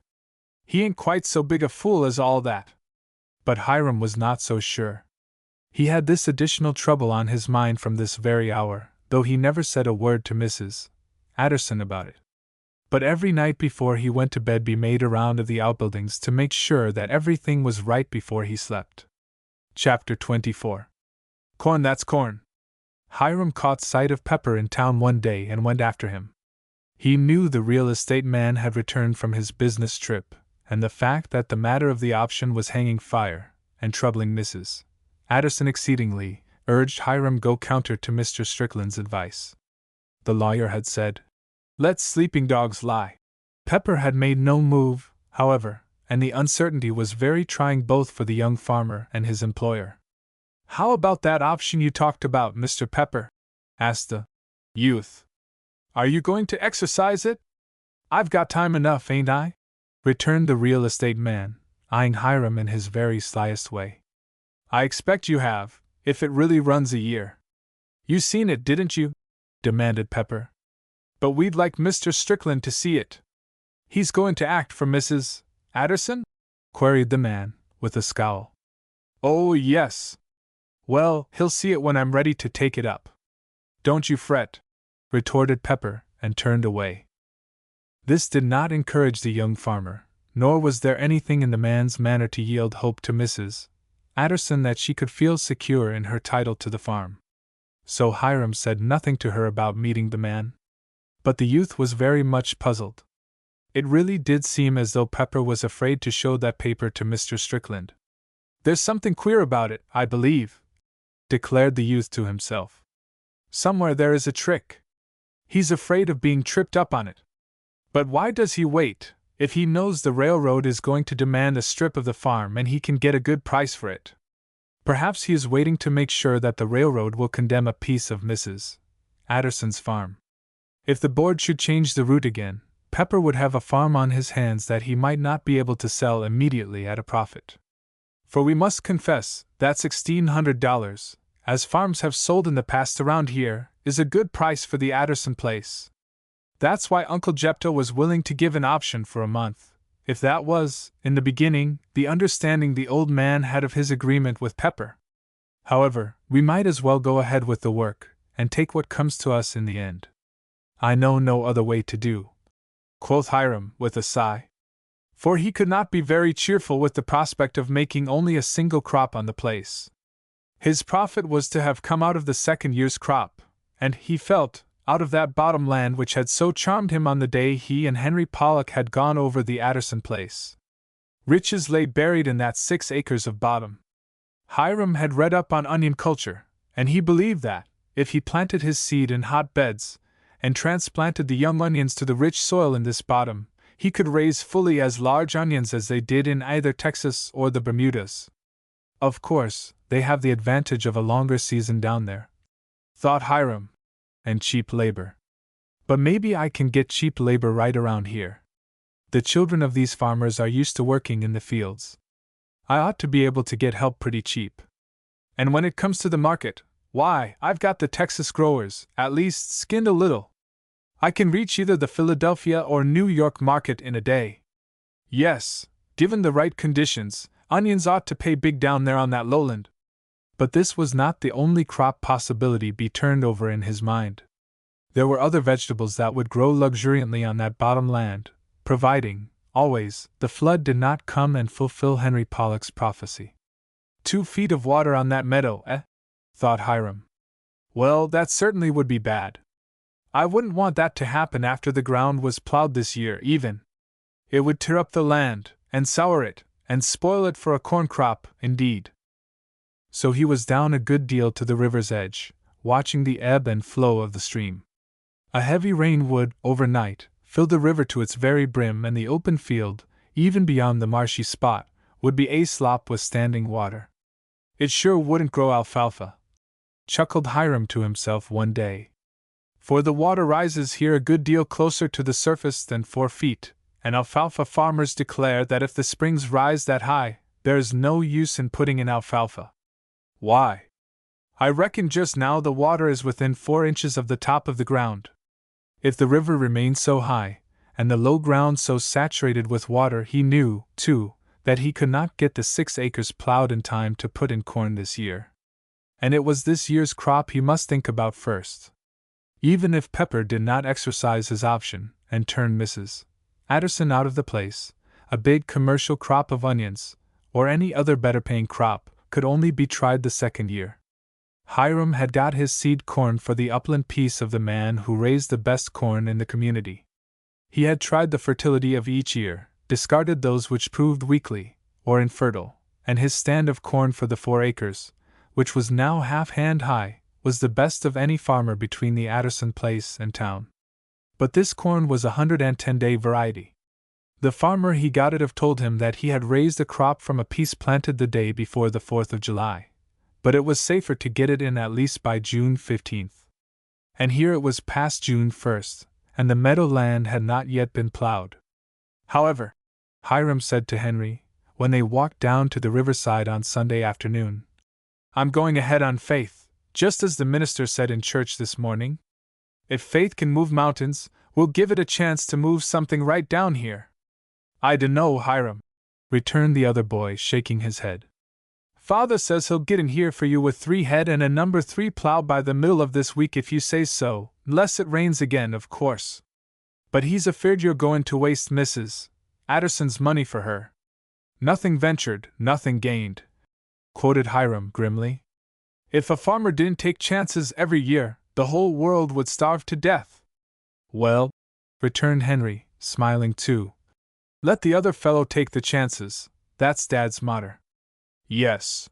He ain't quite so big a fool as all that. But Hiram was not so sure. He had this additional trouble on his mind from this very hour, though he never said a word to Mrs. Addison about it. But every night before he went to bed he made a round of the outbuildings to make sure that everything was right before he slept. Chapter 24. Corn, that's corn. Hiram caught sight of Pepper in town one day and went after him. He knew the real estate man had returned from his business trip, and the fact that the matter of the option was hanging fire and troubling Mrs. Addison exceedingly urged Hiram go counter to Mr. Strickland's advice. The lawyer had said, "Let sleeping dogs lie." Pepper had made no move, however, and the uncertainty was very trying both for the young farmer and his employer. "How about that option you talked about, Mr. Pepper?" asked the youth. "Are you going to exercise it?" "I've got time enough, ain't I?" returned the real estate man, eyeing Hiram in his very slyest way. "I expect you have, if it really runs a year." "You seen it, didn't you?" demanded Pepper. "But we'd like Mr. Strickland to see it." "He's going to act for Mrs. Addison?" queried the man, with a scowl. "Oh, yes. Well, he'll see it when I'm ready to take it up. Don't you fret," retorted Pepper, and turned away. This did not encourage the young farmer, nor was there anything in the man's manner to yield hope to Mrs. Addison that she could feel secure in her title to the farm. So Hiram said nothing to her about meeting the man. But the youth was very much puzzled. It really did seem as though Pepper was afraid to show that paper to Mr. Strickland. "There's something queer about it, I believe," declared the youth to himself. "Somewhere there is a trick. He's afraid of being tripped up on it. But why does he wait, if he knows the railroad is going to demand a strip of the farm and he can get a good price for it? Perhaps he is waiting to make sure that the railroad will condemn a piece of Mrs. Addison's farm. If the board should change the route again, Pepper would have a farm on his hands that he might not be able to sell immediately at a profit. For we must confess that $1,600, as farms have sold in the past around here, is a good price for the Addison place. That's why Uncle Jepto was willing to give an option for a month, if that was, in the beginning, the understanding the old man had of his agreement with Pepper. However, we might as well go ahead with the work, and take what comes to us in the end. I know no other way to do," quoth Hiram, with a sigh. For he could not be very cheerful with the prospect of making only a single crop on the place. His profit was to have come out of the second year's crop, and, he felt, out of that bottom land which had so charmed him on the day he and Henry Pollock had gone over the Addison place. Riches lay buried in that 6 acres of bottom. Hiram had read up on onion culture, and he believed that, if he planted his seed in hot beds, and transplanted the young onions to the rich soil in this bottom, he could raise fully as large onions as they did in either Texas or the Bermudas. Of course, they have the advantage of a longer season down there, thought Hiram, and cheap labor. But maybe I can get cheap labor right around here. The children of these farmers are used to working in the fields. I ought to be able to get help pretty cheap. And when it comes to the market, why, I've got the Texas growers, at least, skinned a little. I can reach either the Philadelphia or New York market in a day. Yes, given the right conditions, onions ought to pay big down there on that lowland. But this was not the only crop possibility be turned over in his mind. There were other vegetables that would grow luxuriantly on that bottom land, providing, always, the flood did not come and fulfill Henry Pollock's prophecy. 2 feet of water on that meadow, thought Hiram. Well, that certainly would be bad. I wouldn't want that to happen after the ground was plowed this year, even. It would tear up the land, and sour it, and spoil it for a corn crop, indeed. So he was down a good deal to the river's edge, watching the ebb and flow of the stream. A heavy rain would, overnight, fill the river to its very brim, and the open field, even beyond the marshy spot, would be a slop with standing water. It sure wouldn't grow alfalfa, chuckled Hiram to himself one day. For the water rises here a good deal closer to the surface than 4 feet, and alfalfa farmers declare that if the springs rise that high, there is no use in putting in alfalfa. Why? I reckon just now the water is within 4 inches of the top of the ground. If the river remained so high, and the low ground so saturated with water, he knew, too, that he could not get the 6 acres plowed in time to put in corn this year. And it was this year's crop he must think about first. Even if Pepper did not exercise his option and turn Mrs. Addison out of the place, a big commercial crop of onions, or any other better-paying crop, could only be tried the second year. Hiram had got his seed corn for the upland piece of the man who raised the best corn in the community. He had tried the fertility of each year, discarded those which proved weakly or infertile, and his stand of corn for the 4 acres, which was now half-hand high, was the best of any farmer between the Addison place and town. But this corn was a 110-day variety. The farmer he got it of told him that he had raised a crop from a piece planted the day before the 4th of July, but it was safer to get it in at least by June 15th. And here it was past June 1st, and the meadow land had not yet been plowed. However, Hiram said to Henry, when they walked down to the riverside on Sunday afternoon, "I'm going ahead on faith, just as the minister said in church this morning. If faith can move mountains, we'll give it a chance to move something right down here." "I dunno, Hiram," returned the other boy, shaking his head. "Father says he'll get in here for you with 3 head and a number 3 plow by the middle of this week if you say so, 'less it rains again, of course. But he's afeard you're going to waste Mrs. Addison's money for her." "Nothing ventured, nothing gained," quoted Hiram grimly. "If a farmer didn't take chances every year, the whole world would starve to death." "Well," returned Henry, smiling too, "let the other fellow take the chances, that's Dad's motto." "Yes.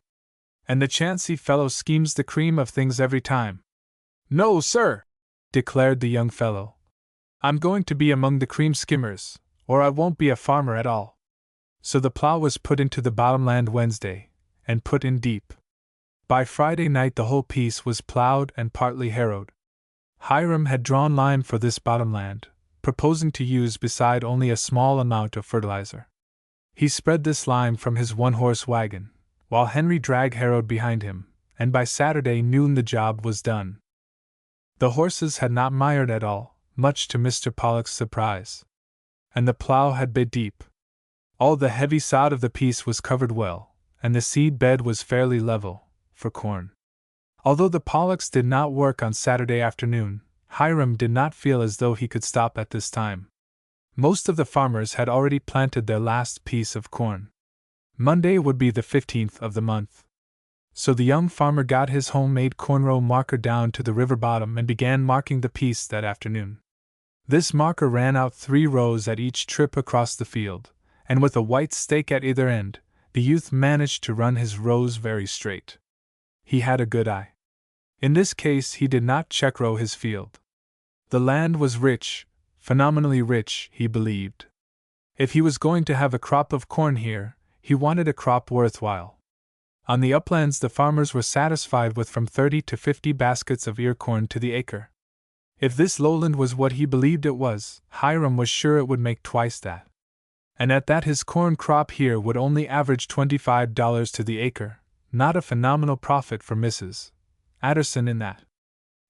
And the chancy fellow schemes the cream of things every time." "No, sir," declared the young fellow. "I'm going to be among the cream skimmers, or I won't be a farmer at all." So the plow was put into the bottomland Wednesday, and put in deep. By Friday night the whole piece was plowed and partly harrowed. Hiram had drawn lime for this bottomland, proposing to use beside only a small amount of fertilizer. He spread this lime from his 1-horse wagon, while Henry dragged harrowed behind him, and by Saturday noon the job was done. The horses had not mired at all, much to Mr. Pollock's surprise. And the plow had bed deep. All the heavy sod of the piece was covered well, and the seed bed was fairly level for corn. Although the Pollocks did not work on Saturday afternoon, Hiram did not feel as though he could stop at this time. Most of the farmers had already planted their last piece of corn. Monday would be the 15th of the month. So the young farmer got his homemade cornrow marker down to the river bottom and began marking the piece that afternoon. This marker ran out 3 rows at each trip across the field, and with a white stake at either end, the youth managed to run his rows very straight. He had a good eye. In this case he did not checkrow his field. The land was rich, phenomenally rich, he believed. If he was going to have a crop of corn here, he wanted a crop worthwhile. On the uplands the farmers were satisfied with from 30 to 50 baskets of ear corn to the acre. If this lowland was what he believed it was, Hiram was sure it would make twice that. And at that his corn crop here would only average $25 to the acre, not a phenomenal profit for Mrs. Addison in that.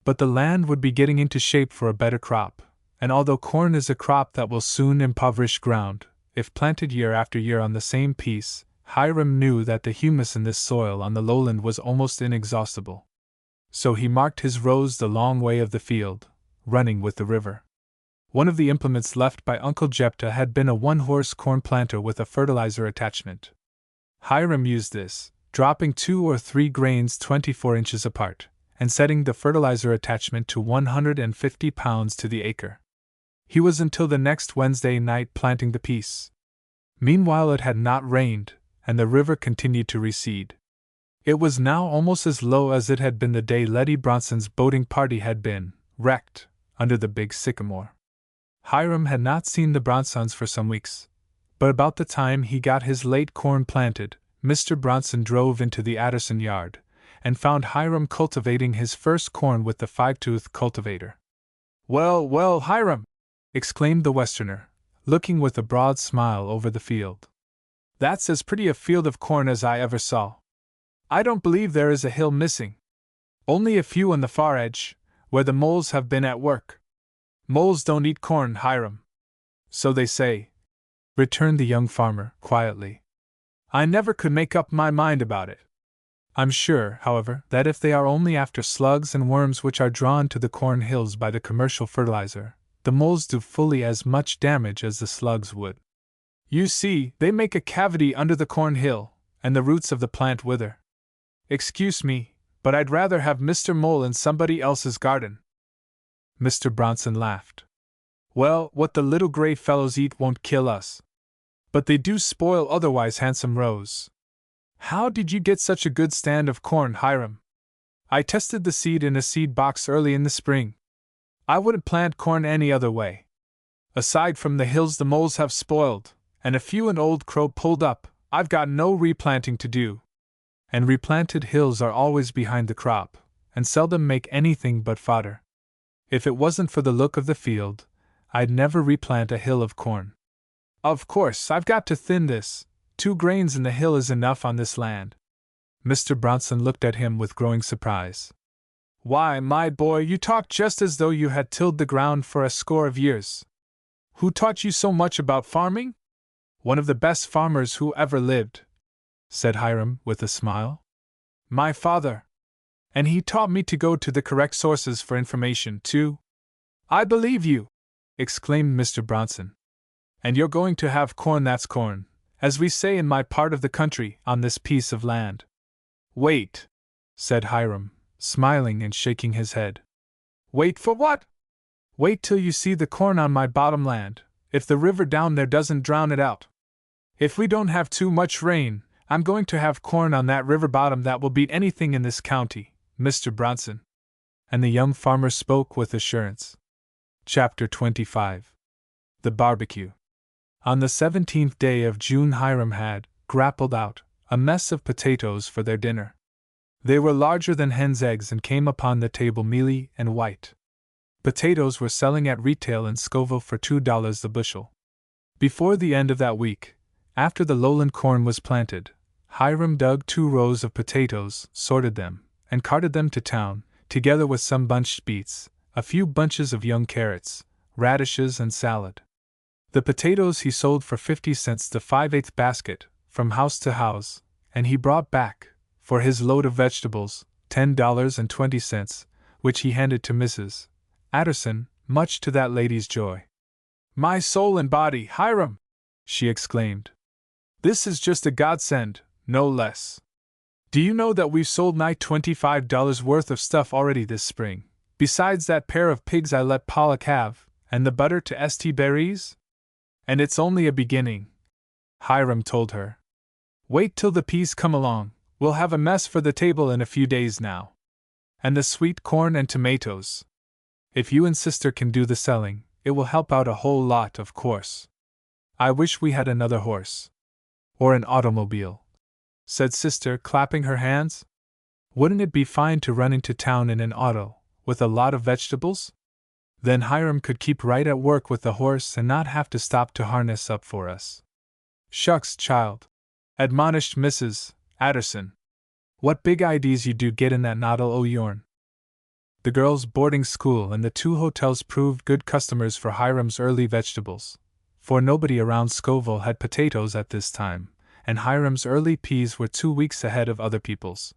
But the land would be getting into shape for a better crop, and although corn is a crop that will soon impoverish ground, if planted year after year on the same piece, Hiram knew that the humus in this soil on the lowland was almost inexhaustible. So he marked his rows the long way of the field, running with the river. One of the implements left by Uncle Jephthah had been a 1-horse corn planter with a fertilizer attachment. Hiram used this, dropping 2 or 3 grains 24 inches apart, and setting the fertilizer attachment to 150 pounds to the acre. He was until the next Wednesday night planting the piece. Meanwhile it had not rained, and the river continued to recede. It was now almost as low as it had been the day Letty Bronson's boating party had been wrecked under the big sycamore. Hiram had not seen the Bronsons for some weeks, But about the time he got his late corn planted, Mr. Bronson drove into the Addison yard, and found Hiram cultivating his first corn with the five-tooth cultivator. "Well, well, Hiram!" exclaimed the Westerner, looking with a broad smile over the field. "That's as pretty a field of corn as I ever saw. I don't believe there is a hill missing. Only a few on the far edge, where the moles have been at work." "Moles don't eat corn, Hiram." "So they say," returned the young farmer, quietly. "I never could make up my mind about it. I'm sure, however, that if they are only after slugs and worms which are drawn to the corn hills by the commercial fertilizer, the moles do fully as much damage as the slugs would. You see, they make a cavity under the corn hill, and the roots of the plant wither. Excuse me, but I'd rather have Mr. Mole in somebody else's garden." Mr. Bronson laughed. "Well, what the little gray fellows eat won't kill us. But they do spoil otherwise handsome rows. How did you get such a good stand of corn, Hiram?" "I tested the seed in a seed box early in the spring. I wouldn't plant corn any other way. Aside from the hills the moles have spoiled, and a few an old crow pulled up, I've got no replanting to do. And replanted hills are always behind the crop, and seldom make anything but fodder. If it wasn't for the look of the field, I'd never replant a hill of corn. Of course, I've got to thin this. 2 grains in the hill is enough on this land." Mr. Bronson looked at him with growing surprise. "Why, my boy, you talk just as though you had tilled the ground for a score of years. Who taught you so much about farming?" "One of the best farmers who ever lived," said Hiram with a smile. "My father. And he taught me to go to the correct sources for information, too." "I believe you!" exclaimed Mr. Bronson. "And you're going to have corn that's corn, as we say in my part of the country, on this piece of land." "Wait," said Hiram, smiling and shaking his head. "Wait for what?" "Wait till you see the corn on my bottom land, if the river down there doesn't drown it out. If we don't have too much rain, I'm going to have corn on that river bottom that will beat anything in this county, Mr. Bronson." And the young farmer spoke with assurance. Chapter 25. The Barbecue. On the 17th day of June, Hiram had grappled out a mess of potatoes for their dinner. They were larger than hen's eggs and came upon the table mealy and white. Potatoes were selling at retail in Scoville for $2 the bushel. Before the end of that week, after the lowland corn was planted, Hiram dug 2 rows of potatoes, sorted them, and carted them to town, together with some bunched beets, a few bunches of young carrots, radishes, and salad. The potatoes he sold for 50 cents the 5/8 basket, from house to house, and he brought back, for his load of vegetables, $10.20, which he handed to Mrs. Addison, much to that lady's joy. "My soul and body, Hiram!" she exclaimed. "This is just a godsend, no less. Do you know that we've sold nigh $25 worth of stuff already this spring, besides that pair of pigs I let Pollock have, and the butter to St. Berries? And it's only a beginning," Hiram told her. "Wait till the peas come along, we'll have a mess for the table in a few days now. And the sweet corn and tomatoes. If you and sister can do the selling, it will help out a whole lot, of course. I wish we had another horse. Or an automobile," said sister, clapping her hands. "Wouldn't it be fine to run into town in an auto, with a lot of vegetables? Then Hiram could keep right at work with the horse and not have to stop to harness up for us." "Shucks, child," admonished Mrs. Addison. "What big ideas you do get in that noddle o' yourn." The girls' boarding school and the 2 hotels proved good customers for Hiram's early vegetables, for nobody around Scoville had potatoes at this time, and Hiram's early peas were 2 weeks ahead of other people's.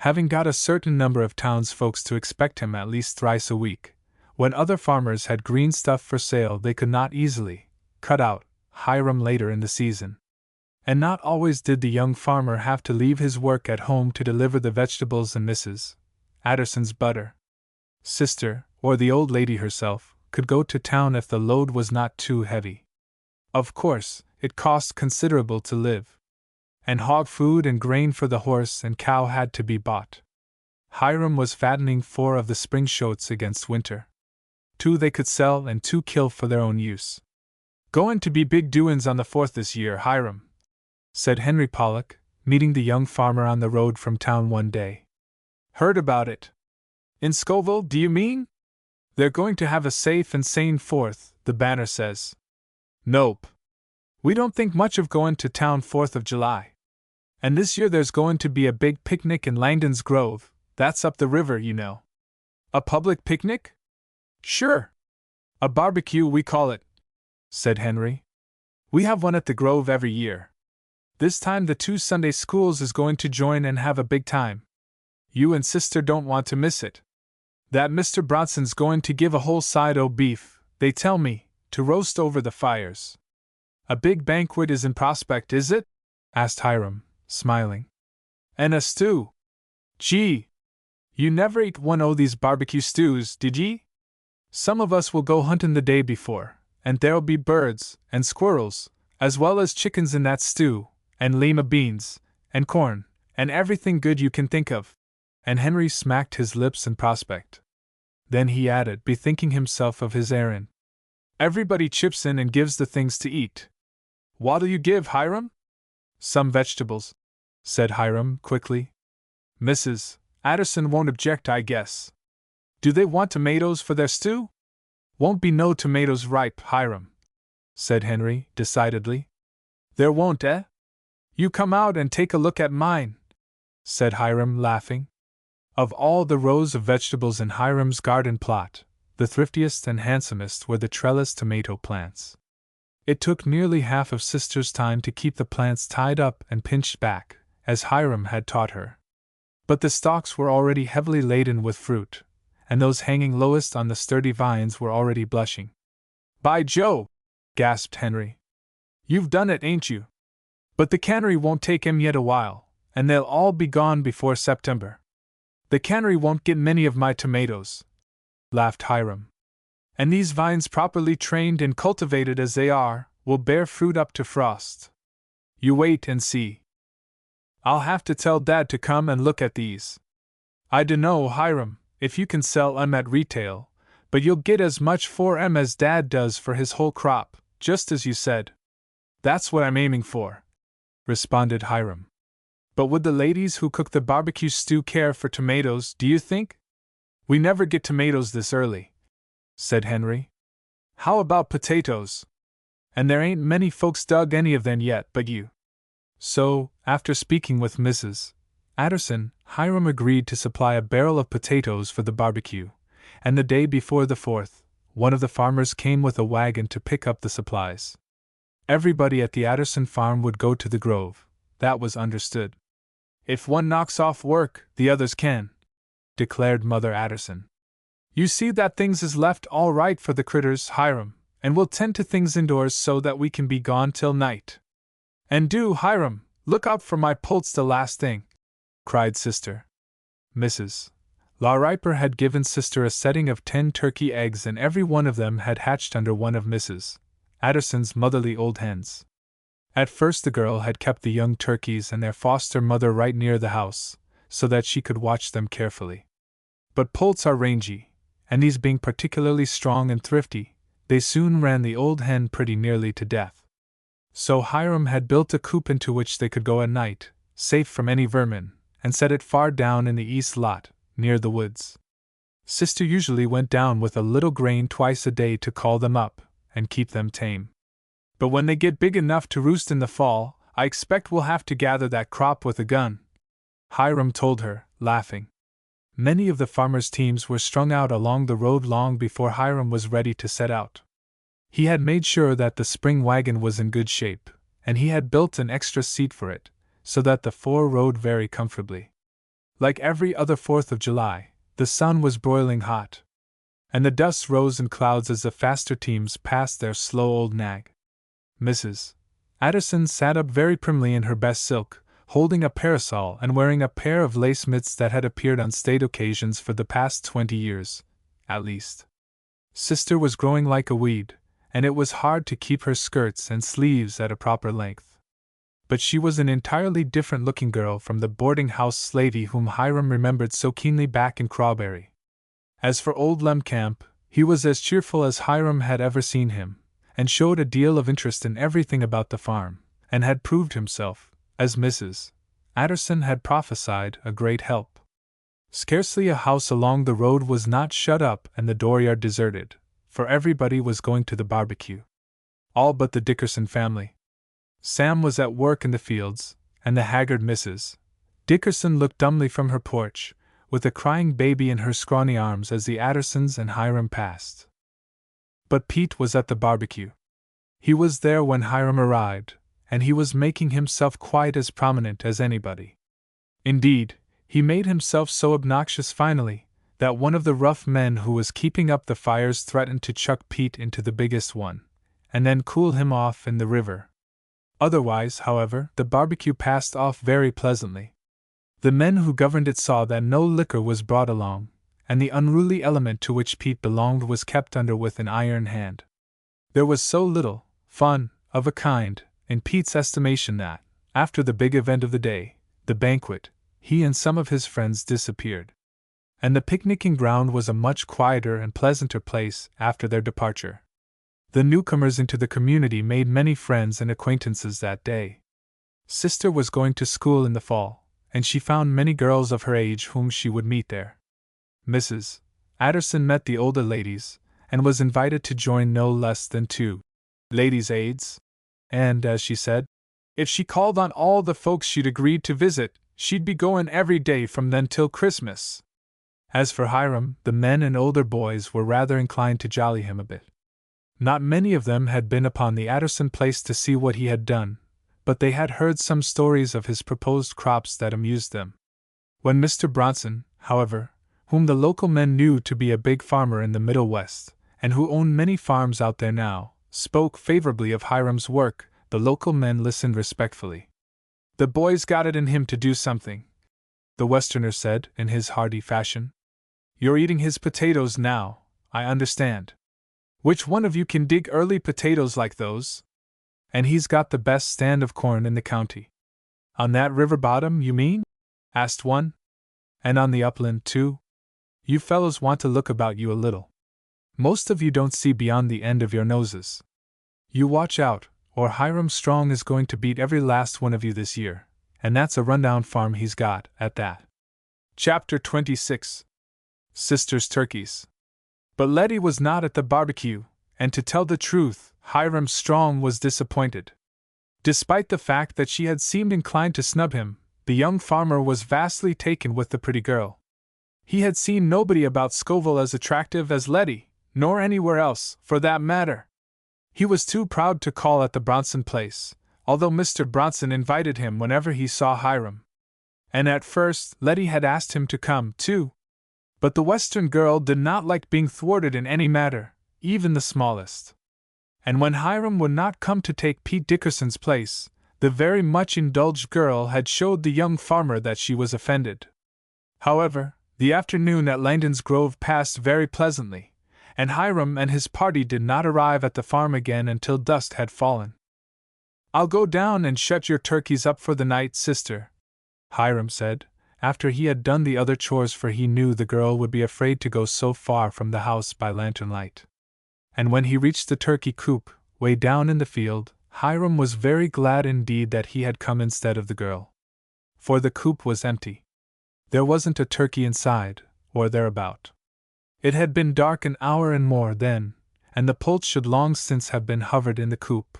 Having got a certain number of townsfolks to expect him at least thrice a week, when other farmers had green stuff for sale they could not easily cut out Hiram later in the season. And not always did the young farmer have to leave his work at home to deliver the vegetables and Mrs. Addison's butter. Sister, or the old lady herself, could go to town if the load was not too heavy. Of course, it cost considerable to live, and hog food and grain for the horse and cow had to be bought. Hiram was fattening 4 of the spring shotes against winter. 2 they could sell and 2 kill for their own use. Going to be big doin's on the 4th this year, Hiram, said Henry Pollock, meeting the young farmer on the road from town one day. Heard about it. In Scoville, do you mean? They're going to have a safe and sane 4th, the banner says. Nope. We don't think much of going to town 4th of July. And this year there's going to be a big picnic in Langdon's Grove, that's up the river, you know. A public picnic? Sure. A barbecue, we call it, said Henry. We have one at the Grove every year. This time the 2 Sunday schools is going to join and have a big time. You and Sister don't want to miss it. That Mr. Bronson's going to give a whole side o' beef, they tell me, to roast over the fires. A big banquet is in prospect, is it? Asked Hiram, smiling. And a stew. Gee! You never ate one o' these barbecue stews, did ye? Some of us will go huntin' the day before, and there'll be birds, and squirrels, as well as chickens in that stew, and lima beans, and corn, and everything good you can think of. And Henry smacked his lips in prospect. Then he added, bethinking himself of his errand. Everybody chips in and gives the things to eat. What'll you give, Hiram? Some vegetables, said Hiram quickly. Mrs. Addison won't object, I guess. Do they want tomatoes for their stew? Won't be no tomatoes ripe, Hiram, said Henry decidedly. There won't, eh? You come out and take a look at mine, said Hiram, laughing. Of all the rows of vegetables in Hiram's garden plot, the thriftiest and handsomest were the trellis tomato plants. It took nearly half of Sister's time to keep the plants tied up and pinched back, as Hiram had taught her. But the stalks were already heavily laden with fruit, and those hanging lowest on the sturdy vines were already blushing. By Jove! Gasped Henry. You've done it, ain't you? But the cannery won't take 'em yet a while, and they'll all be gone before September. The cannery won't get many of my tomatoes, laughed Hiram. And these vines, properly trained and cultivated as they are, will bear fruit up to frost. You wait and see. I'll have to tell Dad to come and look at these. I dunno, Hiram, if you can sell 'em at retail, but you'll get as much for 'em as Dad does for his whole crop, just as you said. That's what I'm aiming for, responded Hiram. But would the ladies who cook the barbecue stew care for tomatoes, do you think? We never get tomatoes this early, said Henry. How about potatoes? And there ain't many folks dug any of them yet but you. So, after speaking with Mrs. Addison, Hiram agreed to supply a barrel of potatoes for the barbecue, and the day before the 4th, one of the farmers came with a wagon to pick up the supplies. Everybody at the Addison farm would go to the Grove, that was understood. If one knocks off work, the others can, declared Mother Addison. You see that things is left all right for the critters, Hiram, and we'll tend to things indoors so that we can be gone till night. And do, Hiram, look out for my poults the last thing, cried Sister. Mrs. Lawriper had given Sister a setting of 10 turkey eggs, and every one of them had hatched under one of Mrs. Addison's motherly old hens. At first the girl had kept the young turkeys and their foster mother right near the house, so that she could watch them carefully. But poults are rangy, and these being particularly strong and thrifty, they soon ran the old hen pretty nearly to death. So Hiram had built a coop into which they could go at night, safe from any vermin, and set it far down in the east lot, near the woods. Sister usually went down with a little grain twice a day to call them up, and keep them tame. But when they get big enough to roost in the fall, I expect we'll have to gather that crop with a gun, Hiram told her, laughing. Many of the farmers' teams were strung out along the road long before Hiram was ready to set out. He had made sure that the spring wagon was in good shape, and he had built an extra seat for it, so that the 4 rode very comfortably. Like every other 4th of July, the sun was broiling hot, and the dust rose in clouds as the faster teams passed their slow old nag. Mrs. Addison sat up very primly in her best silk, holding a parasol and wearing a pair of lace mitts that had appeared on state occasions for the past 20 years, at least. Sister was growing like a weed, and it was hard to keep her skirts and sleeves at a proper length. But she was an entirely different-looking girl from the boarding-house slavey whom Hiram remembered so keenly back in Crawberry. As for old Lemcamp, he was as cheerful as Hiram had ever seen him, and showed a deal of interest in everything about the farm, and had proved himself, as Mrs. Adderson had prophesied, a great help. Scarcely a house along the road was not shut up and the dooryard deserted, for everybody was going to the barbecue. All but the Dickerson family. Sam was at work in the fields, and the haggard Mrs. Dickerson looked dumbly from her porch, with a crying baby in her scrawny arms as the Addersons and Hiram passed. But Pete was at the barbecue. He was there when Hiram arrived, and he was making himself quite as prominent as anybody. Indeed, he made himself so obnoxious finally, that one of the rough men who was keeping up the fires threatened to chuck Pete into the biggest one, and then cool him off in the river. Otherwise, however, the barbecue passed off very pleasantly. The men who governed it saw that no liquor was brought along, and the unruly element to which Pete belonged was kept under with an iron hand. There was so little fun, of a kind, in Pete's estimation that, after the big event of the day, the banquet, he and some of his friends disappeared. And the picnicking ground was a much quieter and pleasanter place after their departure. The newcomers into the community made many friends and acquaintances that day. Sister was going to school in the fall, and she found many girls of her age whom she would meet there. Mrs. Adderson met the older ladies, and was invited to join no less than 2 ladies' aids, and, as she said, if she called on all the folks she'd agreed to visit, she'd be going every day from then till Christmas. As for Hiram, the men and older boys were rather inclined to jolly him a bit. Not many of them had been upon the Adderson place to see what he had done, but they had heard some stories of his proposed crops that amused them. When Mr. Bronson, however, whom the local men knew to be a big farmer in the Middle West, and who owned many farms out there now, spoke favorably of Hiram's work, the local men listened respectfully. "The boy's got it in him to do something," the Westerner said, in his hearty fashion. "You're eating his potatoes now, I understand. Which one of you can dig early potatoes like those? And he's got the best stand of corn in the county." "On that river bottom, you mean?" asked one. "And on the upland, too? You fellows want to look about you a little. Most of you don't see beyond the end of your noses. You watch out, or Hiram Strong is going to beat every last one of you this year, and that's a rundown farm he's got, at that." Chapter 26. Sister's Turkeys. But Letty was not at the barbecue, and to tell the truth, Hiram Strong was disappointed. Despite the fact that she had seemed inclined to snub him, the young farmer was vastly taken with the pretty girl. He had seen nobody about Scoville as attractive as Letty, nor anywhere else, for that matter. He was too proud to call at the Bronson place, although Mr. Bronson invited him whenever he saw Hiram. And at first, Letty had asked him to come, too. But the Western girl did not like being thwarted in any matter, even the smallest. And when Hiram would not come to take Pete Dickerson's place, the very much indulged girl had showed the young farmer that she was offended. However, the afternoon at Langdon's Grove passed very pleasantly, and Hiram and his party did not arrive at the farm again until dusk had fallen. "I'll go down and shut your turkeys up for the night, sister," Hiram said, after he had done the other chores, for he knew the girl would be afraid to go so far from the house by lantern light. And when he reached the turkey coop, way down in the field, Hiram was very glad indeed that he had come instead of the girl. For the coop was empty. There wasn't a turkey inside, or thereabout. It had been dark an hour and more then, and the poult should long since have been hovered in the coop.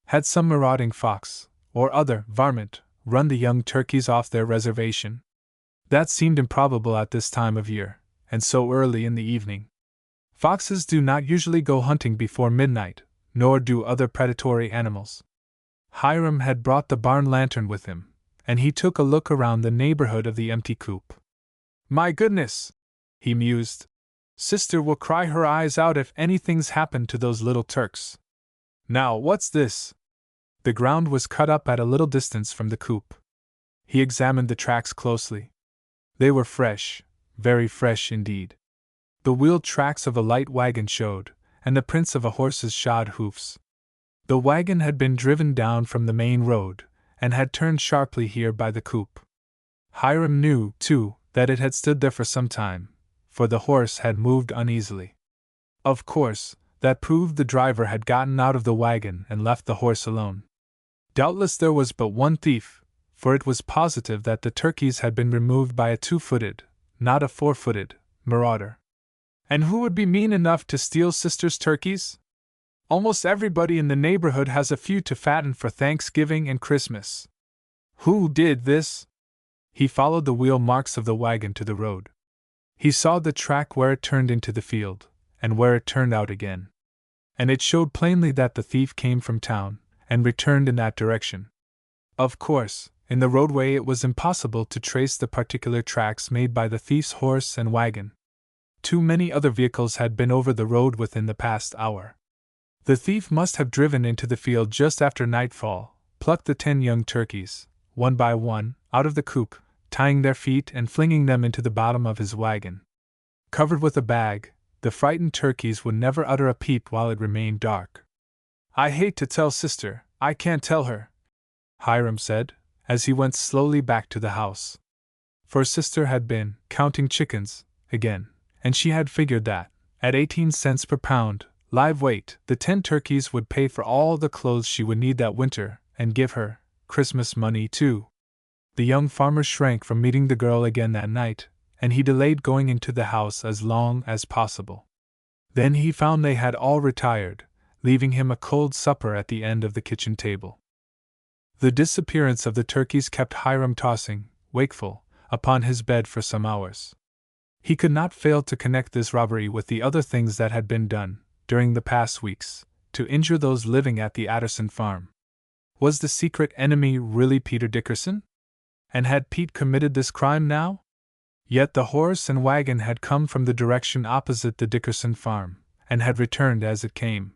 Had some marauding fox, or other varmint, run the young turkeys off their reservation? That seemed improbable at this time of year, and so early in the evening. Foxes do not usually go hunting before midnight, nor do other predatory animals. Hiram had brought the barn lantern with him, and he took a look around the neighborhood of the empty coop. "My goodness," he mused. "Sister will cry her eyes out if anything's happened to those little turks. Now, what's this?" The ground was cut up at a little distance from the coop. He examined the tracks closely. They were fresh, very fresh indeed. The wheeled tracks of a light wagon showed, and the prints of a horse's shod hoofs. The wagon had been driven down from the main road, and had turned sharply here by the coop. Hiram knew, too, that it had stood there for some time, for the horse had moved uneasily. Of course, That proved the driver had gotten out of the wagon and left the horse alone. Doubtless there was but one thief, for it was positive that the turkeys had been removed by a 2-footed, not a 4-footed, marauder. And who would be mean enough to steal sister's turkeys? Almost everybody in the neighborhood has a few to fatten for Thanksgiving and Christmas. Who did this? He followed the wheel marks of the wagon to the road. He saw the track where it turned into the field, and where it turned out again. And it showed plainly that the thief came from town, and returned in that direction. Of course, in the roadway it was impossible to trace the particular tracks made by the thief's horse and wagon. Too many other vehicles had been over the road within the past hour. The thief must have driven into the field just after nightfall, plucked the 10 young turkeys, one by one, out of the coop, tying their feet and flinging them into the bottom of his wagon. Covered with a bag, the frightened turkeys would never utter a peep while it remained dark. "I hate to tell sister, I can't tell her," Hiram said, as he went slowly back to the house. For sister had been counting chickens again, and she had figured that, at 18 cents per pound, live weight, the 10 turkeys would pay for all the clothes she would need that winter, and give her Christmas money too. The young farmer shrank from meeting the girl again that night, and he delayed going into the house as long as possible. Then he found they had all retired, leaving him a cold supper at the end of the kitchen table. The disappearance of the turkeys kept Hiram tossing, wakeful, upon his bed for some hours. He could not fail to connect this robbery with the other things that had been done, during the past weeks, to injure those living at the Adderson farm. Was the secret enemy really Peter Dickerson? And had Pete committed this crime now? Yet the horse and wagon had come from the direction opposite the Dickerson farm, and had returned as it came.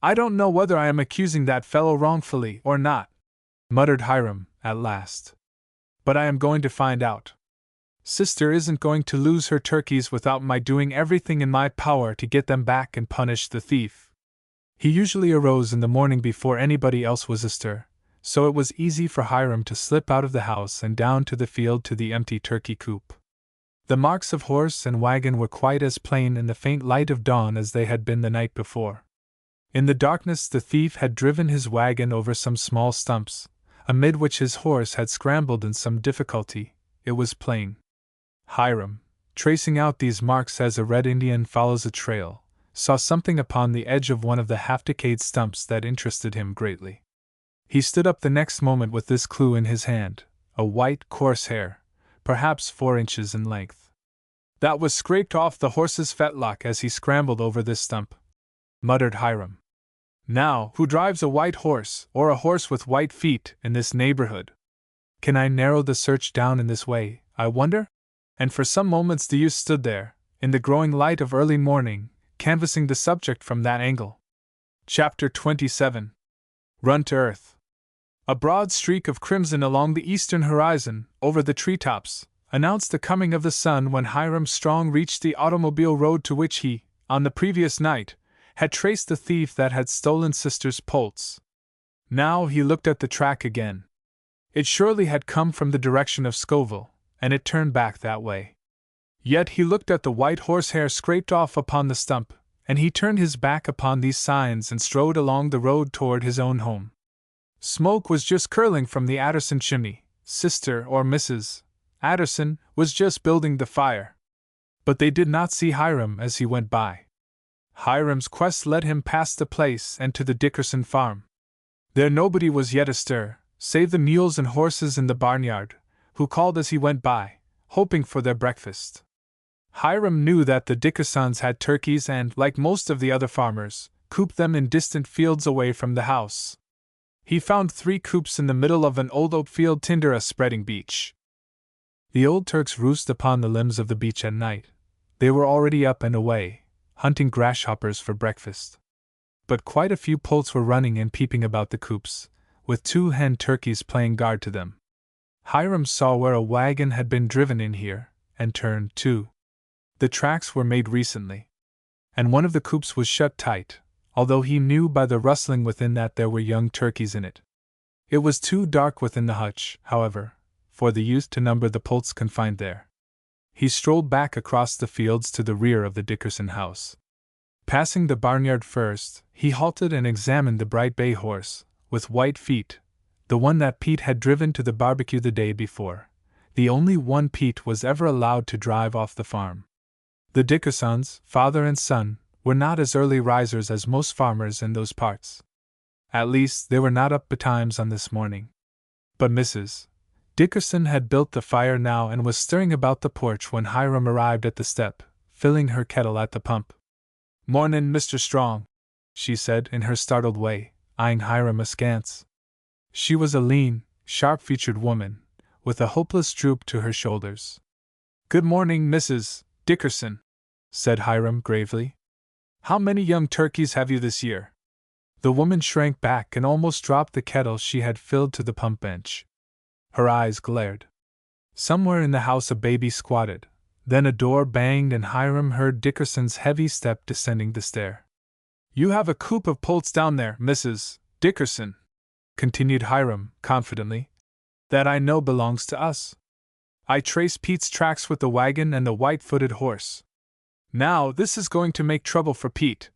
"I don't know whether I am accusing that fellow wrongfully or not," muttered Hiram, at last. "But I am going to find out. Sister isn't going to lose her turkeys without my doing everything in my power to get them back and punish the thief." He usually arose in the morning before anybody else was astir, so it was easy for Hiram to slip out of the house and down to the field to the empty turkey coop. The marks of horse and wagon were quite as plain in the faint light of dawn as they had been the night before. In the darkness the thief had driven his wagon over some small stumps, amid which his horse had scrambled in some difficulty, it was plain. Hiram, tracing out these marks as a red Indian follows a trail, saw something upon the edge of one of the half-decayed stumps that interested him greatly. He stood up the next moment with this clue in his hand, a white, coarse hair, perhaps 4 inches in length. "That was scraped off the horse's fetlock as he scrambled over this stump," muttered Hiram. "Now, who drives a white horse, or a horse with white feet, in this neighborhood? Can I narrow the search down in this way, I wonder?" And for some moments the youth stood there, in the growing light of early morning, canvassing the subject from that angle. Chapter 27. Run to Earth. A broad streak of crimson along the eastern horizon, over the treetops, announced the coming of the sun when Hiram Strong reached the automobile road to which he, on the previous night, had traced the thief that had stolen sister's poults. Now he looked at the track again. It surely had come from the direction of Scoville, and it turned back that way. Yet he looked at the white horsehair scraped off upon the stump, and he turned his back upon these signs and strode along the road toward his own home. Smoke was just curling from the Adderson chimney. Sister, or Mrs. Adderson, was just building the fire. But they did not see Hiram as he went by. Hiram's quest led him past the place and to the Dickerson farm. There nobody was yet astir, save the mules and horses in the barnyard, who called as he went by, hoping for their breakfast. Hiram knew that the Dickersons had turkeys and, like most of the other farmers, cooped them in distant fields away from the house. He found 3 coops in the middle of an old oak field tinder a spreading beech. The old Turks roost upon the limbs of the beech at night. They were already up and away, hunting grasshoppers for breakfast. But quite a few poults were running and peeping about the coops, with 2 hen turkeys playing guard to them. Hiram saw where a wagon had been driven in here, and turned too. The tracks were made recently. And one of the coops was shut tight, although he knew by the rustling within that there were young turkeys in it. It was too dark within the hutch, however, for the youth to number the poults confined there. He strolled back across the fields to the rear of the Dickerson house. Passing the barnyard first, he halted and examined the bright bay horse, with white feet, the one that Pete had driven to the barbecue the day before, the only one Pete was ever allowed to drive off the farm. The Dickersons, father and son, were not as early risers as most farmers in those parts. At least, they were not up betimes on this morning. But Mrs. Dickerson had built the fire now and was stirring about the porch when Hiram arrived at the step, filling her kettle at the pump. "Mornin', Mr. Strong," she said in her startled way, eyeing Hiram askance. She was a lean, sharp-featured woman, with a hopeless droop to her shoulders. "Good morning, Mrs. Dickerson," said Hiram gravely. "How many young turkeys have you this year?" The woman shrank back and almost dropped the kettle she had filled to the pump bench. Her eyes glared. Somewhere in the house a baby squatted. Then a door banged and Hiram heard Dickerson's heavy step descending the stair. "You have a coop of poults down there, Mrs. Dickerson," continued Hiram, confidently, "that I know belongs to us. I traced Pete's tracks with the wagon and the white-footed horse. Now, this is going to make trouble for Pete."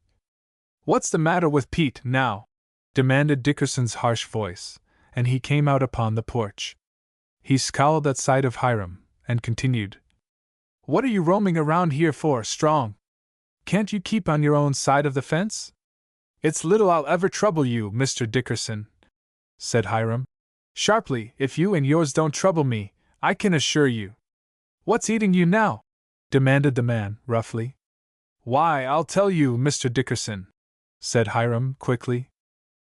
"What's the matter with Pete, now?" demanded Dickerson's harsh voice, and he came out upon the porch. He scowled at sight of Hiram, and continued, "What are you roaming around here for, Strong? Can't you keep on your own side of the fence?" "It's little I'll ever trouble you, Mr. Dickerson," said Hiram, sharply. "If you and yours don't trouble me, I can assure you." "What's eating you now?" demanded the man, roughly. "Why, I'll tell you, Mr. Dickerson," said Hiram, quickly.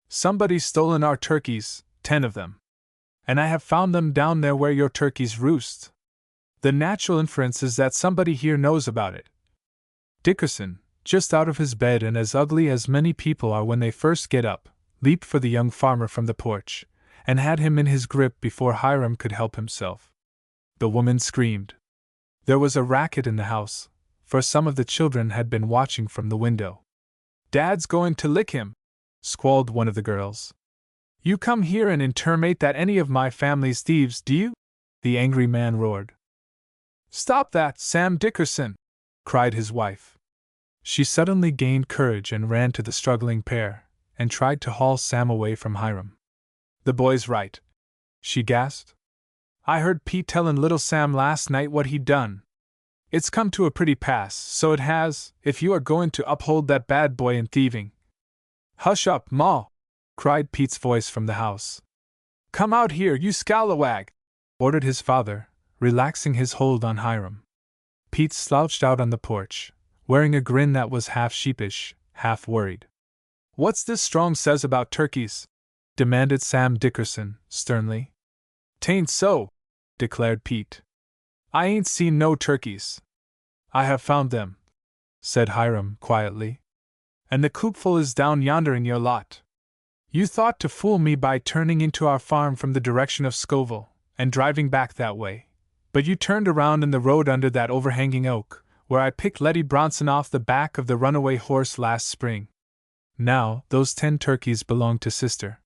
"Somebody's stolen our turkeys, 10 of them. And I have found them down there where your turkeys roost. The natural inference is that somebody here knows about it." Dickerson, just out of his bed and as ugly as many people are when they first get up, leaped for the young farmer from the porch, and had him in his grip before Hiram could help himself. The woman screamed. There was a racket in the house, for some of the children had been watching from the window. "Dad's going to lick him," squalled one of the girls. "You come here and intimate that any of my family's thieves, do you?" the angry man roared. "Stop that, Sam Dickerson!" cried his wife. She suddenly gained courage and ran to the struggling pair, and tried to haul Sam away from Hiram. "The boy's right," she gasped. "I heard Pete tellin' little Sam last night what he'd done. It's come to a pretty pass, so it has, if you are going to uphold that bad boy in thieving." "Hush up, Ma!" cried Pete's voice from the house. "Come out here, you scalawag!" ordered his father, relaxing his hold on Hiram. Pete slouched out on the porch, wearing a grin that was half sheepish, half worried. "What's this Strong says about turkeys?" demanded Sam Dickerson, sternly. "'Tain't so," declared Pete. "I ain't seen no turkeys." "I have found them," said Hiram, quietly. "And the coopful is down yonder in your lot. You thought to fool me by turning into our farm from the direction of Scoville, and driving back that way. But you turned around in the road under that overhanging oak, where I picked Letty Bronson off the back of the runaway horse last spring. Now, those 10 turkeys belong to Sister.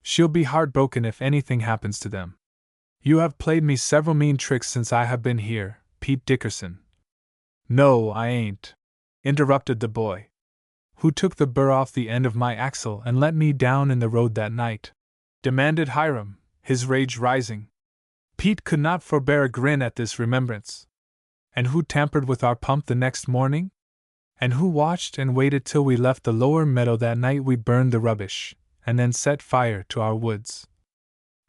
She'll be heartbroken if anything happens to them. You have played me several mean tricks since I have been here, Pete Dickerson." "No, I ain't," interrupted the boy. "Who took the burr off the end of my axle and let me down in the road that night?" demanded Hiram, his rage rising. Pete could not forbear a grin at this remembrance. "And who tampered with our pump the next morning? And who watched and waited till we left the lower meadow that night we burned the rubbish, and then set fire to our woods?"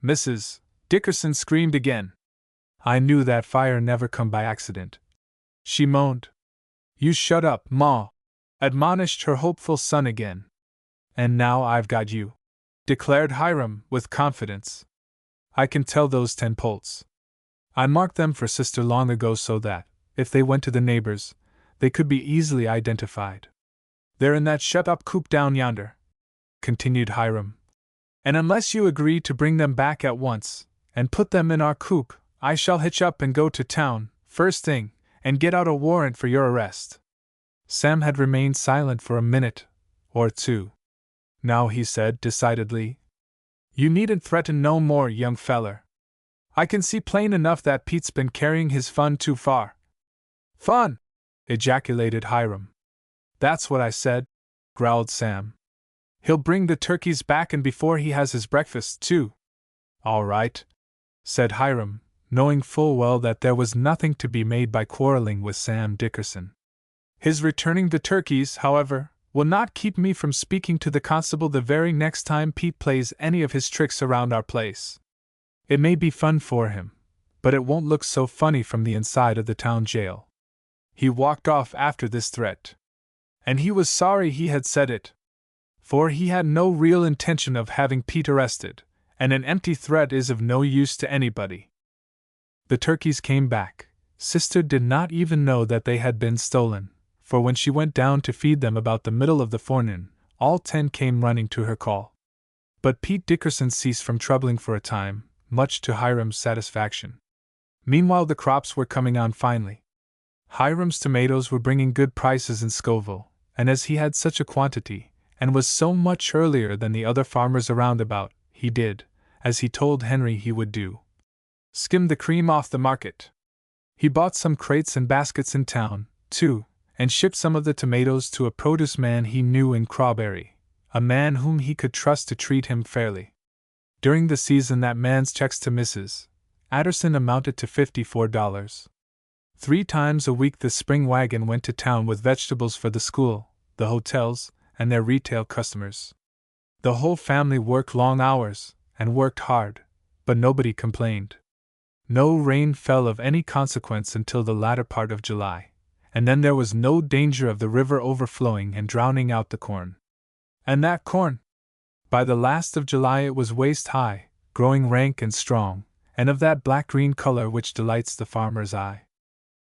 Mrs. Dickerson screamed again. "I knew that fire never come by accident," she moaned. "You shut up, Ma," admonished her hopeful son again. "And now I've got you," declared Hiram, with confidence. "I can tell those 10 poults. I marked them for Sister long ago so that, if they went to the neighbors, they could be easily identified. They're in that shut-up coop down yonder," continued Hiram. "And unless you agree to bring them back at once, and put them in our coop, I shall hitch up and go to town, first thing, and get out a warrant for your arrest." Sam had remained silent for a minute or two. Now he said decidedly, "You needn't threaten no more, young feller. I can see plain enough that Pete's been carrying his fun too far." "Fun!" ejaculated Hiram. That's what I said, growled Sam. He'll bring the turkeys back and before he has his breakfast, too. All right, said Hiram, knowing full well that there was nothing to be made by quarreling with Sam Dickerson. His returning the turkeys, however, will not keep me from speaking to the constable the very next time Pete plays any of his tricks around our place. It may be fun for him, but it won't look so funny from the inside of the town jail. He walked off after this threat. And he was sorry he had said it. For he had no real intention of having Pete arrested, and an empty threat is of no use to anybody. The turkeys came back. Sister did not even know that they had been stolen, for when she went down to feed them about the middle of the forenoon, all 10 came running to her call. But Pete Dickerson ceased from troubling for a time, much to Hiram's satisfaction. Meanwhile the crops were coming on finely. Hiram's tomatoes were bringing good prices in Scoville, and as he had such a quantity, and was so much earlier than the other farmers around about, he did, as he told Henry he would do, skim the cream off the market. He bought some crates and baskets in town, too, and shipped some of the tomatoes to a produce man he knew in Crawberry, a man whom he could trust to treat him fairly. During the season that man's checks to Mrs. Adderson amounted to $54. 3 times a week the spring wagon went to town with vegetables for the school, the hotels, and their retail customers. The whole family worked long hours, and worked hard, but nobody complained. No rain fell of any consequence until the latter part of July, and then there was no danger of the river overflowing and drowning out the corn. And that corn! By the last of July it was waist high, growing rank and strong, and of that black-green color which delights the farmer's eye.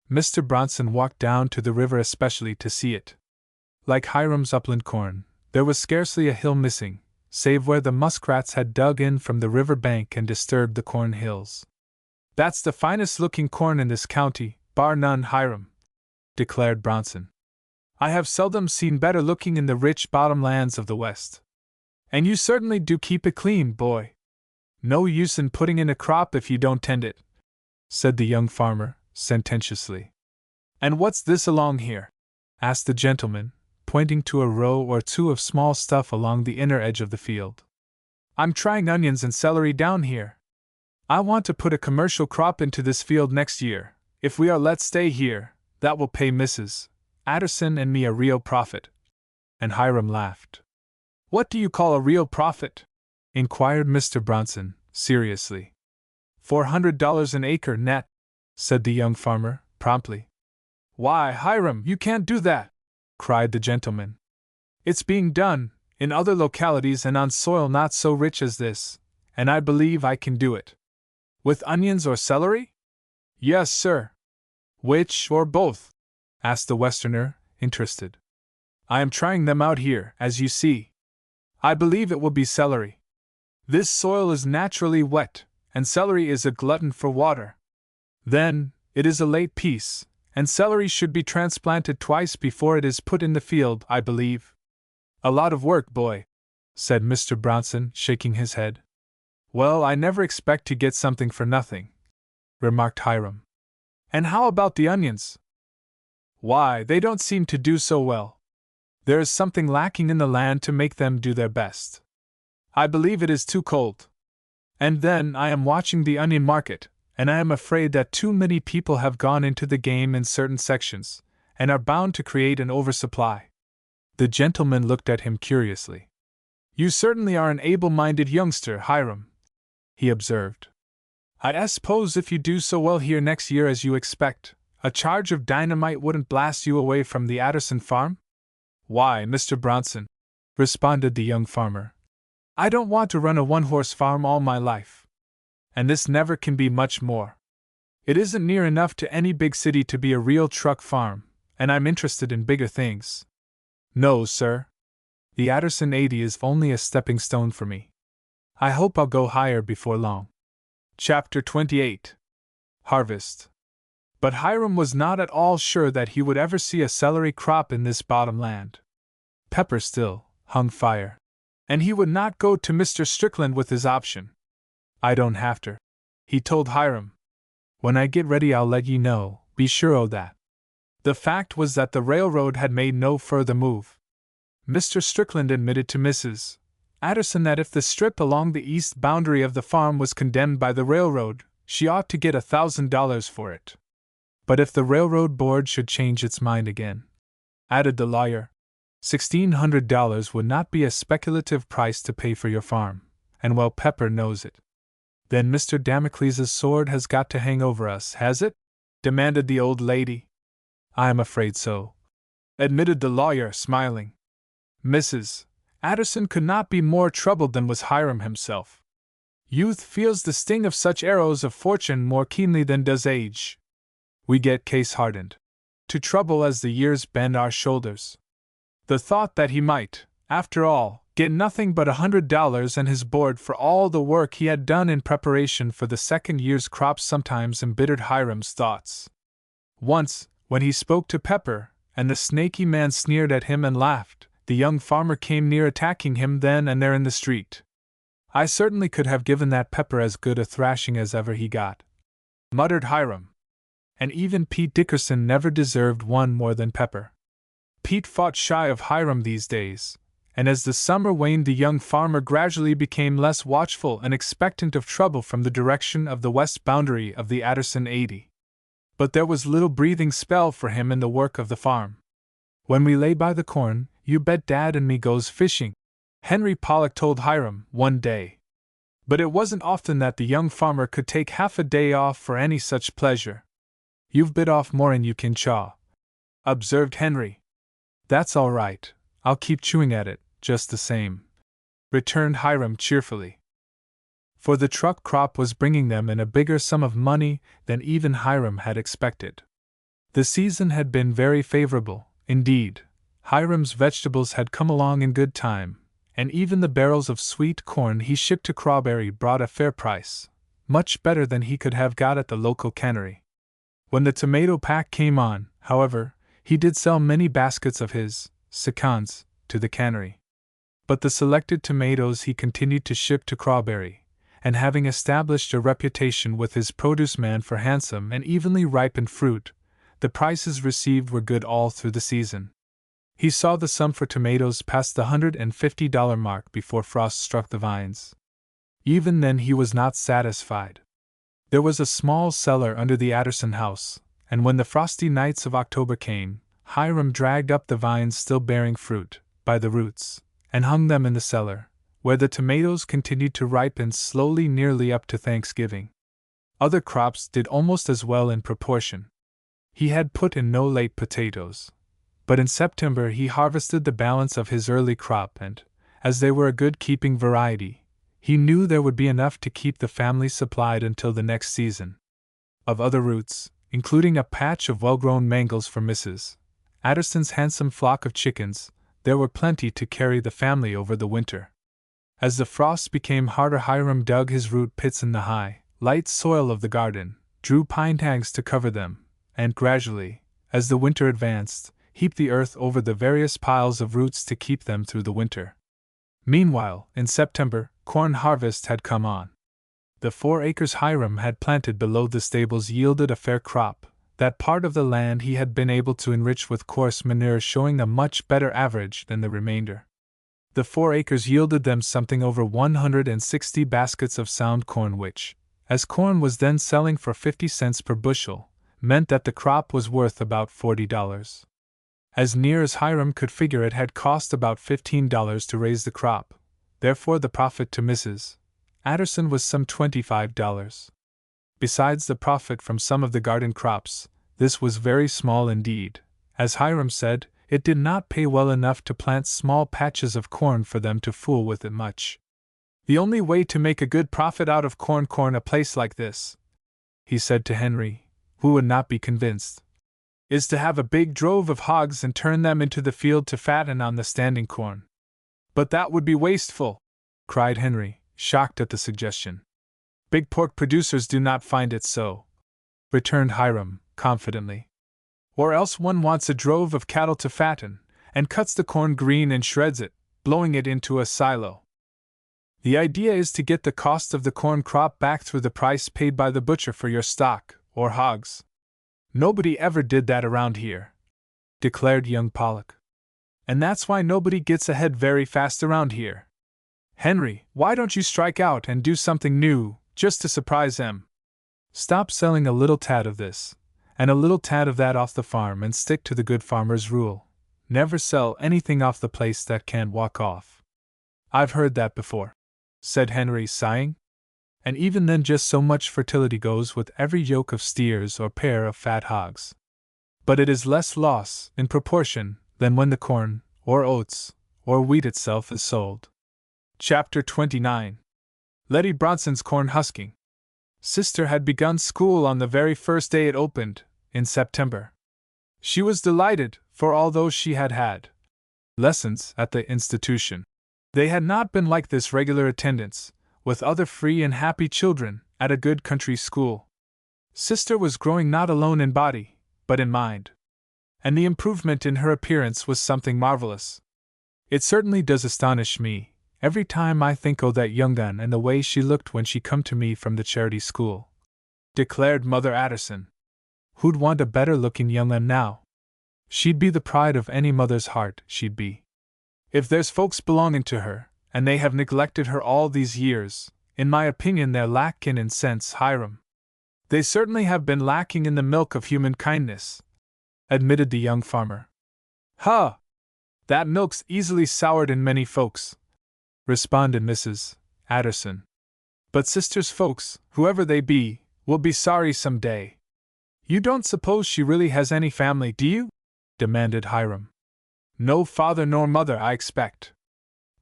Mr. Bronson walked down to the river especially to see it. Like Hiram's upland corn, there was scarcely a hill missing, save where the muskrats had dug in from the river bank and disturbed the corn hills. That's the finest-looking corn in this county, bar none, Hiram, declared Bronson. I have seldom seen better looking in the rich bottomlands of the West. And you certainly do keep it clean, boy. No use in putting in a crop if you don't tend it, said the young farmer, sententiously. And what's this along here? Asked the gentleman, pointing to a row or two of small stuff along the inner edge of the field. I'm trying onions and celery down here. I want to put a commercial crop into this field next year. If we are let stay here, that will pay Mrs. Adderson and me a real profit. And Hiram laughed. What do you call a real profit? Inquired Mr. Bronson, seriously. $400 an acre net, said the young farmer, promptly. Why, Hiram, you can't do that, cried the gentleman. It's being done, in other localities and on soil not so rich as this, and I believe I can do it. With onions or celery? Yes, sir. Which, or both? Asked the Westerner, interested. I am trying them out here, as you see. I believe it will be celery. This soil is naturally wet, and celery is a glutton for water. Then, it is a late piece, and celery should be transplanted twice before it is put in the field, I believe. A lot of work, boy, said Mr. Bronson, shaking his head. Well, I never expect to get something for nothing, remarked Hiram. And how about the onions? Why, they don't seem to do so well. There is something lacking in the land to make them do their best. I believe it is too cold. And then I am watching the onion market, and I am afraid that too many people have gone into the game in certain sections, and are bound to create an oversupply. The gentleman looked at him curiously. You certainly are an able-minded youngster, Hiram, he observed. I suppose if you do so well here next year as you expect, a charge of dynamite wouldn't blast you away from the Adderson farm? Why, Mr. Bronson, responded the young farmer, I don't want to run a one-horse farm all my life. And this never can be much more. It isn't near enough to any big city to be a real truck farm, and I'm interested in bigger things. No, sir. The Adderson 80 is only a stepping stone for me. I hope I'll go higher before long. Chapter 28. Harvest. But Hiram was not at all sure that he would ever see a celery crop in this bottom land. Pepper still hung fire, and he would not go to Mr. Strickland with his option. I don't have to, he told Hiram. When I get ready I'll let ye know, be sure o' that. The fact was that the railroad had made no further move. Mr. Strickland admitted to Mrs. Addison that if the strip along the east boundary of the farm was condemned by the railroad, she ought to get $1,000 for it. But if the railroad board should change its mind again, added the lawyer, $1,600 would not be a speculative price to pay for your farm, and well Pepper knows it. Then Mr. Damocles' sword has got to hang over us, has it? Demanded the old lady. I am afraid so, admitted the lawyer, smiling. Mrs. Addison could not be more troubled than was Hiram himself. Youth feels the sting of such arrows of fortune more keenly than does age. We get case-hardened to trouble as the years bend our shoulders. The thought that he might, after all, get nothing but $100 and his board for all the work he had done in preparation for the second year's crop sometimes embittered Hiram's thoughts. Once, when he spoke to Pepper, and the snaky man sneered at him and laughed, the young farmer came near attacking him then and there in the street. I certainly could have given that Pepper as good a thrashing as ever he got, muttered Hiram. And even Pete Dickerson never deserved one more than Pepper. Pete fought shy of Hiram these days, and as the summer waned the young farmer gradually became less watchful and expectant of trouble from the direction of the west boundary of the Addison 80. But there was little breathing spell for him in the work of the farm. When we lay by the corn, you bet Dad and me goes fishing, Henry Pollock told Hiram one day. But it wasn't often that the young farmer could take half a day off for any such pleasure. You've bit off more'n you can chaw, observed Henry. That's all right, I'll keep chewing at it, just the same, returned Hiram cheerfully. For the truck crop was bringing them in a bigger sum of money than even Hiram had expected. The season had been very favorable, indeed. Hiram's vegetables had come along in good time, and even the barrels of sweet corn he shipped to Crawberry brought a fair price, much better than he could have got at the local cannery. When the tomato pack came on, however, he did sell many baskets of his seconds to the cannery. But the selected tomatoes he continued to ship to Crawberry, and having established a reputation with his produce man for handsome and evenly ripened fruit, the prices received were good all through the season. He saw the sum for tomatoes pass the $150 mark before frost struck the vines. Even then he was not satisfied. There was a small cellar under the Addison house, and when the frosty nights of October came, Hiram dragged up the vines still bearing fruit, by the roots, and hung them in the cellar, where the tomatoes continued to ripen slowly nearly up to Thanksgiving. Other crops did almost as well in proportion. He had put in no late potatoes, but in September he harvested the balance of his early crop and, as they were a good-keeping variety, he knew there would be enough to keep the family supplied until the next season. Of other roots, including a patch of well-grown mangels for Mrs. Addison's handsome flock of chickens, there were plenty to carry the family over the winter. As the frosts became harder, Hiram dug his root pits in the high, light soil of the garden, drew pine tags to cover them, and gradually, as the winter advanced, heaped the earth over the various piles of roots to keep them through the winter. Meanwhile, in September, corn harvest had come on. The 4 acres Hiram had planted below the stables yielded a fair crop, that part of the land he had been able to enrich with coarse manure showing a much better average than the remainder. The 4 acres yielded them something over 160 baskets of sound corn which, as corn was then selling for 50 cents per bushel, meant that the crop was worth about $40. As near as Hiram could figure, it had cost about $15 to raise the crop, therefore the profit to Mrs. Addison was some $25. Besides the profit from some of the garden crops, this was very small indeed. As Hiram said, it did not pay well enough to plant small patches of corn for them to fool with it much. The only way to make a good profit out of corn a place like this, he said to Henry, who would not be convinced, is to have a big drove of hogs and turn them into the field to fatten on the standing corn. But that would be wasteful, cried Henry, shocked at the suggestion. Big pork producers do not find it so, returned Hiram, confidently. Or else one wants a drove of cattle to fatten, and cuts the corn green and shreds it, blowing it into a silo. The idea is to get the cost of the corn crop back through the price paid by the butcher for your stock, or hogs. Nobody ever did that around here, declared young Pollock. "And that's why nobody gets ahead very fast around here. Henry, why don't you strike out and do something new, just to surprise them? Stop selling a little tad of this, and a little tad of that off the farm, and stick to the good farmer's rule. Never sell anything off the place that can't walk off." "I've heard that before," said Henry, sighing. "And even then just so much fertility goes with every yoke of steers or pair of fat hogs. But it is less loss, in proportion, than when the corn, or oats, or wheat itself is sold." Chapter 29. Letty Bronson's Corn Husking. Sister had begun school on the very first day it opened, in September. She was delighted, for although she had had lessons at the institution, they had not been like this regular attendance, with other free and happy children, at a good country school. Sister was growing not alone in body, but in mind. And the improvement in her appearance was something marvelous. "It certainly does astonish me, every time I think o' that young un and the way she looked when she come to me from the charity school," declared Mother Addison. "Who'd want a better-looking young un now? She'd be the pride of any mother's heart, she'd be. If there's folks belonging to her, and they have neglected her all these years, in my opinion they're lacking in sense, Hiram." "They certainly have been lacking in the milk of human kindness," admitted the young farmer. "Huh! That milk's easily soured in many folks," responded Mrs. Addison. "But sister's folks, whoever they be, will be sorry some day." "You don't suppose she really has any family, do you?" demanded Hiram. "No father nor mother, I expect.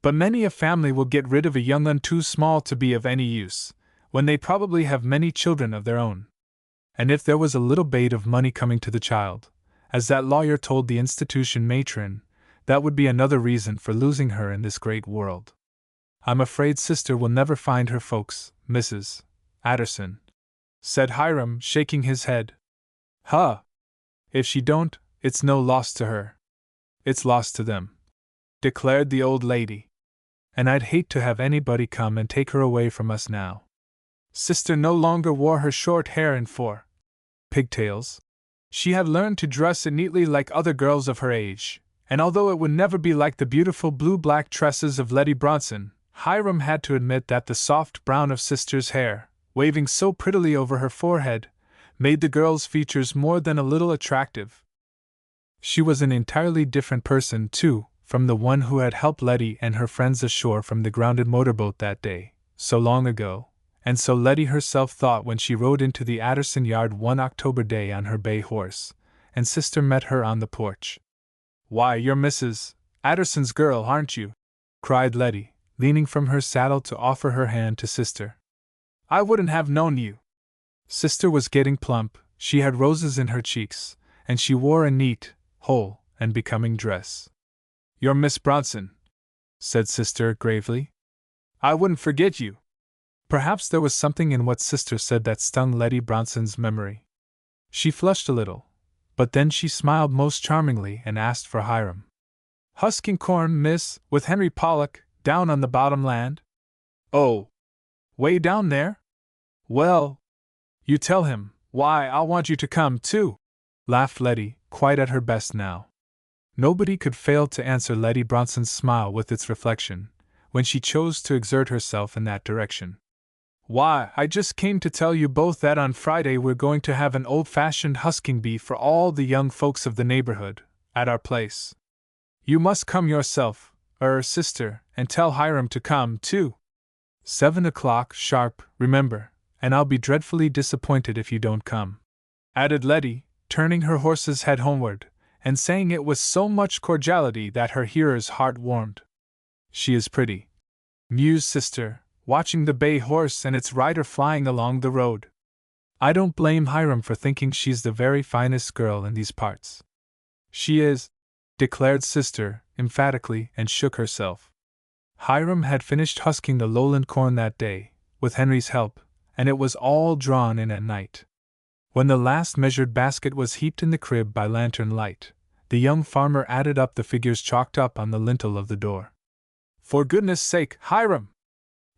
But many a family will get rid of a young un too small to be of any use, when they probably have many children of their own. And if there was a little bait of money coming to the child, as that lawyer told the institution matron, that would be another reason for losing her in this great world. I'm afraid sister will never find her folks, Mrs. Addison," said Hiram, shaking his head. "Huh! If she don't, it's no loss to her. It's loss to them," declared the old lady. "And I'd hate to have anybody come and take her away from us now." Sister no longer wore her short hair in four pigtails. She had learned to dress it neatly like other girls of her age, and although it would never be like the beautiful blue-black tresses of Letty Bronson, Hiram had to admit that the soft brown of Sister's hair, waving so prettily over her forehead, made the girl's features more than a little attractive. She was an entirely different person, too, from the one who had helped Letty and her friends ashore from the grounded motorboat that day, so long ago, and so Letty herself thought when she rode into the Addison yard one October day on her bay horse, and Sister met her on the porch. "Why, you're Mrs. Addison's girl, aren't you?" cried Letty, leaning from her saddle to offer her hand to Sister. "I wouldn't have known you." Sister was getting plump, she had roses in her cheeks, and she wore a neat, whole, and becoming dress. "You're Miss Bronson," said Sister gravely. "I wouldn't forget you." Perhaps there was something in what Sister said that stung Letty Bronson's memory. She flushed a little, but then she smiled most charmingly and asked for Hiram. "Husking corn, miss, with Henry Pollock, down on the bottom land?" "Oh, way down there? Well, you tell him. Why, I'll want you to come, too," laughed Letty, quite at her best now. Nobody could fail to answer Letty Bronson's smile with its reflection, when she chose to exert herself in that direction. "Why, I just came to tell you both that on Friday we're going to have an old-fashioned husking bee for all the young folks of the neighborhood, at our place. You must come yourself, sister, and tell Hiram to come, too. 7 o'clock sharp, remember, and I'll be dreadfully disappointed if you don't come," added Letty, turning her horse's head homeward, and saying it with so much cordiality that her hearer's heart warmed. "She is pretty," mused Sister, watching the bay horse and its rider flying along the road. "I don't blame Hiram for thinking she's the very finest girl in these parts." "She is," declared Sister, emphatically, and shook herself. Hiram had finished husking the lowland corn that day, with Henry's help, and it was all drawn in at night. When the last measured basket was heaped in the crib by lantern light, the young farmer added up the figures chalked up on the lintel of the door. "For goodness' sake, Hiram!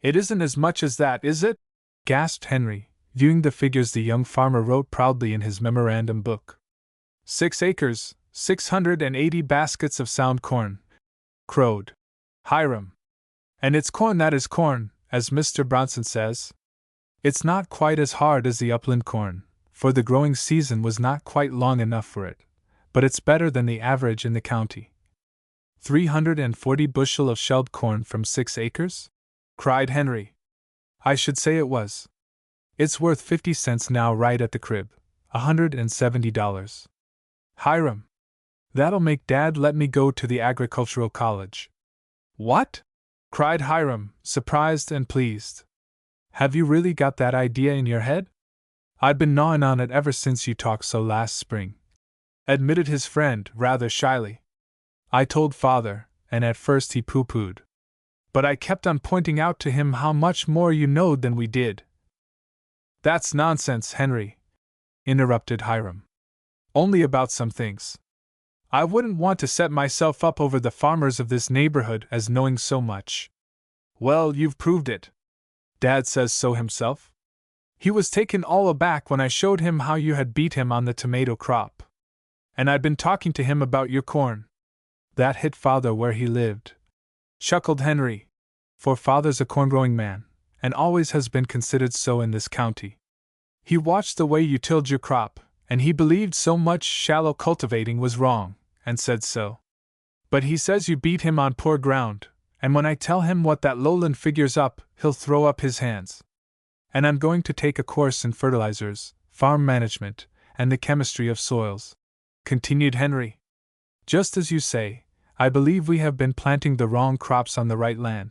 It isn't as much as that, is it?" gasped Henry, viewing the figures the young farmer wrote proudly in his memorandum book. 6 acres, 680 baskets of sound corn, crowed Hiram. And it's corn that is corn, as Mr. Bronson says. It's not quite as hard as the upland corn, for the growing season was not quite long enough for it, but it's better than the average in the county. 340 bushel of shelled corn from 6 acres? Cried Henry. I should say it was. It's worth 50 cents now right at the crib, $170. Hiram. That'll make Dad let me go to the agricultural college. What? Cried Hiram, surprised and pleased. Have you really got that idea in your head? I'd been gnawing on it ever since you talked so last spring, admitted his friend rather shyly. I told Father, and at first he pooh-poohed. But I kept on pointing out to him how much more you knowed than we did. That's nonsense, Henry, interrupted Hiram. Only about some things. I wouldn't want to set myself up over the farmers of this neighborhood as knowing so much. Well, you've proved it. Dad says so himself. He was taken all aback when I showed him how you had beat him on the tomato crop. And I'd been talking to him about your corn. That hit Father where he lived, chuckled Henry, for Father's a corn-growing man, and always has been considered so in this county. He watched the way you tilled your crop, and he believed so much shallow cultivating was wrong, and said so. But he says you beat him on poor ground, and when I tell him what that lowland figures up, he'll throw up his hands. And I'm going to take a course in fertilizers, farm management, and the chemistry of soils, continued Henry. Just as you say, I believe we have been planting the wrong crops on the right land.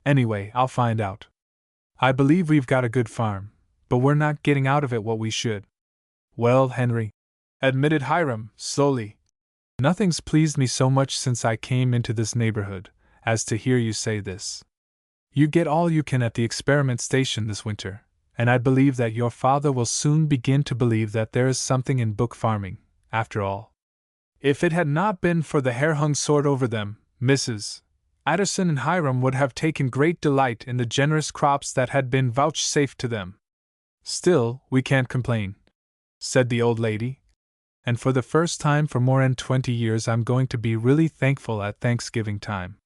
Anyway, I'll find out. I believe we've got a good farm, but we're not getting out of it what we should. Well, Henry, admitted Hiram, slowly, nothing's pleased me so much since I came into this neighborhood, as to hear you say this. You get all you can at the experiment station this winter, and I believe that your father will soon begin to believe that there is something in book farming, after all. If it had not been for the hair-hung sword over them, Mrs. Addison and Hiram would have taken great delight in the generous crops that had been vouchsafed to them. Still, we can't complain, said the old lady. And for the first time for more than 20 years I'm going to be really thankful at Thanksgiving time.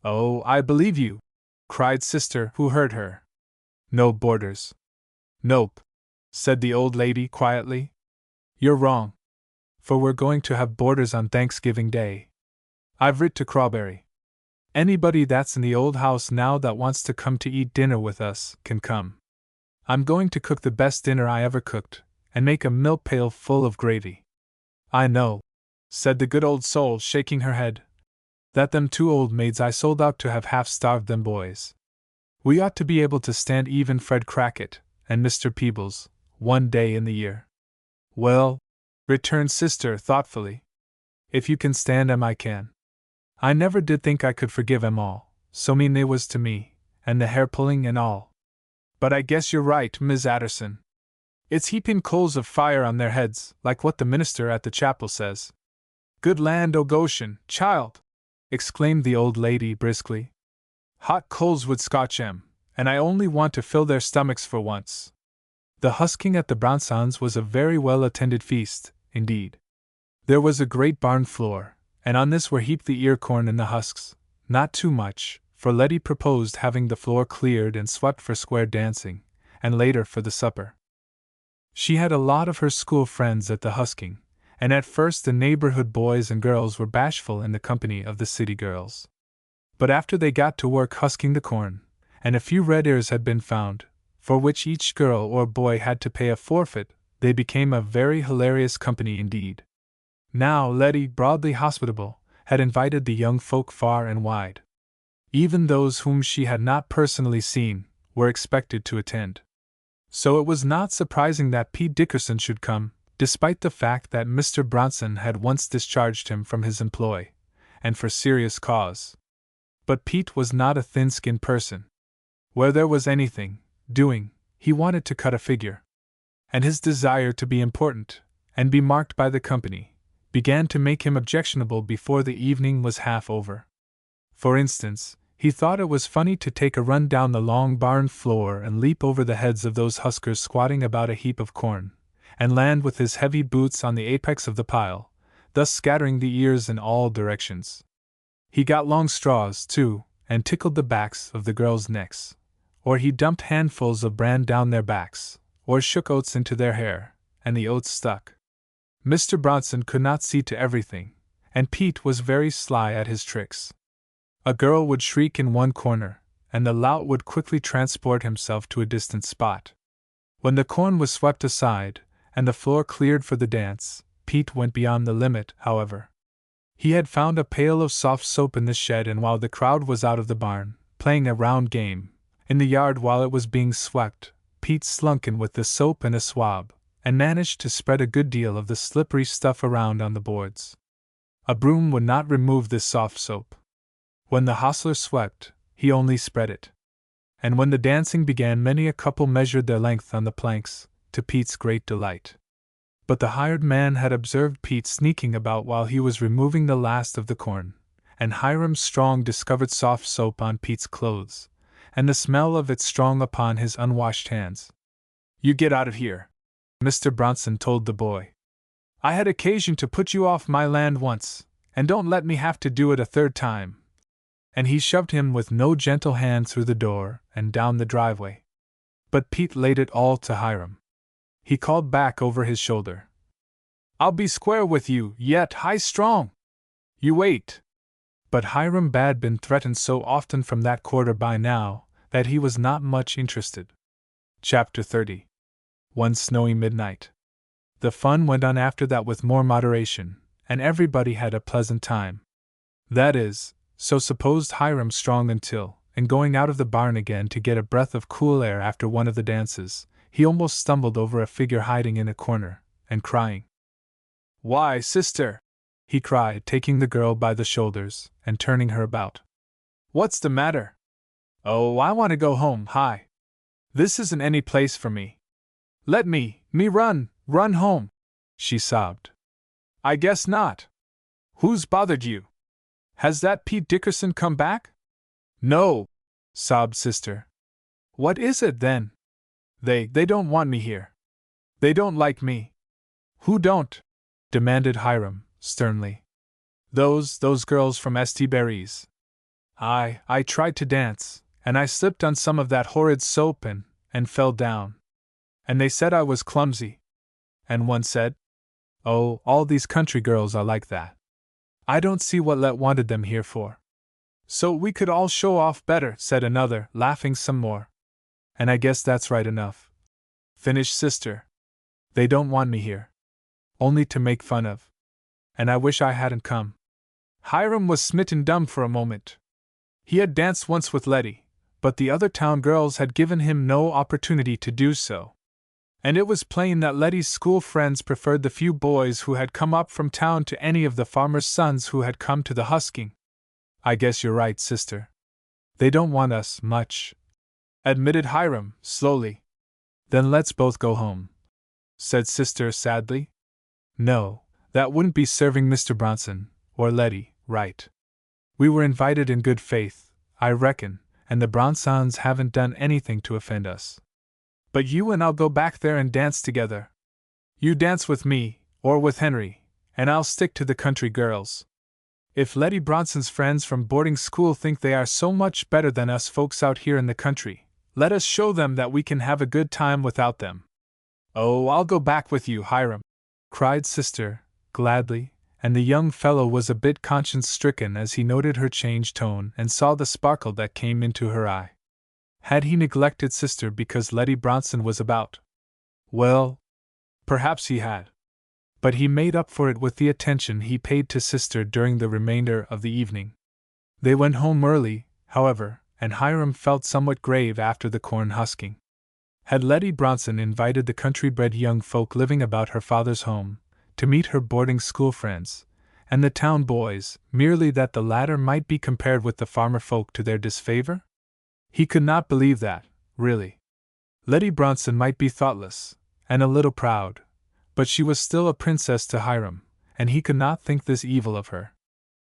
Oh, I believe you, cried Sister, who heard her. No boarders. Nope, said the old lady quietly. You're wrong. For we're going to have boarders on Thanksgiving Day. I've writ to Crawberry. Anybody that's in the old house now that wants to come to eat dinner with us can come. I'm going to cook the best dinner I ever cooked, and make a milk pail full of gravy. I know, said the good old soul, shaking her head, that them 2 old maids I sold out to have half-starved them boys. We ought to be able to stand even Fred Crackit and Mr. Peebles one day in the year. Well, returned Sister thoughtfully, if you can stand 'em I can. I never did think I could forgive 'em all, so mean they was to me, and the hair-pulling and all. But I guess you're right, Miss Addison. It's heaping coals of fire on their heads, like what the minister at the chapel says. Good land o' Goshen, child! Exclaimed the old lady briskly. Hot coals would scotch 'em, and I only want to fill their stomachs for once. The husking at the Bronsons was a very well-attended feast, indeed. There was a great barn floor, and on this were heaped the ear corn and the husks, not too much, for Letty proposed having the floor cleared and swept for square dancing, and later for the supper. She had a lot of her school friends at the husking, and at first the neighborhood boys and girls were bashful in the company of the city girls. But after they got to work husking the corn, and a few red ears had been found, for which each girl or boy had to pay a forfeit, they became a very hilarious company indeed. Now Letty, broadly hospitable, had invited the young folk far and wide. Even those whom she had not personally seen were expected to attend. So it was not surprising that Pete Dickerson should come, despite the fact that Mr. Bronson had once discharged him from his employ, and for serious cause. But Pete was not a thin-skinned person. Where there was anything doing, he wanted to cut a figure. And his desire to be important, and be marked by the company, began to make him objectionable before the evening was half over. For instance, he thought it was funny to take a run down the long barn floor and leap over the heads of those huskers squatting about a heap of corn, and land with his heavy boots on the apex of the pile, thus scattering the ears in all directions. He got long straws, too, and tickled the backs of the girls' necks, or he dumped handfuls of bran down their backs, or shook oats into their hair, and the oats stuck. Mr. Bronson could not see to everything, and Pete was very sly at his tricks. A girl would shriek in one corner, and the lout would quickly transport himself to a distant spot. When the corn was swept aside, and the floor cleared for the dance, Pete went beyond the limit, however. He had found a pail of soft soap in the shed, and while the crowd was out of the barn, playing a round game, in the yard while it was being swept, Pete slunk in with the soap and a swab, and managed to spread a good deal of the slippery stuff around on the boards. A broom would not remove this soft soap. When the hostler swept, he only spread it. And when the dancing began, many a couple measured their length on the planks, to Pete's great delight. But the hired man had observed Pete sneaking about while he was removing the last of the corn, and Hiram Strong discovered soft soap on Pete's clothes, and the smell of it strong upon his unwashed hands. "You get out of here," Mr. Bronson told the boy. "I had occasion to put you off my land once, and don't let me have to do it a third time." And he shoved him with no gentle hand through the door and down the driveway. But Pete laid it all to Hiram. He called back over his shoulder, "I'll be square with you yet, Hi Strong! You wait!" But Hiram had been threatened so often from that quarter by now that he was not much interested. Chapter 30. One snowy midnight. The fun went on after that with more moderation, and everybody had a pleasant time. That is, so supposed Hiram Strong until, in going out of the barn again to get a breath of cool air after one of the dances, he almost stumbled over a figure hiding in a corner, and crying. "Why, sister!" he cried, taking the girl by the shoulders and turning her about. "What's the matter?" "Oh, I want to go home, Hi. This isn't any place for me. Let me run home," she sobbed. "I guess not. Who's bothered you? Has that Pete Dickerson come back?" "No," sobbed sister. "What is it then?" They don't want me here. They don't like me." "Who don't?" demanded Hiram, sternly. Those girls from St. Barry's. I tried to dance, and I slipped on some of that horrid soap and fell down. And they said I was clumsy. And one said, "Oh, all these country girls are like that. I don't see what Let wanted them here for." "So we could all show off better," said another, laughing some more. "And I guess that's right enough," finished sister. "They don't want me here. Only to make fun of. And I wish I hadn't come." Hiram was smitten dumb for a moment. He had danced once with Letty, but the other town girls had given him no opportunity to do so. And it was plain that Letty's school friends preferred the few boys who had come up from town to any of the farmers' sons who had come to the husking. "I guess you're right, sister. They don't want us much," admitted Hiram, slowly. "Then let's both go home," said sister sadly. "No, that wouldn't be serving Mr. Bronson, or Letty, right. We were invited in good faith, I reckon, and the Bronsons haven't done anything to offend us. But you and I'll go back there and dance together. You dance with me, or with Henry, and I'll stick to the country girls. If Letty Bronson's friends from boarding school think they are so much better than us folks out here in the country, let us show them that we can have a good time without them." "Oh, I'll go back with you, Hiram," cried sister, gladly, and the young fellow was a bit conscience-stricken as he noted her changed tone and saw the sparkle that came into her eye. Had he neglected sister because Letty Bronson was about? Well, perhaps he had. But he made up for it with the attention he paid to sister during the remainder of the evening. They went home early, however, and Hiram felt somewhat grave after the corn husking. Had Letty Bronson invited the country-bred young folk living about her father's home to meet her boarding school friends, and the town boys, merely that the latter might be compared with the farmer folk to their disfavor? He could not believe that, really. Letty Bronson might be thoughtless, and a little proud, but she was still a princess to Hiram, and he could not think this evil of her.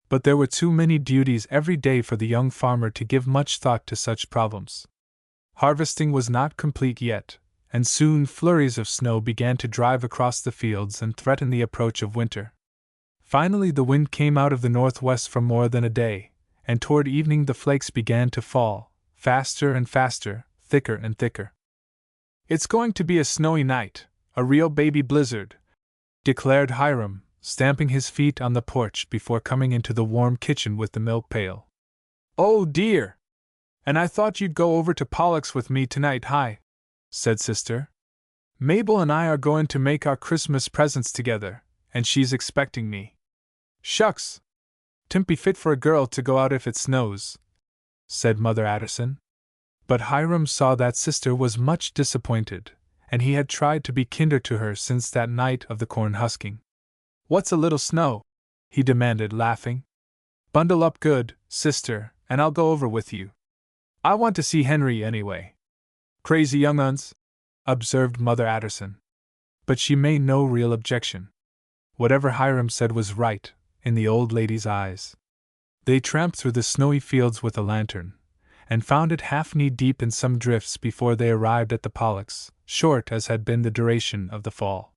But there were too many duties every day for the young farmer to give much thought to such problems. Harvesting was not complete yet, and soon flurries of snow began to drive across the fields and threaten the approach of winter. Finally the wind came out of the northwest for more than a day, and toward evening the flakes began to fall, faster and faster, thicker and thicker. "It's going to be a snowy night, a real baby blizzard," declared Hiram, stamping his feet on the porch before coming into the warm kitchen with the milk pail. "Oh dear! And I thought you'd go over to Pollock's with me tonight, Hi," said Sister. "Mabel and I are going to make our Christmas presents together, and she's expecting me." "Shucks! 'T'n't be fit for a girl to go out if it snows," said Mother Addison. But Hiram saw that Sister was much disappointed, and he had tried to be kinder to her since that night of the corn husking. "What's a little snow?" he demanded, laughing. "Bundle up good, Sister, and I'll go over with you. I want to see Henry anyway." "Crazy young uns," observed Mother Addison. But she made no real objection. Whatever Hiram said was right, in the old lady's eyes. They tramped through the snowy fields with a lantern, and found it half knee-deep in some drifts before they arrived at the Pollocks, short as had been the duration of the fall.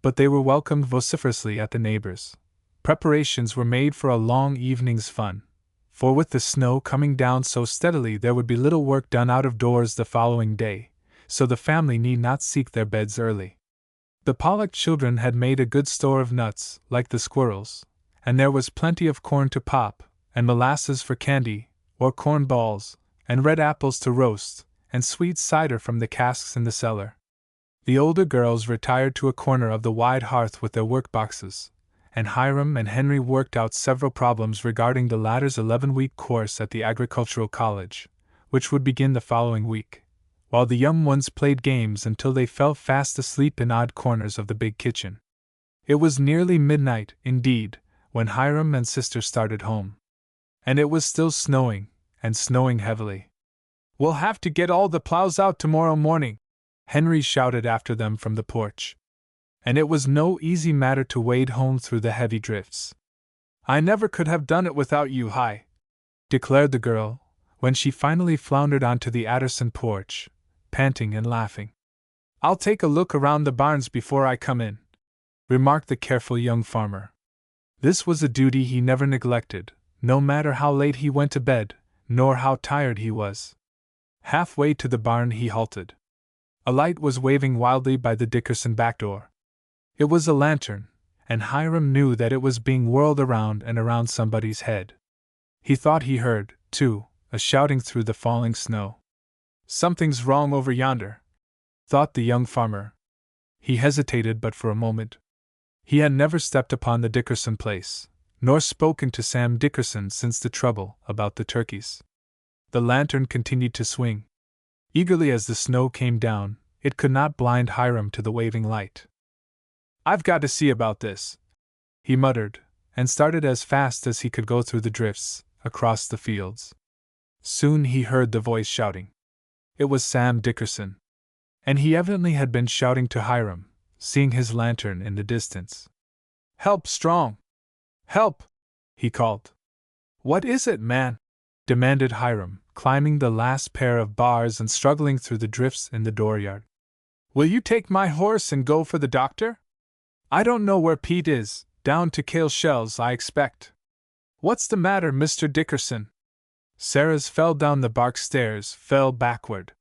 But they were welcomed vociferously at the neighbors. Preparations were made for a long evening's fun, for with the snow coming down so steadily there would be little work done out of doors the following day, so the family need not seek their beds early. The Pollock children had made a good store of nuts, like the squirrels, and there was plenty of corn to pop, and molasses for candy, or corn balls, and red apples to roast, and sweet cider from the casks in the cellar. The older girls retired to a corner of the wide hearth with their workboxes, and Hiram and Henry worked out several problems regarding the latter's 11-week course at the Agricultural College, which would begin the following week, while the young ones played games until they fell fast asleep in odd corners of the big kitchen. It was nearly midnight, indeed, when Hiram and Sister started home. And it was still snowing, and snowing heavily. "We'll have to get all the plows out tomorrow morning," Henry shouted after them from the porch. And it was no easy matter to wade home through the heavy drifts. "I never could have done it without you, Hi," declared the girl, when she finally floundered onto the Addison porch, panting and laughing. "I'll take a look around the barns before I come in," remarked the careful young farmer. This was a duty he never neglected, no matter how late he went to bed, nor how tired he was. Halfway to the barn he halted. A light was waving wildly by the Dickerson back door. It was a lantern, and Hiram knew that it was being whirled around and around somebody's head. He thought he heard, too, a shouting through the falling snow. "Something's wrong over yonder," thought the young farmer. He hesitated but for a moment. He had never stepped upon the Dickerson place, nor spoken to Sam Dickerson since the trouble about the turkeys. The lantern continued to swing. Eagerly as the snow came down, it could not blind Hiram to the waving light. "I've got to see about this," he muttered, and started as fast as he could go through the drifts, across the fields. Soon he heard the voice shouting. It was Sam Dickerson. And he evidently had been shouting to Hiram, seeing his lantern in the distance. "Help, Strong! Help!" he called. "What is it, man?" demanded Hiram, climbing the last pair of bars and struggling through the drifts in the dooryard. "Will you take my horse and go for the doctor? I don't know where Pete is, down to Kale Shells, I expect." "What's the matter, Mr. Dickerson?" Sarah's fell down the bark stairs, fell backward.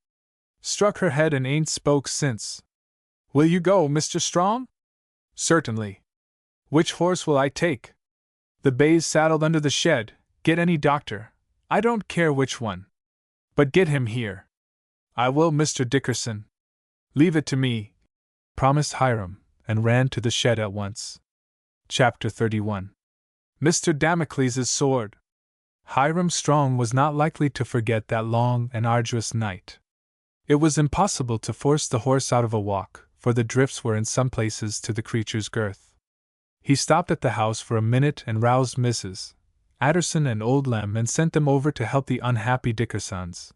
Struck her head and ain't spoke since. "Will you go, Mr. Strong?" "Certainly." "Which horse will I take?" "The bay's saddled under the shed. Get any doctor. I don't care which one. But get him here." "I will, Mr. Dickerson." "Leave it to me," promised Hiram, and ran to the shed at once. Chapter 31. Mr. Damocles' Sword. Hiram Strong was not likely to forget that long and arduous night. It was impossible to force the horse out of a walk, for the drifts were in some places to the creature's girth. He stopped at the house for a minute and roused Mrs. Addison and Old Lem and sent them over to help the unhappy Dickersons.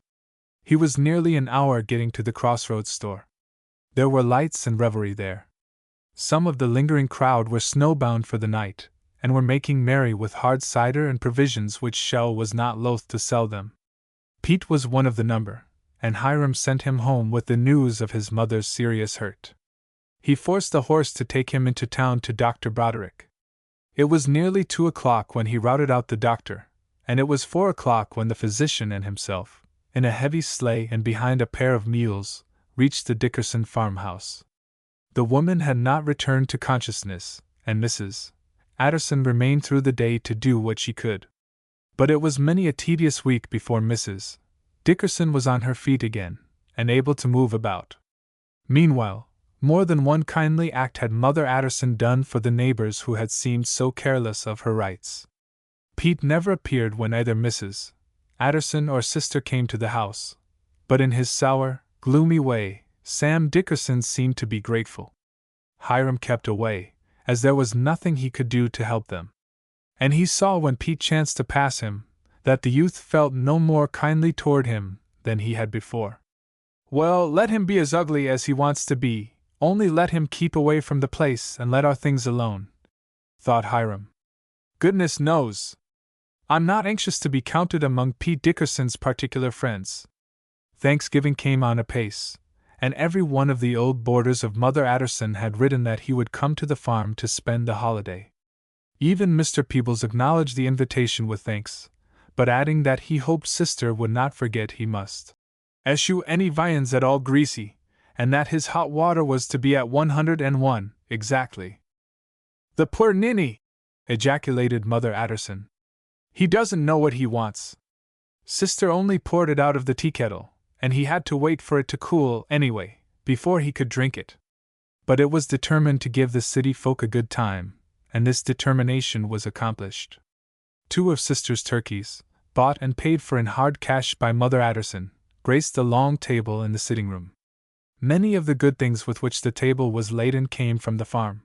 He was nearly an hour getting to the Crossroads store. There were lights and revelry there. Some of the lingering crowd were snowbound for the night, and were making merry with hard cider and provisions which Shell was not loath to sell them. Pete was one of the number, and Hiram sent him home with the news of his mother's serious hurt. He forced the horse to take him into town to Dr. Broderick. It was nearly 2 o'clock when he routed out the doctor, and it was 4 o'clock when the physician and himself, in a heavy sleigh and behind a pair of mules, reached the Dickerson farmhouse. The woman had not returned to consciousness, and Mrs. Addison remained through the day to do what she could. But it was many a tedious week before Mrs. Dickerson was on her feet again, and able to move about. Meanwhile, more than one kindly act had Mother Addison done for the neighbors who had seemed so careless of her rights. Pete never appeared when either Mrs. Addison or sister came to the house, but in his sour, gloomy way, Sam Dickerson seemed to be grateful. Hiram kept away, as there was nothing he could do to help them. And he saw when Pete chanced to pass him, that the youth felt no more kindly toward him than he had before. Well, let him be as ugly as he wants to be, only let him keep away from the place and let our things alone, thought Hiram. Goodness knows, I'm not anxious to be counted among Pete Dickerson's particular friends. Thanksgiving came on apace, and every one of the old boarders of Mother Addison had written that he would come to the farm to spend the holiday. Even Mr. Peebles acknowledged the invitation with thanks, but adding that he hoped sister would not forget he must eschew any viands at all greasy, and that his hot water was to be at 101 exactly. The poor ninny! Ejaculated Mother Addison. He doesn't know what he wants. Sister only poured it out of the tea kettle, and he had to wait for it to cool anyway, before he could drink it. But it was determined to give the city folk a good time, and this determination was accomplished. 2 of Sister's turkeys, bought and paid for in hard cash by Mother Addison, graced the long table in the sitting room. Many of the good things with which the table was laden came from the farm.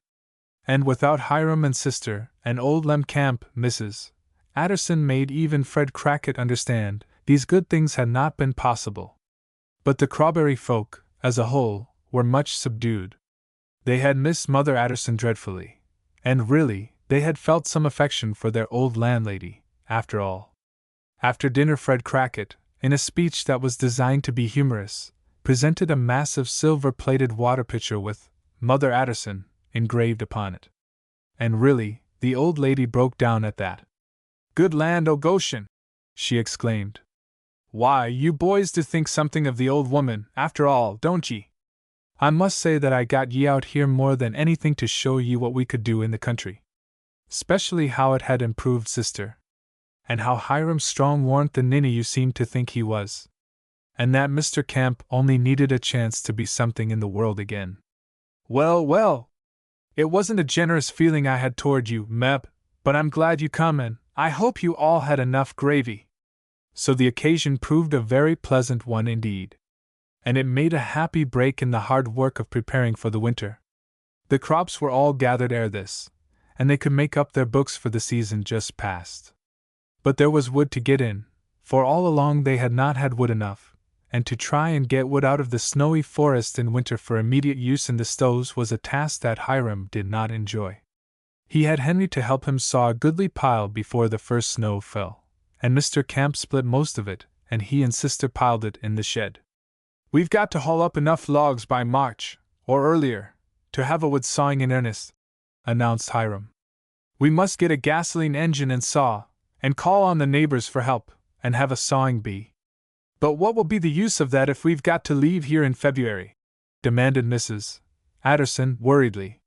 And without Hiram and sister, and old Lem Camp, Mrs. Addison made even Fred Crackit understand these good things had not been possible. But the Crawberry folk, as a whole, were much subdued. They had missed Mother Addison dreadfully, and really, they had felt some affection for their old landlady, after all. After dinner, Fred Crackit, in a speech that was designed to be humorous, presented a massive silver-plated water pitcher with Mother Addison engraved upon it. And really, the old lady broke down at that. Good land o' Goshen! She exclaimed. Why, you boys do think something of the old woman, after all, don't ye? I must say that I got ye out here more than anything to show ye what we could do in the country. Specially how it had improved sister. And how Hiram Strong warn't the ninny you seemed to think he was. And that Mr. Camp only needed a chance to be something in the world again. Well, well! It wasn't a generous feeling I had toward you, Meb, but I'm glad you come, and I hope you all had enough gravy. So the occasion proved a very pleasant one indeed. And it made a happy break in the hard work of preparing for the winter. The crops were all gathered ere this, and they could make up their books for the season just past. But there was wood to get in, for all along they had not had wood enough, and to try and get wood out of the snowy forest in winter for immediate use in the stoves was a task that Hiram did not enjoy. He had Henry to help him saw a goodly pile before the first snow fell, and Mr. Camp split most of it, and he and sister piled it in the shed. We've got to haul up enough logs by March, or earlier, to have a wood sawing in earnest, announced Hiram. We must get a gasoline engine and saw, and call on the neighbors for help, and have a sawing bee. But what will be the use of that if we've got to leave here in February? Demanded Mrs. Addison worriedly.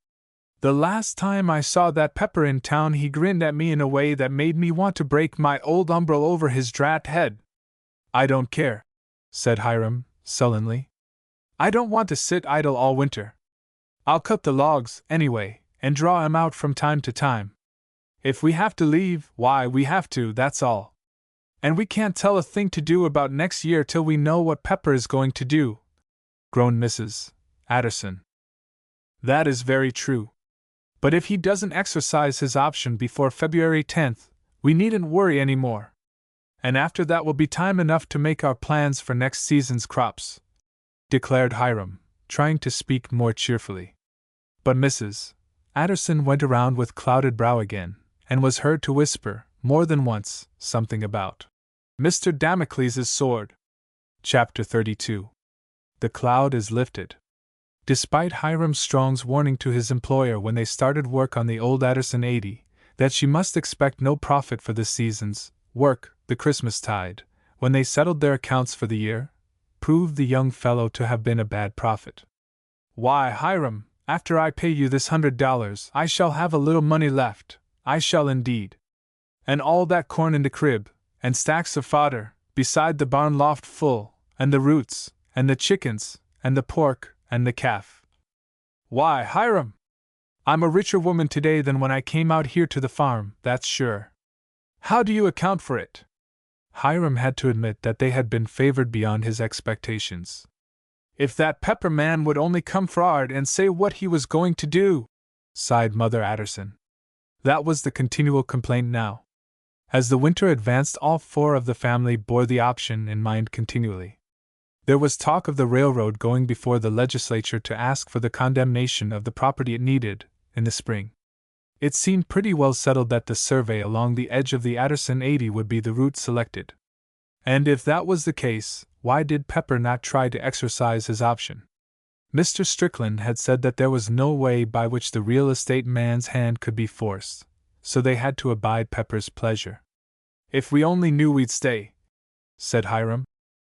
The last time I saw that Pepper in town he grinned at me in a way that made me want to break my old umbrella over his drat head. I don't care, said Hiram, sullenly. I don't want to sit idle all winter. I'll cut the logs, anyway, and draw 'em out from time to time. If we have to leave, why, we have to, that's all. And we can't tell a thing to do about next year till we know what Pepper is going to do, groaned Mrs. Addison. That is very true. But if he doesn't exercise his option before February 10th, we needn't worry any more. And after that will be time enough to make our plans for next season's crops, declared Hiram, trying to speak more cheerfully. But Mrs. Addison went around with clouded brow again, and was heard to whisper, more than once, something about Mr. Damocles' sword. Chapter 32. The cloud is lifted. Despite Hiram Strong's warning to his employer when they started work on the old Addison 80, that she must expect no profit for this season's work. The Christmastide, when they settled their accounts for the year, proved the young fellow to have been a bad prophet. "Why, Hiram, after I pay you this $100, I shall have a little money left, I shall indeed. And all that corn in the crib, and stacks of fodder, beside the barn loft full, and the roots, and the chickens, and the pork, and the calf. Why, Hiram, I'm a richer woman today than when I came out here to the farm, that's sure. How do you account for it?" Hiram had to admit that they had been favored beyond his expectations. "If that Pepper man would only come for'ard and say what he was going to do," sighed Mother Addison. That was the continual complaint now. As the winter advanced, all four of the family bore the option in mind continually. There was talk of the railroad going before the legislature to ask for the condemnation of the property it needed in the spring. It seemed pretty well settled that the survey along the edge of the Addison 80 would be the route selected. And if that was the case, why did Pepper not try to exercise his option? Mr. Strickland had said that there was no way by which the real estate man's hand could be forced, so they had to abide Pepper's pleasure. "If we only knew we'd stay," said Hiram,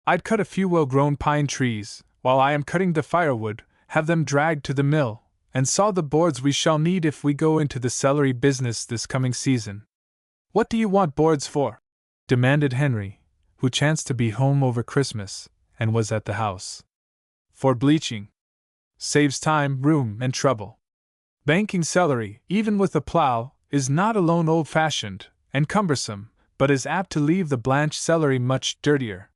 "I'd cut a few well-grown pine trees, while I am cutting the firewood, have them dragged to the mill, and saw the boards we shall need if we go into the celery business this coming season." "What do you want boards for?" demanded Henry, who chanced to be home over Christmas, and was at the house. "For bleaching. Saves time, room, and trouble. Banking celery, even with a plow, is not alone old-fashioned and cumbersome, but is apt to leave the blanched celery much dirtier."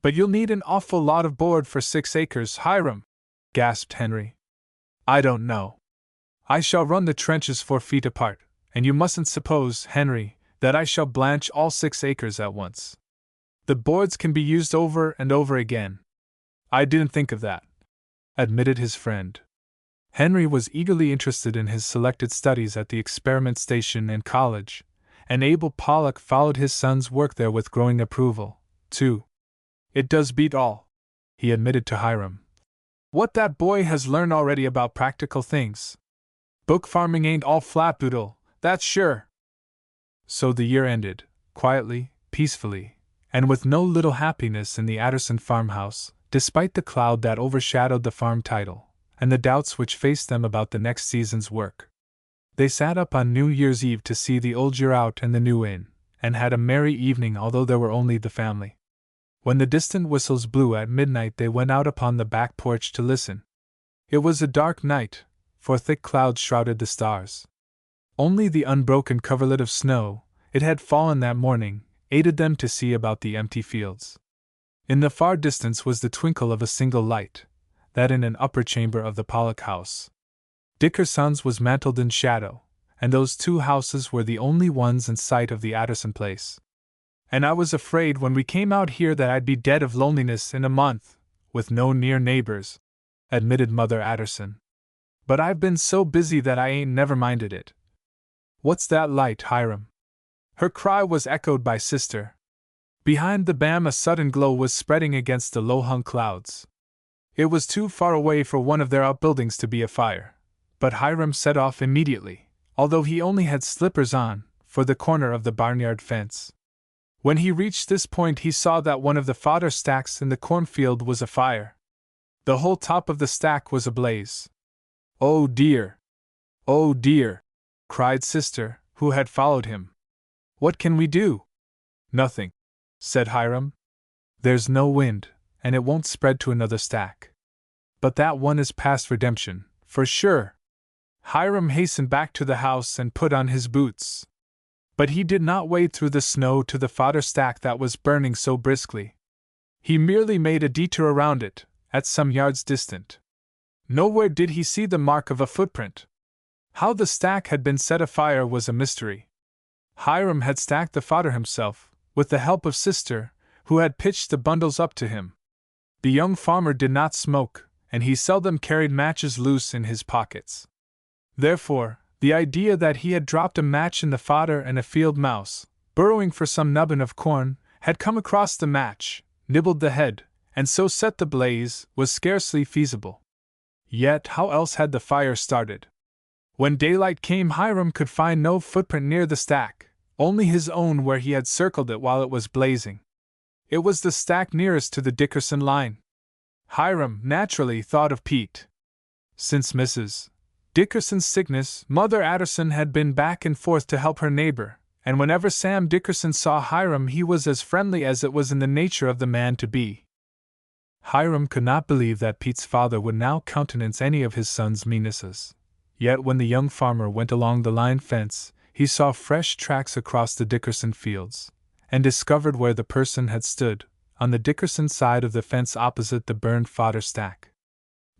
"But you'll need an awful lot of board for 6 acres, Hiram," gasped Henry. "I don't know. I shall run the trenches 4 feet apart, and you mustn't suppose, Henry, that I shall blanch all 6 acres at once. The boards can be used over and over again." "I didn't think of that," admitted his friend. Henry was eagerly interested in his selected studies at the experiment station and college, and Abel Pollock followed his son's work there with growing approval, too. "It does beat all," he admitted to Hiram, "what that boy has learned already about practical things. Book farming ain't all flapdoodle, that's sure." So the year ended, quietly, peacefully, and with no little happiness in the Addison farmhouse, despite the cloud that overshadowed the farm title, and the doubts which faced them about the next season's work. They sat up on New Year's Eve to see the old year out and the new in, and had a merry evening although there were only the family. When the distant whistles blew at midnight they went out upon the back porch to listen. It was a dark night, for thick clouds shrouded the stars. Only the unbroken coverlet of snow, it had fallen that morning, aided them to see about the empty fields. In the far distance was the twinkle of a single light, that in an upper chamber of the Pollock house. Dickerson's was mantled in shadow, and those 2 houses were the only ones in sight of the Addison place. "And I was afraid when we came out here that I'd be dead of loneliness in a month, with no near neighbors," admitted Mother Addison. "But I've been so busy that I ain't never minded it." "What's that light, Hiram?" Her cry was echoed by Sister. Behind the bam a sudden glow was spreading against the low-hung clouds. It was too far away for one of their outbuildings to be afire, but Hiram set off immediately, although he only had slippers on, for the corner of the barnyard fence. When he reached this point he saw that one of the fodder stacks in the cornfield was afire. The whole top of the stack was ablaze. "Oh dear! Oh dear!" cried Sister, who had followed him. "What can we do?" "Nothing," said Hiram. "There's no wind, and it won't spread to another stack. But that one is past redemption, for sure." Hiram hastened back to the house and put on his boots. But he did not wade through the snow to the fodder stack that was burning so briskly. He merely made a detour around it, at some yards distant. Nowhere did he see the mark of a footprint. How the stack had been set afire was a mystery. Hiram had stacked the fodder himself, with the help of Sister, who had pitched the bundles up to him. The young farmer did not smoke, and he seldom carried matches loose in his pockets. Therefore, the idea that he had dropped a match in the fodder and a field mouse, burrowing for some nubbin of corn, had come across the match, nibbled the head, and so set the blaze, was scarcely feasible. Yet how else had the fire started? When daylight came, Hiram could find no footprint near the stack, only his own where he had circled it while it was blazing. It was the stack nearest to the Dickerson line. Hiram naturally thought of Pete. Since Mrs. Dickerson's sickness, Mother Addison had been back and forth to help her neighbor, and whenever Sam Dickerson saw Hiram he was as friendly as it was in the nature of the man to be. Hiram could not believe that Pete's father would now countenance any of his son's meannesses. Yet when the young farmer went along the line fence, he saw fresh tracks across the Dickerson fields, and discovered where the person had stood, on the Dickerson side of the fence opposite the burned fodder stack.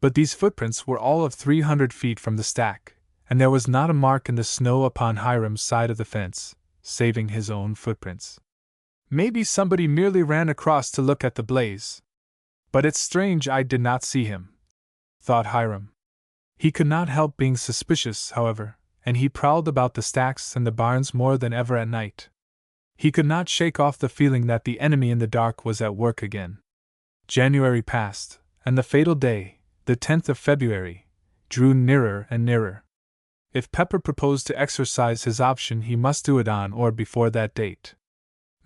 But these footprints were all of 300 feet from the stack, and there was not a mark in the snow upon Hiram's side of the fence, saving his own footprints. Maybe somebody merely ran across to look at the blaze. But it's strange I did not see him, thought Hiram. He could not help being suspicious, however, and he prowled about the stacks and the barns more than ever at night. He could not shake off the feeling that the enemy in the dark was at work again. January passed, and the fatal day, the 10th of February, drew nearer and nearer. If Pepper proposed to exercise his option, he must do it on or before that date.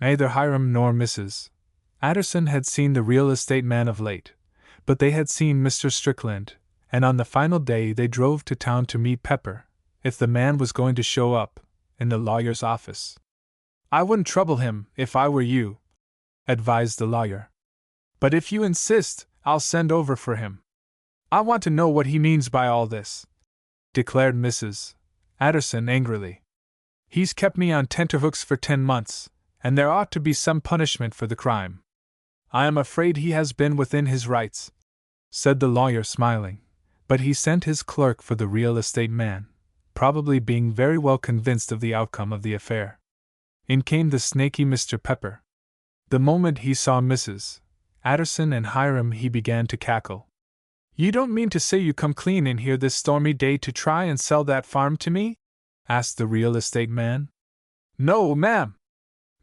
Neither Hiram nor Mrs. Addison had seen the real estate man of late, but they had seen Mr. Strickland, and on the final day they drove to town to meet Pepper, if the man was going to show up, in the lawyer's office. "I wouldn't trouble him, if I were you," advised the lawyer. "But if you insist, I'll send over for him. I want to know what he means by all this," declared Mrs. Addison angrily. "He's kept me on tenterhooks for 10 months, and there ought to be some punishment for the crime." "I am afraid he has been within his rights," said the lawyer, smiling, but he sent his clerk for the real estate man, probably being very well convinced of the outcome of the affair. In came the snaky Mr. Pepper. The moment he saw Mrs. Addison and Hiram he began to cackle. "You don't mean to say you come clean in here this stormy day to try and sell that farm to me?" asked the real estate man. "No, ma'am.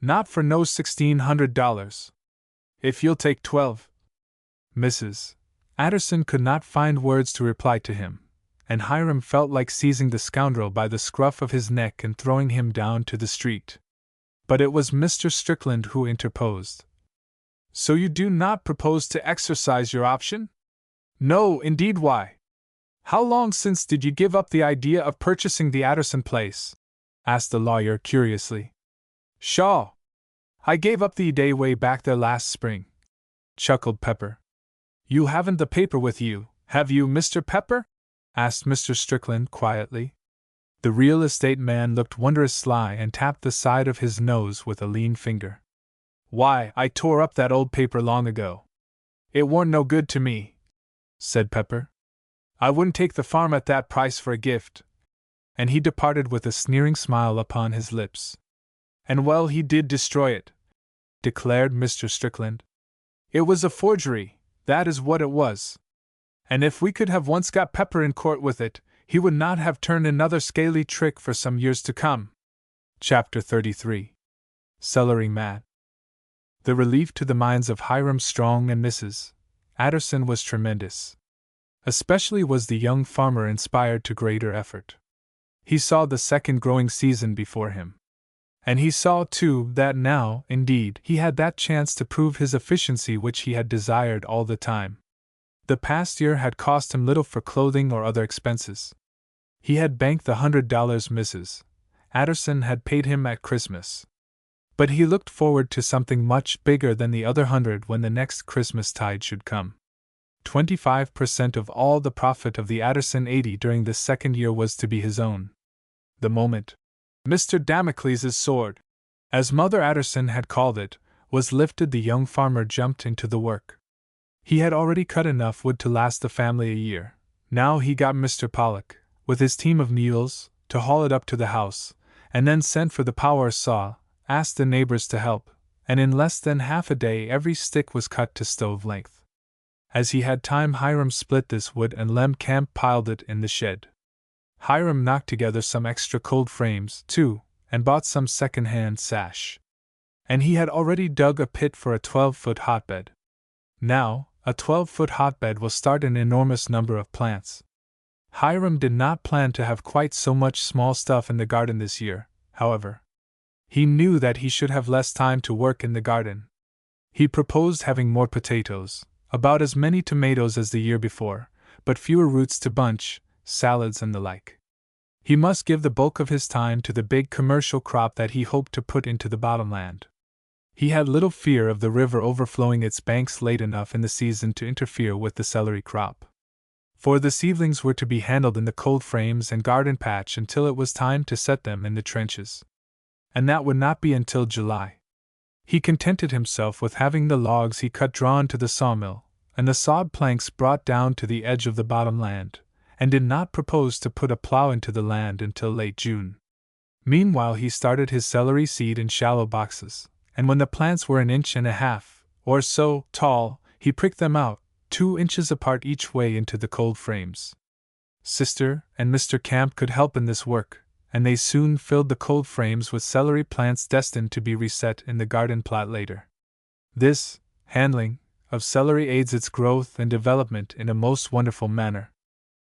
Not for no $1,600. If you'll take 12. Mrs. Addison could not find words to reply to him, and Hiram felt like seizing the scoundrel by the scruff of his neck and throwing him down to the street. But it was Mr. Strickland who interposed. "So you do not propose to exercise your option?" "No, indeed. Why? How long since did you give up the idea of purchasing the Addison place?" asked the lawyer curiously. "Shaw! I gave up the day way back there last spring," chuckled Pepper. "You haven't the paper with you, have you, Mr. Pepper?" asked Mr. Strickland quietly. The real estate man looked wondrous sly and tapped the side of his nose with a lean finger. "Why, I tore up that old paper long ago. It warn't no good to me," said Pepper. "I wouldn't take the farm at that price for a gift." And he departed with a sneering smile upon his lips. "And well, he did destroy it," declared Mr. Strickland. "It was a forgery, that is what it was. And if we could have once got Pepper in court with it, he would not have turned another scaly trick for some years to come." Chapter 33. Celery Mad. The relief to the minds of Hiram Strong and Mrs. Addison was tremendous. Especially was the young farmer inspired to greater effort. He saw the second growing season before him. And he saw, too, that now, indeed, he had that chance to prove his efficiency which he had desired all the time. The past year had cost him little for clothing or other expenses. He had banked the $100 Mrs. Addison had paid him at Christmas. But he looked forward to something much bigger than the other 100 when the next Christmas tide should come. 25% of all the profit of the Addison 80 during the second year was to be his own. The moment Mr. Damocles' sword, as Mother Addison had called it, was lifted, the young farmer jumped into the work. He had already cut enough wood to last the family a year. Now he got Mr. Pollock, with his team of mules, to haul it up to the house, and then sent for the power saw, asked the neighbors to help, and in less than half a day every stick was cut to stove length. As he had time, Hiram split this wood and Lem Camp piled it in the shed. Hiram knocked together some extra cold frames, too, and bought some second-hand sash. And he had already dug a pit for a 12-foot hotbed. Now, a 12-foot hotbed will start an enormous number of plants. Hiram did not plan to have quite so much small stuff in the garden this year, however. He knew that he should have less time to work in the garden. He proposed having more potatoes, about as many tomatoes as the year before, but fewer roots to bunch, salads and the like. He must give the bulk of his time to the big commercial crop that he hoped to put into the bottomland. He had little fear of the river overflowing its banks late enough in the season to interfere with the celery crop. For the seedlings were to be handled in the cold frames and garden patch until it was time to set them in the trenches. And that would not be until July. He contented himself with having the logs he cut drawn to the sawmill, and the sawed planks brought down to the edge of the bottomland, and did not propose to put a plow into the land until late June. Meanwhile he started his celery seed in shallow boxes, and when the plants were an inch and a half, or so, tall, he pricked them out, 2 inches apart each way into the cold frames. Sister and Mr. Camp could help in this work, and they soon filled the cold frames with celery plants destined to be reset in the garden plot later. This handling of celery aids its growth and development in a most wonderful manner.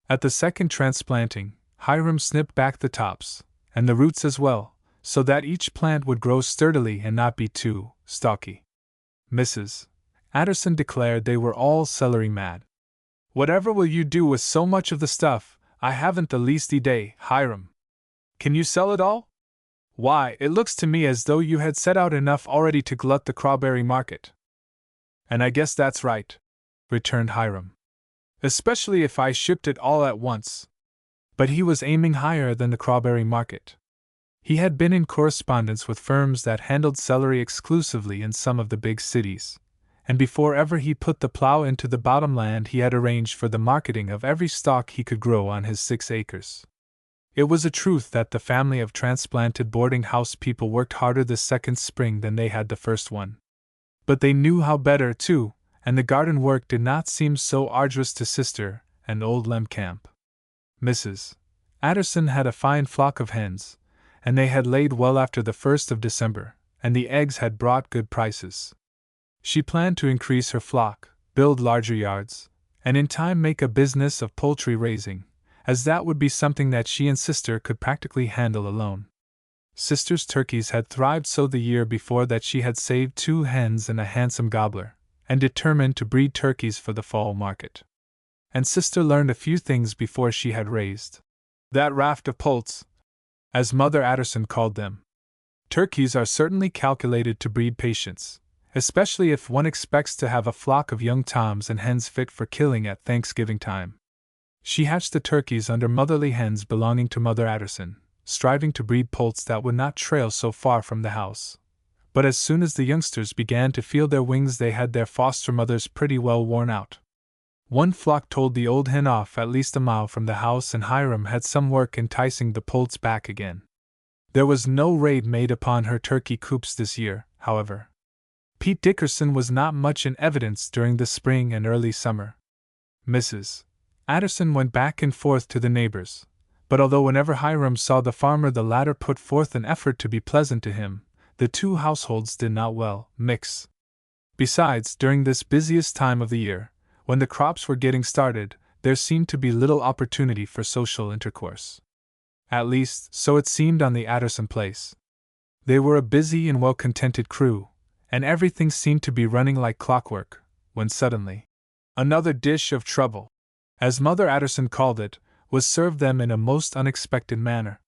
At the second transplanting, Hiram snipped back the tops, and the roots as well, so that each plant would grow sturdily and not be too stocky. Mrs. Addison declared they were all celery mad. "Whatever will you do with so much of the stuff? I haven't the least idea, Hiram. Can you sell it all? Why, it looks to me as though you had set out enough already to glut the crawberry market." "And I guess that's right," returned Hiram. "Especially if I shipped it all at once." But he was aiming higher than the crawberry market. He had been in correspondence with firms that handled celery exclusively in some of the big cities, and before ever he put the plow into the bottomland he had arranged for the marketing of every stalk he could grow on his 6 acres. It was a truth that the family of transplanted boarding house people worked harder this second spring than they had the first one. But they knew how better, too, and the garden work did not seem so arduous to Sister and old Lem Camp. Mrs. Addison had a fine flock of hens, and they had laid well after the 1st of December, and the eggs had brought good prices. She planned to increase her flock, build larger yards, and in time make a business of poultry raising, as that would be something that she and Sister could practically handle alone. Sister's turkeys had thrived so the year before that she had saved 2 hens and a handsome gobbler, and determined to breed turkeys for the fall market. And Sister learned a few things before she had raised that raft of poults, as Mother Addison called them. Turkeys are certainly calculated to breed patience, especially if one expects to have a flock of young toms and hens fit for killing at Thanksgiving time. She hatched the turkeys under motherly hens belonging to Mother Addison, striving to breed poults that would not trail so far from the house. But as soon as the youngsters began to feel their wings they had their foster mothers pretty well worn out. One flock told the old hen off at least a mile from the house, and Hiram had some work enticing the poults back again. There was no raid made upon her turkey coops this year, however. Pete Dickerson was not much in evidence during the spring and early summer. Mrs. Addison went back and forth to the neighbors, but although whenever Hiram saw the farmer the latter put forth an effort to be pleasant to him, the 2 households did not well mix. Besides, during this busiest time of the year, when the crops were getting started, there seemed to be little opportunity for social intercourse. At least, so it seemed on the Addison place. They were a busy and well-contented crew, and everything seemed to be running like clockwork, when suddenly, another dish of trouble, as Mother Addison called it, was served them in a most unexpected manner.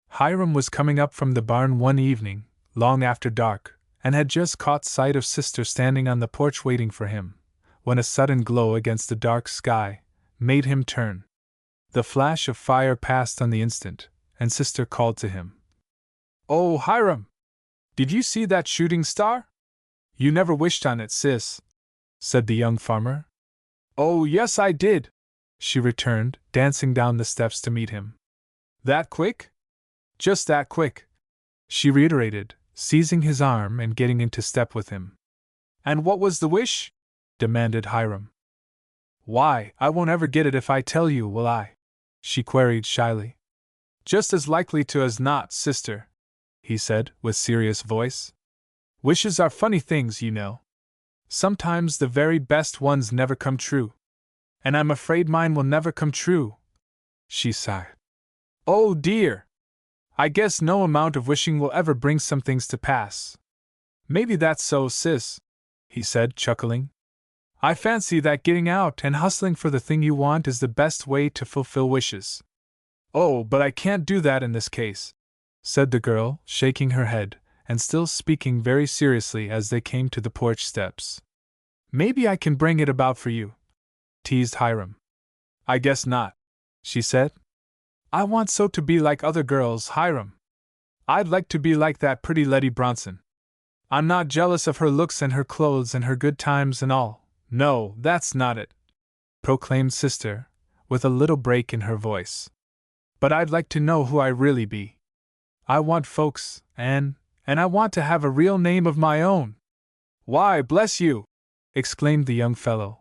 Hiram was coming up from the barn one evening, long after dark, and had just caught sight of Sister standing on the porch waiting for him, when a sudden glow against the dark sky made him turn. The flash of fire passed on the instant, and Sister called to him. "Oh, Hiram! Did you see that shooting star?" "You never wished on it, sis," said the young farmer. "Oh, yes, I did," she returned, dancing down the steps to meet him. "That quick?" "Just that quick," she reiterated, seizing his arm and getting into step with him. "And what was the wish?" demanded Hiram. "Why, I won't ever get it if I tell you, will I?" she queried shyly. "Just as likely to as not, sister," he said, with serious voice. "Wishes are funny things, you know. Sometimes the very best ones never come true. And I'm afraid mine will never come true." she sighed. Oh dear! I guess no amount of wishing will ever bring some things to pass. Maybe that's so, sis, he said, chuckling. I fancy that getting out and hustling for the thing you want is the best way to fulfill wishes. Oh, but I can't do that in this case, said the girl, shaking her head, and still speaking very seriously as they came to the porch steps. Maybe I can bring it about for you, teased Hiram. I guess not, she said. I want so to be like other girls, Hiram. I'd like to be like that pretty Letty Bronson. I'm not jealous of her looks and her clothes and her good times and all. No, that's not it, proclaimed Sister, with a little break in her voice. But I'd like to know who I really be. I want folks, and I want to have a real name of my own. Why, bless you, exclaimed the young fellow.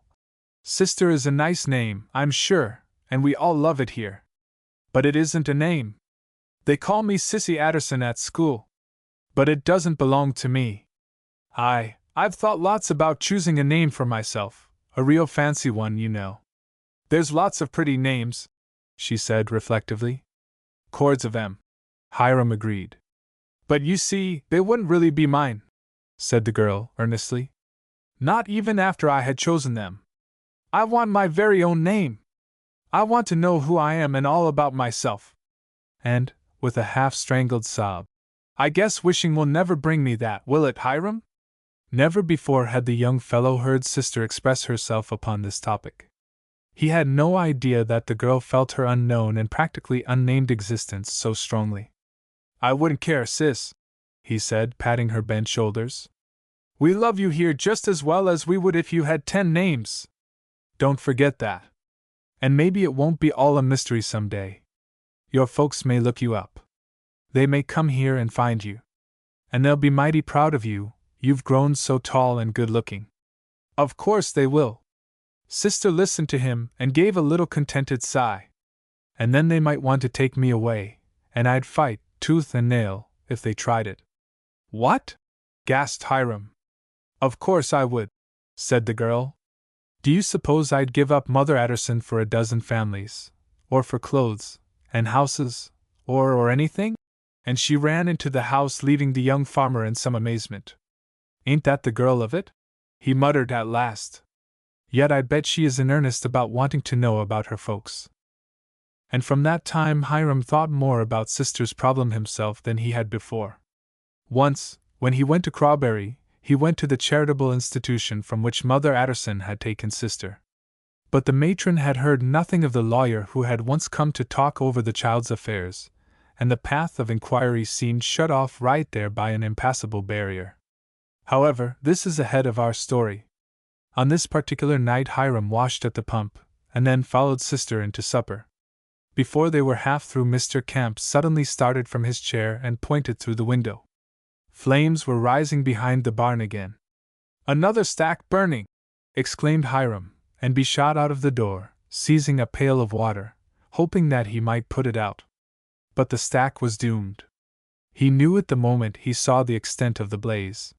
Sister is a nice name, I'm sure, and we all love it here. But it isn't a name. They call me Sissy Addison at school. But it doesn't belong to me. I've thought lots about choosing a name for myself, a real fancy one, you know. There's lots of pretty names, she said reflectively. Cords of 'em, Hiram agreed. But you see, they wouldn't really be mine, said the girl earnestly. Not even after I had chosen them. I want my very own name. I want to know who I am and all about myself. And, with a half-strangled sob, I guess wishing will never bring me that, will it, Hiram? Never before had the young fellow heard Sister express herself upon this topic. He had no idea that the girl felt her unknown and practically unnamed existence so strongly. I wouldn't care, sis, he said, patting her bent shoulders. We love you here just as well as we would if you had 10 names. Don't forget that. And maybe it won't be all a mystery someday. Your folks may look you up. They may come here and find you. And they'll be mighty proud of you, you've grown so tall and good-looking. Of course they will. Sister listened to him and gave a little contented sigh. And then they might want to take me away, and I'd fight, tooth and nail, if they tried it. What? Gasped Hiram. Of course I would, said the girl. Do you suppose I'd give up Mother Addison for a dozen families, or for clothes, and houses, or anything? And she ran into the house, leaving the young farmer in some amazement. Ain't that the girl of it? He muttered at last. Yet I bet she is in earnest about wanting to know about her folks. And from that time Hiram thought more about Sister's problem himself than he had before. Once, when he went to Crawberry, he went to the charitable institution from which Mother Addison had taken Sister. But the matron had heard nothing of the lawyer who had once come to talk over the child's affairs, and the path of inquiry seemed shut off right there by an impassable barrier. However, this is ahead of our story. On this particular night Hiram washed at the pump, and then followed Sister into supper. Before they were half through, Mr. Camp suddenly started from his chair and pointed through the window. Flames were rising behind the barn again. Another stack burning! Exclaimed Hiram, and be shot out of the door, seizing a pail of water, hoping that he might put it out. But the stack was doomed. He knew it the moment he saw the extent of the blaze.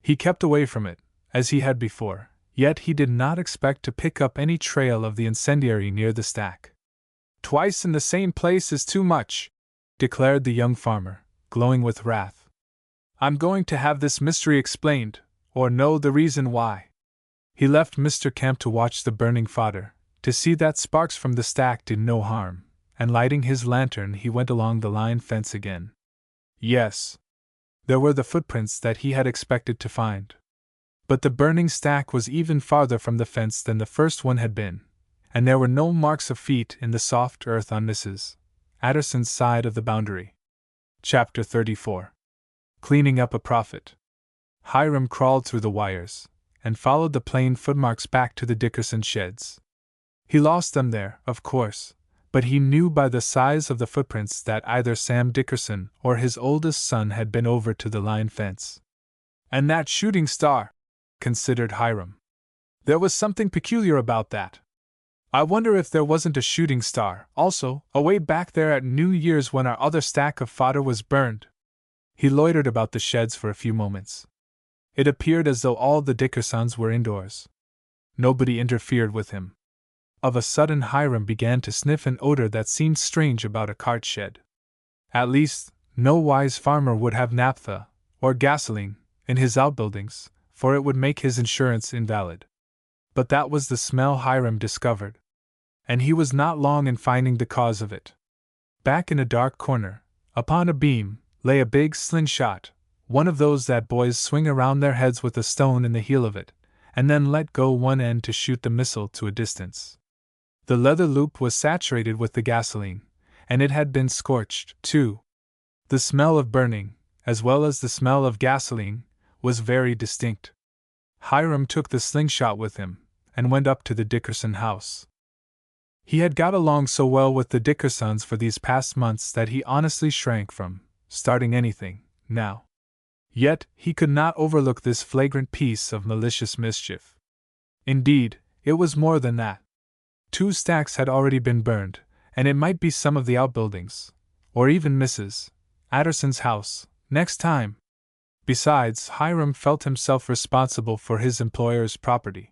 He kept away from it, as he had before, yet he did not expect to pick up any trail of the incendiary near the stack. Twice in the same place is too much, declared the young farmer, glowing with wrath. I'm going to have this mystery explained, or know the reason why. He left Mr. Camp to watch the burning fodder, to see that sparks from the stack did no harm, and lighting his lantern he went along the line fence again. Yes, there were the footprints that he had expected to find. But the burning stack was even farther from the fence than the first one had been, and there were no marks of feet in the soft earth on Mrs. Addison's side of the boundary. Chapter 34. Cleaning up a profit. Hiram crawled through the wires, and followed the plain footmarks back to the Dickerson sheds. He lost them there, of course, but he knew by the size of the footprints that either Sam Dickerson or his oldest son had been over to the line fence. And that shooting star, considered Hiram. There was something peculiar about that. I wonder if there wasn't a shooting star, also, away back there at New Year's when our other stack of fodder was burned. He loitered about the sheds for a few moments. It appeared as though all the Dickersons were indoors. Nobody interfered with him. Of a sudden Hiram began to sniff an odor that seemed strange about a cart shed. At least, no wise farmer would have naphtha, or gasoline, in his outbuildings, for it would make his insurance invalid. But that was the smell Hiram discovered. And he was not long in finding the cause of it. Back in a dark corner, upon a beam, lay a big slingshot, one of those that boys swing around their heads with a stone in the heel of it, and then let go one end to shoot the missile to a distance. The leather loop was saturated with the gasoline, and it had been scorched, too. The smell of burning, as well as the smell of gasoline, was very distinct. Hiram took the slingshot with him, and went up to the Dickerson house. He had got along so well with the Dickersons for these past months that he honestly shrank from starting anything, now. Yet, he could not overlook this flagrant piece of malicious mischief. Indeed, it was more than that. 2 stacks had already been burned, and it might be some of the outbuildings, or even Mrs. Adderson's house, next time. Besides, Hiram felt himself responsible for his employer's property.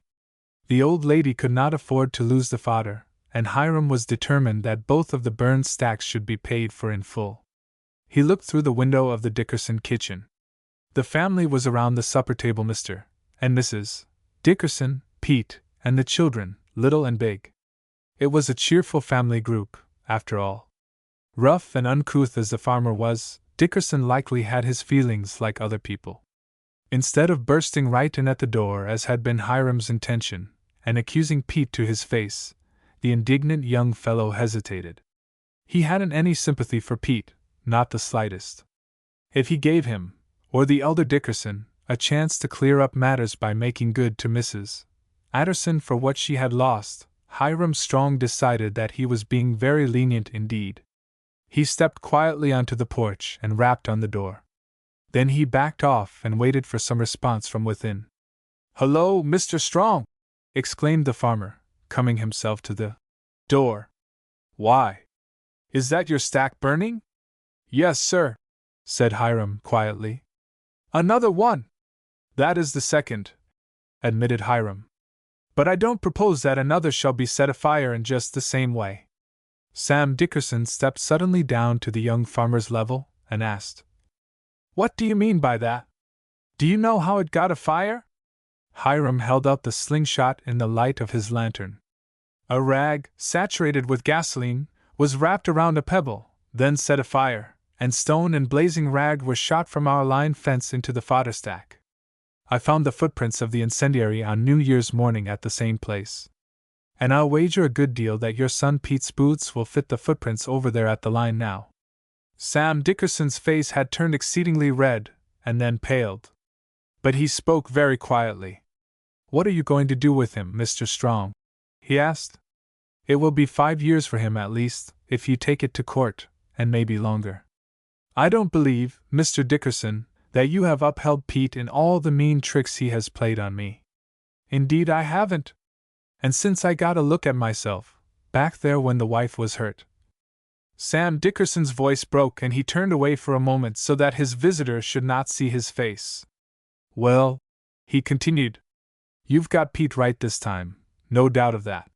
The old lady could not afford to lose the fodder, and Hiram was determined that both of the burned stacks should be paid for in full. He looked through the window of the Dickerson kitchen. The family was around the supper table, Mr. and Mrs. Dickerson, Pete, and the children, little and big. It was a cheerful family group, after all. Rough and uncouth as the farmer was, Dickerson likely had his feelings like other people. Instead of bursting right in at the door as had been Hiram's intention, and accusing Pete to his face, the indignant young fellow hesitated. He hadn't any sympathy for Pete, not the slightest. If he gave him, or the elder Dickerson, a chance to clear up matters by making good to Mrs. Adderson for what she had lost, Hiram Strong decided that he was being very lenient indeed. He stepped quietly onto the porch and rapped on the door. Then he backed off and waited for some response from within. "Hello, Mr. Strong!" exclaimed the farmer, coming himself to the door. "Why? Is that your stack burning?" "Yes, sir," said Hiram quietly. "Another one!" "That is the second," admitted Hiram. "But I don't propose that another shall be set afire in just the same way." Sam Dickerson stepped suddenly down to the young farmer's level and asked, "What do you mean by that? Do you know how it got afire?" Hiram held out the slingshot in the light of his lantern. A rag, saturated with gasoline, was wrapped around a pebble, then set afire, and stone and blazing rag were shot from our line fence into the fodder stack. I found the footprints of the incendiary on New Year's morning at the same place. And I'll wager a good deal that your son Pete's boots will fit the footprints over there at the line now. Sam Dickerson's face had turned exceedingly red, and then paled. But he spoke very quietly. "What are you going to do with him, Mr. Strong?" he asked. "It will be 5 years for him at least, if you take it to court, and maybe longer. I don't believe, Mr. Dickerson, that you have upheld Pete in all the mean tricks he has played on me. Indeed I haven't. And since I got a look at myself, back there when the wife was hurt." Sam Dickerson's voice broke and he turned away for a moment so that his visitor should not see his face. "Well," he continued, "you've got Pete right this time, no doubt of that.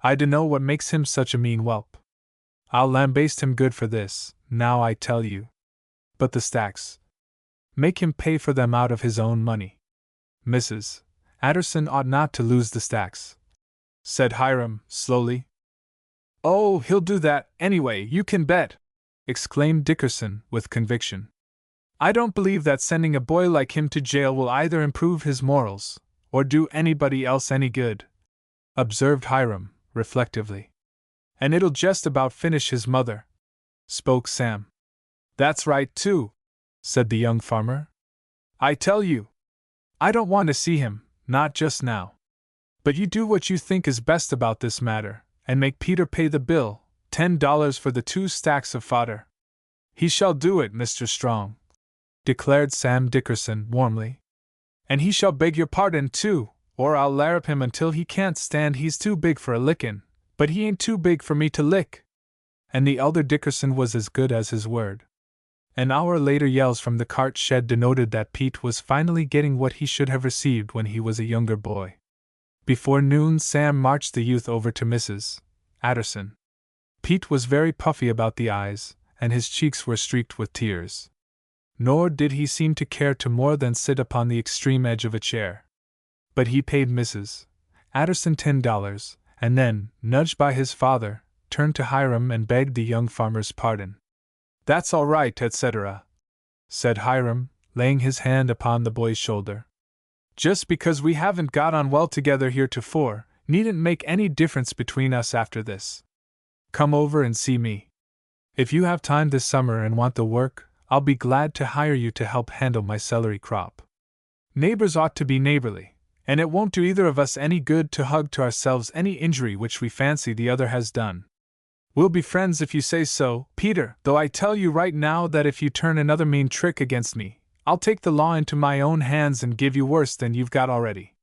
I dunno what makes him such a mean whelp. I'll lambaste him good for this, now I tell you. But the stacks. Make him pay for them out of his own money. Mrs. Adderson ought not to lose the stacks," said Hiram, slowly. "Oh, he'll do that, anyway, you can bet!" exclaimed Dickerson, with conviction. "I don't believe that sending a boy like him to jail will either improve his morals, or do anybody else any good," observed Hiram, reflectively. "And it'll just about finish his mother," spoke Sam. "That's right, too," said the young farmer. "I tell you, I don't want to see him, not just now. But you do what you think is best about this matter, and make Peter pay the bill, $10 for the 2 stacks of fodder." "He shall do it, Mr. Strong," declared Sam Dickerson warmly. "And he shall beg your pardon, too, or I'll larrup him until he can't stand. He's too big for a lickin', but he ain't too big for me to lick." And the elder Dickerson was as good as his word. An hour later, yells from the cart shed denoted that Pete was finally getting what he should have received when he was a younger boy. Before noon, Sam marched the youth over to Mrs. Addison. Pete was very puffy about the eyes, and his cheeks were streaked with tears. Nor did he seem to care to more than sit upon the extreme edge of a chair. But he paid Mrs. Addison $10, and then, nudged by his father, turned to Hiram and begged the young farmer's pardon. "That's all right, etc.," said Hiram, laying his hand upon the boy's shoulder. "Just because we haven't got on well together heretofore, needn't make any difference between us after this. Come over and see me. If you have time this summer and want the work, I'll be glad to hire you to help handle my celery crop. Neighbors ought to be neighborly, and it won't do either of us any good to hug to ourselves any injury which we fancy the other has done. We'll be friends if you say so, Peter, though I tell you right now that if you turn another mean trick against me, I'll take the law into my own hands and give you worse than you've got already."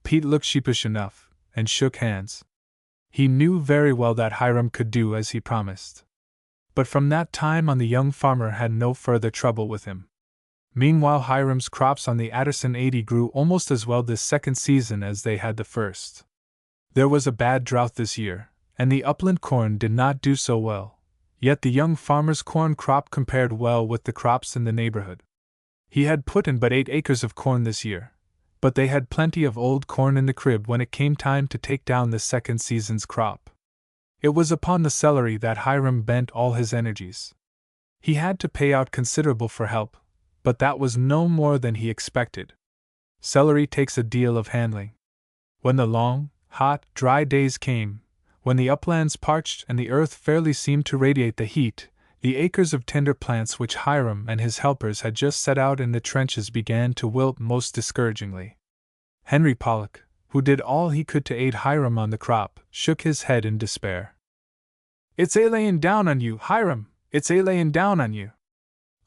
Pete looked sheepish enough, and shook hands. He knew very well that Hiram could do as he promised. But from that time on the young farmer had no further trouble with him. Meanwhile, Hiram's crops on the Addison 80 grew almost as well this second season as they had the first. There was a bad drought this year, and the upland corn did not do so well, yet the young farmer's corn crop compared well with the crops in the neighborhood. He had put in but 8 acres of corn this year, but they had plenty of old corn in the crib when it came time to take down the second season's crop. It was upon the celery that Hiram bent all his energies. He had to pay out considerable for help, but that was no more than he expected. Celery takes a deal of handling. When the long, hot, dry days came, when the uplands parched and the earth fairly seemed to radiate the heat, the acres of tender plants which Hiram and his helpers had just set out in the trenches began to wilt most discouragingly. Henry Pollock, who did all he could to aid Hiram on the crop, shook his head in despair. "It's a layin' down on you, Hiram, it's a layin' down on you.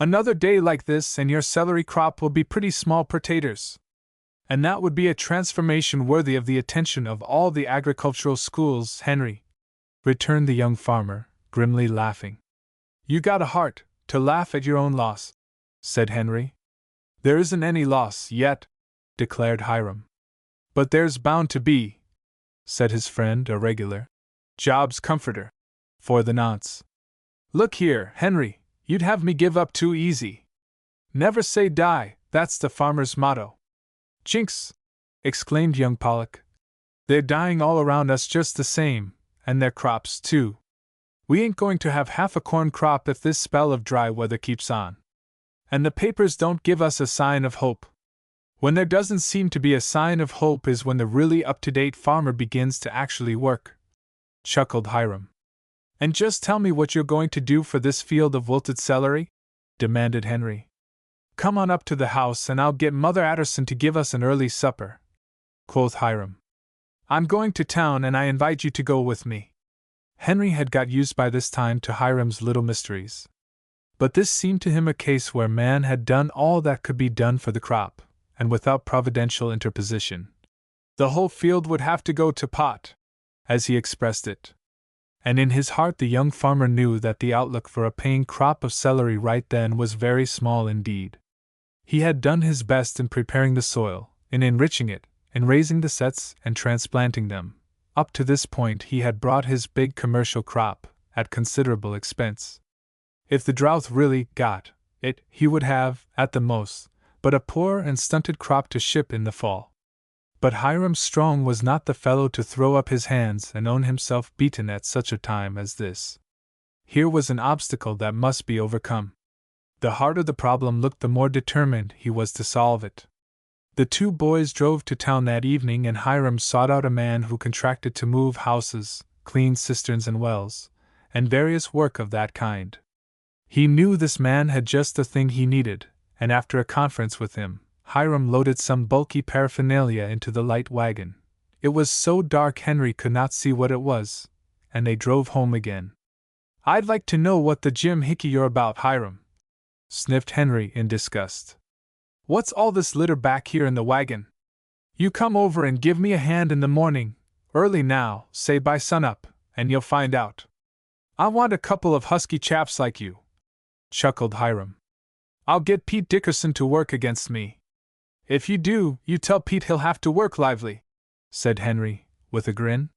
Another day like this and your celery crop will be pretty small pertaters. And that would be a transformation worthy of the attention of all the agricultural schools, Henry," returned the young farmer, grimly laughing. "You got a heart to laugh at your own loss," said Henry. "There isn't any loss yet," declared Hiram. "But there's bound to be," said his friend, a regular job's comforter, for the nonce. "Look here, Henry, you'd have me give up too easy. Never say die, that's the farmer's motto." "Jinx!" exclaimed young Pollock. "They're dying all around us just the same, and their crops, too. We ain't going to have half a corn crop if this spell of dry weather keeps on. And the papers don't give us a sign of hope. When there doesn't seem to be a sign of hope is when the really up-to-date farmer begins to actually work," chuckled Hiram. "And just tell me what you're going to do for this field of wilted celery?" demanded Henry. "Come on up to the house and I'll get Mother Addison to give us an early supper," quoth Hiram. "I'm going to town and I invite you to go with me." Henry had got used by this time to Hiram's little mysteries. But this seemed to him a case where man had done all that could be done for the crop, and without providential interposition. The whole field would have to go to pot, as he expressed it. And in his heart the young farmer knew that the outlook for a paying crop of celery right then was very small indeed. He had done his best in preparing the soil, in enriching it, in raising the sets and transplanting them. Up to this point he had brought his big commercial crop, at considerable expense. If the drought really got it, he would have, at the most, but a poor and stunted crop to ship in the fall. But Hiram Strong was not the fellow to throw up his hands and own himself beaten at such a time as this. Here was an obstacle that must be overcome. The harder the problem looked, the more determined he was to solve it. The two boys drove to town that evening, and Hiram sought out a man who contracted to move houses, clean cisterns and wells, and various work of that kind. He knew this man had just the thing he needed, and after a conference with him, Hiram loaded some bulky paraphernalia into the light wagon. It was so dark Henry could not see what it was, and they drove home again. "I'd like to know what the Jim Hickey you're about, Hiram," sniffed Henry in disgust. "What's all this litter back here in the wagon? You come over and give me a hand in the morning, early now, say by sunup, and you'll find out. I want a couple of husky chaps like you," chuckled Hiram. "I'll get Pete Dickerson to work against me." "If you do, you tell Pete he'll have to work lively," said Henry, with a grin.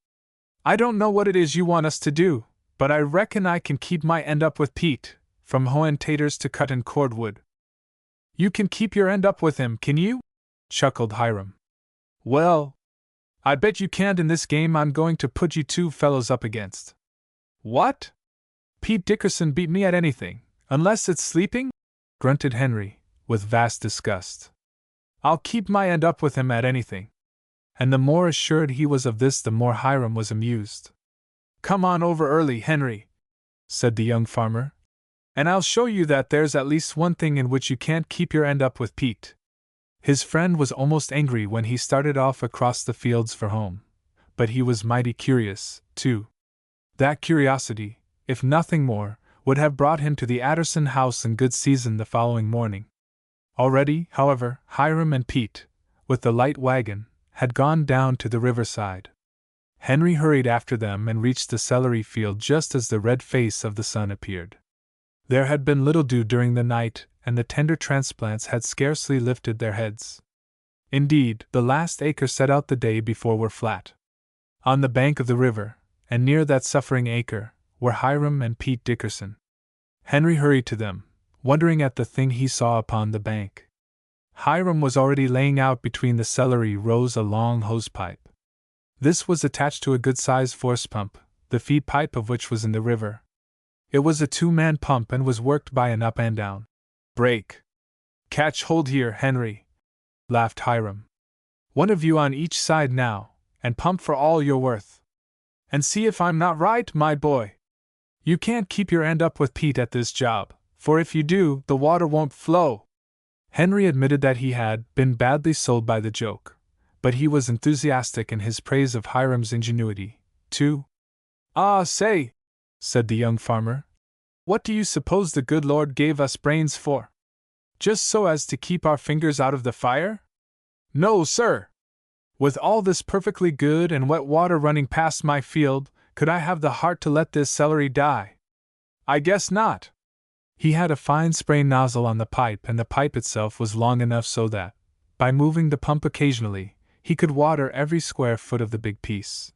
I don't know what it is you want us to do, but I reckon I can keep my end up with Pete, from hoeing taters to cutting cordwood. You can keep your end up with him, can you? Chuckled Hiram. Well, I bet you can't in this game I'm going to put you two fellows up against. What? Pete Dickerson beat me at anything, unless it's sleeping? Grunted Henry, with vast disgust. I'll keep my end up with him at anything. And the more assured he was of this, the more Hiram was amused. Come on over early, Henry, said the young farmer, and I'll show you that there's at least one thing in which you can't keep your end up with Pete. His friend was almost angry when he started off across the fields for home, but he was mighty curious, too. That curiosity, if nothing more, would have brought him to the Adderson house in good season the following morning. Already, however, Hiram and Pete, with the light wagon, had gone down to the riverside. Henry hurried after them and reached the celery field just as the red face of the sun appeared. There had been little dew during the night, and the tender transplants had scarcely lifted their heads. Indeed, the last acre set out the day before were flat. On the bank of the river, and near that suffering acre, were Hiram and Pete Dickerson. Henry hurried to them, wondering at the thing he saw upon the bank. Hiram was already laying out between the celery rows a long hosepipe. This was attached to a good-sized force pump, the feed pipe of which was in the river. It was a two-man pump and was worked by an up and down brake. Catch hold here, Henry, laughed Hiram. One of you on each side now, and pump for all you're worth. And see if I'm not right, my boy. You can't keep your end up with Pete at this job, for if you do, the water won't flow. Henry admitted that he had been badly sold by the joke, but he was enthusiastic in his praise of Hiram's ingenuity, too. Ah, say, said the young farmer, what do you suppose the good Lord gave us brains for? Just so as to keep our fingers out of the fire? No, sir. With all this perfectly good and wet water running past my field, could I have the heart to let this celery die? I guess not. He had a fine spray nozzle on the pipe, and the pipe itself was long enough so that, by moving the pump occasionally, he could water every square foot of the big piece.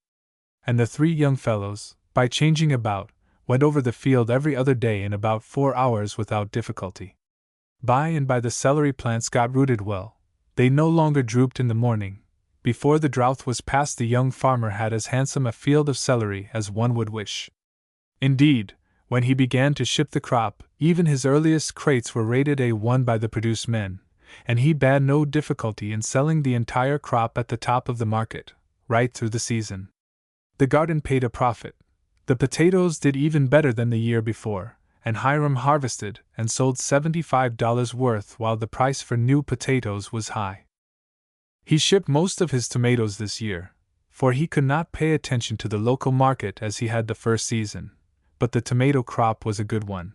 And the three young fellows, by changing about, went over the field every other day in about 4 hours without difficulty. By and by the celery plants got rooted well. They no longer drooped in the morning. Before the drought was past, the young farmer had as handsome a field of celery as one would wish. Indeed, when he began to ship the crop, even his earliest crates were rated A1 by the produce men, and he had no difficulty in selling the entire crop at the top of the market, right through the season. The garden paid a profit. The potatoes did even better than the year before, and Hiram harvested and sold $75 worth while the price for new potatoes was high. He shipped most of his tomatoes this year, for he could not pay attention to the local market as he had the first season, but the tomato crop was a good one.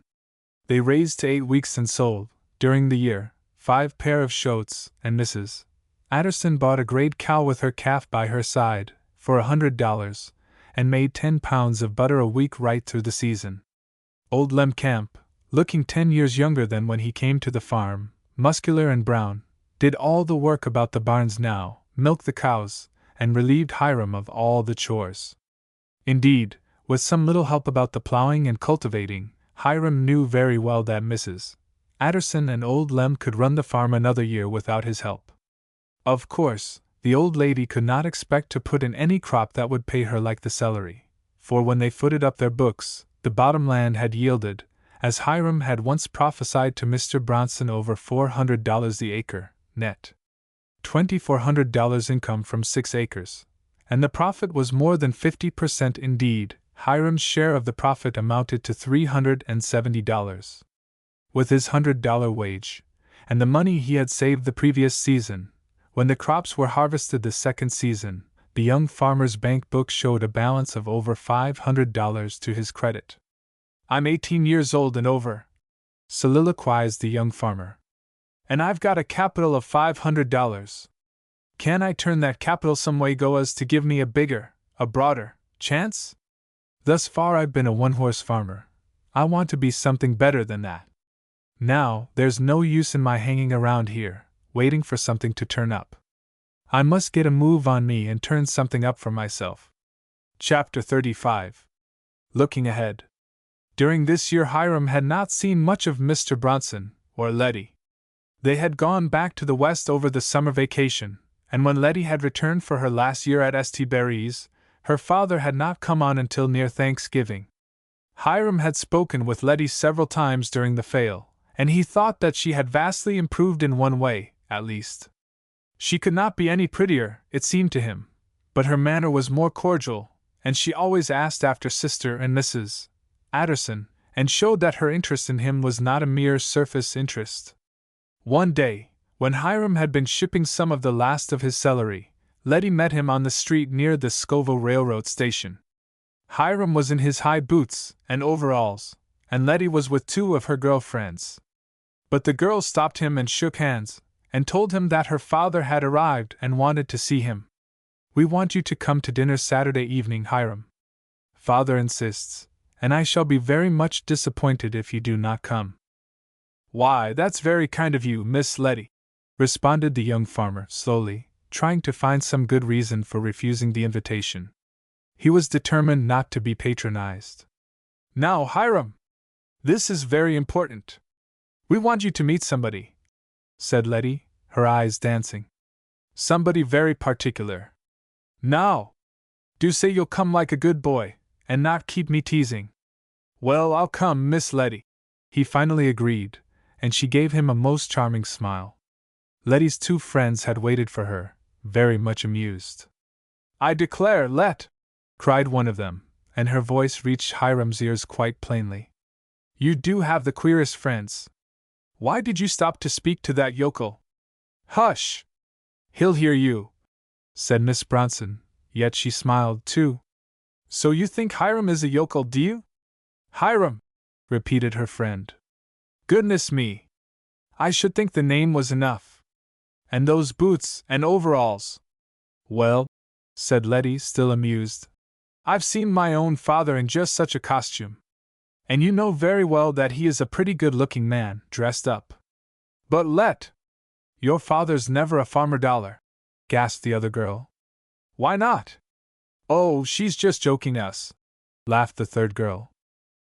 They raised to 8 weeks and sold, during the year, 5 pair of shoats, and Mrs. Adderson bought a great cow with her calf by her side, for $100, and made 10 pounds of butter a week right through the season. Old Lem Camp, looking 10 years younger than when he came to the farm, muscular and brown, did all the work about the barns now, milked the cows, and relieved Hiram of all the chores. Indeed, with some little help about the plowing and cultivating, Hiram knew very well that Mrs. Adderson and old Lem could run the farm another year without his help. Of course, the old lady could not expect to put in any crop that would pay her like the celery, for when they footed up their books, the bottom land had yielded, as Hiram had once prophesied to Mr. Bronson, over $400 the acre, net. $2,400 income from 6 acres. And the profit was more than 50% indeed. Hiram's share of the profit amounted to $370. With his $100 wage, and the money he had saved the previous season, when the crops were harvested the second season, the young farmer's bank book showed a balance of over $500 to his credit. I'm 18 years old and over, soliloquized the young farmer. And I've got a capital of $500. Can I turn that capital some way so as to give me a bigger, a broader, chance? Thus far I've been a one-horse farmer. I want to be something better than that. Now, there's no use in my hanging around here, waiting for something to turn up. I must get a move on me and turn something up for myself. Chapter 35. Looking ahead. During this year Hiram had not seen much of Mr. Bronson, or Letty. They had gone back to the West over the summer vacation, and when Letty had returned for her last year at St. Barry's, her father had not come on until near Thanksgiving. Hiram had spoken with Letty several times during the fail, and he thought that she had vastly improved in one way, at least. She could not be any prettier, it seemed to him, but her manner was more cordial, and she always asked after Sister and Mrs. Addison, and showed that her interest in him was not a mere surface interest. One day, when Hiram had been shipping some of the last of his celery, Letty met him on the street near the Scoville Railroad station. Hiram was in his high boots and overalls, and Letty was with two of her girl friends. But the girl stopped him and shook hands, and told him that her father had arrived and wanted to see him. "We want you to come to dinner Saturday evening, Hiram. Father insists, and I shall be very much disappointed if you do not come." "Why, that's very kind of you, Miss Letty," responded the young farmer slowly, trying to find some good reason for refusing the invitation. He was determined not to be patronized. "Now, Hiram, this is very important. We want you to meet somebody," said Letty, her eyes dancing. "Somebody very particular. Now, do say you'll come like a good boy, and not keep me teasing." "Well, I'll come, Miss Letty," he finally agreed, and she gave him a most charming smile. Letty's two friends had waited for her, very much amused. "I declare, Let!" cried one of them, and her voice reached Hiram's ears quite plainly. "You do have the queerest friends. Why did you stop to speak to that yokel?" "Hush! He'll hear you," said Miss Bronson, yet she smiled too. "So you think Hiram is a yokel, do you?" "Hiram!" repeated her friend. "Goodness me! I should think the name was enough. And those boots and overalls." "Well," said Letty, still amused, "I've seen my own father in just such a costume. And you know very well that he is a pretty good-looking man, dressed up." "But Let! Your father's never a farmer dollar," gasped the other girl. "Why not?" "Oh, she's just joking us," laughed the third girl.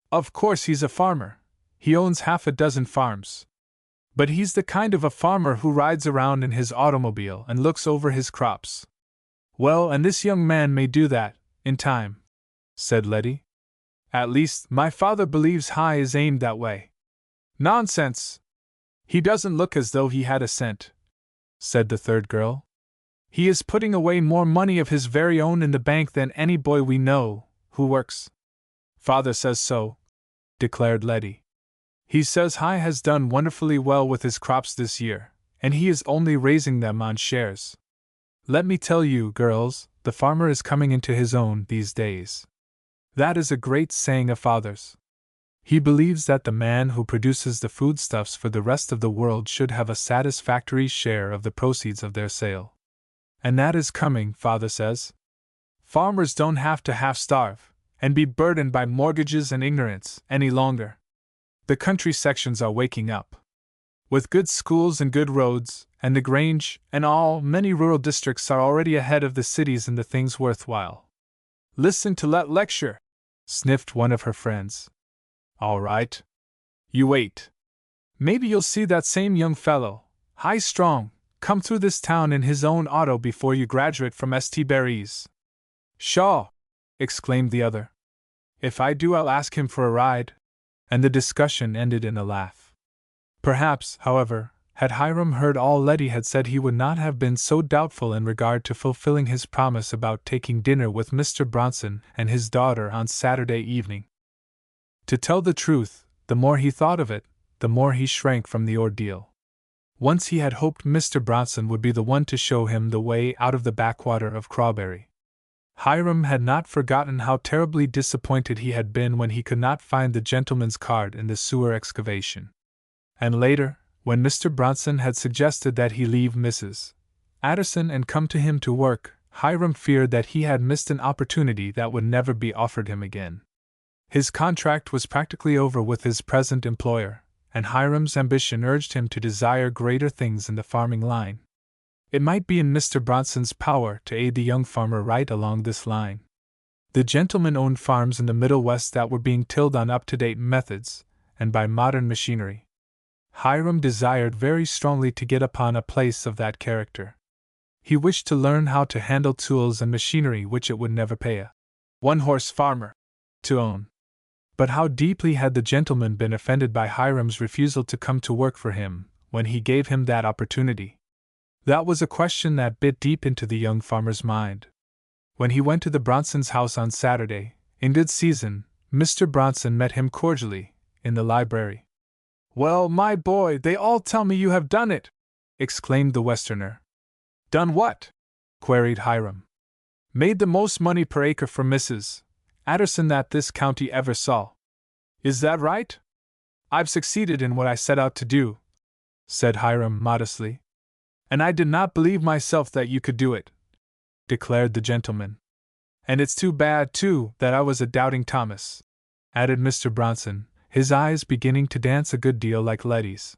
"Of course he's a farmer. He owns half a dozen farms. But he's the kind of a farmer who rides around in his automobile and looks over his crops." "Well, and this young man may do that, in time," said Letty. "At least, my father believes Hi is aimed that way." "Nonsense! He doesn't look as though he had a cent," said the third girl. "He is putting away more money of his very own in the bank than any boy we know who works." "Father says so," declared Letty. "He says Hi has done wonderfully well with his crops this year, and he is only raising them on shares. Let me tell you, girls, the farmer is coming into his own these days. That is a great saying of Father's. He believes that the man who produces the foodstuffs for the rest of the world should have a satisfactory share of the proceeds of their sale. And that is coming, Father says. Farmers don't have to half-starve and be burdened by mortgages and ignorance any longer. The country sections are waking up. With good schools and good roads, and the Grange, and all, many rural districts are already ahead of the cities in the things worthwhile." "Listen to Let lecture," sniffed one of her friends. "All right. You wait. Maybe you'll see that same young fellow, high strong, come through this town in his own auto before you graduate from St. Barry's." "Shaw!" exclaimed the other. "If I do, I'll ask him for a ride." And the discussion ended in a laugh. Perhaps, however, had Hiram heard all Letty had said, he would not have been so doubtful in regard to fulfilling his promise about taking dinner with Mr. Bronson and his daughter on Saturday evening. To tell the truth, the more he thought of it, the more he shrank from the ordeal. Once he had hoped Mr. Bronson would be the one to show him the way out of the backwater of Crawberry. Hiram had not forgotten how terribly disappointed he had been when he could not find the gentleman's card in the sewer excavation. And later, when Mr. Bronson had suggested that he leave Mrs. Addison and come to him to work, Hiram feared that he had missed an opportunity that would never be offered him again. His contract was practically over with his present employer, and Hiram's ambition urged him to desire greater things in the farming line. It might be in Mr. Bronson's power to aid the young farmer right along this line. The gentleman owned farms in the Middle West that were being tilled on up-to-date methods, and by modern machinery. Hiram desired very strongly to get upon a place of that character. He wished to learn how to handle tools and machinery which it would never pay a one-horse farmer to own. But how deeply had the gentleman been offended by Hiram's refusal to come to work for him when he gave him that opportunity? That was a question that bit deep into the young farmer's mind. When he went to the Bronsons' house on Saturday, in good season, Mr. Bronson met him cordially in the library. "Well, my boy, they all tell me you have done it!" exclaimed the Westerner. "Done what?" queried Hiram. "Made the most money per acre for Mrs. Addison that this county ever saw. Is that right?" "I've succeeded in what I set out to do," said Hiram modestly. "And I did not believe myself that you could do it," declared the gentleman. "And it's too bad, too, that I was a doubting Thomas," added Mr. Bronson, his eyes beginning to dance a good deal like Letty's.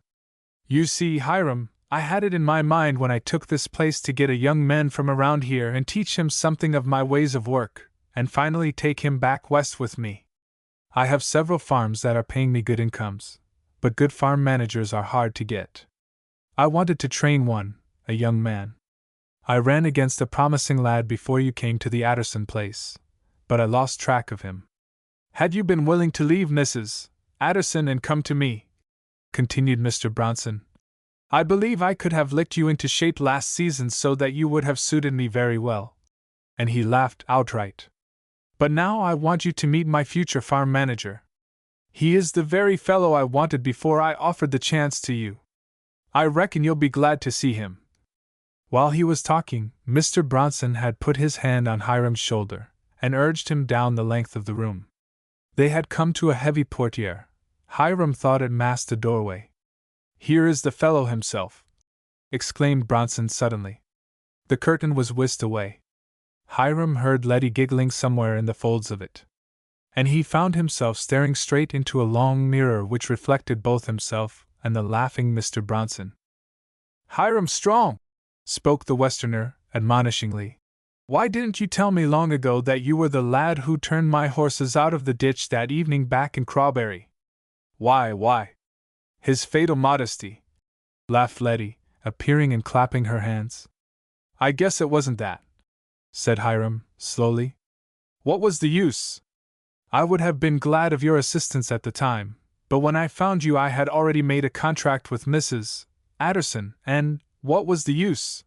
"You see, Hiram, I had it in my mind when I took this place to get a young man from around here and teach him something of my ways of work, and finally take him back west with me. I have several farms that are paying me good incomes, but good farm managers are hard to get. I wanted to train one, a young man. I ran against a promising lad before you came to the Addison place, but I lost track of him. Had you been willing to leave Mrs. Addison and come to me," continued Mr. Bronson, "I believe I could have licked you into shape last season so that you would have suited me very well." And he laughed outright. "But now I want you to meet my future farm manager. He is the very fellow I wanted before I offered the chance to you. I reckon you'll be glad to see him." While he was talking, Mr. Bronson had put his hand on Hiram's shoulder and urged him down the length of the room. They had come to a heavy portiere. Hiram thought it masked a doorway. "Here is the fellow himself," exclaimed Bronson suddenly. The curtain was whisked away. Hiram heard Letty giggling somewhere in the folds of it. And he found himself staring straight into a long mirror which reflected both himself and the laughing Mr. Bronson. "Hiram Strong," spoke the Westerner, admonishingly, "why didn't you tell me long ago that you were the lad who turned my horses out of the ditch that evening back in Crawberry?" Why? His fatal modesty," laughed Letty, appearing and clapping her hands. "I guess it wasn't that," said Hiram, slowly. "What was the use? I would have been glad of your assistance at the time, but when I found you I had already made a contract with Mrs. Addison, and what was the use?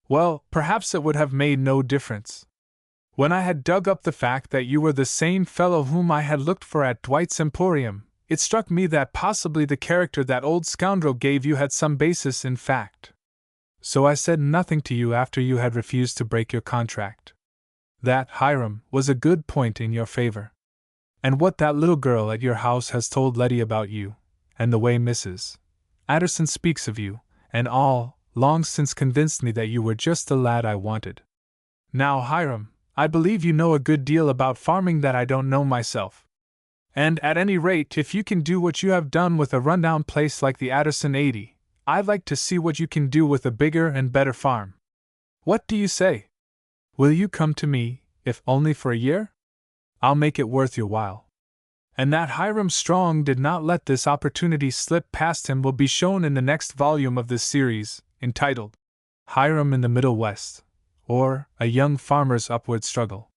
Well, perhaps it would have made no difference. When I had dug up the fact that you were the same fellow whom I had looked for at Dwight's Emporium, it struck me that possibly the character that old scoundrel gave you had some basis in fact. So I said nothing to you after you had refused to break your contract. That, Hiram, was a good point in your favor. And what that little girl at your house has told Letty about you, and the way Mrs. Addison speaks of you, and all, long since convinced me that you were just the lad I wanted. Now, Hiram, I believe you know a good deal about farming that I don't know myself. And at any rate, if you can do what you have done with a rundown place like the Addison 80, I'd like to see what you can do with a bigger and better farm. What do you say? Will you come to me, if only for a year? I'll make it worth your while." And that Hiram Strong did not let this opportunity slip past him will be shown in the next volume of this series, entitled Hiram in the Middle West, or A Young Farmer's Upward Struggle.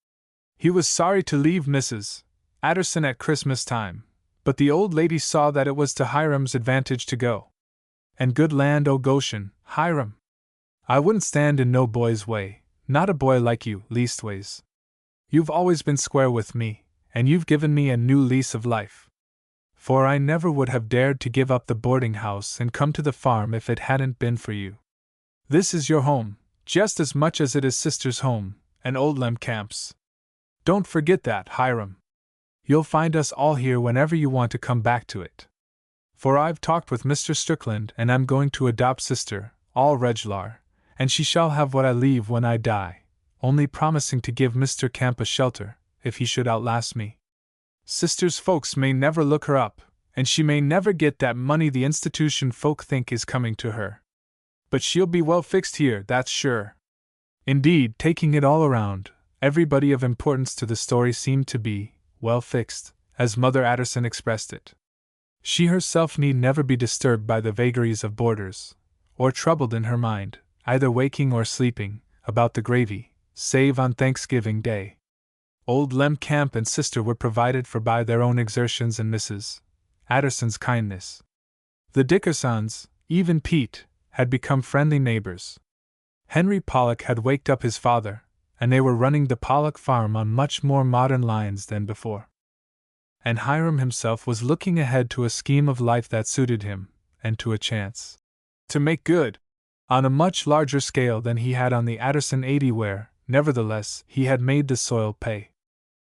He was sorry to leave Mrs. Addison at Christmas time, but the old lady saw that it was to Hiram's advantage to go. And good land o' Goshen, Hiram! I wouldn't stand in no boy's way, not a boy like you, leastways. You've always been square with me, and you've given me a new lease of life. For I never would have dared to give up the boarding house and come to the farm if it hadn't been for you. This is your home, just as much as it is sister's home, and old Lem Camp's. Don't forget that, Hiram. You'll find us all here whenever you want to come back to it. For I've talked with Mr. Strickland and I'm going to adopt sister, all Reglar, and she shall have what I leave when I die, only promising to give Mr. Camp a shelter, if he should outlast me. Sister's folks may never look her up, and she may never get that money the institution folk think is coming to her. But she'll be well fixed here, that's sure. Indeed, taking it all around, everybody of importance to the story seemed to be well fixed, as Mother Addison expressed it. She herself need never be disturbed by the vagaries of boarders, or troubled in her mind, either waking or sleeping, about the gravy, save on Thanksgiving Day. Old Lem Camp and sister were provided for by their own exertions and Mrs. Addison's kindness. The Dickersons, even Pete, had become friendly neighbors. Henry Pollock had waked up his father, and they were running the Pollock farm on much more modern lines than before. And Hiram himself was looking ahead to a scheme of life that suited him, and to a chance to make good, on a much larger scale than he had on the Addison 80 where, nevertheless, he had made the soil pay.